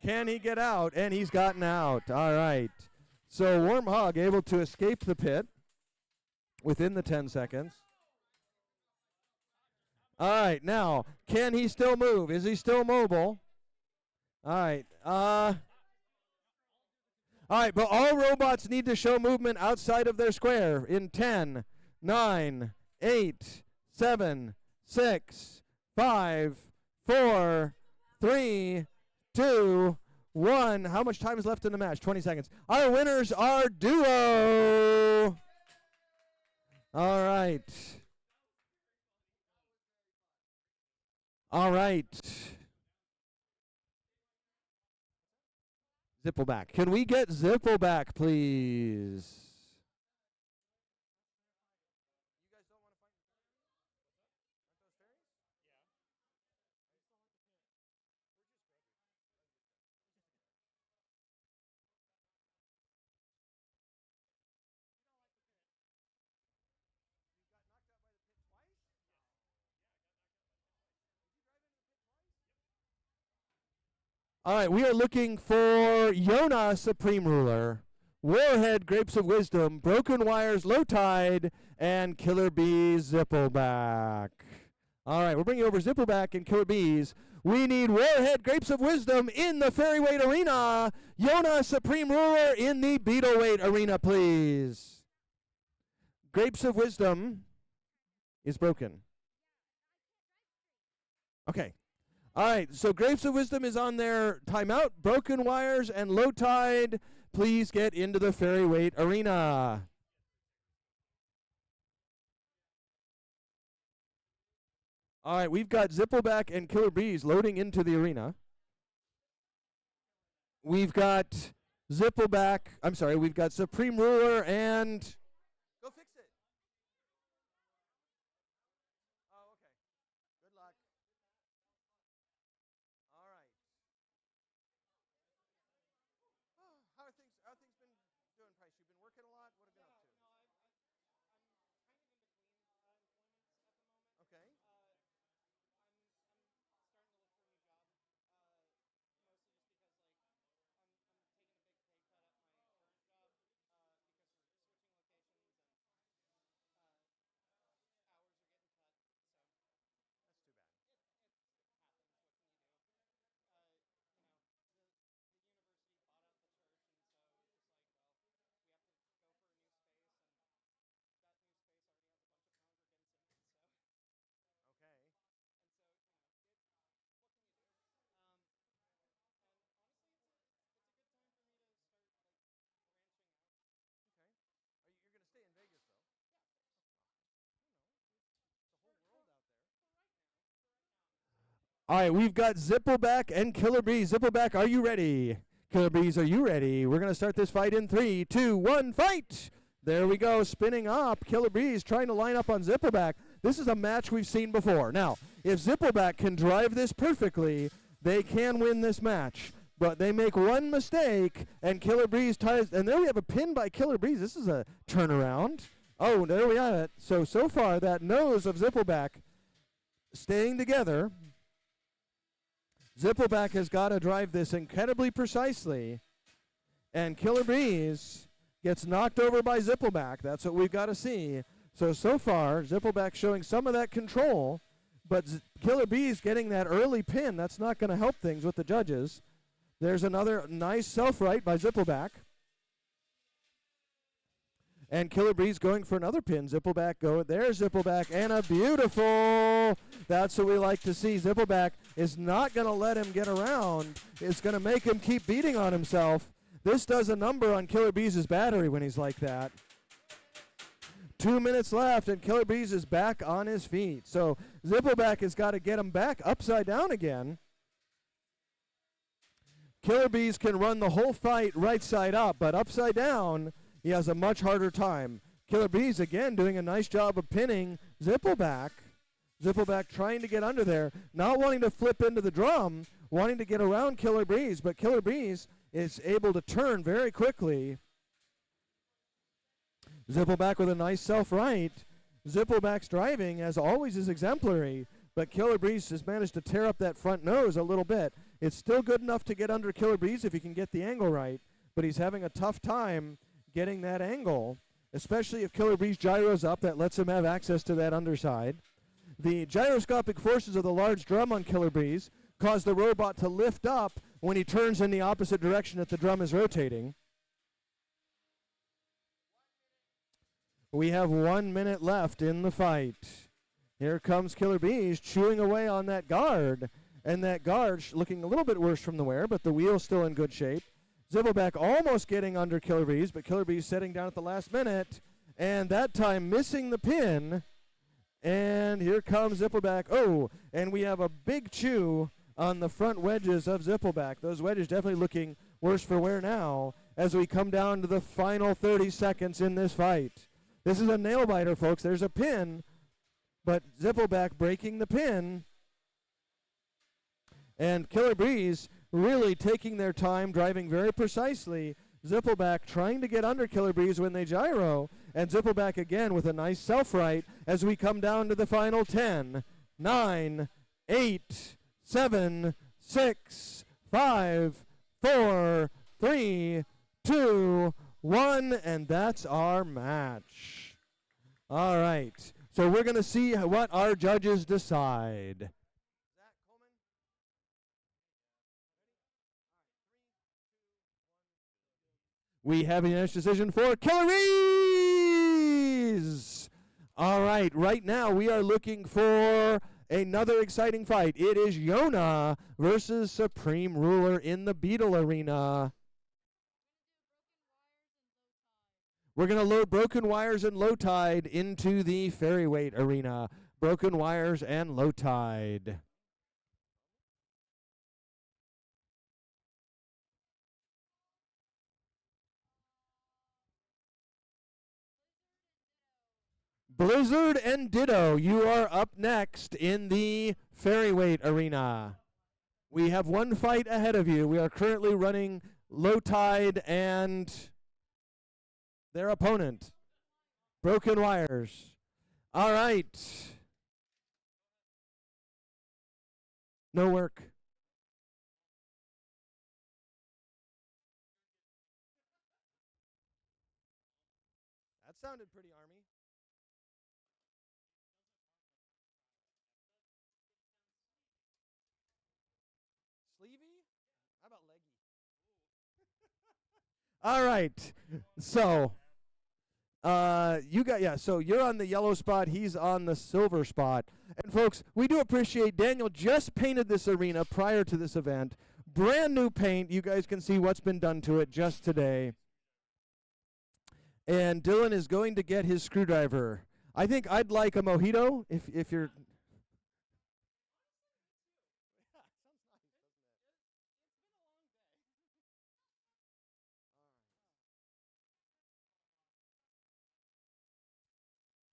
Can he get out? And he's gotten out. All right. So Warm Hog able to escape the pit within the 10 seconds. All right, now, can he still move? Is he still mobile? All right. All right, but all robots need to show movement outside of their square in 10, 9, 8, 7, 6, 5, 4, 3, 2, 1. How much time is left in the match? 20 seconds. Our winners are Duo. All right. All right. Zippleback. Can we get Zippleback, please? All right, we are looking for Yona, Supreme Ruler, Warhead, Grapes of Wisdom, Broken Wires, Low Tide, and Killer Bees, Zippleback. All right, we're bringing over Zippleback and Killer Bees. We need Warhead, Grapes of Wisdom in the Ferryweight Arena. Yona, Supreme Ruler in the Beetleweight Arena, please. Grapes of Wisdom is broken. Okay. All right, so Grapes of Wisdom is on their timeout. Broken Wires and Low Tide, please get into the Ferryweight Arena. All right, we've got Zippleback and Killer Bees loading into the arena. We've got Zippleback, I'm sorry, we've got Supreme Ruler and... Go fix it. Oh, okay. Good luck. All right. How are things been doing, Price? You've been working a lot? What have you been up to? Okay. You're going to stay in Vegas, though. All right, we've got Zippleback and Killer Bees. Zippleback, are you ready? Killer Bees, are you ready? We're going to start this fight in 3, 2, 1, fight! There we go, spinning up. Killer Bees trying to line up on Zippleback. This is a match we've seen before. Now, if Zippleback can drive this perfectly, they can win this match. But they make one mistake, and Killer Breeze ties. And there we have a pin by Killer Breeze. This is a turnaround. Oh, there we have it. So far, that nose of Zippleback staying together. Zippleback has got to drive this incredibly precisely. And Killer Bees gets knocked over by Zippleback. That's what we've got to see. So far, Zippleback showing some of that control, but Killer Bees getting that early pin. That's not going to help things with the judges. There's another nice self-right by Zippleback. And Killer Bees going for another pin. Zippleback go. There's Zippleback, and a beautiful. That's what we like to see. Zippleback is not going to let him get around. It's going to make him keep beating on himself. This does a number on Killer Bees' battery when he's like that. 2 minutes left, and Killer Bees is back on his feet. So Zippleback has got to get him back upside down again. Killer Bees can run the whole fight right side up, but upside down, he has a much harder time. Killer Bees, again, doing a nice job of pinning Zippleback. Zippleback trying to get under there, not wanting to flip into the drum, wanting to get around Killer Bees, but Killer Bees is able to turn very quickly. Zippleback with a nice self-right. Zippleback's driving, as always, is exemplary, but Killer Bees has managed to tear up that front nose a little bit. It's still good enough to get under Killer Bees if he can get the angle right, but he's having a tough time getting that angle, especially if Killer Bees gyros up. That lets him have access to that underside. The gyroscopic forces of the large drum on Killer Bees cause the robot to lift up when he turns in the opposite direction that the drum is rotating. We have 1 minute left in the fight. Here comes Killer Bees chewing away on that guard, and that guard looking a little bit worse from the wear, but the wheel's still in good shape. Zippleback almost getting under Killer Bees, but Killer Bees setting down at the last minute, and that time missing the pin. And here comes Zippleback. Oh, and we have a big chew on the front wedges of Zippleback. Those wedges definitely looking worse for wear now as we come down to the final 30 seconds in this fight. This is a nail biter, folks. There's a pin, but Zippleback breaking the pin. And Killer Bees really taking their time, driving very precisely. Zippleback trying to get under Killer Bees when they gyro. And Zippleback again with a nice self-right as we come down to the final 10, 9, 8, 7, 6, 5, 4, 3, 2, 1, and that's our match. All right, so we're going to see what our judges decide. We have a unanimous decision for Killer Bees. All right, right now we are looking for another exciting fight. It is Yona versus Supreme Ruler in the Beetle Arena. We're going to load Broken Wires and Low Tide into the Ferryweight Arena. Broken Wires and Low Tide. Blizzard and Ditto, you are up next in the Ferryweight Arena. We have one fight ahead of you. We are currently running Low Tide and their opponent, Broken Wires. All right. No work. That sounded pretty army. Sleevey? How about leggy? All right. So, so you're on the yellow spot, he's on the silver spot. And folks, we do appreciate Daniel just painted this arena prior to this event. Brand new paint. You guys can see what's been done to it just today. And Dylan is going to get his screwdriver. I think I'd like a mojito if you're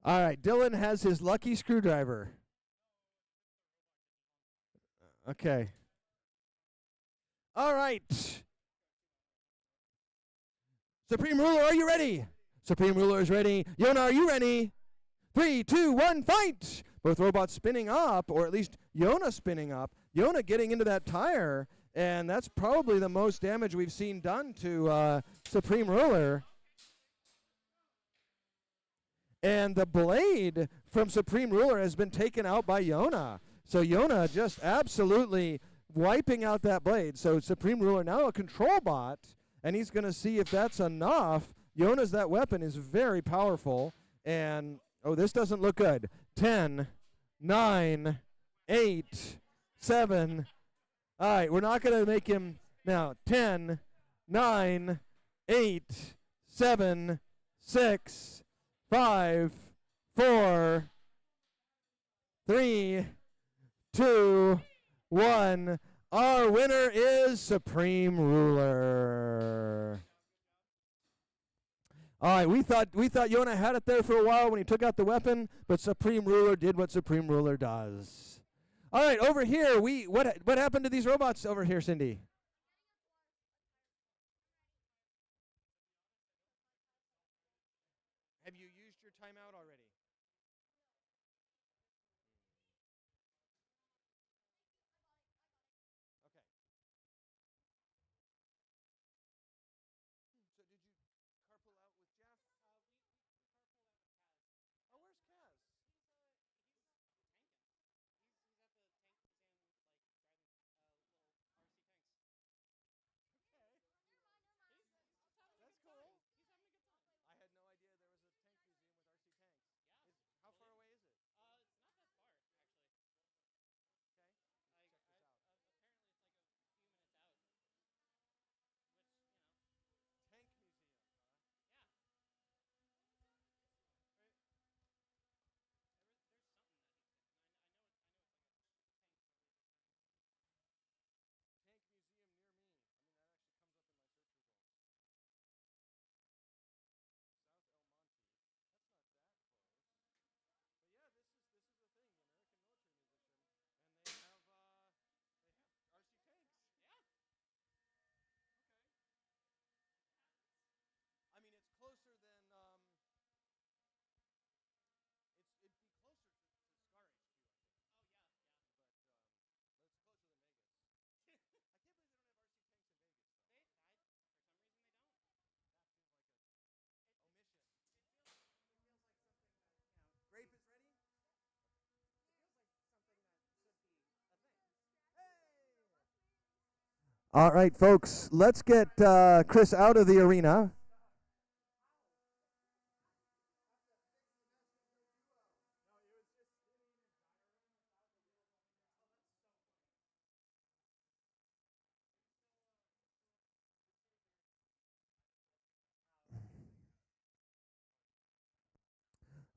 All right, Dylan has his lucky screwdriver. Okay. All right. Supreme Ruler, are you ready? Supreme Ruler is ready. Yona, are you ready? 3, 2, 1, fight! Both robots spinning up, or at least Yona spinning up. Yona getting into that tire, and that's probably the most damage we've seen done to Supreme Ruler. And the blade from Supreme Ruler has been taken out by Yona. So Yona just absolutely wiping out that blade. So Supreme Ruler now a control bot, and he's going to see if that's enough. Yona's that weapon is very powerful. And, oh, this doesn't look good. 10, 9, 8, 7. All right, we're not going to make him now. 10, 9, 8, 7, 6, 5, 4, 3, 2, 1. Our winner is Supreme Ruler. All right, we thought Yona had it there for a while when he took out the weapon, but Supreme Ruler did what Supreme Ruler does. All right, over here, what happened to these robots over here, Cindy? Have you used your timeout already? Okay. So did you carpool out with Jeff? Oh, where's Kaz? That's cool. I had no idea there was a tank museum with RC tanks. How far away is it? Tank museum, Tank museum near me. I mean, that actually comes up in my search results. South El Monte. That's not that close. But yeah, this is the thing, American Military Museum, and they have RC tanks. Yeah. Okay. I mean, it's closer than it'd be closer to Scar HQ, I think. But it's closer than Vegas. I can't believe they don't have RC tanks in Vegas, though. For some reason they don't. That seems like a omission. Grape is ready? All right, folks, let's get Chris out of the arena.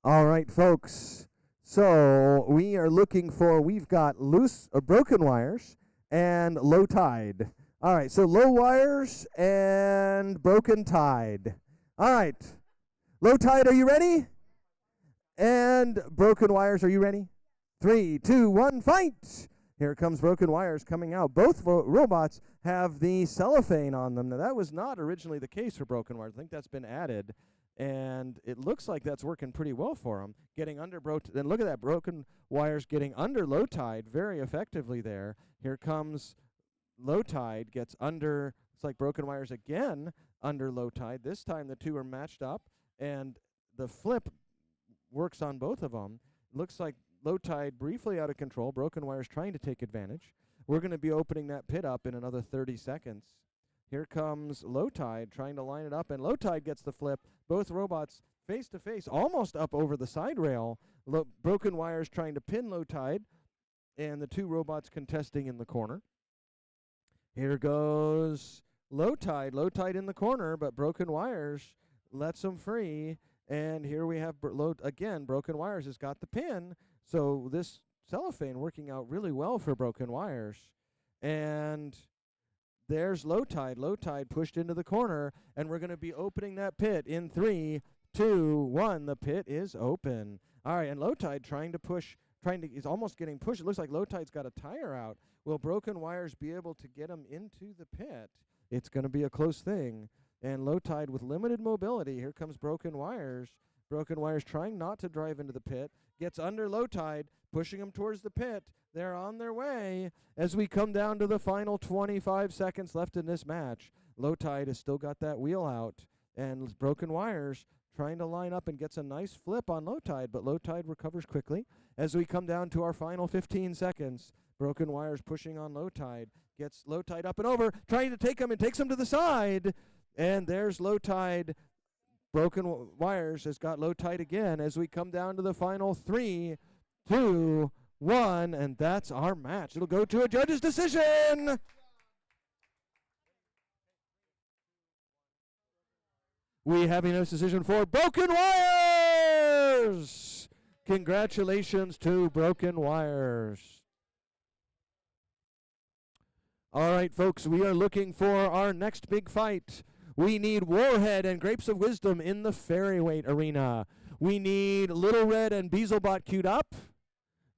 All right, folks. So we are looking for, we've got loose or broken wires and low tide. All right, so low wires and broken tide. All right, low tide, are you ready? And broken wires, are you ready? 3, 2, 1, fight! Here comes broken wires coming out. Both robots have the cellophane on them. Now, that was not originally the case for broken wires. I think that's been added. And it looks like that's working pretty well for them. Getting under then look at that, broken wires getting under low tide very effectively there. Here comes low tide, gets under, it's like broken wires again under low tide. This time the two are matched up, and the flip works on both of them. Looks like low tide briefly out of control. Broken wires trying to take advantage. We're going to be opening that pit up in another 30 seconds. Here comes low tide trying to line it up, and low tide gets the flip. Both robots face to face, almost up over the side rail. Broken wires trying to pin low tide, and the two robots contesting in the corner. Here goes low tide in the corner, but broken wires lets them free. And here we have again, broken wires has got the pin. So this cellophane working out really well for broken wires. And there's low tide pushed into the corner, and we're going to be opening that pit in 3, 2, 1. The pit is open. All right, and low tide trying to push, is almost getting pushed. It looks like low tide's got a tire out. Will broken wires be able to get him into the pit? It's going to be a close thing. And low tide with limited mobility. Here comes broken wires. Broken Wires trying not to drive into the pit. Gets under low tide, pushing them towards the pit. They're on their way as we come down to the final 25 seconds left in this match. Low tide has still got that wheel out, and Broken Wires trying to line up and gets a nice flip on low tide, but low tide recovers quickly as we come down to our final 15 seconds. Broken Wires pushing on low tide, gets low tide up and over, trying to take him and takes him to the side, and there's low tide. Broken Wires has got low tide again as we come down to the final 3, 2, 1, and that's our match. It'll go to a judge's decision. We have a unanimous decision for Broken Wires. Congratulations to Broken Wires. All right, folks, we are looking for our next big fight. We need Warhead and Grapes of Wisdom in the Ferryweight arena. We need Little Red and Beelzebot queued up.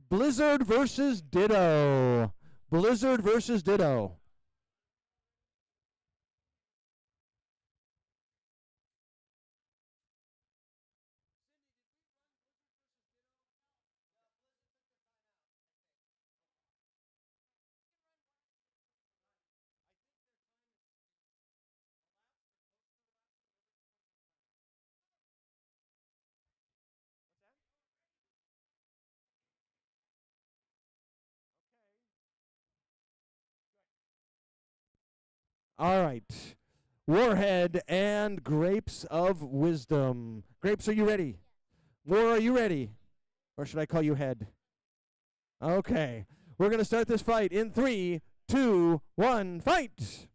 Blizzard versus Ditto. Blizzard versus Ditto. All right. Warhead and Grapes of Wisdom. Grapes, are you ready? War, are you ready? Or should I call you Head? Okay. We're going to start this fight in 3, 2, 1, fight!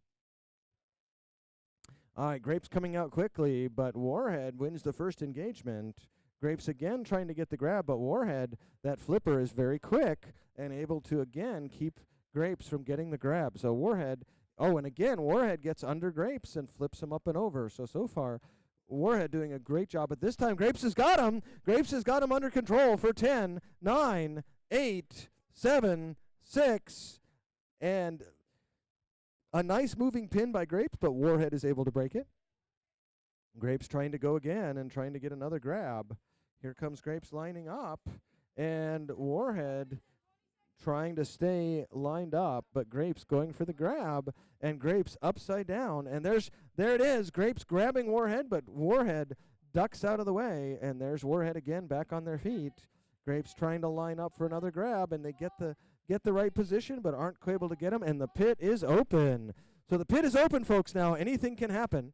All right, Grapes coming out quickly, but Warhead wins the first engagement. Grapes again trying to get the grab, but Warhead, that flipper, is very quick and able to again keep Grapes from getting the grab. So Warhead, oh, and again, Warhead gets under Grapes and flips him up and over. So far, Warhead doing a great job, but this time Grapes has got him. Grapes has got him under control for 10, 9, 8, 7, 6, and a nice moving pin by Grapes, but Warhead is able to break it. Grapes trying to go again and trying to get another grab. Here comes Grapes lining up, and Warhead trying to stay lined up, but Grapes going for the grab, and Grapes upside down, and there it is. Grapes grabbing Warhead, but Warhead ducks out of the way, and there's Warhead again back on their feet. Grapes trying to line up for another grab, and they get the right position, but aren't able to get him, and the pit is open. So the pit is open, folks, now. Anything can happen.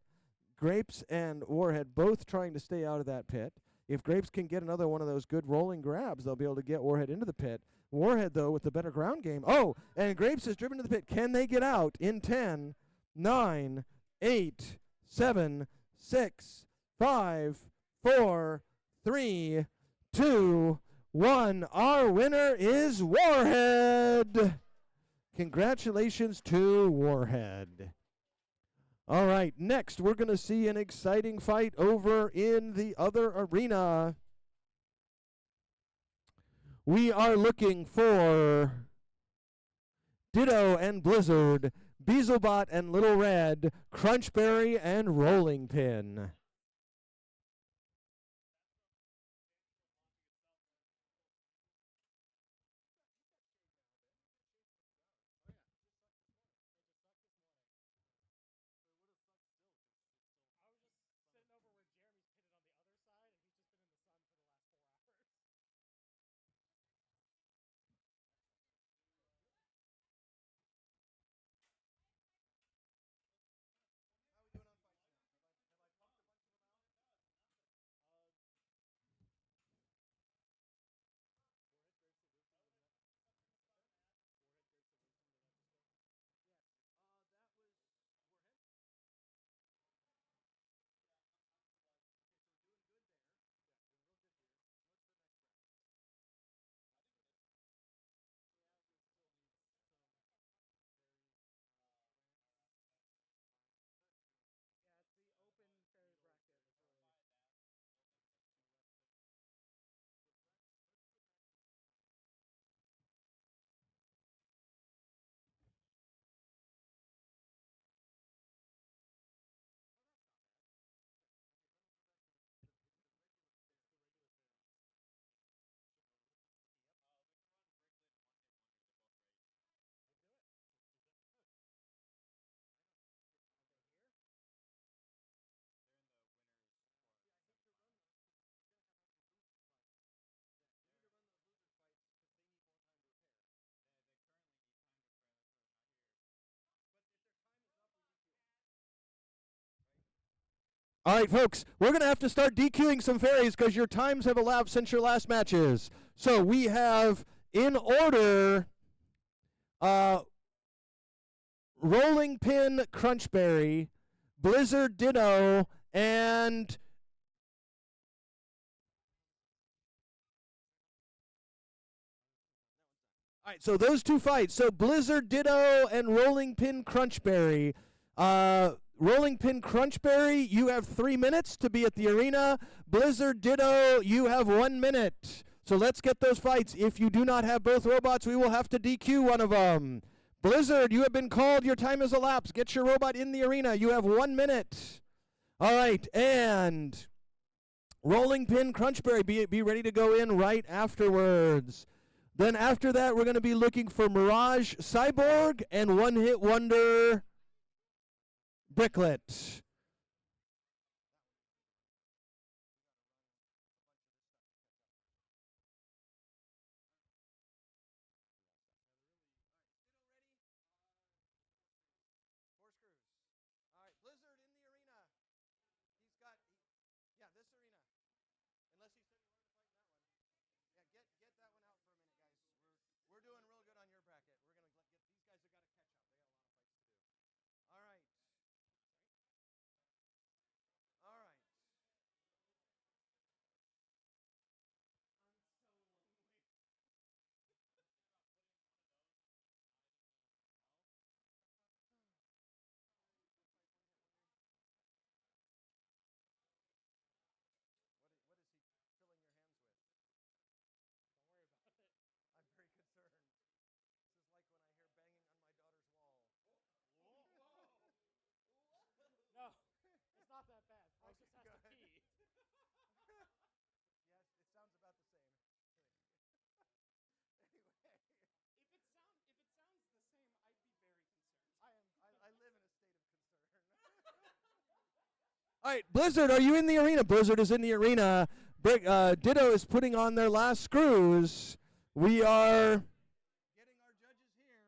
Grapes and Warhead both trying to stay out of that pit. If Grapes can get another one of those good rolling grabs, they'll be able to get Warhead into the pit. Warhead, though, with the better ground game. Oh, and Grapes is driven to the pit. Can they get out in 10, 9, 8, 7, 6, 5, 4, 3, 2, 1. Our winner is Warhead. Congratulations to Warhead. All right, next we're going to see an exciting fight over in the other arena. We are looking for Ditto and Blizzard, Beelzebot and Little Red, Crunchberry and Rolling Pin. All right, folks, we're going to have to start DQing some fairies because your times have elapsed since your last matches. So we have, in order, Rolling Pin Crunchberry, Blizzard Ditto, and all right, so those two fights. So Blizzard Ditto and Rolling Pin Crunchberry. Rolling Pin Crunchberry, you have 3 minutes to be at the arena. Blizzard Ditto, you have 1 minute. So let's get those fights. If you do not have both robots, we will have to DQ one of them. Blizzard, you have been called. Your time has elapsed. Get your robot in the arena. You have 1 minute. All right, and Rolling Pin Crunchberry, be ready to go in right afterwards. Then after that, we're going to be looking for Mirage Cyborg and One Hit Wonder Bricklet. No, it's not that bad. Fox just has to pee. It sounds about the same. Anyway. If it sounds the same, I'd be very concerned. I live in a state of concern. All right, Blizzard, are you in the arena? Blizzard is in the arena. Ditto is putting on their last screws. We are getting our judges here.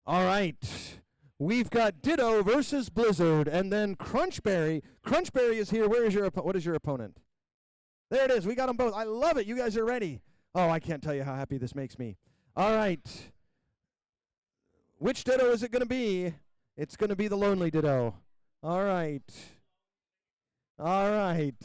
All right. We've got Ditto versus Blizzard, and then Crunchberry. Crunchberry is here. Where is your what is your opponent? There it is. We got them both. I love it. You guys are ready. Oh, I can't tell you how happy this makes me. All right. Which Ditto is it going to be? It's going to be the Lonely Ditto. All right. All right.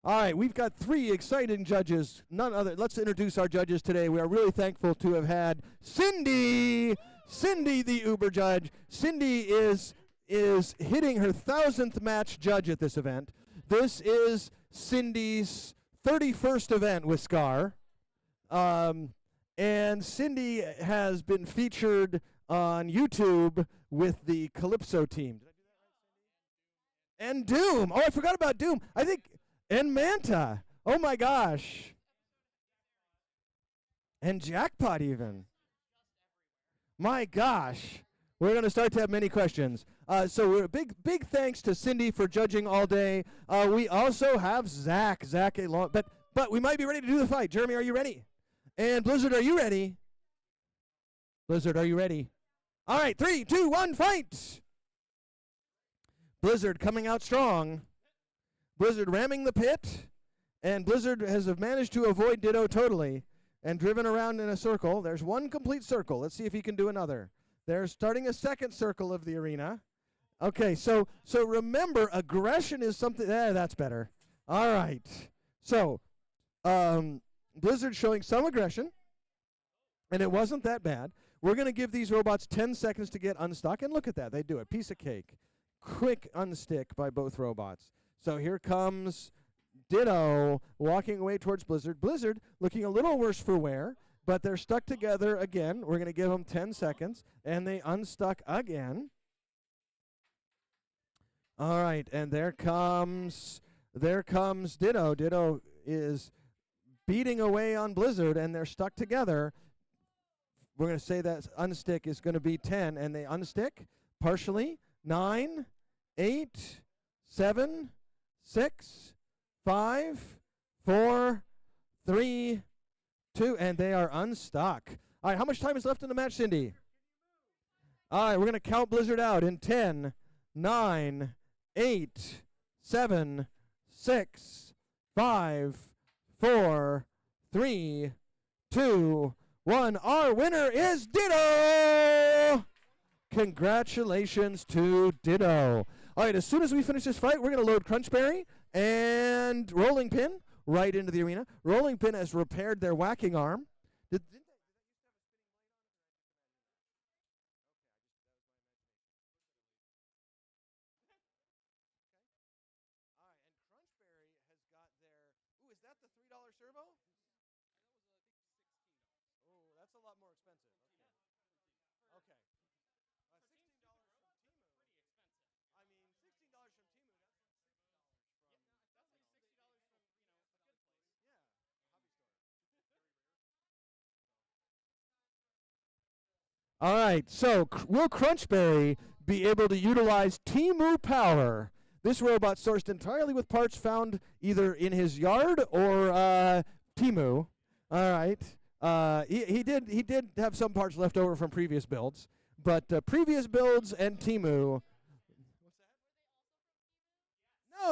All right, we've got 3 exciting judges. None other. Let's introduce our judges today. We are really thankful to have had Cindy, the Uber judge. Cindy is hitting her 1,000th match judge at this event. This is Cindy's 31st event with Scar. And Cindy has been featured on YouTube with the Calypso team. Did I do that right, Cindy? And Doom. Oh, I forgot about Doom. I think... And Manta. Oh my gosh. And Jackpot even. My gosh. We're going to start to have many questions. So we're big thanks to Cindy for judging all day. We also have Zach. But we might be ready to do the fight. Jeremy, are you ready? And Blizzard, are you ready? Blizzard, are you ready? All right, 3, 2, 1, fight. Blizzard coming out strong. Blizzard ramming the pit, and Blizzard has managed to avoid Ditto totally and driven around in a circle. There's one complete circle. Let's see if he can do another. They're starting a second circle of the arena. Okay, so remember, aggression is something. That's better. All right. So Blizzard showing some aggression, and it wasn't that bad. We're going to give these robots 10 seconds to get unstuck, and look at that. They do it. Piece of cake. Quick unstick by both robots. So here comes Ditto walking away towards Blizzard. Blizzard looking a little worse for wear, but they're stuck together again. We're going to give them 10 seconds, and they unstuck again. All right, and there comes Ditto. Ditto is beating away on Blizzard, and they're stuck together. We're going to say that unstick is going to be 10, and they unstick partially. 9, 8, 7, 6, 5, 4, 3, 2, and they are unstuck. All right, how much time is left in the match, Cindy? All right, we're going to count Blizzard out in 10, 9, 8, 7, 6, 5, 4, 3, 2, 1. Our winner is Ditto! Congratulations to Ditto. All right, as soon as we finish this fight, we're going to load Crunchberry and Rolling Pin right into the arena. Rolling Pin has repaired their whacking arm. Didn't they used to have a spinning blade on it? Okay. All right, and Crunchberry has got their. Ooh, is that the $3 servo? Oh, that's a lot more expensive. Okay. Okay. $16 from Timu. I mean, $16 from Timu. All right, so will Crunchberry be able to utilize Timu power? This robot sourced entirely with parts found either in his yard or Timu. All right, he did have some parts left over from previous builds, but previous builds and Timu.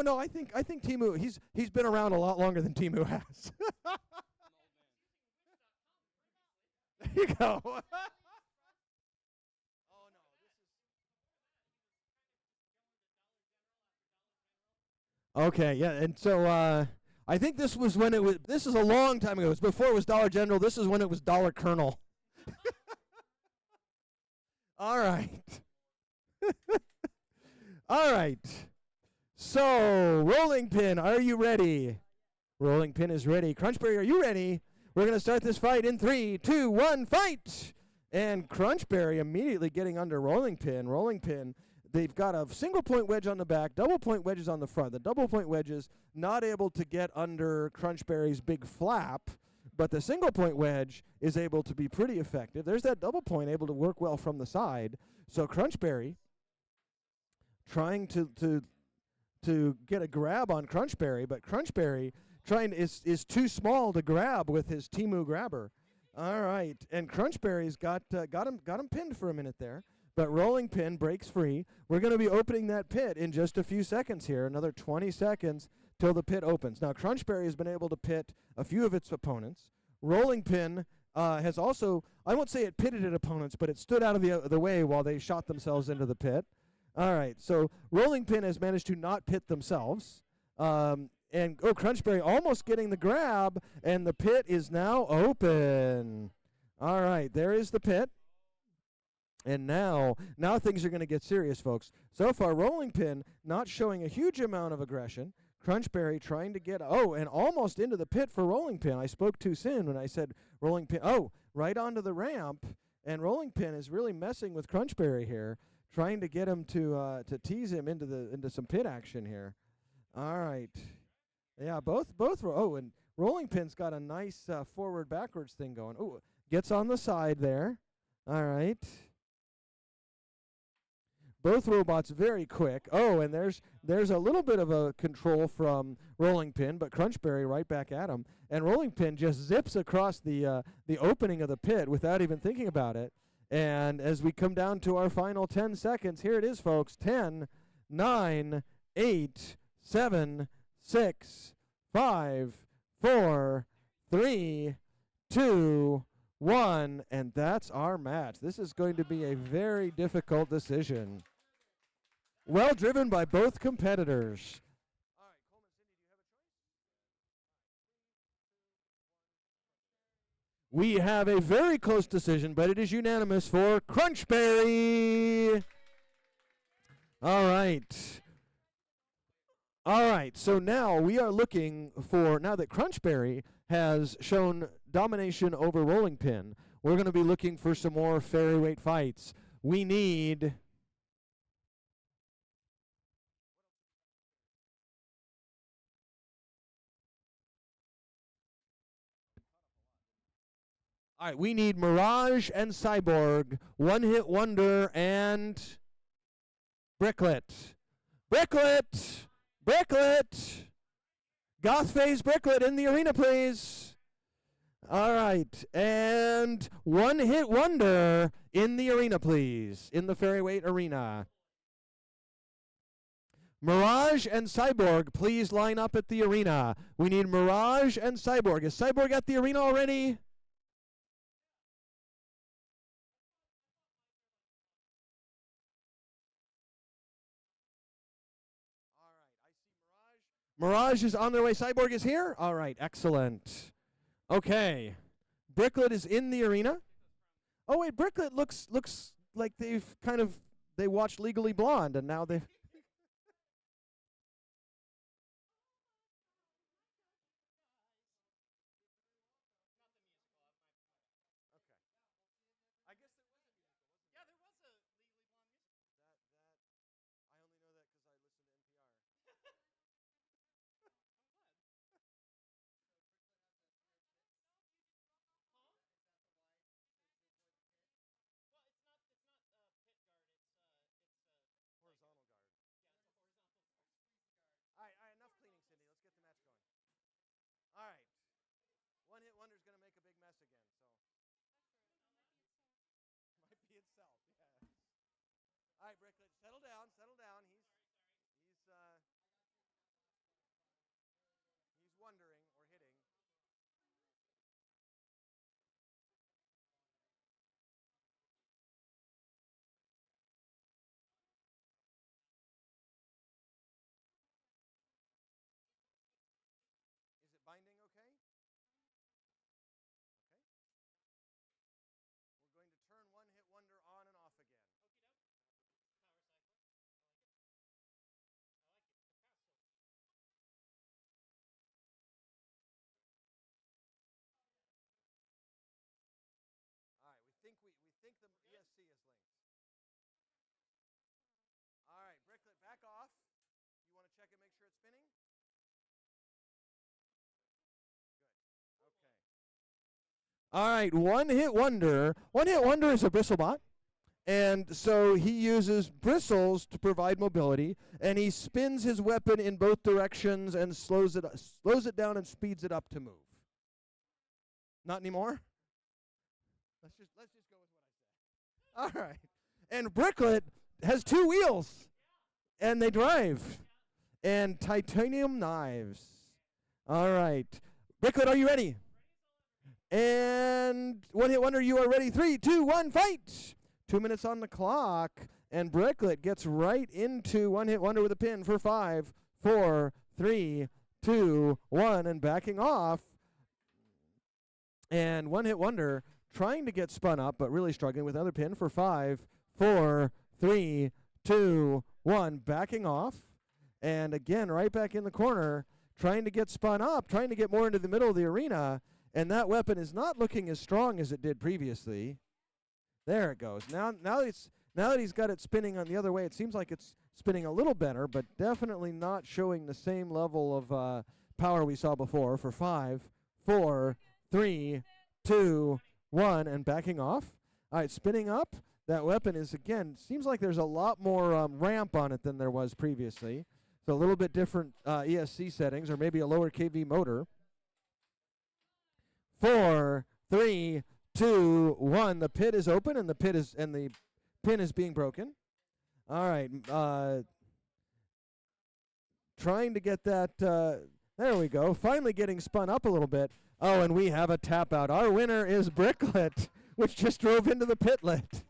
No, I think Timu. He's been around a lot longer than Timu has. There you go. Okay, yeah, and so I think this was when it was. This is a long time ago. It was before it was Dollar General. This is when it was Dollar Colonel. All right. All right. So, Rolling Pin, are you ready? Rolling Pin is ready. Crunchberry, are you ready? We're going to start this fight in 3, 2, 1, fight! And Crunchberry immediately getting under Rolling Pin. Rolling Pin, they've got a single point wedge on the back, double point wedges on the front. The double point wedges not able to get under Crunchberry's big flap, but the single point wedge is able to be pretty effective. There's that double point able to work well from the side. So Crunchberry trying to get a grab on Crunchberry, but Crunchberry is too small to grab with his Timu grabber. All right, and Crunchberry's got him pinned for a minute there, but Rolling Pin breaks free. We're going to be opening that pit in just a few seconds here, another 20 seconds till the pit opens. Now Crunchberry has been able to pit a few of its opponents. Rolling Pin has also, I won't say it pitted its opponents, but it stood out of the way while they shot themselves into the pit. All right, so Rolling Pin has managed to not pit themselves. Crunchberry almost getting the grab, and the pit is now open. All right, there is the pit. And now things are going to get serious, folks. So far, Rolling Pin not showing a huge amount of aggression. Crunchberry trying to get, and almost into the pit for Rolling Pin. I spoke too soon when I said Rolling Pin, right onto the ramp. And Rolling Pin is really messing with Crunchberry here, trying to get him to tease him into some pit action here. All right. Yeah, both and Rolling Pin's got a nice forward-backwards thing going. Ooh, gets on the side there. All right. Both robots very quick. Oh, and there's a little bit of a control from Rolling Pin, but Crunchberry right back at him. And Rolling Pin just zips across the opening of the pit without even thinking about it. And as we come down to our final 10 seconds, here it is, folks. 10, 9, 8, 7, 6, 5, 4, 3, 2, 1, and that's our match. This is going to be a very difficult decision. Well driven by both competitors. All right, Coleman, Cindy, do you have a choice? We have a very close decision, but it is unanimous for Crunchberry. All right. All right, so now we are looking for, now that Crunchberry has shown domination over Rolling Pin, we're going to be looking for some more ferryweight fights. We need... All right, we need Mirage and Cyborg, One Hit Wonder and Bricklet. Bricklet! Bricklet! Gothface Bricklet in the arena, please. All right. And One Hit Wonder in the arena, please. In the Ferryweight arena. Mirage and Cyborg, please line up at the arena. We need Mirage and Cyborg. Is Cyborg at the arena already? All right, I see Mirage. Mirage is on their way. Cyborg is here? All right, excellent. Okay. Bricklet is in the arena. Oh, wait, Bricklet looks like they watched Legally Blonde, and now they... I guess there was a musical. Yeah, there was a Legally Blonde musical. I only know that because I listen to NPR. Well, it's not pit guard. Horizontal guard. Yeah, it's a horizontal guard. All right, enough cleaning, Cindy. Let's get the match going. All right. One Hit Wonder's going to make a big mess again, so. Might be itself, yes. All right, Bricklet, settle down, settle down. He's wondering or hitting. Is it binding okay? Okay. We're going to turn One Hit Wonder on and off again. All right, we think the ESC is linked. All right, Bricklet, back off. You want to check and make sure it's spinning? Good. Okay. All right, One Hit Wonder. One Hit Wonder is a bristlebot. And so he uses bristles to provide mobility, and he spins his weapon in both directions and slows it down and speeds it up to move. Not anymore? Let's just go with what I said. All right. And Bricklet has 2 wheels, and they drive. And titanium knives. All right. Bricklet, are you ready? And One Hit Wonder, you are ready. 3, 2, 1, fight! 2 minutes on the clock, and Bricklet gets right into One Hit Wonder with a pin for 5, 4, 3, 2, 1, and backing off. And One Hit Wonder trying to get spun up, but really struggling with another pin for 5, 4, 3, 2, 1, backing off. And again, right back in the corner, trying to get spun up, trying to get more into the middle of the arena. And that weapon is not looking as strong as it did previously. There it goes. Now that he's got it spinning on the other way, it seems like it's spinning a little better, but definitely not showing the same level of power we saw before for 5, 4, 3, 2, 1, and backing off. All right, spinning up. That weapon is, again, seems like there's a lot more ramp on it than there was previously. So a little bit different ESC settings, or maybe a lower KV motor. 4, 3, 2, 1. The pit is open, and the pin is being broken. All right. Trying to get that. There we go. Finally getting spun up a little bit. Oh, and we have a tap out. Our winner is Bricklet, which just drove into the pitlet.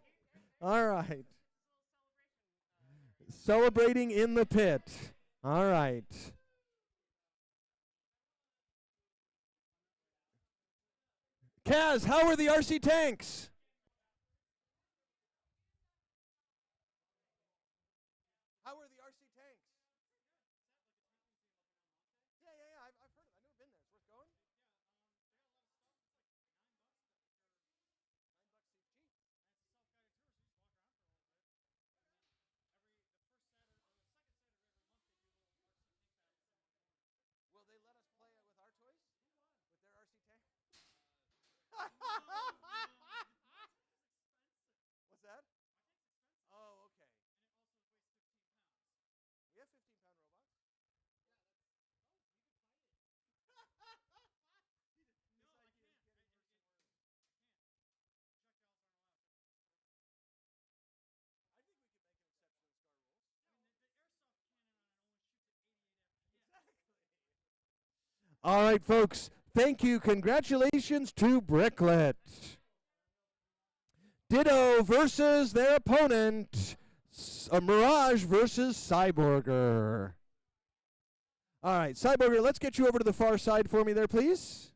All right. Celebrating in the pit. All right. Kaz, how are the RC tanks? How are the RC tanks? Yeah. I've heard of it. I've never been there. It's worth going? Will they let us play it with our toys? With their RC tank? What's that? Oh, okay. We have 15 All right, folks. Thank you. Congratulations to Bricklet. Ditto versus their opponent, Mirage versus Cyborger. All right, Cyborger, let's get you over to the far side for me there, please.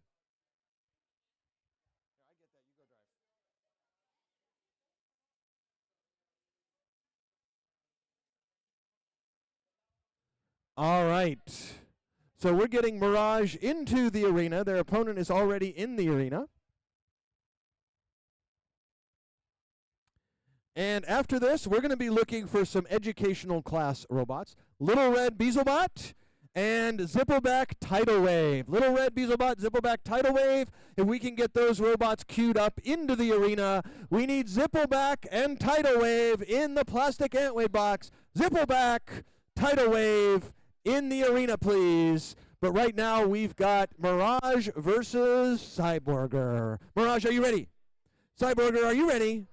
All right. So we're getting Mirage into the arena. Their opponent is already in the arena. And after this, we're going to be looking for some educational class robots. Little Red Beezlebot and Zippleback Tidal Wave. Little Red Beezlebot, Zippleback Tidal Wave. If we can get those robots queued up into the arena, we need Zippleback and Tidal Wave in the plastic antweight box. Zippleback, Tidal Wave in the arena, please. But right now, we've got Mirage versus Cyborger. Mirage, are you ready? Cyborger, are you ready?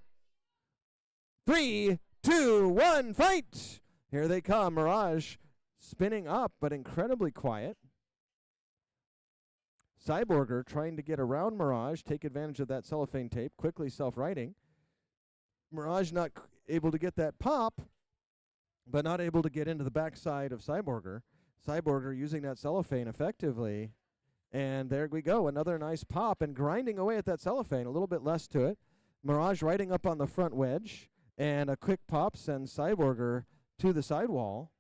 3, 2, 1, fight! Here they come. Mirage spinning up, but incredibly quiet. Cyborger trying to get around Mirage, take advantage of that cellophane tape, quickly self-righting. Mirage not able to get that pop, but not able to get into the backside of Cyborger. Cyborger using that cellophane effectively. And there we go, another nice pop and grinding away at that cellophane, a little bit less to it. Mirage riding up on the front wedge. And a quick pop sends Cyborger to the sidewall.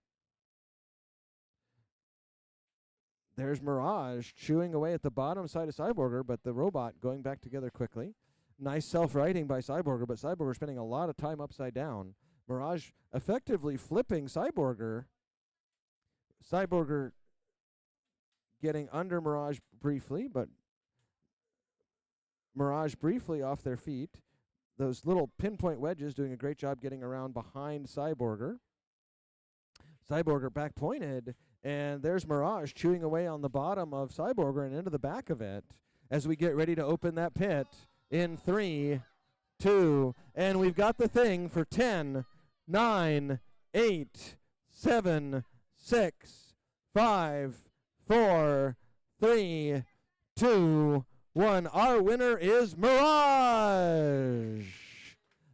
There's Mirage chewing away at the bottom side of Cyborger, but the robot going back together quickly. Nice self-righting by Cyborger, but Cyborger spending a lot of time upside down. Mirage effectively flipping Cyborger. Cyborger getting under Mirage briefly, but Mirage briefly off their feet. Those little pinpoint wedges doing a great job getting around behind Cyborger. Cyborger back pointed, and there's Mirage chewing away on the bottom of Cyborger and into the back of it as we get ready to open that pit in 3, 2, and we've got the thing for 10, 9, 8, 7, 6, 5, 4, 3, 2, 1. Our winner is Mirage.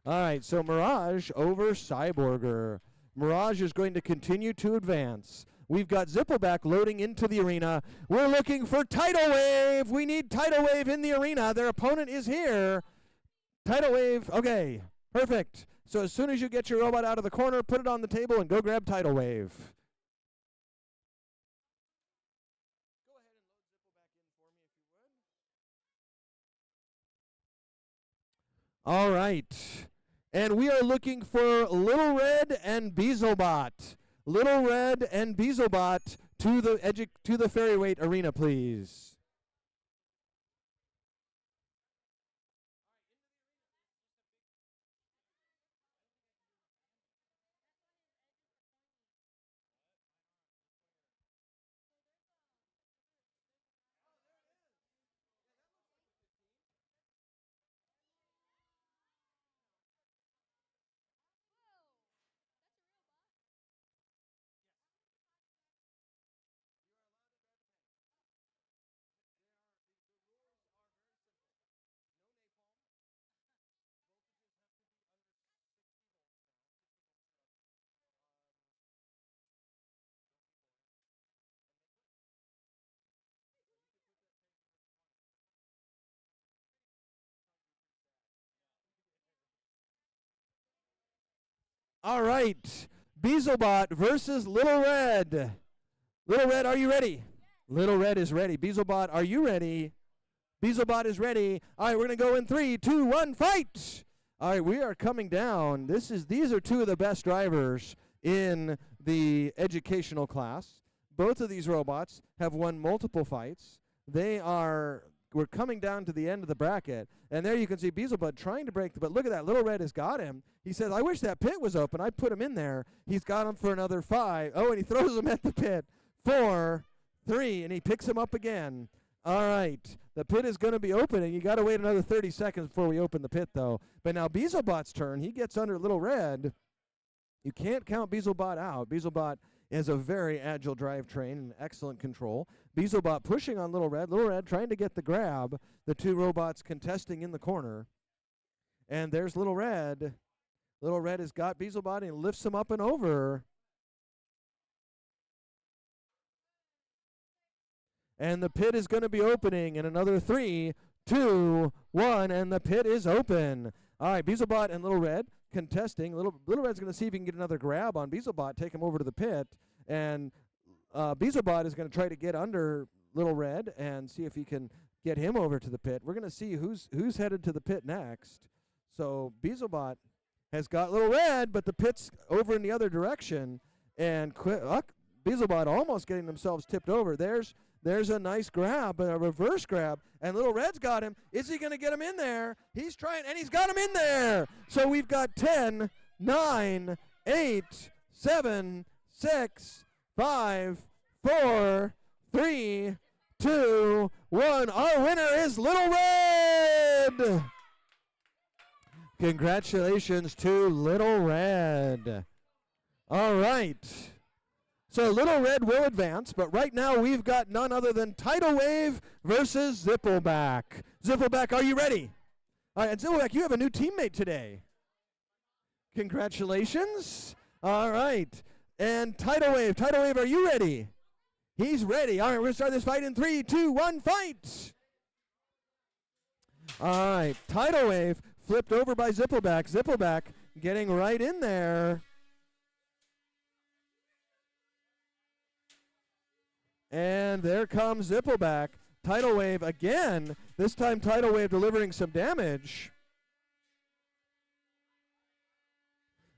All right, so Mirage over Cyborger. Mirage is going to continue to advance. We've got Zippleback loading into the arena. We're looking for Tidal Wave. We need Tidal Wave in the arena. Their opponent is here. Tidal Wave, okay, perfect. So as soon as you get your robot out of the corner, put it on the table and go grab Tidal Wave. All right. And we are looking for Little Red and Beezlebot. Little Red and Beezlebot to the Ferryweight arena, please. All right. Beezlebot versus Little Red. Little Red, are you ready? Little Red is ready. Beezlebot, are you ready? Beezlebot is ready. All right, we're going to go in 3, 2, 1, fight! All right, we are coming down. These are two of the best drivers in the educational class. Both of these robots have won multiple fights. We're coming down to the end of the bracket, and there you can see Beezlebot trying to break, but look at that. Little Red has got him. He says, I wish that pit was open. I'd put him in there. He's got him for another 5. Oh, and he throws him at the pit. 4, 3, and he picks him up again. All right, the pit is going to be opening. You got to wait another 30 seconds before we open the pit, though. But now Beezlebot's turn. He gets under Little Red. You can't count Beezlebot out. Beezlebot has a very agile drivetrain and excellent control. Beezlebot pushing on Little Red. Little Red trying to get the grab. The two robots contesting in the corner. And there's Little Red. Little Red has got Beezlebot and lifts him up and over. And the pit is going to be opening in another 3, 2, 1, and the pit is open. All right, Beezlebot and Little Red contesting. Little Red's going to see if he can get another grab on Beezlebot, take him over to the pit. And Beezlebot is going to try to get under Little Red and see if he can get him over to the pit. We're going to see who's headed to the pit next. So Beezlebot has got Little Red, but the pit's over in the other direction. And Beezlebot almost getting themselves tipped over. There's a nice grab, a reverse grab, and Little Red's got him. Is he going to get him in there? He's trying, and he's got him in there. So we've got 10, 9, 8, 7, 6, 5, 4, 3, 2, 1. Our winner is Little Red. Congratulations to Little Red. All right. So Little Red will advance, but right now we've got none other than Tidal Wave versus Zippleback. Zippleback, are you ready? All right, and Zippleback, you have a new teammate today. Congratulations. All right. And Tidal Wave, are you ready? He's ready. All right, we're going to start this fight in 3, 2, 1, fight. All right, Tidal Wave flipped over by Zippleback. Zippleback getting right in there. And there comes Zippleback. Tidal Wave again. This time Tidal Wave delivering some damage.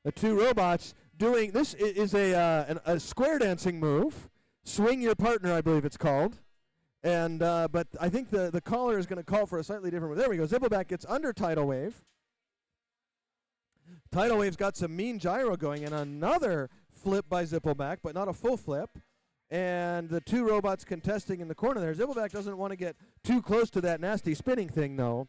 The two robots doing, this is a square dancing move. Swing your partner, I believe it's called. And but I think the caller is going to call for a slightly different move. There we go. Zippleback gets under Tidal Wave. Tidal Wave's got some mean gyro going, and another flip by Zippleback, but not a full flip. And the two robots contesting in the corner there. Zippleback doesn't want to get too close to that nasty spinning thing, though.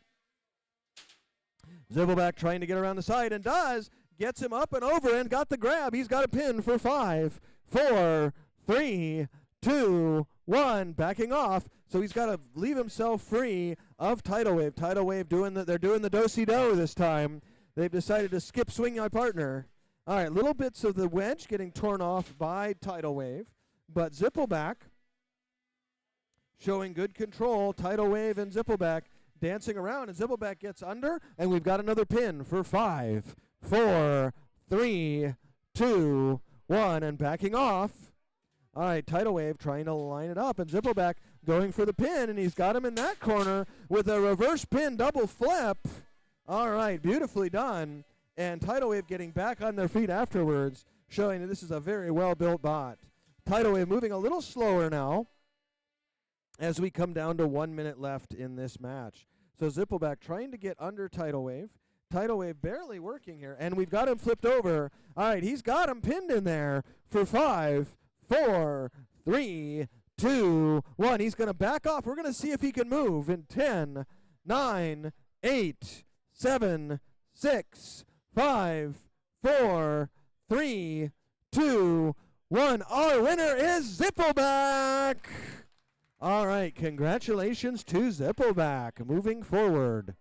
Zippleback trying to get around the side and does. Gets him up and over and got the grab. He's got a pin for 5, 4, 3, 2, 1. Backing off. So he's got to leave himself free of Tidal Wave. Tidal Wave they're doing the do-si-do this time. They've decided to skip Swing My Partner. All right, little bits of the wedge getting torn off by Tidal Wave. But Zippleback showing good control. Tidal Wave and Zippleback dancing around, and Zippleback gets under, and we've got another pin for 5, 4, 3, 2, 1, and backing off. All right, Tidal Wave trying to line it up, and Zippleback going for the pin, and he's got him in that corner with a reverse pin double flip. All right, beautifully done. And Tidal Wave getting back on their feet afterwards, showing that this is a very well-built bot. Tidal Wave moving a little slower now as we come down to 1 minute left in this match. So Zippleback trying to get under Tidal Wave. Tidal Wave barely working here, and we've got him flipped over. All right, he's got him pinned in there for 5, 4, 3, 2, 1. He's going to back off. We're going to see if he can move in 10, 9, 8, 7, 6, 5, 4, 3, 2, 1. Our winner is Zippleback. All right, congratulations to Zippleback. Moving forward.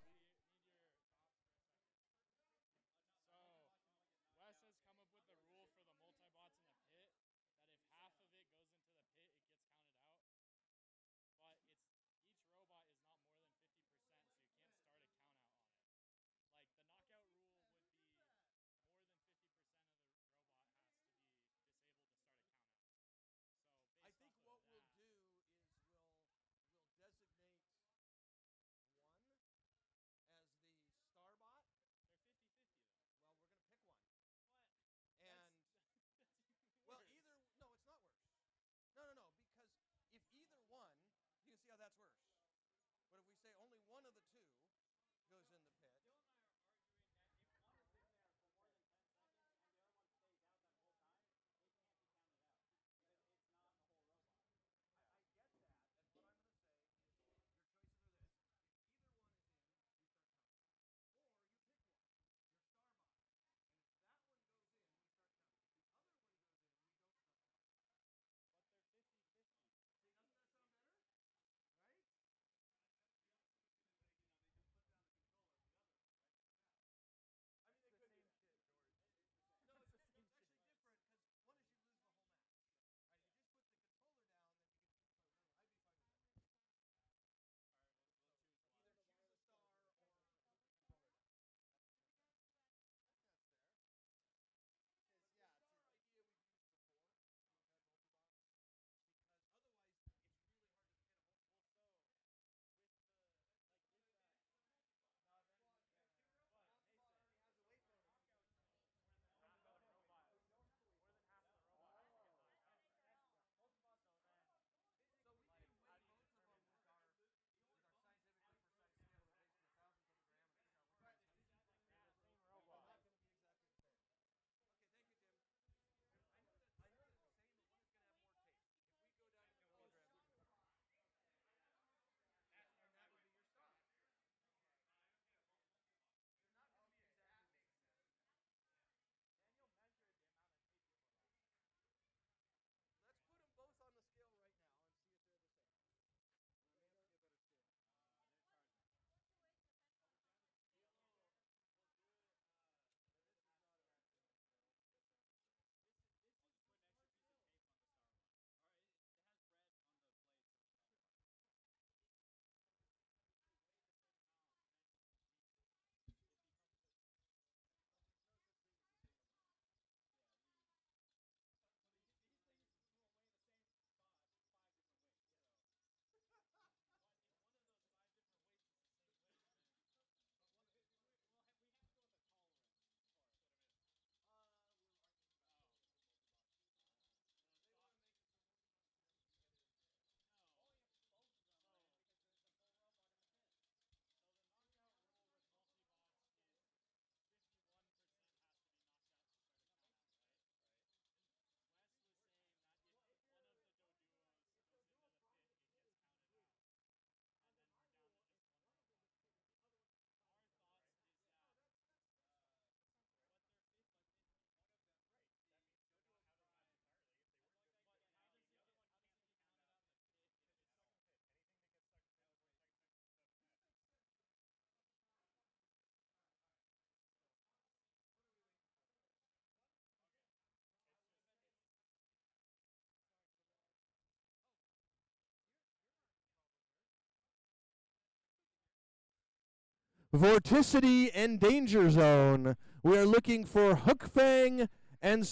Vorticity and Danger Zone. We are looking for Hook Fang and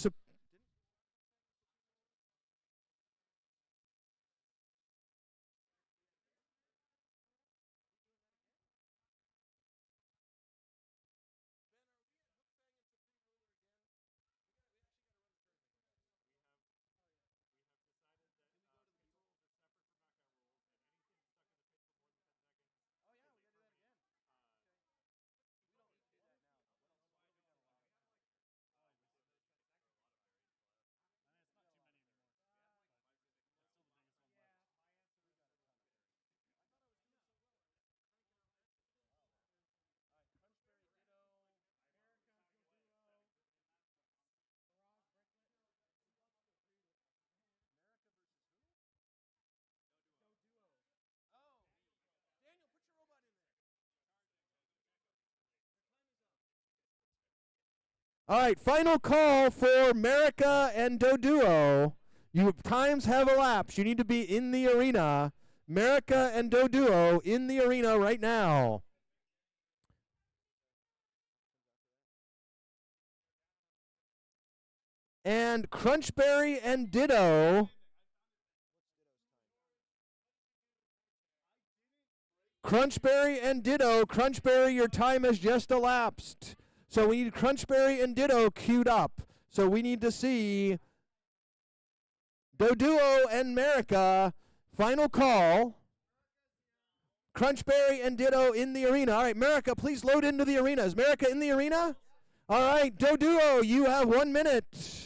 All right, final call for America and Doduo. You times have elapsed. You need to be in the arena. America and Doduo in the arena right now. And Crunchberry and Ditto. Crunchberry and Ditto. Crunchberry, your time has just elapsed. So we need Crunchberry and Ditto queued up. So we need to see Doduo and America. Final call. Crunchberry and Ditto in the arena. All right, America, please load into the arena. Is America in the arena? All right, Doduo, you have 1 minute.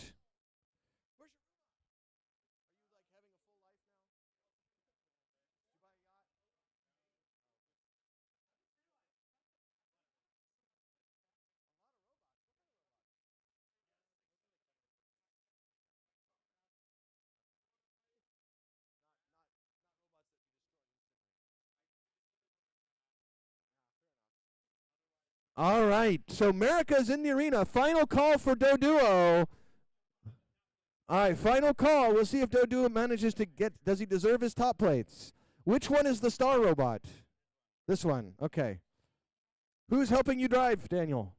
All right, so America's in the arena. Final call for Doduo. All right, final call. We'll see if Doduo manages to get, does he deserve his top plates? Which one is the star robot? This one, okay. Who's helping you drive, Daniel?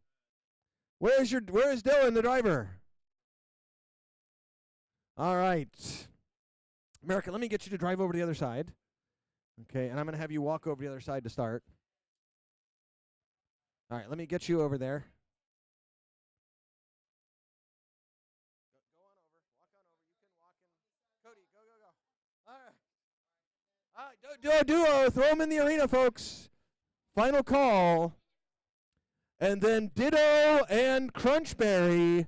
Where is Dylan, the driver? All right. America, let me get you to drive over to the other side. Okay, and I'm going to have you walk over to the other side to start. All right, let me get you over there. Go on over. Walk on over. You can walk in. Cody, go. All right. Duo. Throw him in the arena, folks. Final call. And then Ditto and Crunchberry.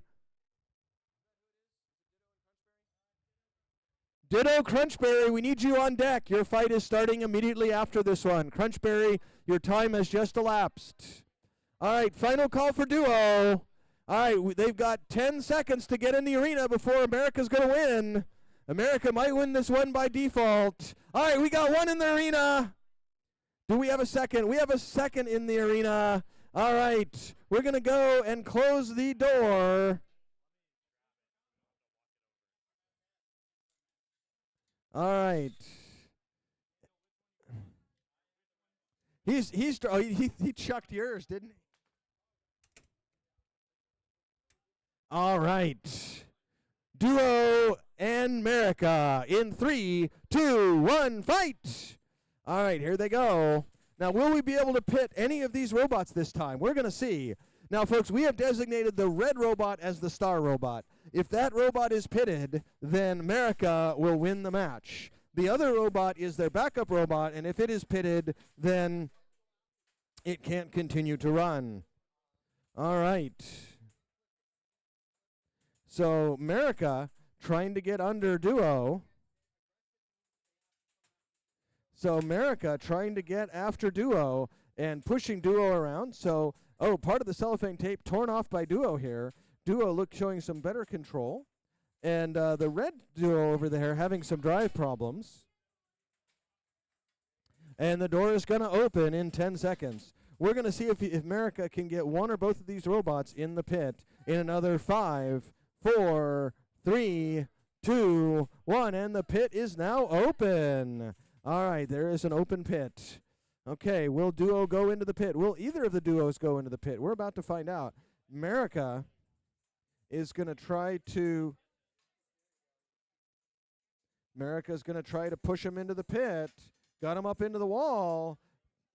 Ditto, Crunchberry, we need you on deck. Your fight is starting immediately after this one. Crunchberry, your time has just elapsed. All right, final call for Duo. All right, they've got 10 seconds to get in the arena before America's going to win. America might win this one by default. All right, we got one in the arena. Do we have a second? We have a second in the arena. All right, we're going to go and close the door. All right. He chucked yours, didn't he? All right. Duo and America in 3, 2, 1, fight. All right, here they go. Now, will we be able to pit any of these robots this time? We're going to see. Now, folks, we have designated the red robot as the star robot. If that robot is pitted, then America will win the match. The other robot is their backup robot, and if it is pitted, then it can't continue to run. All right. So America trying to get under Duo. So America trying to get after Duo and pushing Duo around. So, part of the cellophane tape torn off by Duo here. Duo showing some better control. And the red Duo over there having some drive problems. And the door is going to open in 10 seconds. We're going to see if America can get one or both of these robots in the pit in another 5, 4, 3, 2, 1. And the pit is now open. All right, there is an open pit. Okay, will duo go into the pit? Will either of the duos go into the pit? We're about to find out. America is going to try to America's going to try to push him into the pit. Got him up into the wall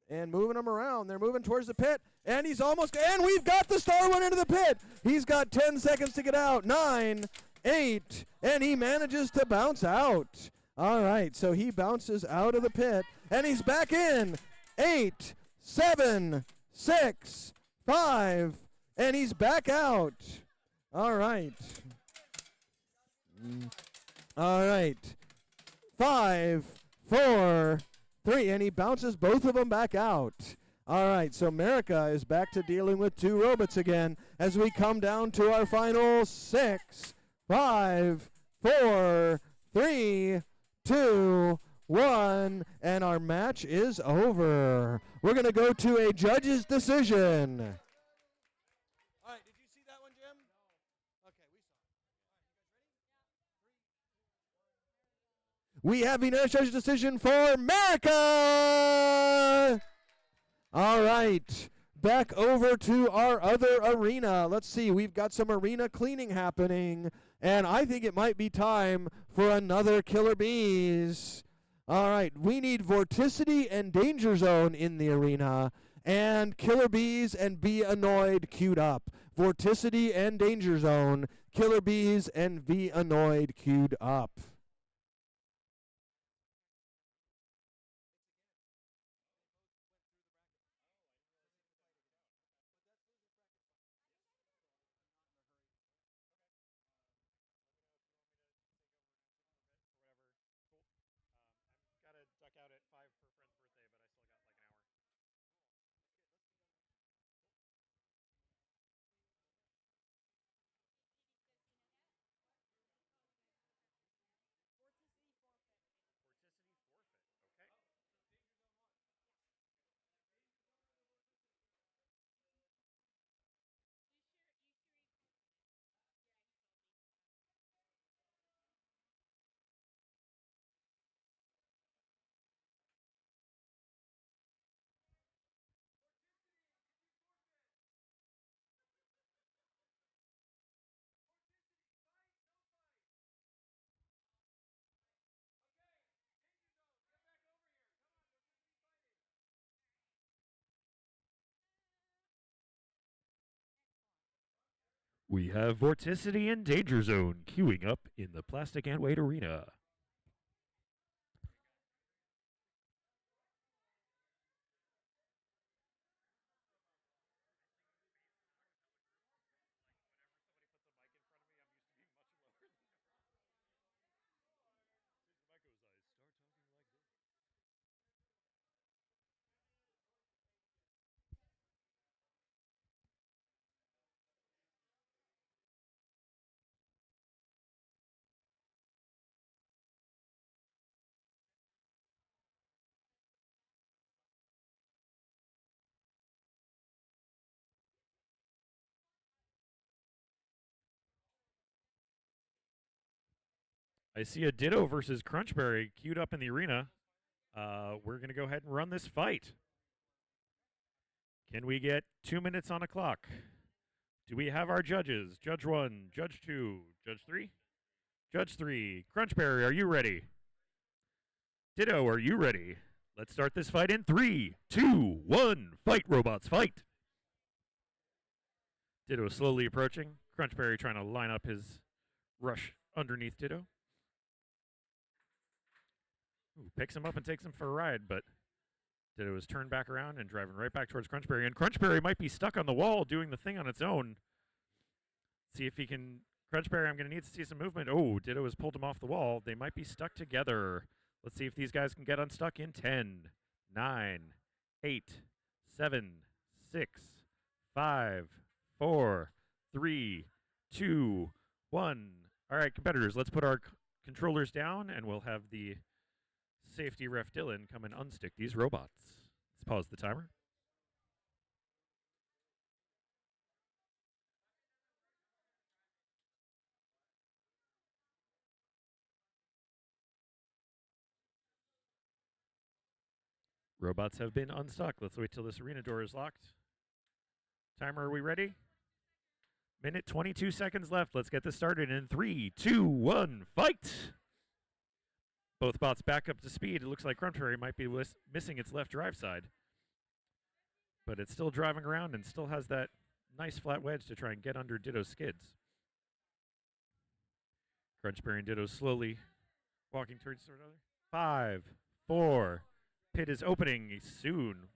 and moving him around. They're moving towards the pit, and he's almost, and we've got the star one into the pit. He's got 10 seconds to get out. 9, 8, and he manages to bounce out. All right, so he bounces out of the pit, and he's back in. 8, 7, 6, 5, and he's back out. All right. All right. 5, 4, 3, and he bounces both of them back out. All right, so America is back to dealing with 2 robots again as we come down to our final 6, 5, 4, 3, 2, 1, and our match is over. We're going to go to a judge's decision. All right, did you see that one, Jim? No. Okay, we saw it. We have a unanimous judge's decision for America. All right, back over to our other arena. Let's see, we've got some arena cleaning happening, and I think it might be time for another Killer Bees. All right, we need Vorticity and Danger Zone in the arena, and Killer Bees and Be Annoyed queued up. Vorticity and Danger Zone, Killer Bees and Be Annoyed queued up. Gotta duck out at 5 for a friend's birthday, but I still got like an hour. Vorticity forfeit. Okay. We have Vorticity and Danger Zone queuing up in the Plastic and Weight Arena. I see a Ditto versus Crunchberry queued up in the arena. We're going to go ahead and run this fight. Can we get 2 minutes on a clock? Do we have our judges? Judge 1, Judge 2, Judge 3? Judge 3. Crunchberry, are you ready? Ditto, are you ready? Let's start this fight in 3, 2, 1. Fight, robots, fight! Ditto slowly approaching. Crunchberry trying to line up his rush underneath Ditto. Ooh, picks him up and takes him for a ride, but Ditto is turned back around and driving right back towards Crunchberry. And Crunchberry might be stuck on the wall doing the thing on its own. See if he can... Crunchberry, I'm going to need to see some movement. Oh, Ditto has pulled him off the wall. They might be stuck together. Let's see if these guys can get unstuck in 10, 9, 8, 7, 6, 5, 4, 3, 2, 1. All right, competitors, let's put our controllers down, and we'll have the safety ref Dylan come and unstick these robots. Let's pause the timer. Robots have been unstuck. Let's wait till this arena door is locked. Timer, are we ready? Minute 22 seconds left. Let's get this started in 3, 2, 1, fight! Both bots back up to speed. It looks like Crunchberry might be missing its left drive side. But it's still driving around and still has that nice flat wedge to try and get under Ditto's skids. Crunchberry and Ditto slowly walking towards each other. 5, 4. Pit is opening soon.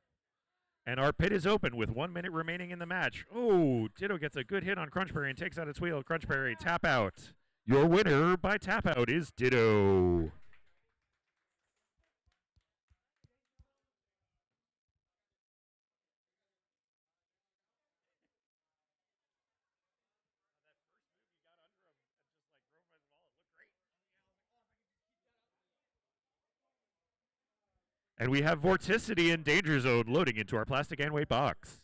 And our pit is open with 1 minute remaining in the match. Oh, Ditto gets a good hit on Crunchberry and takes out its wheel. Crunchberry, tap out. Your winner by tap out is Ditto. And we have Vorticity and Danger Zone loading into our plastic and weight box.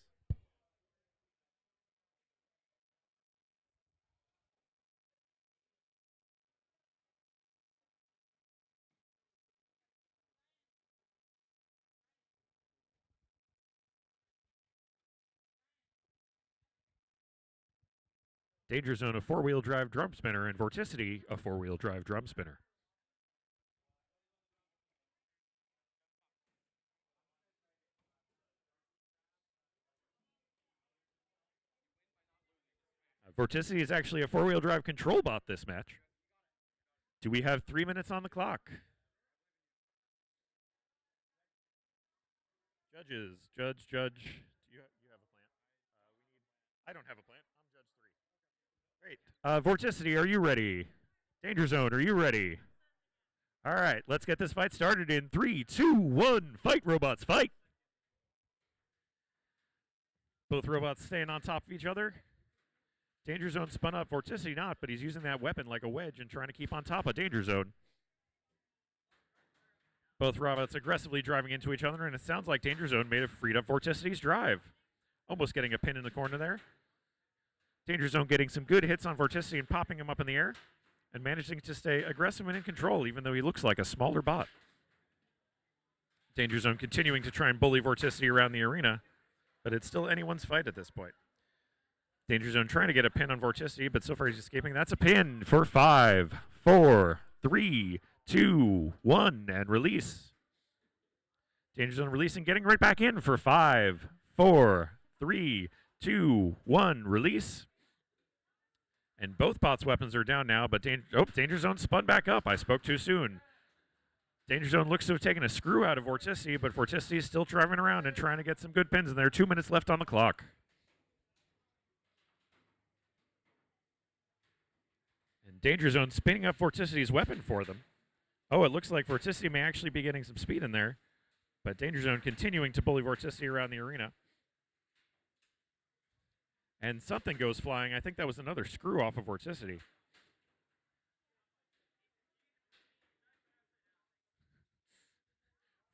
Danger Zone, a four-wheel drive drum spinner, and Vorticity, a four-wheel drive drum spinner. Vorticity is actually a four-wheel drive control bot this match. Do we have 3 minutes on the clock? Judges, judge. Do you have a plan? I don't have a plan. I'm judge 3. Great. Vorticity, are you ready? Danger Zone, are you ready? All right, let's get this fight started in 3, 2, 1. Fight, robots, fight! Both robots staying on top of each other. Danger Zone spun up, Vorticity not, but he's using that weapon like a wedge and trying to keep on top of Danger Zone. Both robots aggressively driving into each other, and it sounds like Danger Zone may have freed up Vorticity's drive. Almost getting a pin in the corner there. Danger Zone getting some good hits on Vorticity and popping him up in the air, and managing to stay aggressive and in control, even though he looks like a smaller bot. Danger Zone continuing to try and bully Vorticity around the arena, but it's still anyone's fight at this point. Danger Zone trying to get a pin on Vorticity, but so far he's escaping. That's a pin for 5, 4, 3, 2, 1, and release. Danger Zone releasing, getting right back in for 5, 4, 3, 2, 1, release. And both bots' weapons are down now, but Danger Zone spun back up. I spoke too soon. Danger Zone looks to have taken a screw out of Vorticity, but Vorticity is still driving around and trying to get some good pins in there. 2 minutes left on the clock. Danger Zone spinning up Vorticity's weapon for them. Oh, it looks like Vorticity may actually be getting some speed in there. But Danger Zone continuing to bully Vorticity around the arena. And something goes flying. I think that was another screw off of Vorticity.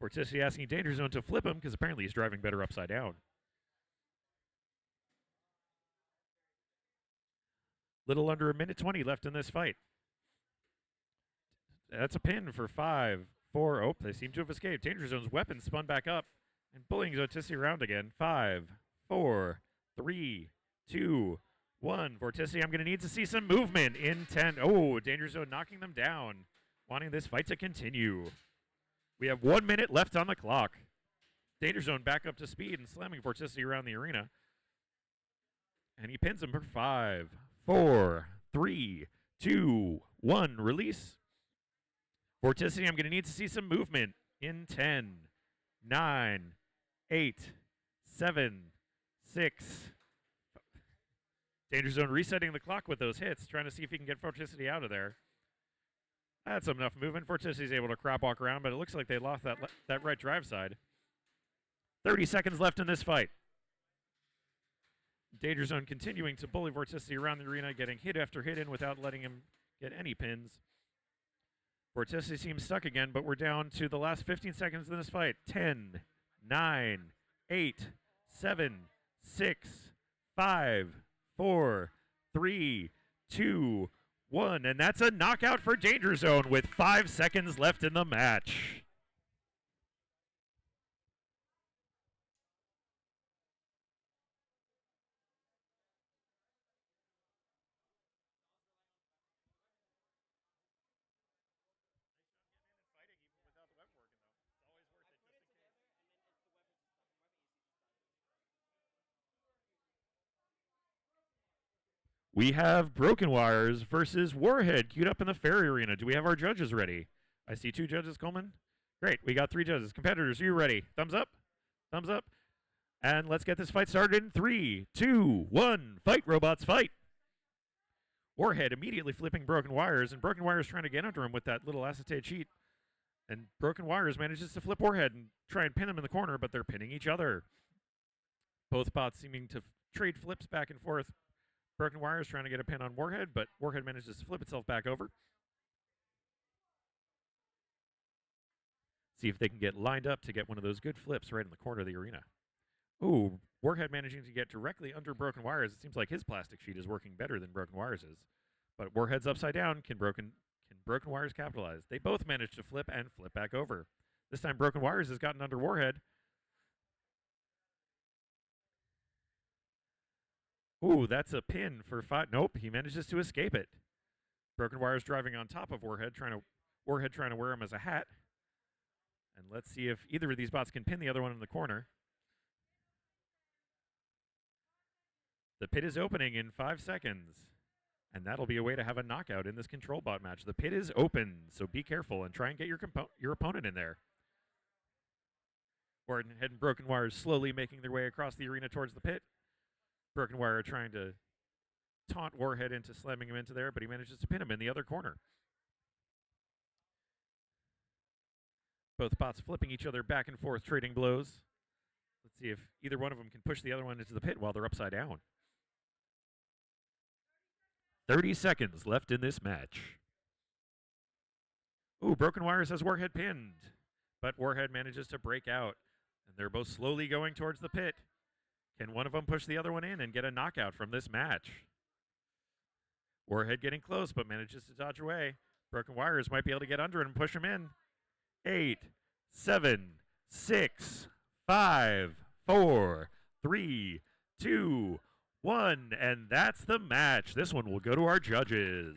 Vorticity asking Danger Zone to flip him because apparently he's driving better upside down. Little under a minute 20 left in this fight. That's a pin for 5, 4. Oh, they seem to have escaped. Danger Zone's weapon spun back up and bullying Vorticity around again. 5, 4, 3, 2, 1. Vorticity, I'm going to need to see some movement in 10. Oh, Danger Zone knocking them down, wanting this fight to continue. We have 1 minute left on the clock. Danger Zone back up to speed and slamming Vorticity around the arena. And he pins him for 5, 4, 3, 2, 1. Release. Vorticity, I'm going to need to see some movement in 10, 9, 8, 7, 6. Danger Zone resetting the clock with those hits, trying to see if he can get Vorticity out of there. That's enough movement. Vorticity's able to crop walk around, but it looks like they lost that right drive side. 30 seconds left in this fight. Danger Zone continuing to bully Vorticity around the arena, getting hit after hit in without letting him get any pins. Vorticity seems stuck again, but we're down to the last 15 seconds in this fight. 10, 9, 8, 7, 6, 5, 4, 3, 2, 1. And that's a knockout for Danger Zone with 5 seconds left in the match. We have Broken Wires versus Warhead queued up in the Fairy Arena. Do we have our judges ready? I see 2 judges, Coleman. Great, we got 3 judges. Competitors, are you ready? Thumbs up? Thumbs up. And let's get this fight started in 3, 2, 1. Fight, robots, fight. Warhead immediately flipping Broken Wires, and Broken Wires trying to get under him with that little acetate sheet. And Broken Wires manages to flip Warhead and try and pin him in the corner, but they're pinning each other. Both bots seeming to trade flips back and forth. Broken Wires trying to get a pin on Warhead, but Warhead manages to flip itself back over. See if they can get lined up to get one of those good flips right in the corner of the arena. Ooh, Warhead managing to get directly under Broken Wires. It seems like his plastic sheet is working better than Broken Wires is. But Warhead's upside down. Can Broken Wires capitalize? They both manage to flip and flip back over. This time Broken Wires has gotten under Warhead. Ooh, that's a pin for 5. Nope, he manages to escape it. Broken Wires driving on top of Warhead, trying to wear him as a hat. And let's see if either of these bots can pin the other one in the corner. The pit is opening in 5 seconds. And that'll be a way to have a knockout in this control bot match. The pit is open, so be careful and try and get your opponent in there. Warhead and Broken Wires slowly making their way across the arena towards the pit. Broken Wire trying to taunt Warhead into slamming him into there, but he manages to pin him in the other corner. Both bots flipping each other back and forth, trading blows. Let's see if either one of them can push the other one into the pit while they're upside down. 30 seconds left in this match. Ooh, Broken Wires has Warhead pinned, but Warhead manages to break out, and they're both slowly going towards the pit. Can one of them push the other one in and get a knockout from this match? Warhead getting close, but manages to dodge away. Broken Wires might be able to get under it and push him in. 8, 7, 6, 5, 4, 3, 2, 1, and that's the match. This one will go to our judges.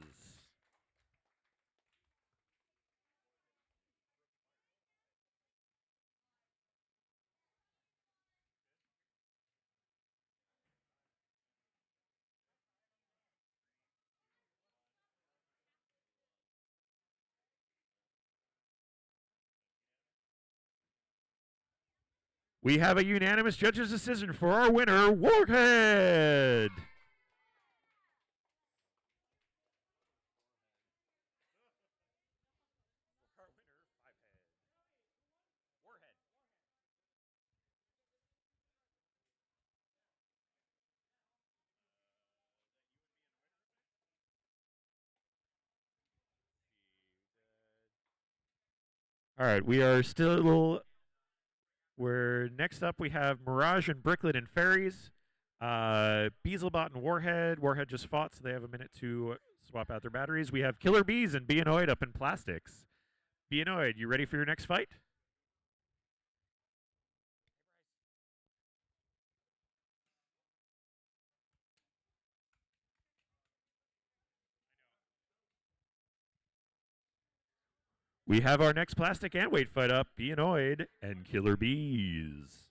We have a unanimous judges' decision for our winner, Warhead. All right, we're next up. We have Mirage and Bricklet and Fairies, Beelzebot and Warhead. Warhead just fought, so they have a minute to swap out their batteries. We have Killer Bees and Beanoid up in Plastics. Beanoid, you ready for your next fight? We have our next Plastic and Weight fight up, Beanoid and Killer Bees.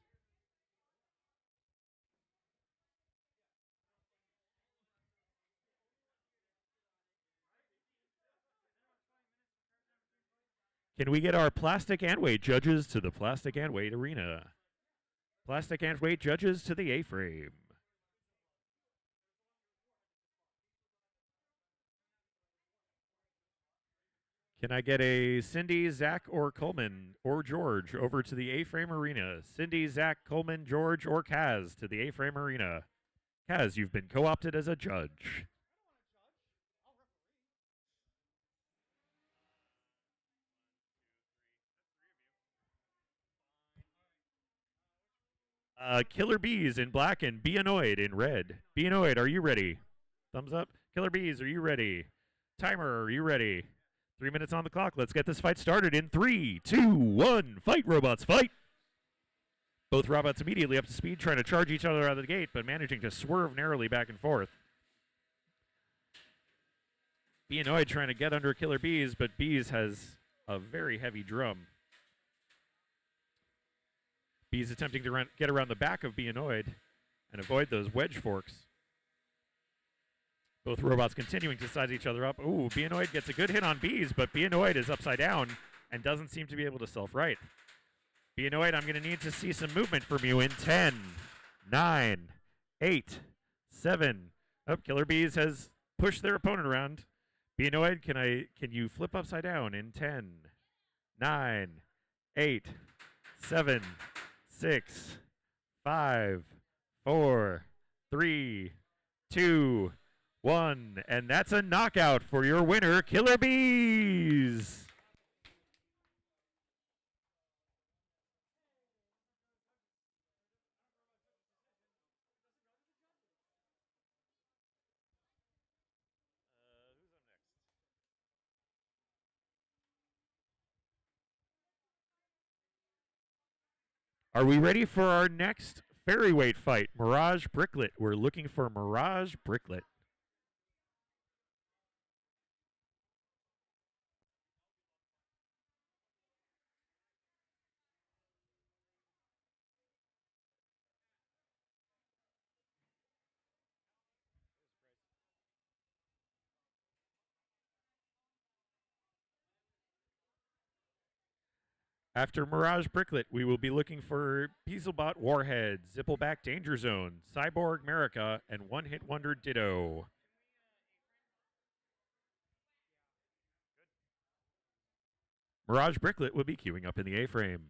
Can we get our Plastic and Weight judges to the Plastic and Weight arena? Plastic and Weight judges to the A-frame. Can I get a Cindy, Zach, or Coleman, or George over to the A-frame arena? Cindy, Zach, Coleman, George, or Kaz to the A-frame arena. Kaz, you've been co-opted as a judge. Killer Bees in black and Beanoid in red. Beanoid, are you ready? Thumbs up. Killer Bees, are you ready? Timer, are you ready? 3 minutes on the clock. Let's get this fight started in 3, 2, 1. Fight, robots, fight! Both robots immediately up to speed, trying to charge each other out of the gate, but managing to swerve narrowly back and forth. Beanoid trying to get under Killer Bees, but Bees has a very heavy drum. Bees attempting to get around the back of Beanoid and avoid those wedge forks. Both robots continuing to size each other up. Ooh, Beanoid gets a good hit on Bees, but Beanoid is upside down and doesn't seem to be able to self-right. Beanoid, I'm going to need to see some movement from you in 10, 9, 8, 7. Oh, Killer Bees has pushed their opponent around. Beanoid, can you flip upside down in 10, 9, 8, 7, 6, 5, 4, 3, 2, 1. And that's a knockout for your winner, Killer Bees. Are we ready for our next ferryweight fight? Mirage Bricklet. We're looking for Mirage Bricklet. After Mirage Bricklet, we will be looking for Piezelbot Warhead, Zippleback Danger Zone, Cyborg America, and One Hit Wonder Ditto. Mirage Bricklet will be queuing up in the A-frame.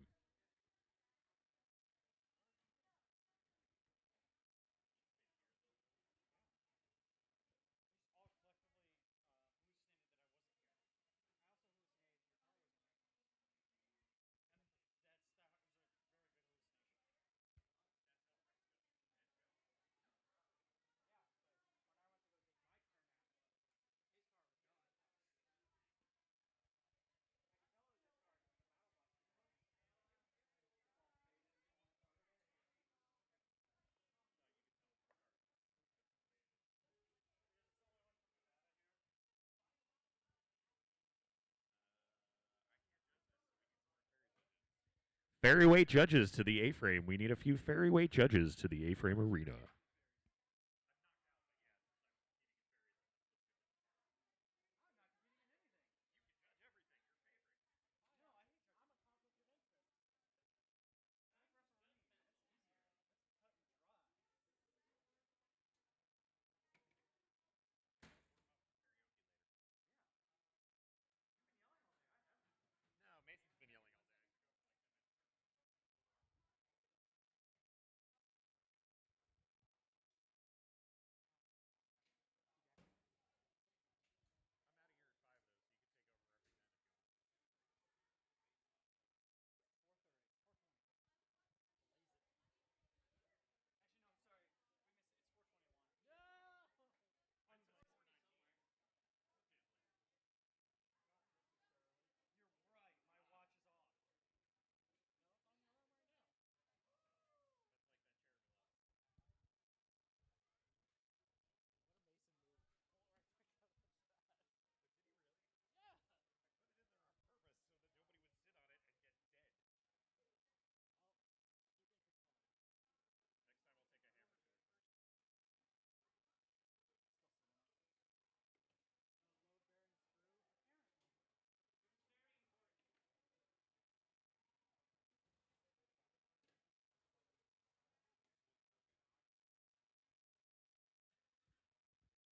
Ferryweight judges to the A-frame. We need a few ferryweight judges to the A-frame arena.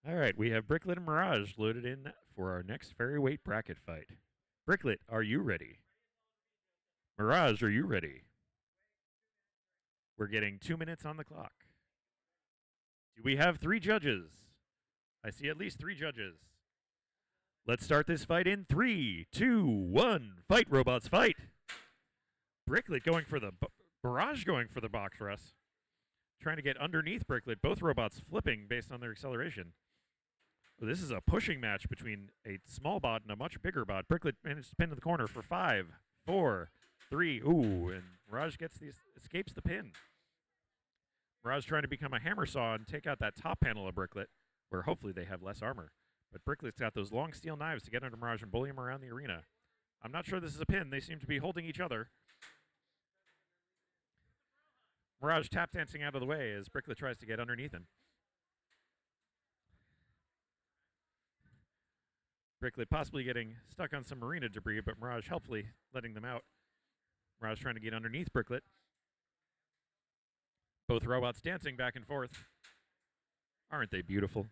All right, we have Bricklet and Mirage loaded in for our next ferryweight bracket fight. Bricklet, are you ready? Mirage, are you ready? We're getting 2 minutes on the clock. Do we have 3 judges? I see at least 3 judges. Let's start this fight in 3, 2, 1. Fight, robots, fight! Bricklet going for the Mirage going for the box rush. Trying to get underneath Bricklet. Both robots flipping based on their acceleration. Well, this is a pushing match between a small bot and a much bigger bot. Bricklet managed to pin to the corner for 5, 4, 3. Ooh, and Mirage escapes the pin. Mirage trying to become a hammer saw and take out that top panel of Bricklet, where hopefully they have less armor. But Bricklet's got those long steel knives to get under Mirage and bully him around the arena. I'm not sure this is a pin. They seem to be holding each other. Mirage tap dancing out of the way as Bricklet tries to get underneath him. Bricklet possibly getting stuck on some marina debris, but Mirage helpfully letting them out. Mirage trying to get underneath Bricklet. Both robots dancing back and forth. Aren't they beautiful?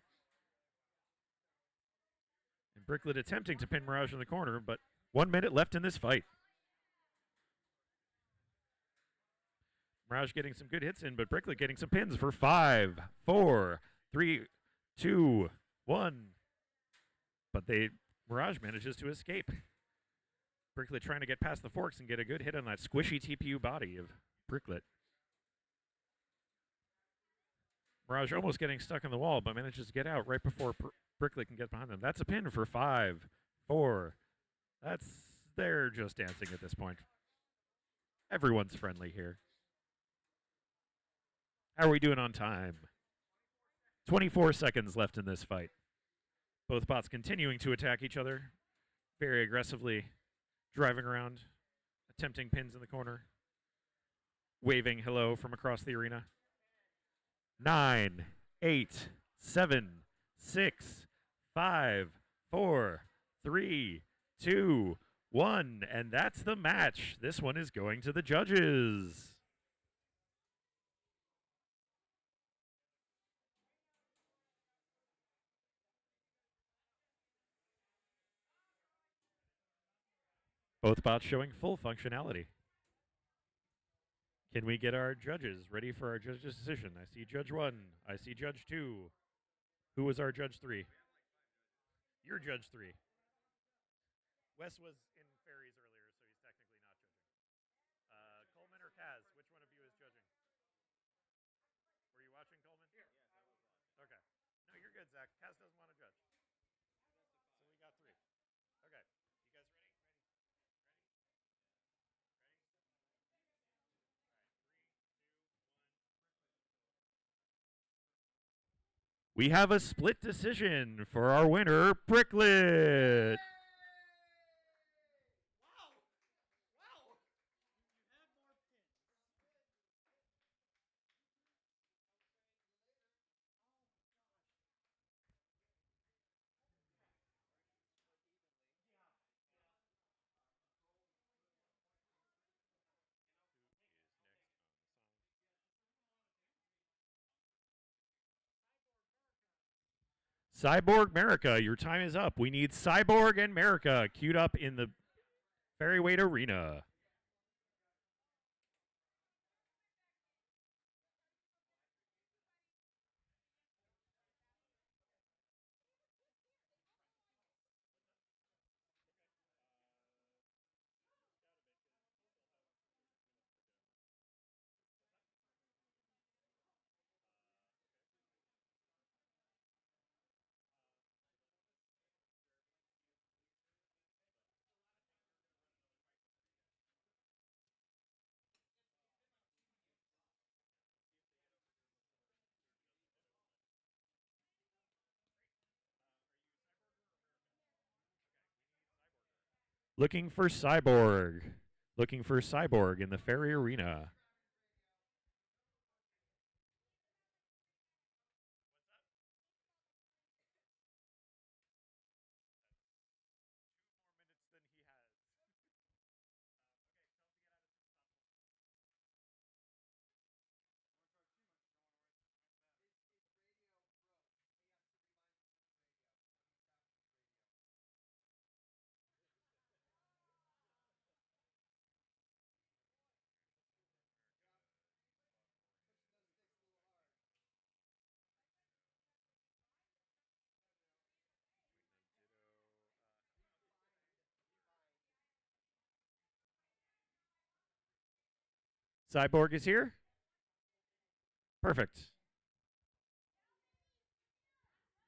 And Bricklet attempting to pin Mirage in the corner, but 1 minute left in this fight. Mirage getting some good hits in, but Bricklet getting some pins for 5, 4, 3, 2, 1. But Mirage manages to escape. Bricklet trying to get past the forks and get a good hit on that squishy TPU body of Bricklet. Mirage almost getting stuck in the wall, but manages to get out right before Bricklet can get behind them. That's a pin for 5, 4. They're just dancing at this point. Everyone's friendly here. How are we doing on time? 24 seconds left in this fight. Both bots continuing to attack each other, very aggressively, driving around, attempting pins in the corner, waving hello from across the arena. 9, 8, 7, 6, 5, 4, 3, 2, 1. And that's the match. This one is going to the judges. Both bots showing full functionality. Can we get our judges ready for our judge's decision? I see Judge 1. I see Judge 2. Who was our Judge 3? You're Judge 3. Wes was in Fairies earlier, so he's technically not judging. Coleman or Kaz? Which one of you is judging? Were you watching, Coleman? Yeah. Okay. No, you're good, Zach. Kaz doesn't want to judge. So we got 3. Okay. You guys ready? We have a split decision for our winner, Bricklet. Cyborg America, your time is up. We need Cyborg and America queued up in the Ferryweight Arena. Looking for Cyborg. Looking for Cyborg in the Ferry Arena. Cyborg is here? Perfect.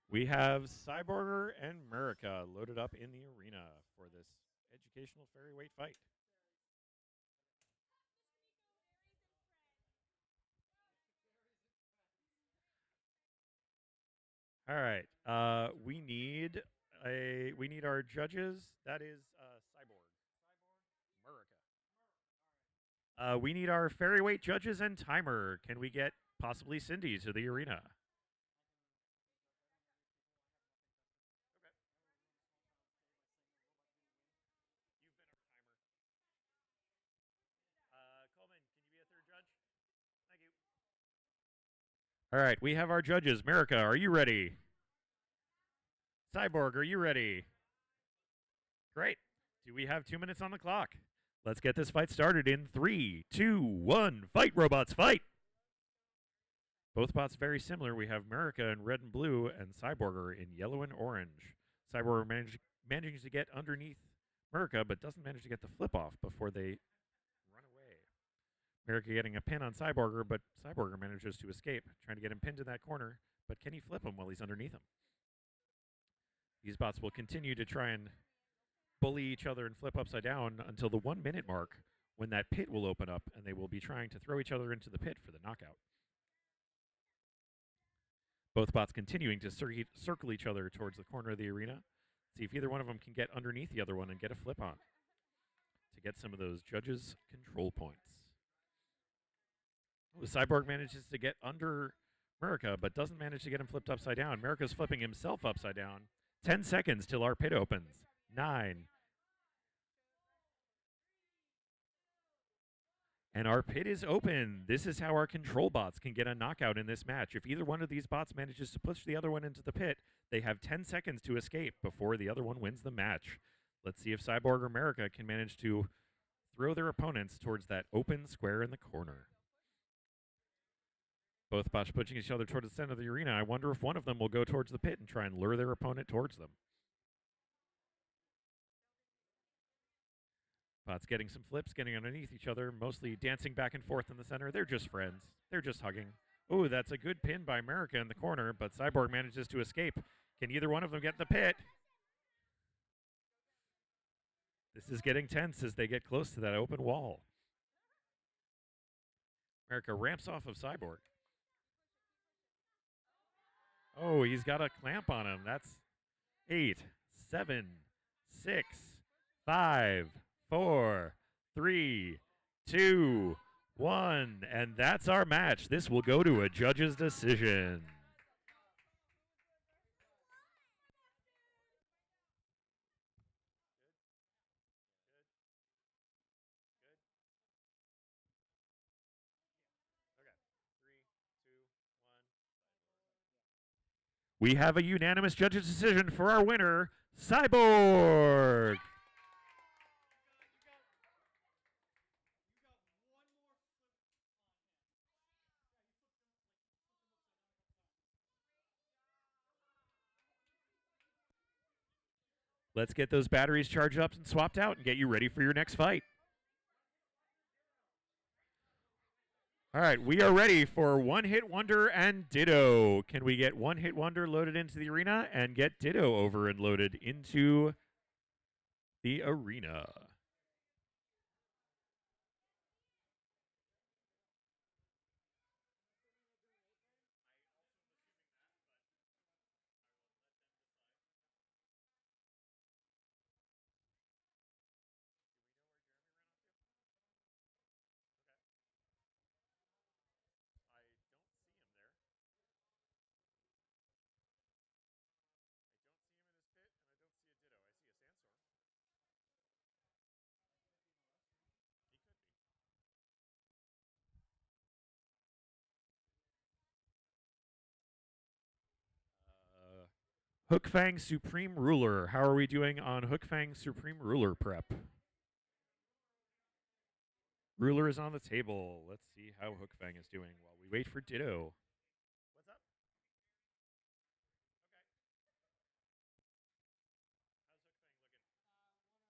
We have Cyborger and America loaded up in the arena for this educational ferryweight fight. All right. We need our judges. That is Cyborg. America. We need our ferryweight judges and timer. Can we get possibly Cindy to the arena? All right, we have our judges. America, are you ready? Cyborg, are you ready? Great. Do we have 2 minutes on the clock? Let's get this fight started in 3, 2, 1. Fight, robots, fight! Both bots very similar. We have America in red and blue and Cyborger in yellow and orange. Cyborger managing to get underneath America, but doesn't manage to get the flip off before they run away. America getting a pin on Cyborger, but Cyborger manages to escape, trying to get him pinned in that corner, but can he flip him while he's underneath him? These bots will continue to try and bully each other and flip upside down until the 1 minute mark, when that pit will open up and they will be trying to throw each other into the pit for the knockout. Both bots continuing to circle each other towards the corner of the arena. See if either one of them can get underneath the other one and get a flip on to get some of those judges' control points. Oh, Cyborg manages to get under America, but doesn't manage to get him flipped upside down. America's flipping himself upside down. 10 seconds till our pit opens. 9. And our pit is open. This is how our control bots can get a knockout in this match. If either one of these bots manages to push the other one into the pit, they have 10 seconds to escape before the other one wins the match. Let's see if Cyborg or America can manage to throw their opponents towards that open square in the corner. Both bots pushing each other towards the center of the arena. I wonder if one of them will go towards the pit and try and lure their opponent towards them. Bots getting some flips, getting underneath each other, mostly dancing back and forth in the center. They're just friends. They're just hugging. Oh, that's a good pin by America in the corner, but Cyborg manages to escape. Can either one of them get in the pit? This is getting tense as they get close to that open wall. America ramps off of Cyborg. Oh, he's got a clamp on him. That's 8, 7, 6, 5, 4, 3, 2, 1. And that's our match. This will go to a judge's decision. We have a unanimous judge's decision for our winner, Cyborg. Let's get those batteries charged up and swapped out and get you ready for your next fight. All right, we are ready for One Hit Wonder and Ditto. Can we get One Hit Wonder loaded into the arena and get Ditto over and loaded into the arena? Hook Fang Supreme Ruler. How are we doing on Hook Fang Supreme Ruler prep? Ruler is on the table. Let's see how Hook Fang is doing while we wait for Ditto. What's up?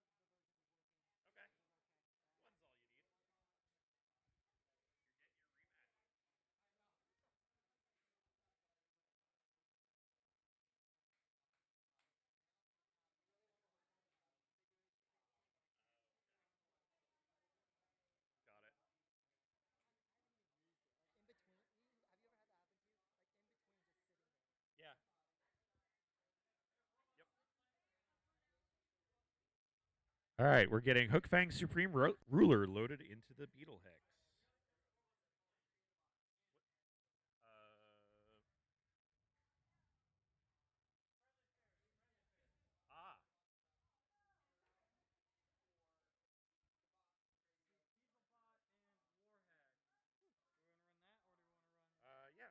Okay. How's Hook Fang looking? Okay. One's all you need. Got it. Yeah. Yep. All right, we're getting Hook Fang Supreme Ruler loaded into the Beetle Hex. Ah. Yeah.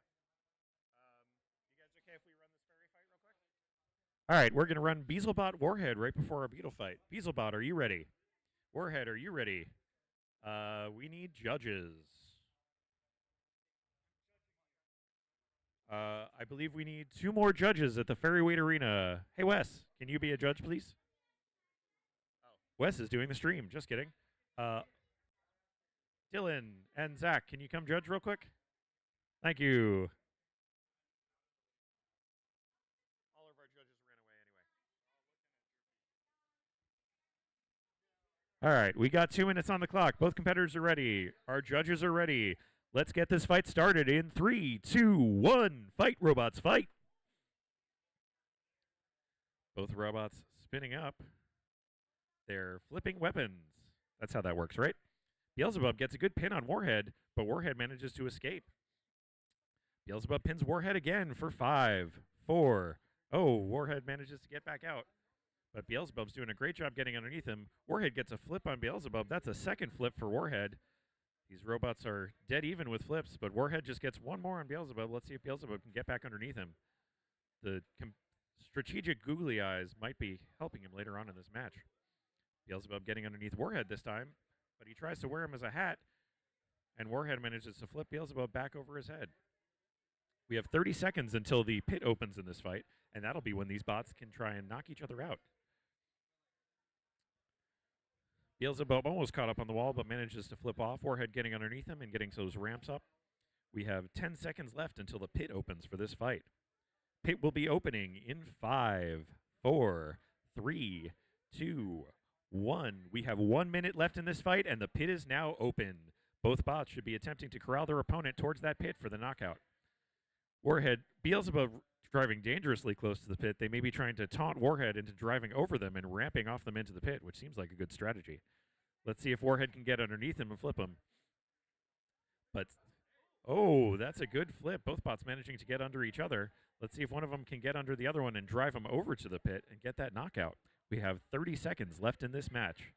All right, we're going to run Beelzebot Warhead right before our beetle fight. Beelzebot, are you ready? Warhead, are you ready? We need judges. I believe we need 2 more judges at the Ferryweight Arena. Hey, Wes, can you be a judge, please? Wes is doing the stream. Just kidding. Dylan and Zach, can you come judge real quick? Thank you. All of our judges ran away anyway. All right, we got 2 minutes on the clock. Both competitors are ready. Our judges are ready. Let's get this fight started in 3, 2, 1. Fight, robots, fight. Both robots spinning up. They're flipping weapons. That's how that works, right? Beelzebub gets a good pin on Warhead, but Warhead manages to escape. Beelzebub pins Warhead again for 5, 4. Oh, Warhead manages to get back out. But Beelzebub's doing a great job getting underneath him. Warhead gets a flip on Beelzebub. That's a second flip for Warhead. These robots are dead even with flips, but Warhead just gets 1 more on Beelzebub. Let's see if Beelzebub can get back underneath him. The strategic googly eyes might be helping him later on in this match. Beelzebub getting underneath Warhead this time, but he tries to wear him as a hat, and Warhead manages to flip Beelzebub back over his head. We have 30 seconds until the pit opens in this fight, and that'll be when these bots can try and knock each other out. Beelzebub almost caught up on the wall, but manages to flip off. Warhead getting underneath him and getting those ramps up. We have 10 seconds left until the pit opens for this fight. Pit will be opening in 5, 4, 3, 2, 1. We have 1 minute left in this fight, and the pit is now open. Both bots should be attempting to corral their opponent towards that pit for the knockout. Warhead, Beelzebub driving dangerously close to the pit. They may be trying to taunt Warhead into driving over them and ramping off them into the pit, which seems like a good strategy. Let's see if Warhead can get underneath him and flip him. But, oh, that's a good flip. Both bots managing to get under each other. Let's see if one of them can get under the other one and drive him over to the pit and get that knockout. We have 30 seconds left in this match.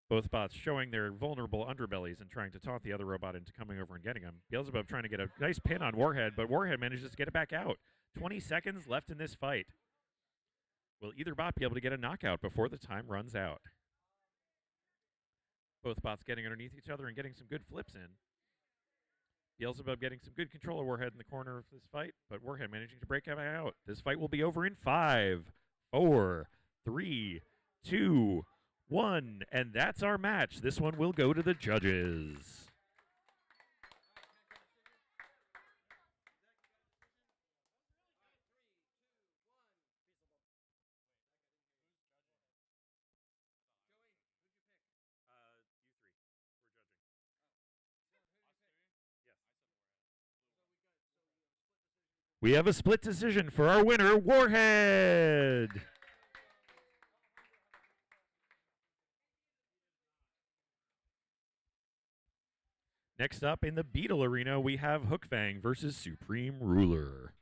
Both bots showing their vulnerable underbellies and trying to taunt the other robot into coming over and getting him. Beelzebub trying to get a nice pin on Warhead, but Warhead manages to get it back out. 20 seconds left in this fight. Will either bot be able to get a knockout before the time runs out? Both bots getting underneath each other and getting some good flips in. Beelzebub getting some good control of Warhead in the corner of this fight, but Warhead managing to break out. This fight will be over in 5, 4, 3, 2, 1, and that's our match. This one will go to the judges. We have a split decision for our winner, Warhead. Next up in the Beetle Arena, we have Hookfang versus Supreme Ruler.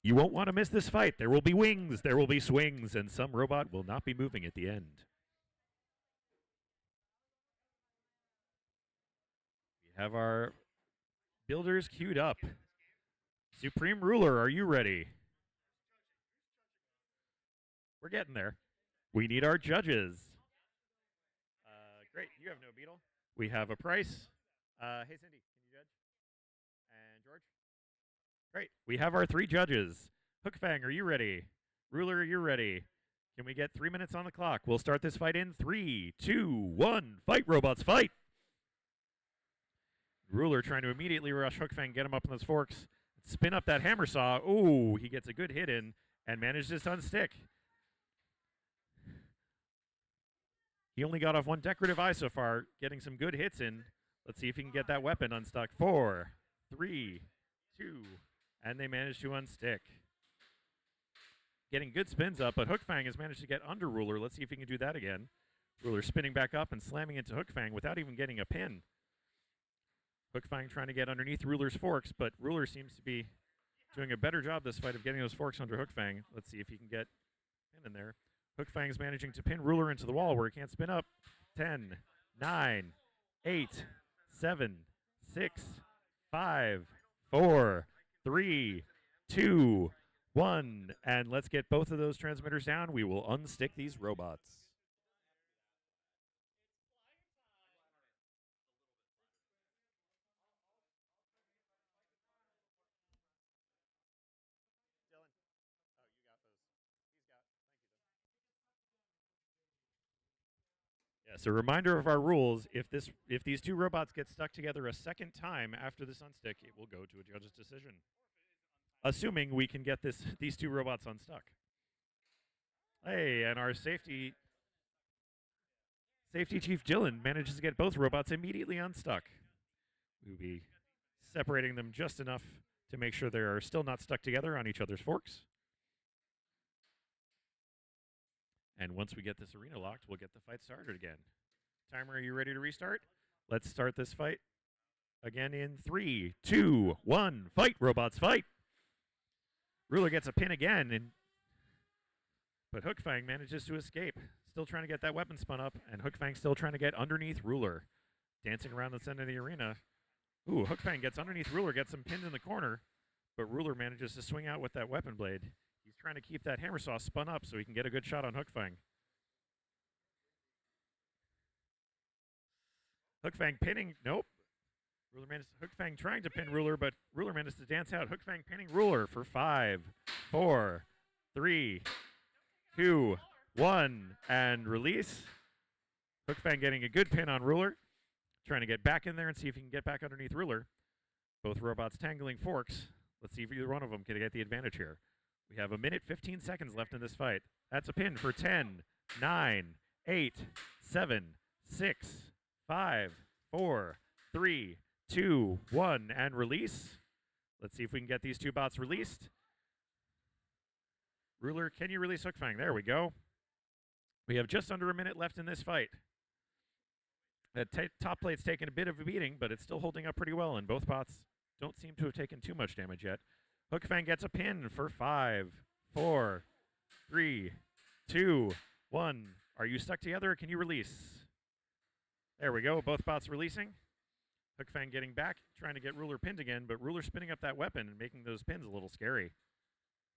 You won't want to miss this fight. There will be wings, there will be swings, and some robot will not be moving at the end. We have our builders queued up. Supreme Ruler, are you ready? We're getting there. We need our judges. Great, you have no beetle. We have a price. Hey, Cindy, can you judge? And George? Great, we have our 3 judges. Hookfang, are you ready? Ruler, are you ready? Can we get 3 minutes on the clock? We'll start this fight in 3, 2, 1. Fight, robots, fight! Ruler trying to immediately rush Hookfang, get him up on those forks, spin up that hammer saw. Ooh, he gets a good hit in and manages to unstick. He only got off 1 decorative eye so far, getting some good hits in. Let's see if he can get that weapon unstuck. 4, 3, 2, and they managed to unstick. Getting good spins up, but Hookfang has managed to get under Ruler. Let's see if he can do that again. Ruler spinning back up and slamming into Hookfang without even getting a pin. Hookfang trying to get underneath Ruler's forks, but Ruler seems to be doing a better job this fight of getting those forks under Hookfang. Let's see if he can get pin in there. Hookfang's managing to pin Ruler into the wall where he can't spin up. 10, 9, 8, 7, 6, 5, 4, 3, 2, 1. And let's get both of those transmitters down. We will unstick these robots. Yes, a reminder of our rules. If these two robots get stuck together a second time after this unstick, it will go to a judge's decision. Assuming we can get these two robots unstuck. Hey, and our safety chief Jillian manages to get both robots immediately unstuck. We'll be separating them just enough to make sure they are still not stuck together on each other's forks. And once we get this arena locked, we'll get the fight started again. Timer, are you ready to restart? Let's start this fight again in 3, 2, 1. Fight, robots, fight! Ruler gets a pin again, but Hookfang manages to escape. Still trying to get that weapon spun up, and Hookfang still trying to get underneath Ruler. Dancing around the center of the arena. Ooh, Hookfang gets underneath Ruler, gets him pinned in the corner, but Ruler manages to swing out with that weapon blade. He's trying to keep that hammer saw spun up so he can get a good shot on Hookfang. Hookfang pinning, nope. Hookfang trying to pin Ruler, but Ruler manages to dance out. Hookfang pinning Ruler for 5, 4, 3, 2, 1, and release. Hookfang getting a good pin on Ruler. Trying to get back in there and see if he can get back underneath Ruler. Both robots tangling forks. Let's see if either one of them can get the advantage here. We have 1 minute, 15 seconds left in this fight. That's a pin for 10, 9, 8, 7, 6, 5, 4, 3, 2, 1, and release. Let's see if we can get these two bots released. Ruler, can you release Hookfang? There we go. We have just under 1 minute left in this fight. That top plate's taken a bit of a beating, but it's still holding up pretty well, and both bots don't seem to have taken too much damage yet. Hookfang gets a pin for 5, 4, 3, 2, 1. Are you stuck together, or can you release? There we go, both bots releasing. Hookfang getting back, trying to get Ruler pinned again, but Ruler spinning up that weapon and making those pins a little scary.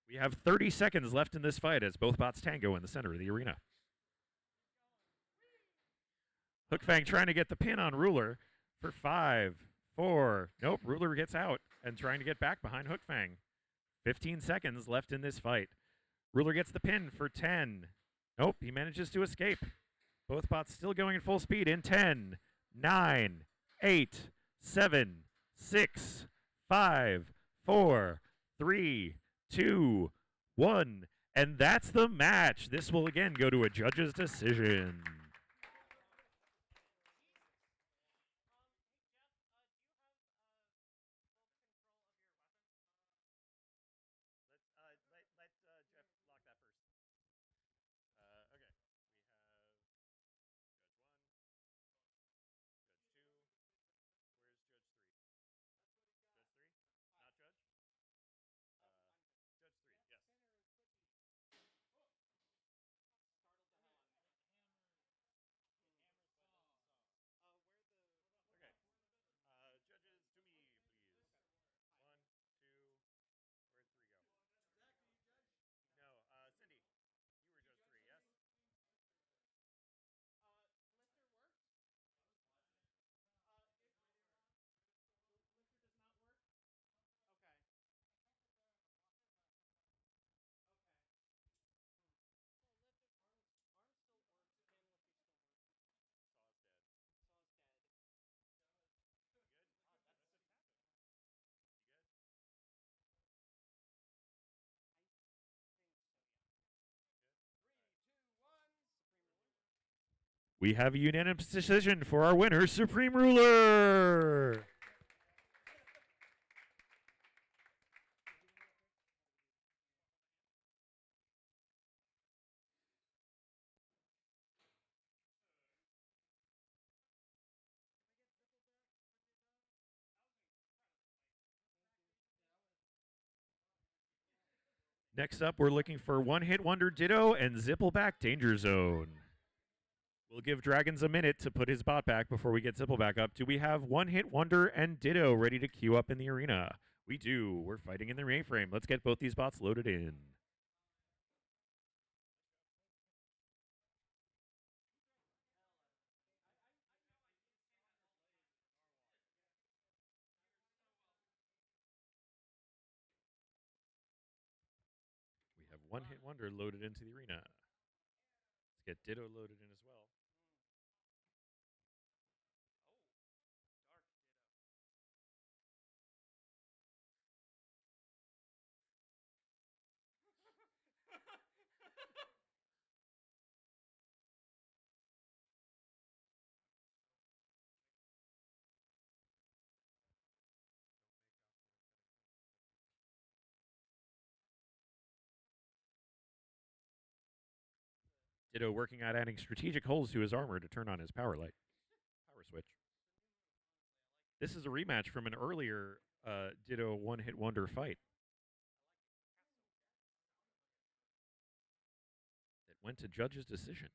We have 30 seconds left in this fight as both bots tango in the center of the arena. Hookfang trying to get the pin on Ruler for 5, 4. Nope, Ruler gets out and trying to get back behind Hookfang. 15 seconds left in this fight. Ruler gets the pin for 10. Nope, he manages to escape. Both bots still going at full speed in 10, 9, 8, 7, 6, 5, 4, 3, 2, 1. And that's the match. This will again go to a judge's decision. We have a unanimous decision for our winner, Supreme Ruler. Next up, we're looking for One Hit Wonder Ditto and Zippleback Danger Zone. We'll give Dragons a minute to put his bot back before we get Zipple back up. Do we have One Hit Wonder and Ditto ready to queue up in the arena? We do. We're fighting in the mainframe. Let's get both these bots loaded in. We have One Hit Wonder loaded into the arena. Let's get Ditto loaded in as well. Ditto working on adding strategic holes to his armor to turn on his power switch. This is a rematch from an earlier Ditto One Hit Wonder fight that went to judge's decision.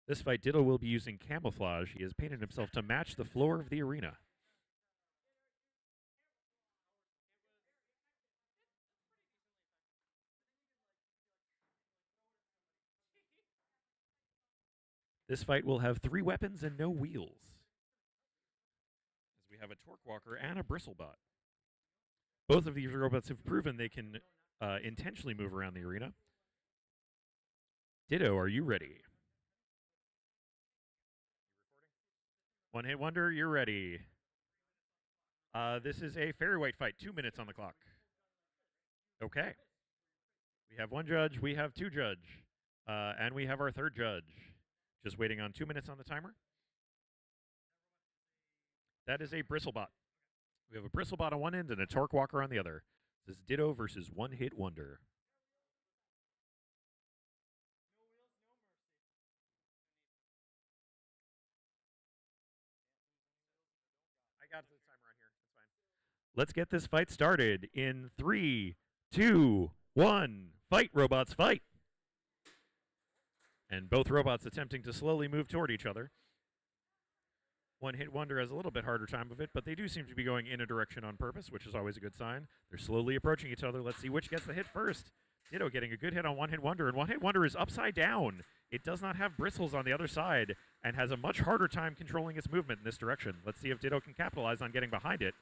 This fight, Ditto will be using camouflage. He has painted himself to match the floor of the arena. This fight will have 3 weapons and no wheels, as we have a Torque Walker and a Bristlebot. Both of these robots have proven they can intentionally move around the arena. Ditto, are you ready? One Hit Wonder, you're ready. This is a Fairy fight, 2 minutes on the clock. Okay. We have 1 judge, we have 2 judge, and we have our 3rd judge. Just waiting on 2 minutes on the timer. That is a Bristlebot. We have a Bristlebot on one end and a Torque Walker on the other. This is Ditto versus One Hit Wonder. I got the timer on here. That's fine. Let's get this fight started in 3, 2, 1. Fight, robots, fight! And both robots attempting to slowly move toward each other. One Hit Wonder has a little bit harder time of it, but they do seem to be going in a direction on purpose, which is always a good sign. They're slowly approaching each other. Let's see which gets the hit first. Ditto getting a good hit on One Hit Wonder, and One Hit Wonder is upside down. It does not have bristles on the other side and has a much harder time controlling its movement in this direction. Let's see if Ditto can capitalize on getting behind it.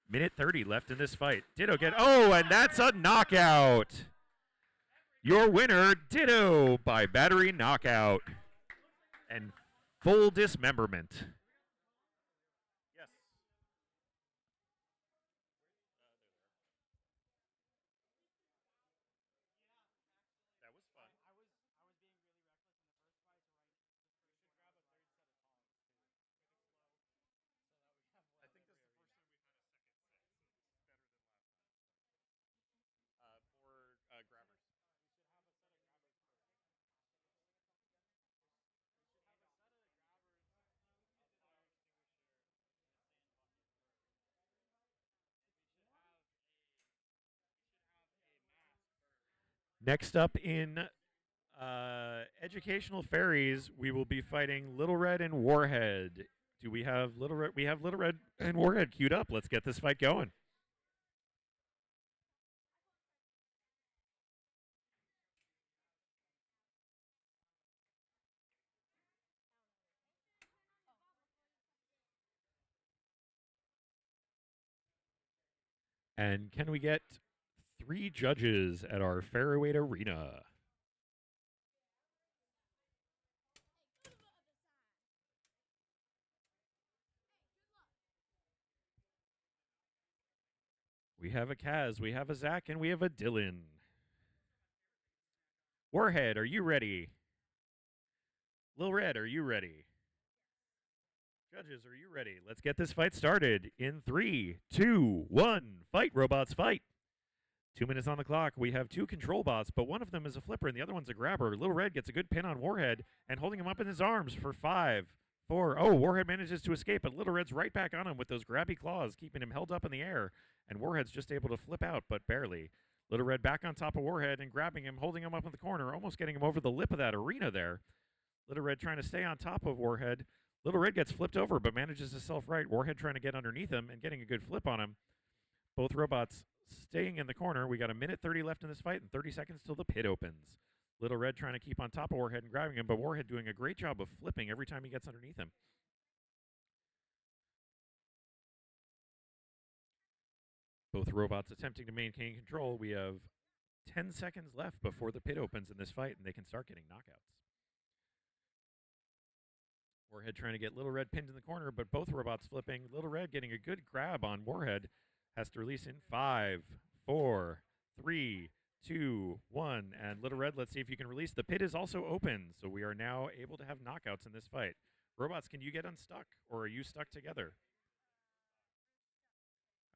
Minute 30 left in this fight. Ditto and that's a knockout. Your winner, Ditto, by battery knockout and full dismemberment. Yes. That was fun. I think this is the first time we've had a second set. Better than last time. For grabbers. Next up in Educational Fairies, we will be fighting Little Red and Warhead. Do we have Little Red? We have Little Red and Warhead queued up. Let's get this fight going. And can we get 3 judges at our Fairweight Arena? We have a Kaz, we have a Zach, and we have a Dylan. Warhead, are you ready? Lil Red, are you ready? Judges, are you ready? Let's get this fight started in 3, 2, 1. Fight, robots, fight. 2 minutes on the clock. We have 2 control bots, but one of them is a flipper and the other one's a grabber. Little Red gets a good pin on Warhead and holding him up in his arms for 5, 4. Oh, Warhead manages to escape, but Little Red's right back on him with those grabby claws, keeping him held up in the air. And Warhead's just able to flip out, but barely. Little Red back on top of Warhead and grabbing him, holding him up in the corner, almost getting him over the lip of that arena there. Little Red trying to stay on top of Warhead. Little Red gets flipped over, but manages to self-right. Warhead trying to get underneath him and getting a good flip on him. Both robots staying in the corner. We got a minute 30 left in this fight and 30 seconds till the pit opens. Little Red trying to keep on top of Warhead and grabbing him, but Warhead doing a great job of flipping every time he gets underneath him. Both robots attempting to maintain control. We have 10 seconds left before the pit opens in this fight, and they can start getting knockouts. Warhead trying to get Little Red pinned in the corner, but both robots flipping. Little Red getting a good grab on Warhead. Has to release in 5, 4, 3, 2, 1. And Little Red, let's see if you can release. The pit is also open, so we are now able to have knockouts in this fight. Robots, can you get unstuck, or are you stuck together?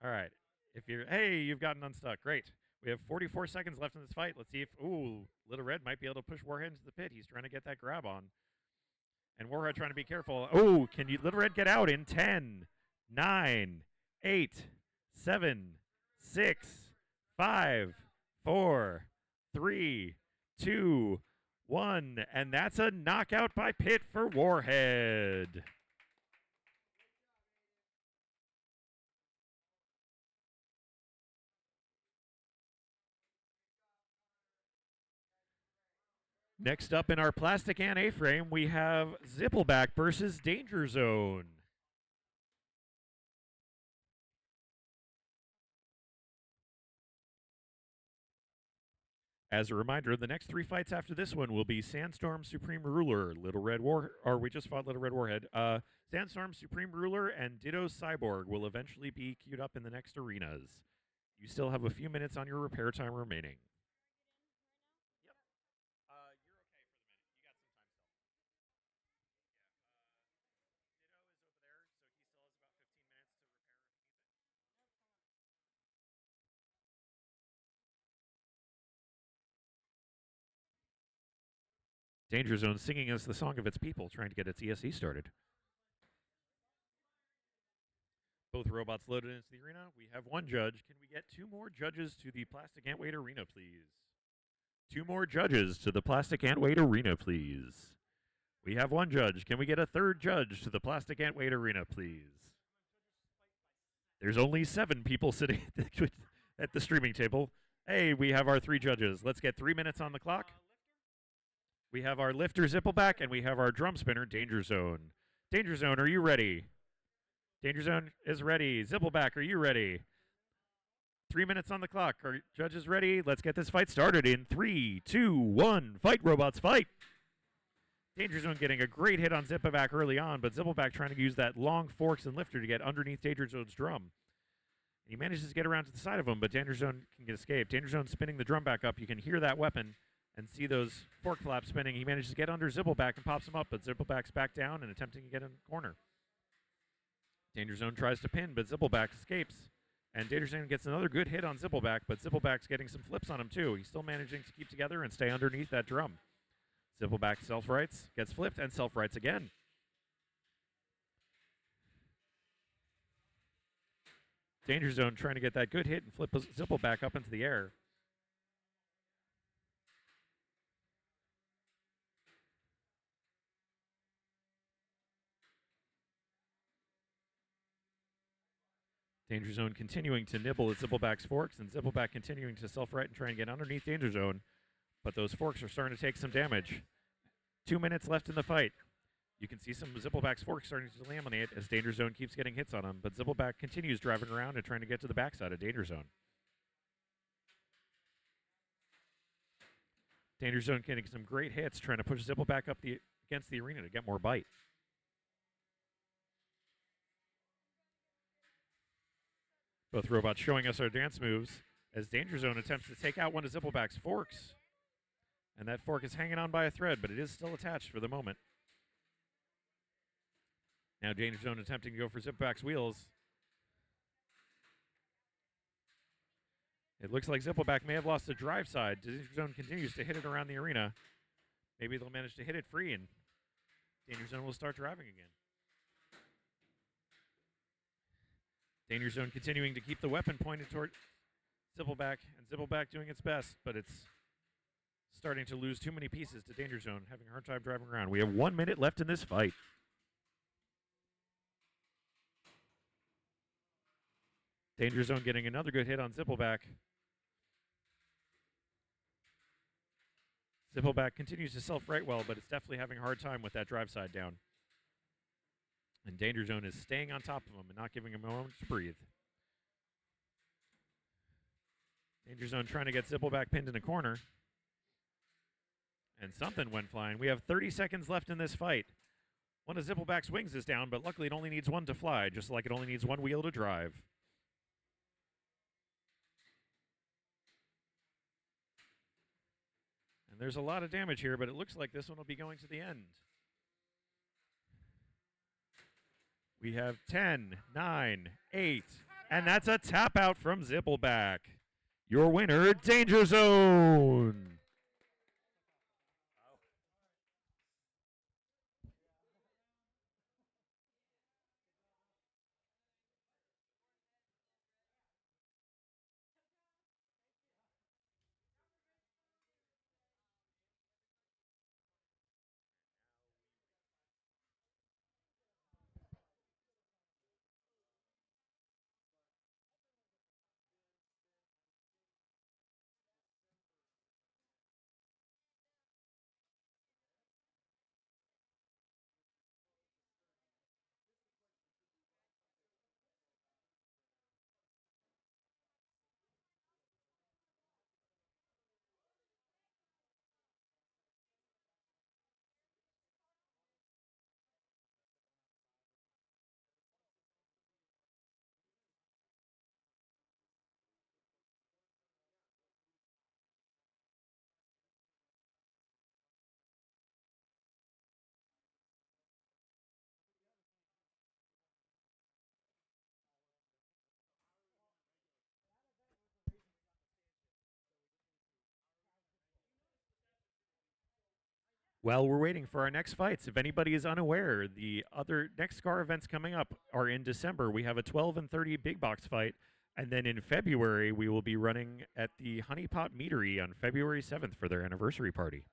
All right. If you're, hey, you've gotten unstuck. Great. We have 44 seconds left in this fight. Let's see if, ooh, Little Red might be able to push Warhead into the pit. He's trying to get that grab on. And Warhead trying to be careful. Oh, can you, Little Red, get out in 10, 9, 8, 7, 6, 5, 4, 3, 2, 1. And that's a knockout by pit for Warhead. Next up in our plastic and A-frame, we have Zippleback versus Danger Zone. As a reminder, the next 3 fights after this one will be Sandstorm, Supreme Ruler, Little Red War, or we just fought Little Red Warhead. Sandstorm, Supreme Ruler, and Ditto Cyborg will eventually be queued up in the next arenas. You still have a few minutes on your repair time remaining. Danger Zone singing us the song of its people, trying to get its ESE started. Both robots loaded into the arena. We have 1 judge. Can we get 2 more judges to the Plastic Antweight Arena, please? 2 more judges to the Plastic Antweight Arena, please. We have 1 judge. Can we get a 3rd judge to the Plastic Antweight Arena, please? There's only 7 people sitting at the streaming table. Hey, we have our 3 judges. Let's get 3 minutes on the clock. We have our lifter Zippleback, and we have our drum spinner Danger Zone. Danger Zone, are you ready? Danger Zone is ready. Zippleback, are you ready? 3 minutes on the clock. Are judges ready? Let's get this fight started in 3, 2, 1. Fight, robots, fight! Danger Zone getting a great hit on Zippleback early on, but Zippleback trying to use that long forks and lifter to get underneath Danger Zone's drum. He manages to get around to the side of him, but Danger Zone can escape. Danger Zone spinning the drum back up. You can hear that weapon and see those fork flaps spinning. He manages to get under Zippleback and pops him up, but Zippleback's back down and attempting to get in the corner. Danger Zone tries to pin, but Zippleback escapes. And Danger Zone gets another good hit on Zippleback, but Zippleback's getting some flips on him too. He's still managing to keep together and stay underneath that drum. Zippleback self-rights, gets flipped, and self-rights again. Danger Zone trying to get that good hit and flip Zippleback up into the air. Danger Zone continuing to nibble at Zippleback's forks, and Zippleback continuing to self-right and try and get underneath Danger Zone. But those forks are starting to take some damage. 2 minutes left in the fight. You can see some of Zippleback's forks starting to laminate as Danger Zone keeps getting hits on him, but Zippleback continues driving around and trying to get to the backside of Danger Zone. Danger Zone getting some great hits, trying to push Zippleback up against the arena to get more bite. Both robots showing us our dance moves as Danger Zone attempts to take out one of Zippleback's forks. And that fork is hanging on by a thread, but it is still attached for the moment. Now Danger Zone attempting to go for Zippleback's wheels. It looks like Zippleback may have lost the drive side. Danger Zone continues to hit it around the arena. Maybe they'll manage to hit it free and Danger Zone will start driving again. Danger Zone continuing to keep the weapon pointed toward Zippleback, and Zippleback doing its best, but it's starting to lose too many pieces to Danger Zone, having a hard time driving around. We have 1 minute left in this fight. Danger Zone getting another good hit on Zippleback. Zippleback continues to self-right well, but it's definitely having a hard time with that drive side down. And Danger Zone is staying on top of him and not giving him a moment to breathe. Danger Zone trying to get Zippleback pinned in a corner. And something went flying. We have 30 seconds left in this fight. One of Zippleback's wings is down, but luckily it only needs one to fly, just like it only needs one wheel to drive. And there's a lot of damage here, but it looks like this one will be going to the end. We have 10, 9, 8, and that's a tap out from Zippleback. Your winner, Danger Zone. While we're waiting for our next fights, if anybody is unaware, the other next SCAR events coming up are in December. We have a 12 and 30 big box fight, and then in February we will be running at the Honeypot Meadery on February 7th for their anniversary party.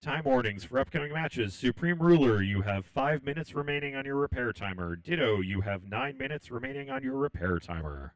Time warnings for upcoming matches. Supreme Ruler, you have 5 minutes remaining on your repair timer. Ditto, you have 9 minutes remaining on your repair timer.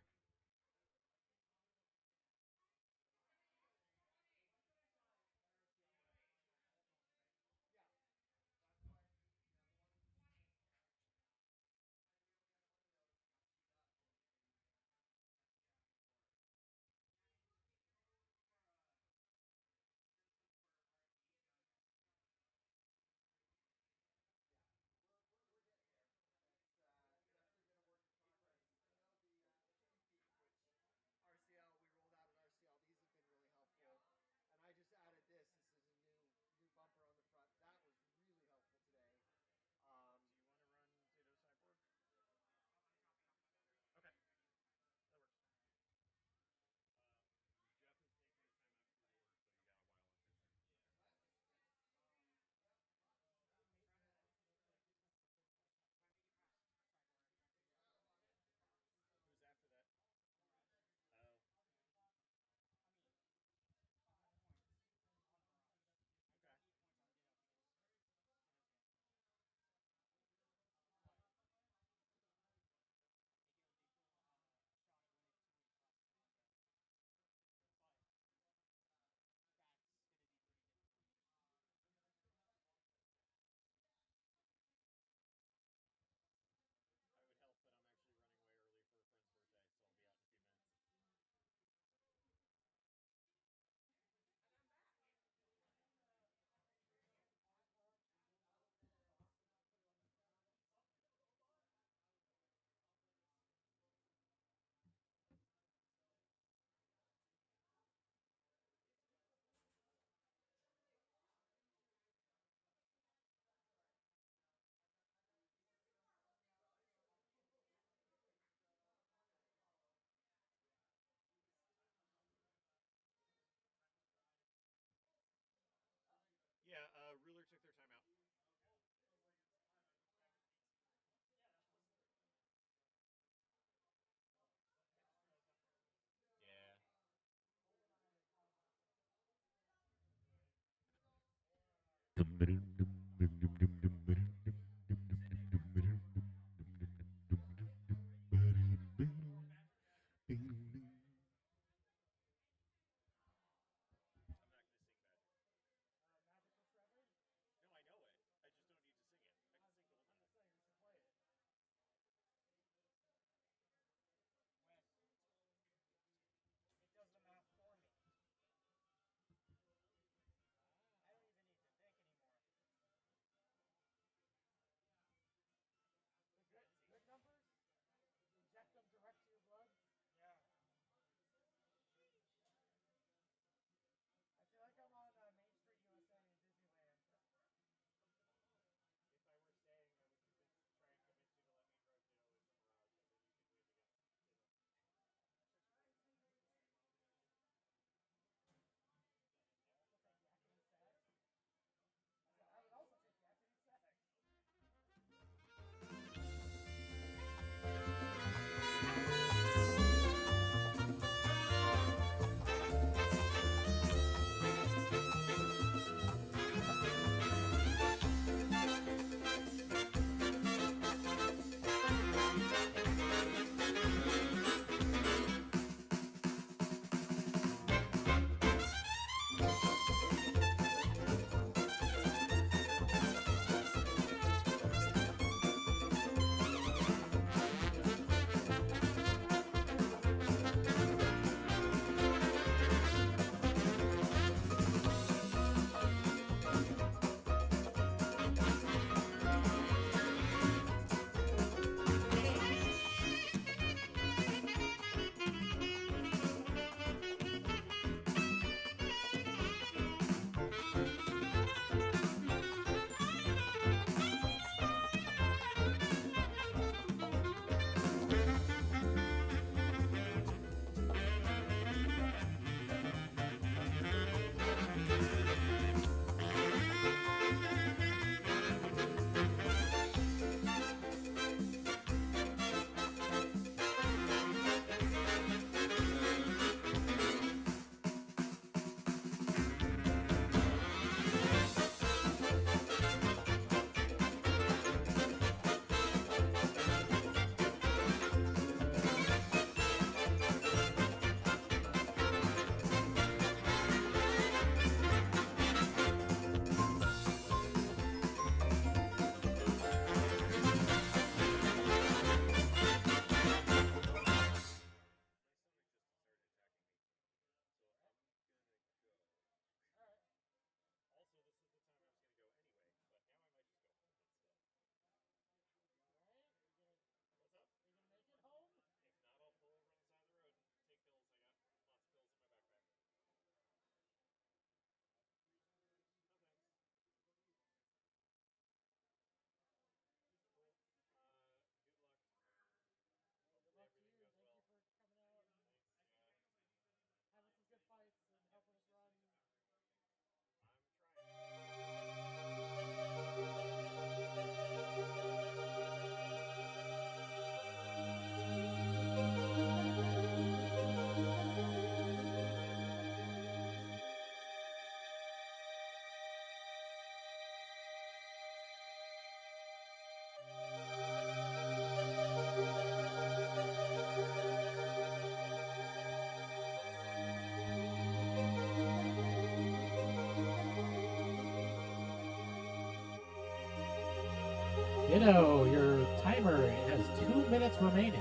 Ditto, your timer has 2 minutes remaining.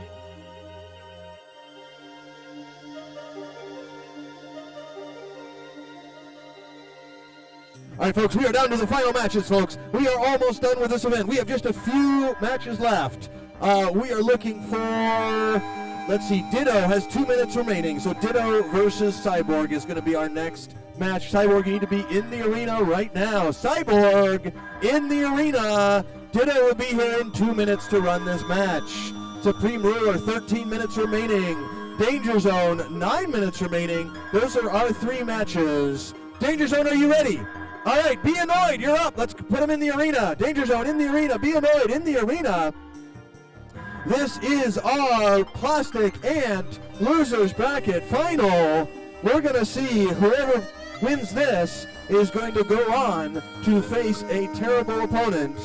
All right, folks, we are down to the final matches, folks. We are almost done with this event. We have just a few matches left. We are looking for, let's see, Ditto has 2 minutes remaining. So Ditto versus Cyborg is going to be our next match. Cyborg, you need to be in the arena right now. Cyborg in the arena. Ditto will be here in 2 minutes to run this match. Supreme Ruler, 13 minutes remaining. Danger Zone, 9 minutes remaining. Those are our 3 matches. Danger Zone, are you ready? All right, Be Annoyed, you're up. Let's put him in the arena. Danger Zone in the arena. Be Annoyed in the arena. This is our Plastic Ant Losers Bracket Final. We're going to see whoever wins this is going to go on to face a terrible opponent.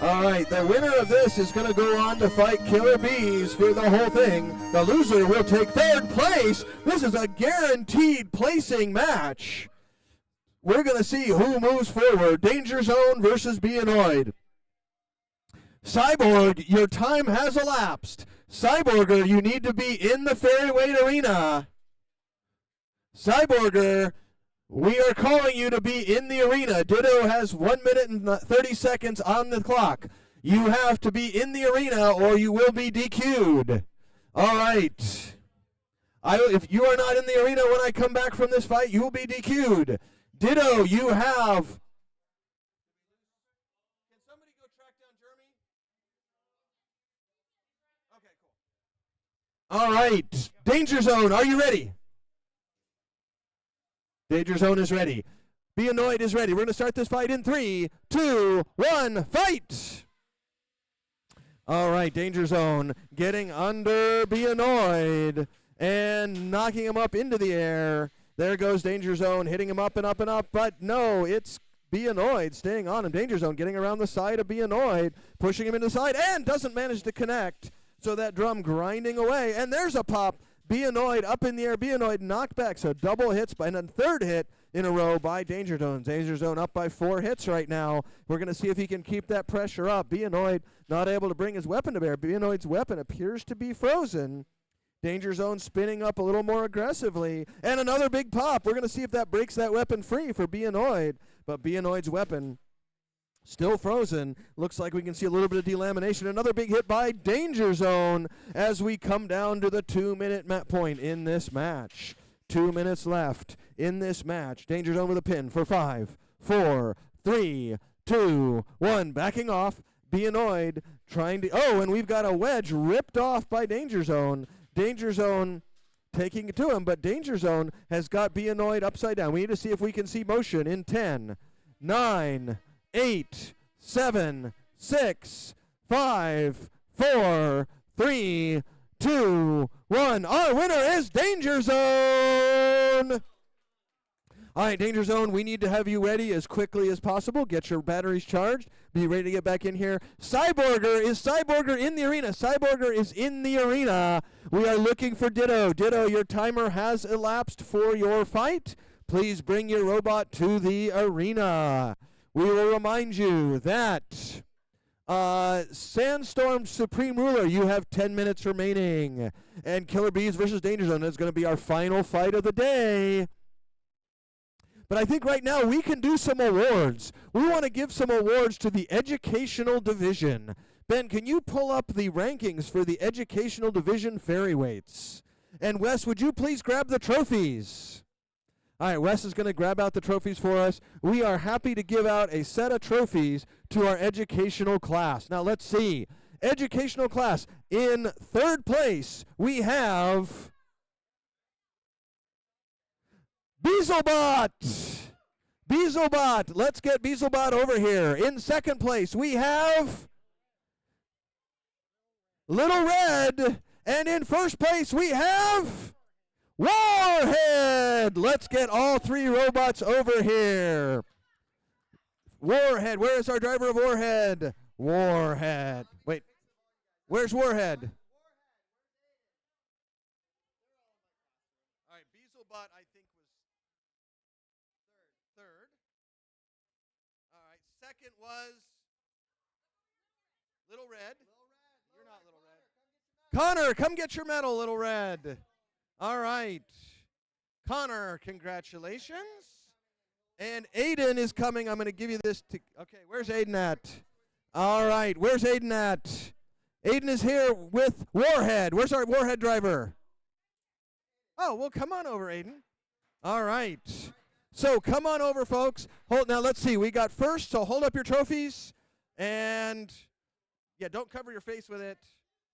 All right, the winner of this is going to go on to fight Killer Bees for the whole thing. The loser will take third place. This is a guaranteed placing match. We're going to see who moves forward. Danger Zone versus Beanoid. Cyborg, your time has elapsed. Cyborger, you need to be in the Ferryweight Arena. Cyborger, we are calling you to be in the arena. Ditto has 1 minute and 30 seconds on the clock. You have to be in the arena or you will be DQ'd. All right. If you are not in the arena when I come back from this fight, you will be DQ'd. Ditto, you have... Can somebody go track down Jeremy? Okay, cool. All right. Danger Zone, are you ready? Danger Zone is ready. Beanoid is ready. We're going to start this fight in 3, 2, 1, fight! All right, Danger Zone getting under Beanoid and knocking him up into the air. There goes Danger Zone, hitting him up and up and up, but no, it's Beanoid staying on him. Danger Zone getting around the side of Beanoid, pushing him into the side, and doesn't manage to connect. So that drum grinding away, and there's a pop. Beanoid up in the air. Beanoid knocked back. So double hits and then third hit in a row by Danger Zone. Danger Zone up by 4 hits right now. We're going to see if he can keep that pressure up. Beanoid not able to bring his weapon to bear. Beanoid's weapon appears to be frozen. Danger Zone spinning up a little more aggressively. And another big pop. We're going to see if that breaks that weapon free for Beanoid. But Beanoid's weapon still frozen. Looks like we can see a little bit of delamination. Another big hit by Danger Zone as we come down to the 2-minute point in this match. 2 minutes left in this match. Danger Zone with a pin for 5, 4, 3, 2, 1. Backing off. Beanoid trying to... Oh, and we've got a wedge ripped off by Danger Zone. Danger Zone taking it to him, but Danger Zone has got Beanoid upside down. We need to see if we can see motion in 10, 9, 8, 7, 6, 5, 4, 3, 2, 1. Our winner is Danger Zone! All right, Danger Zone, we need to have you ready as quickly as possible. Get your batteries charged. Be ready to get back in here. Cyborger, is Cyborger in the arena? Cyborger is in the arena. We are looking for Ditto. Ditto, your timer has elapsed for your fight. Please bring your robot to the arena. We will remind you that Sandstorm Supreme Ruler, you have 10 minutes remaining. And Killer Bees versus Danger Zone is going to be our final fight of the day. But I think right now we can do some awards. We want to give some awards to the Educational Division. Ben, can you pull up the rankings for the Educational Division Ferryweights? And Wes, would you please grab the trophies? All right, Wes is going to grab out the trophies for us. We are happy to give out a set of trophies to our educational class. Now, let's see. Educational class. In third place, we have Beazelbot. Beazelbot. Let's get Beazelbot over here. In second place, we have Little Red. And in first place, we have Warhead! Let's get all 3 robots over here. Warhead, where is our driver of Warhead? Warhead. Wait, where's Warhead? All right, Beazelbot, I think, was third. All right, second was Little Red. You're not Little Red. Connor, come get your medal, Little Red. All right. Connor, congratulations. And Aiden is coming. I'm going to give you this. Okay, where's Aiden at? All right, where's Aiden at? Aiden is here with Warhead. Where's our Warhead driver? Oh, well, come on over, Aiden. All right. So come on over, folks. Now, let's see. We got first, so hold up your trophies. And, yeah, don't cover your face with it.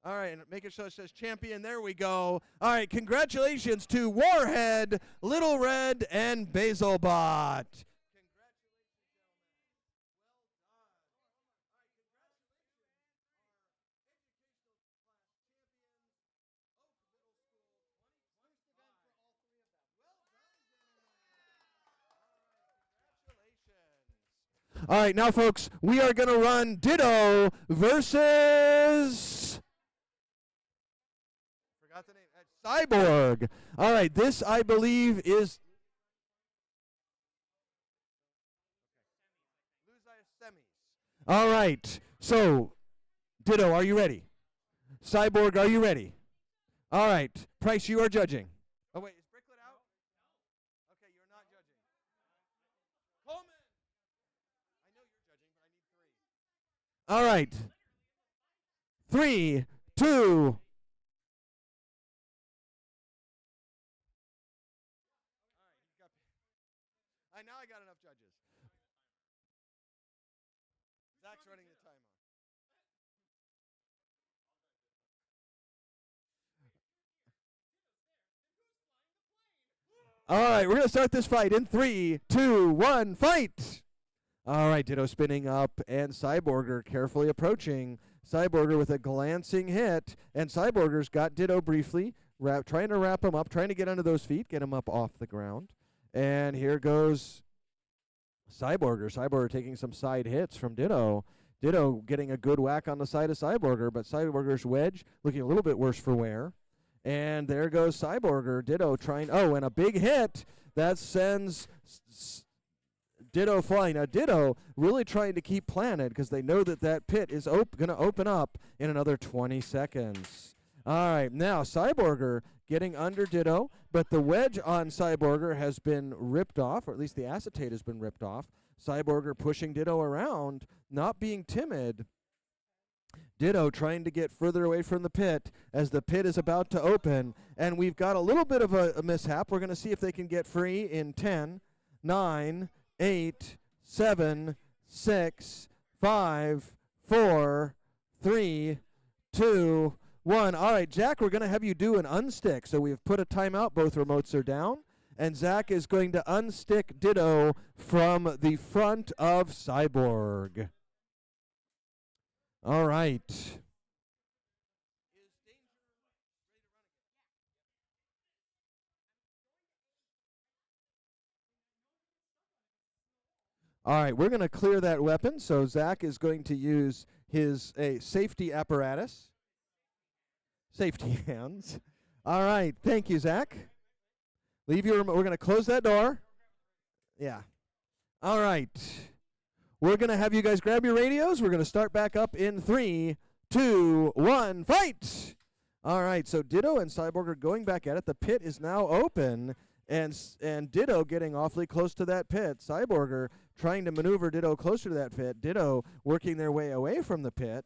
All right, make it so it says champion. There we go. All right, congratulations to Warhead, Little Red, and Beazelbot. All right, now, folks, we are going to run Ditto versus... Forgot the name. Cyborg. All right, this, I believe, is... All right, so, Ditto, are you ready? Cyborg, are you ready? All right, Price, you are judging. Oh, wait, is Bricklet out? Okay, you're not judging. Coleman! I know you're judging, but I need 3. All right. 3, 2. Now I got enough judges. Zach's running the timer. All right, we're going to start this fight in 3, 2, 1, fight! All right, Ditto spinning up, and Cyborger carefully approaching. Cyborger with a glancing hit, and Cyborger's got Ditto briefly, trying to wrap him up, trying to get under those feet, get him up off the ground. And here goes Cyborger. Cyborger taking some side hits from Ditto. Ditto getting a good whack on the side of Cyborger, but Cyborger's wedge looking a little bit worse for wear. And there goes Cyborger. Ditto trying, and a big hit that sends Ditto flying. Now, Ditto really trying to keep planted because they know that that pit is going to open up in another 20 seconds. All right, now Cyborger getting under Ditto, but the wedge on Cyborger has been ripped off, or at least the acetate has been ripped off. Cyborger pushing Ditto around, not being timid. Ditto trying to get further away from the pit as the pit is about to open, and we've got a little bit of a mishap. We're going to see if they can get free in 10, 9, 8, 7, 6, 5, 4, 3, 2, 1. All right, Jack, we're going to have you do an unstick. So we've put a timeout. Both remotes are down. And Zach is going to unstick Ditto from the front of Cyborg. All right. All right, we're going to clear that weapon. So Zach is going to use his safety apparatus. Safety hands. All right, thank you, Zach. Leave your remote. We're going to close that door. Yeah. All right. We're going to have you guys grab your radios. We're going to start back up in 3, 2, 1, fight! All right, so Ditto and Cyborg are going back at it. The pit is now open, and Ditto getting awfully close to that pit. Cyborger trying to maneuver Ditto closer to that pit. Ditto working their way away from the pit.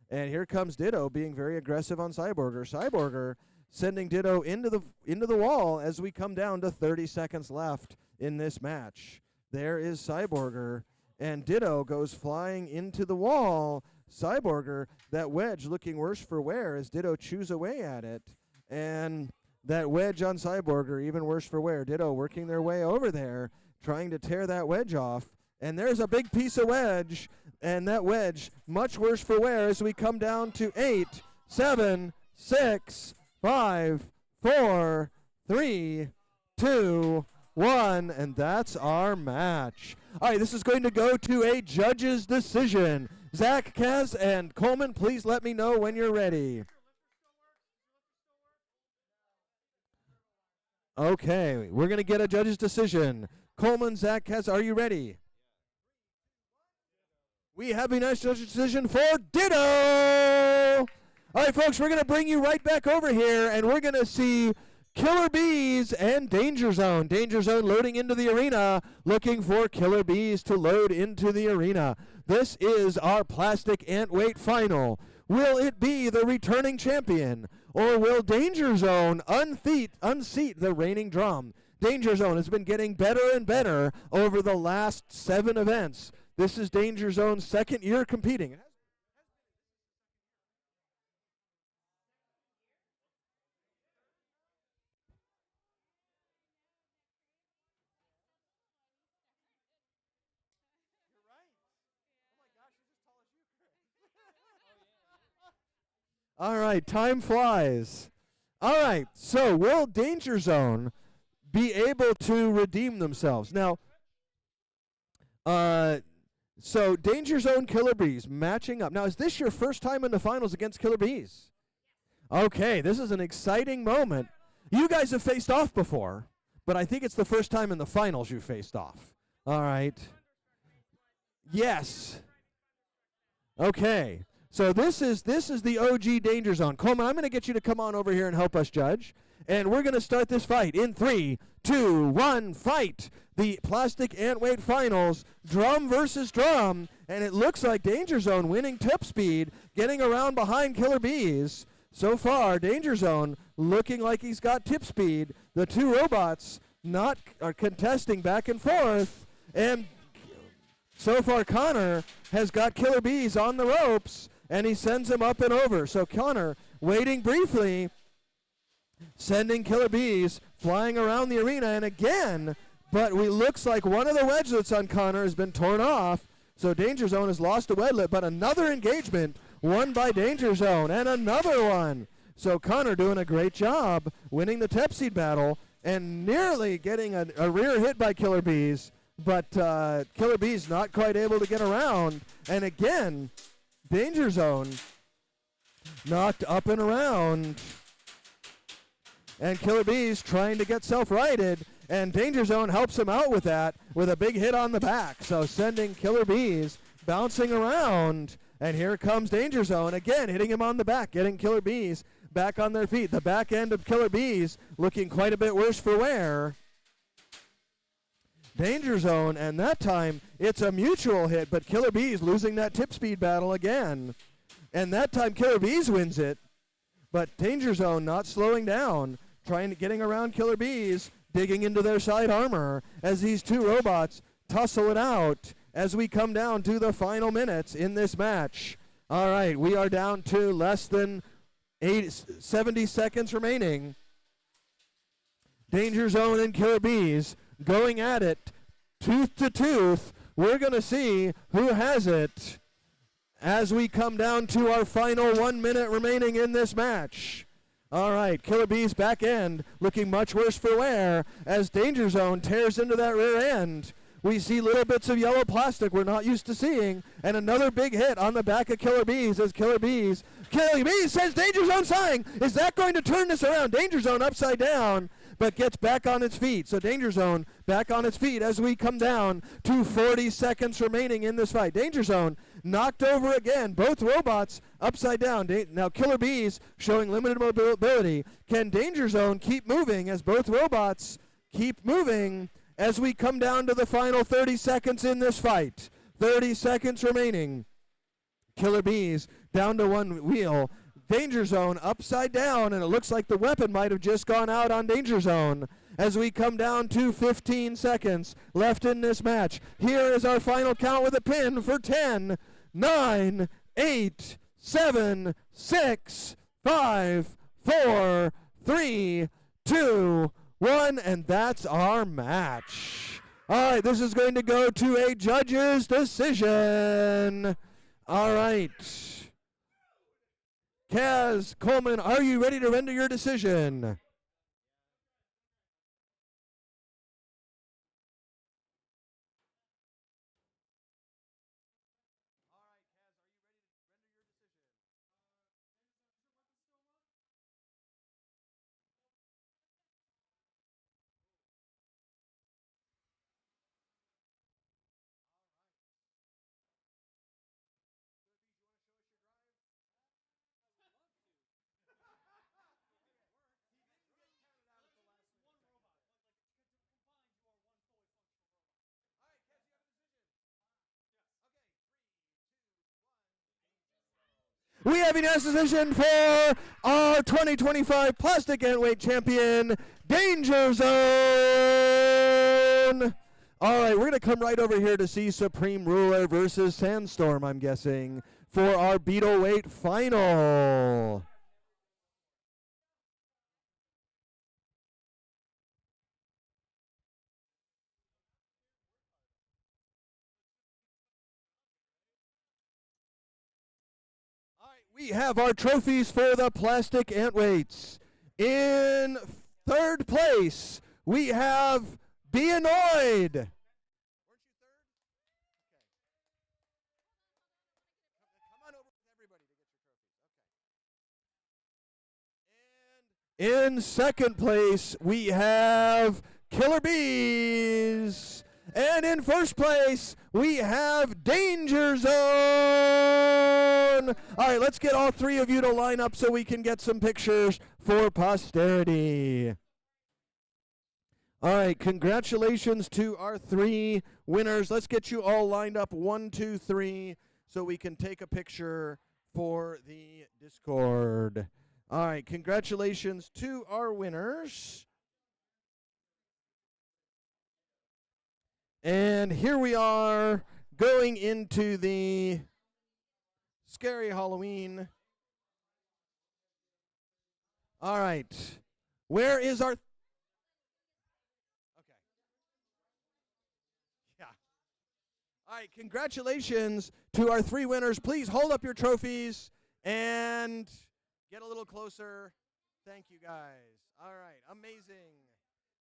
And here comes Ditto being very aggressive on Cyborger. Cyborger sending Ditto into the wall as we come down to 30 seconds left in this match. There is Cyborger, and Ditto goes flying into the wall. Cyborger, that wedge looking worse for wear as Ditto chews away at it. And that wedge on Cyborger, even worse for wear. Ditto working their way over there, trying to tear that wedge off. And there's a big piece of wedge, and that wedge much worse for wear as we come down to 8, 7, 6, 5, 4, 3, 2, 1, and that's our match. All right, this is going to go to a judge's decision. Zach, Kaz, and Coleman, please let me know when you're ready. Okay, we're going to get a judge's decision. Coleman, Zach, Kaz, are you ready? We have a nice judge's decision for Ditto! All right, folks, we're going to bring you right back over here, and we're going to see Killer Bees and Danger Zone. Danger Zone loading into the arena, looking for Killer Bees to load into the arena. This is our plastic ant weight final. Will it be the returning champion, or will Danger Zone unseat the reigning drum? Danger Zone has been getting better and better over the last 7 events. This is Danger Zone's second year competing. All right, time flies. All right, so will Danger Zone be able to redeem themselves? Now, So Danger Zone Killer Bees matching up. Now, is this your first time in the finals against Killer Bees? Okay, this is an exciting moment. You guys have faced off before, but I think it's the first time in the finals you faced off. All right. Yes. Okay. So this is the OG Danger Zone. Coleman, I'm going to get you to come on over here and help us judge. And we're going to start this fight in 3, 2, 1, fight. The plastic ant weight finals, drum versus drum. And it looks like Danger Zone winning tip speed, getting around behind Killer Bees. So far, Danger Zone looking like he's got tip speed. The two robots are contesting back and forth. And so far, Connor has got Killer Bees on the ropes, and he sends him up and over. So Connor waiting briefly, sending Killer Bees flying around the arena, and again, but it looks like one of the wedgelets on Connor has been torn off. So Danger Zone has lost a wedlet, but another engagement won by Danger Zone, and another one. So Connor doing a great job winning the tep seed battle and nearly getting a rear hit by Killer Bees, but Killer Bees not quite able to get around. And again, Danger Zone knocked up and around. And Killer Bees trying to get self-righted, and Danger Zone helps him out with that with a big hit on the back. So sending Killer Bees bouncing around, and here comes Danger Zone again, hitting him on the back, getting Killer Bees back on their feet. The back end of Killer Bees looking quite a bit worse for wear. Danger Zone, and that time it's a mutual hit, but Killer Bees losing that tip speed battle again. And that time Killer Bees wins it, but Danger Zone not slowing down, getting around Killer Bees, digging into their side armor as these two robots tussle it out as we come down to the final minutes in this match. All right, we are down to less than 70 seconds remaining. Danger Zone and Killer Bees going at it tooth to tooth. We're going to see who has it as we come down to our final 1 minute remaining in this match. All right, Killer Bees back end looking much worse for wear as Danger Zone tears into that rear end. We see little bits of yellow plastic we're not used to seeing, and another big hit on the back of Killer Bees as Killer Bees says Danger Zone sighing. Is that going to turn this around? Danger Zone upside down, but gets back on its feet. So Danger Zone back on its feet as we come down to 40 seconds remaining in this fight. Danger Zone knocked over again. Both robots upside down. Now Killer Bees showing limited mobility. Can Danger Zone keep moving as both robots keep moving as we come down to the final 30 seconds in this fight? 30 seconds remaining. Killer Bees down to one wheel. Danger Zone upside down, and it looks like the weapon might have just gone out on Danger Zone as we come down to 15 seconds left in this match. Here is our final count with a pin for 10, 9, 8, 7, 6, 5, 4, 3, 2, 1, and that's our match. All right, this is going to go to a judge's decision. All right. Kaz, Coleman, are you ready to render your decision? We have a unanimous decision for our 2025 Plastic Ant Weight Champion, Danger Zone. All right, we're going to come right over here to see Supreme Ruler versus Sandstorm, I'm guessing, for our Beetle Weight Final. We have our trophies for the plastic ant weights. In third place, we have Be Annoyed. In second place, we have Killer Bees. And in first place, we have Danger Zone. All right, let's get all three of you to line up so we can get some pictures for posterity. All right, congratulations to our three winners. Let's get you all lined up, 1, 2, 3, so we can take a picture for the Discord. All right, congratulations to our winners. And here we are going into the Scary Halloween. All right. Where is our... Okay. Yeah. All right, congratulations to our three winners. Please hold up your trophies and get a little closer. Thank you, guys. All right, amazing.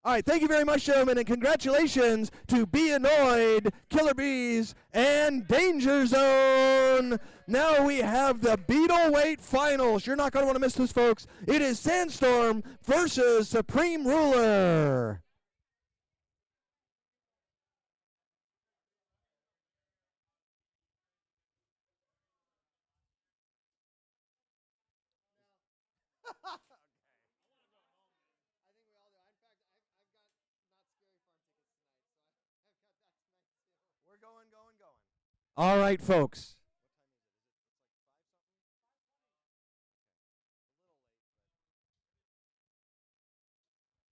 All right, thank you very much, gentlemen, and congratulations to Be Annoyed, Killer Bees, and Danger Zone. Now we have the Beetle Weight Finals. You're not going to want to miss this, folks. It is Sandstorm versus Supreme Ruler. All right, folks.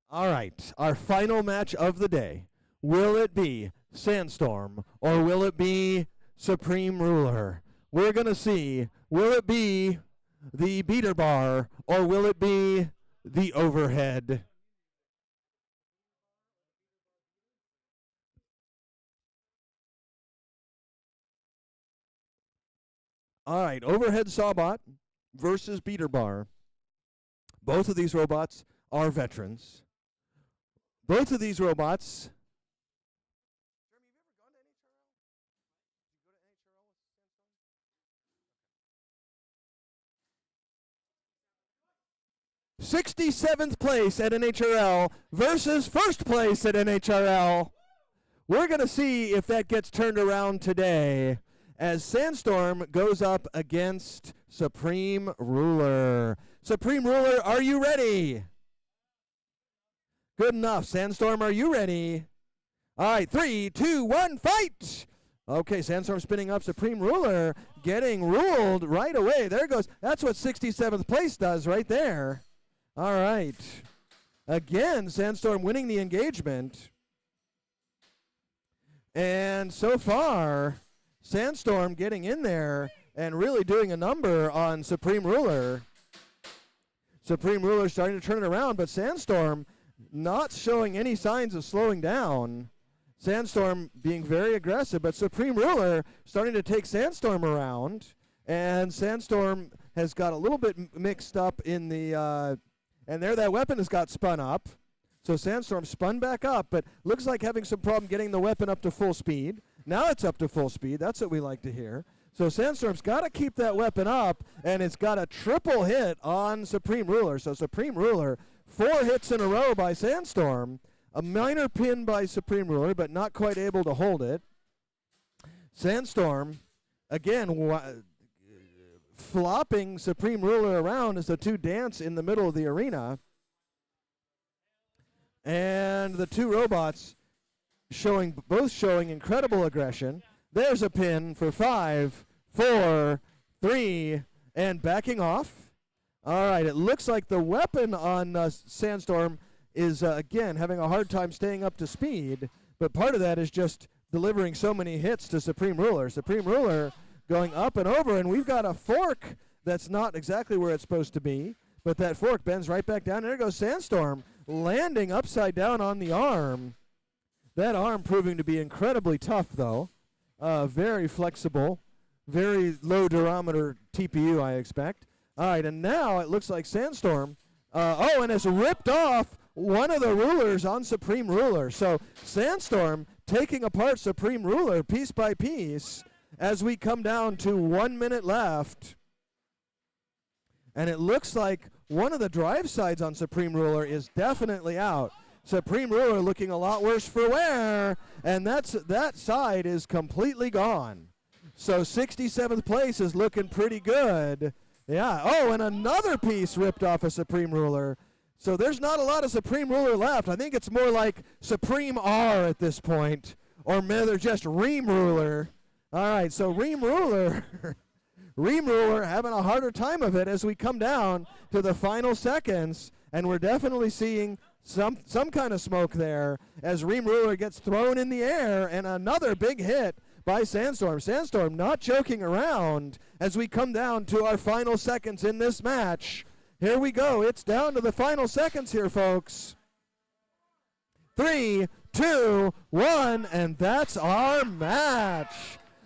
All right, our final match of the day. Will it be Sandstorm or will it be Supreme Ruler? We're going to see, will it be the beater bar or will it be the overhead? All right, overhead sawbot versus beater bar. Both of these robots are veterans. Both of these robots. Jeremy, have you ever gone to NHRL? Did you go to NHRL with Sandstorm? 67th place at NHRL versus first place at NHRL. We're going to see if that gets turned around today, as Sandstorm goes up against Supreme Ruler. Supreme Ruler, are you ready? Good enough. Sandstorm, are you ready? All right, 3, 2, 1, fight! Okay, Sandstorm spinning up. Supreme Ruler getting ruled right away. There goes. That's what 67th place does right there. All right. Again, Sandstorm winning the engagement. And so far, Sandstorm getting in there and really doing a number on Supreme Ruler. Supreme Ruler starting to turn it around, but Sandstorm not showing any signs of slowing down. Sandstorm being very aggressive, but Supreme Ruler starting to take Sandstorm around, and Sandstorm has got a little bit mixed up in the, and there that weapon has got spun up. So Sandstorm spun back up, but looks like having some problem getting the weapon up to full speed. Now it's up to full speed. That's what we like to hear. So Sandstorm's got to keep that weapon up, and it's got a triple hit on Supreme Ruler. So Supreme Ruler, 4 hits in a row by Sandstorm. A minor pin by Supreme Ruler, but not quite able to hold it. Sandstorm, again, flopping Supreme Ruler around as the two dance in the middle of the arena. And the two robots both showing incredible aggression. There's a pin for 5, 4, 3, and backing off. All right, it looks like the weapon on Sandstorm is, again, having a hard time staying up to speed, but part of that is just delivering so many hits to Supreme Ruler. Supreme Ruler going up and over, and we've got a fork that's not exactly where it's supposed to be, but that fork bends right back down. There goes Sandstorm, landing upside down on the arm. That arm proving to be incredibly tough, though. Very flexible, very low durometer TPU, I expect. All right, and now it looks like Sandstorm, and has ripped off one of the rulers on Supreme Ruler. So Sandstorm taking apart Supreme Ruler piece by piece as we come down to 1 minute left. And it looks like one of the drive sides on Supreme Ruler is definitely out. Supreme Ruler looking a lot worse for wear, and that side is completely gone. So 67th place is looking pretty good. Yeah. Oh, and another piece ripped off a Supreme Ruler. So there's not a lot of Supreme Ruler left. I think it's more like Supreme R at this point, or maybe they're just Ream Ruler. All right, so Ream Ruler, Ream Ruler having a harder time of it as we come down to the final seconds, and we're definitely seeing some kind of smoke there as Ream Ruler gets thrown in the air, and another big hit by Sandstorm. Sandstorm not joking around as we come down to our final seconds in this match. Here we go. It's down to the final seconds here, folks. 3, 2, 1, and that's our match.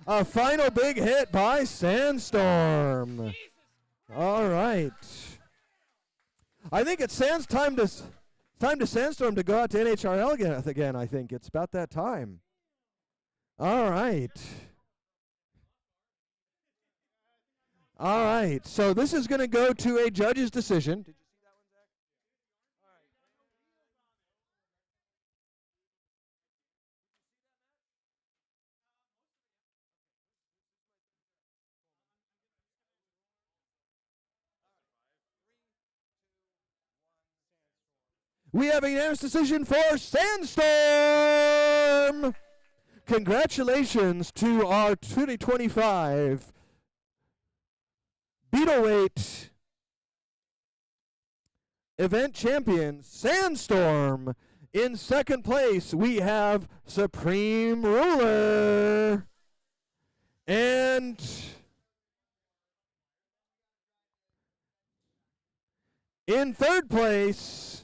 A final big hit by Sandstorm. All right. I think it's time to Sandstorm to go out to NHRL again, I think. It's about that time. All right. All right. So this is going to go to a judge's decision. Did you see that one, Zach? All right. We have a unanimous decision for Sandstorm. Congratulations to our 2025 Beetleweight event champion, Sandstorm. In second place, we have Supreme Ruler. And in third place,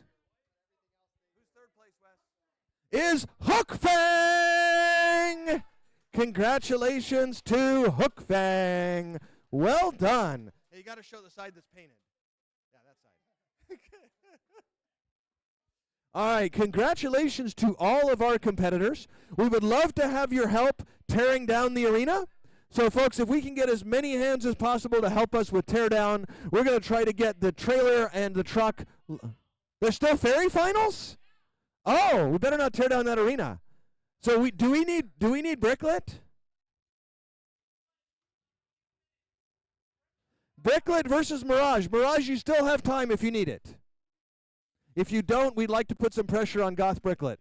who's third place, Wes? Is Hook Fang. Congratulations to Hook Fang. Well done. Hey, you got to show the side that's painted. Yeah, that side. All right, congratulations to all of our competitors. We would love to have your help tearing down the arena. So, folks, if we can get as many hands as possible to help us with tear down, we're going to try to get the trailer and the truck. There's still ferry finals? Oh, we better not tear down that arena. So, do we need Bricklet? Bricklet versus Mirage. Mirage, you still have time if you need it. If you don't, we'd like to put some pressure on Goth Bricklet.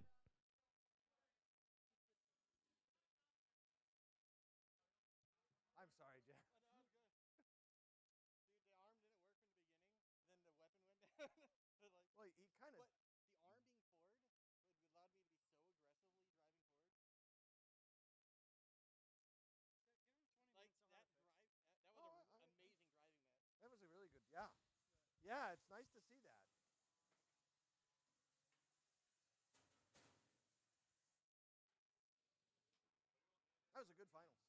I'm sorry, Jeff. Dude, the arm didn't work in the beginning, then the weapon went down. Well, he kind of. The arm being forward allowed me to be so aggressively driving forward. Like that drive, that was an amazing driving match. That was a really good, yeah. Yeah, it's nice to see that. That was a good finals.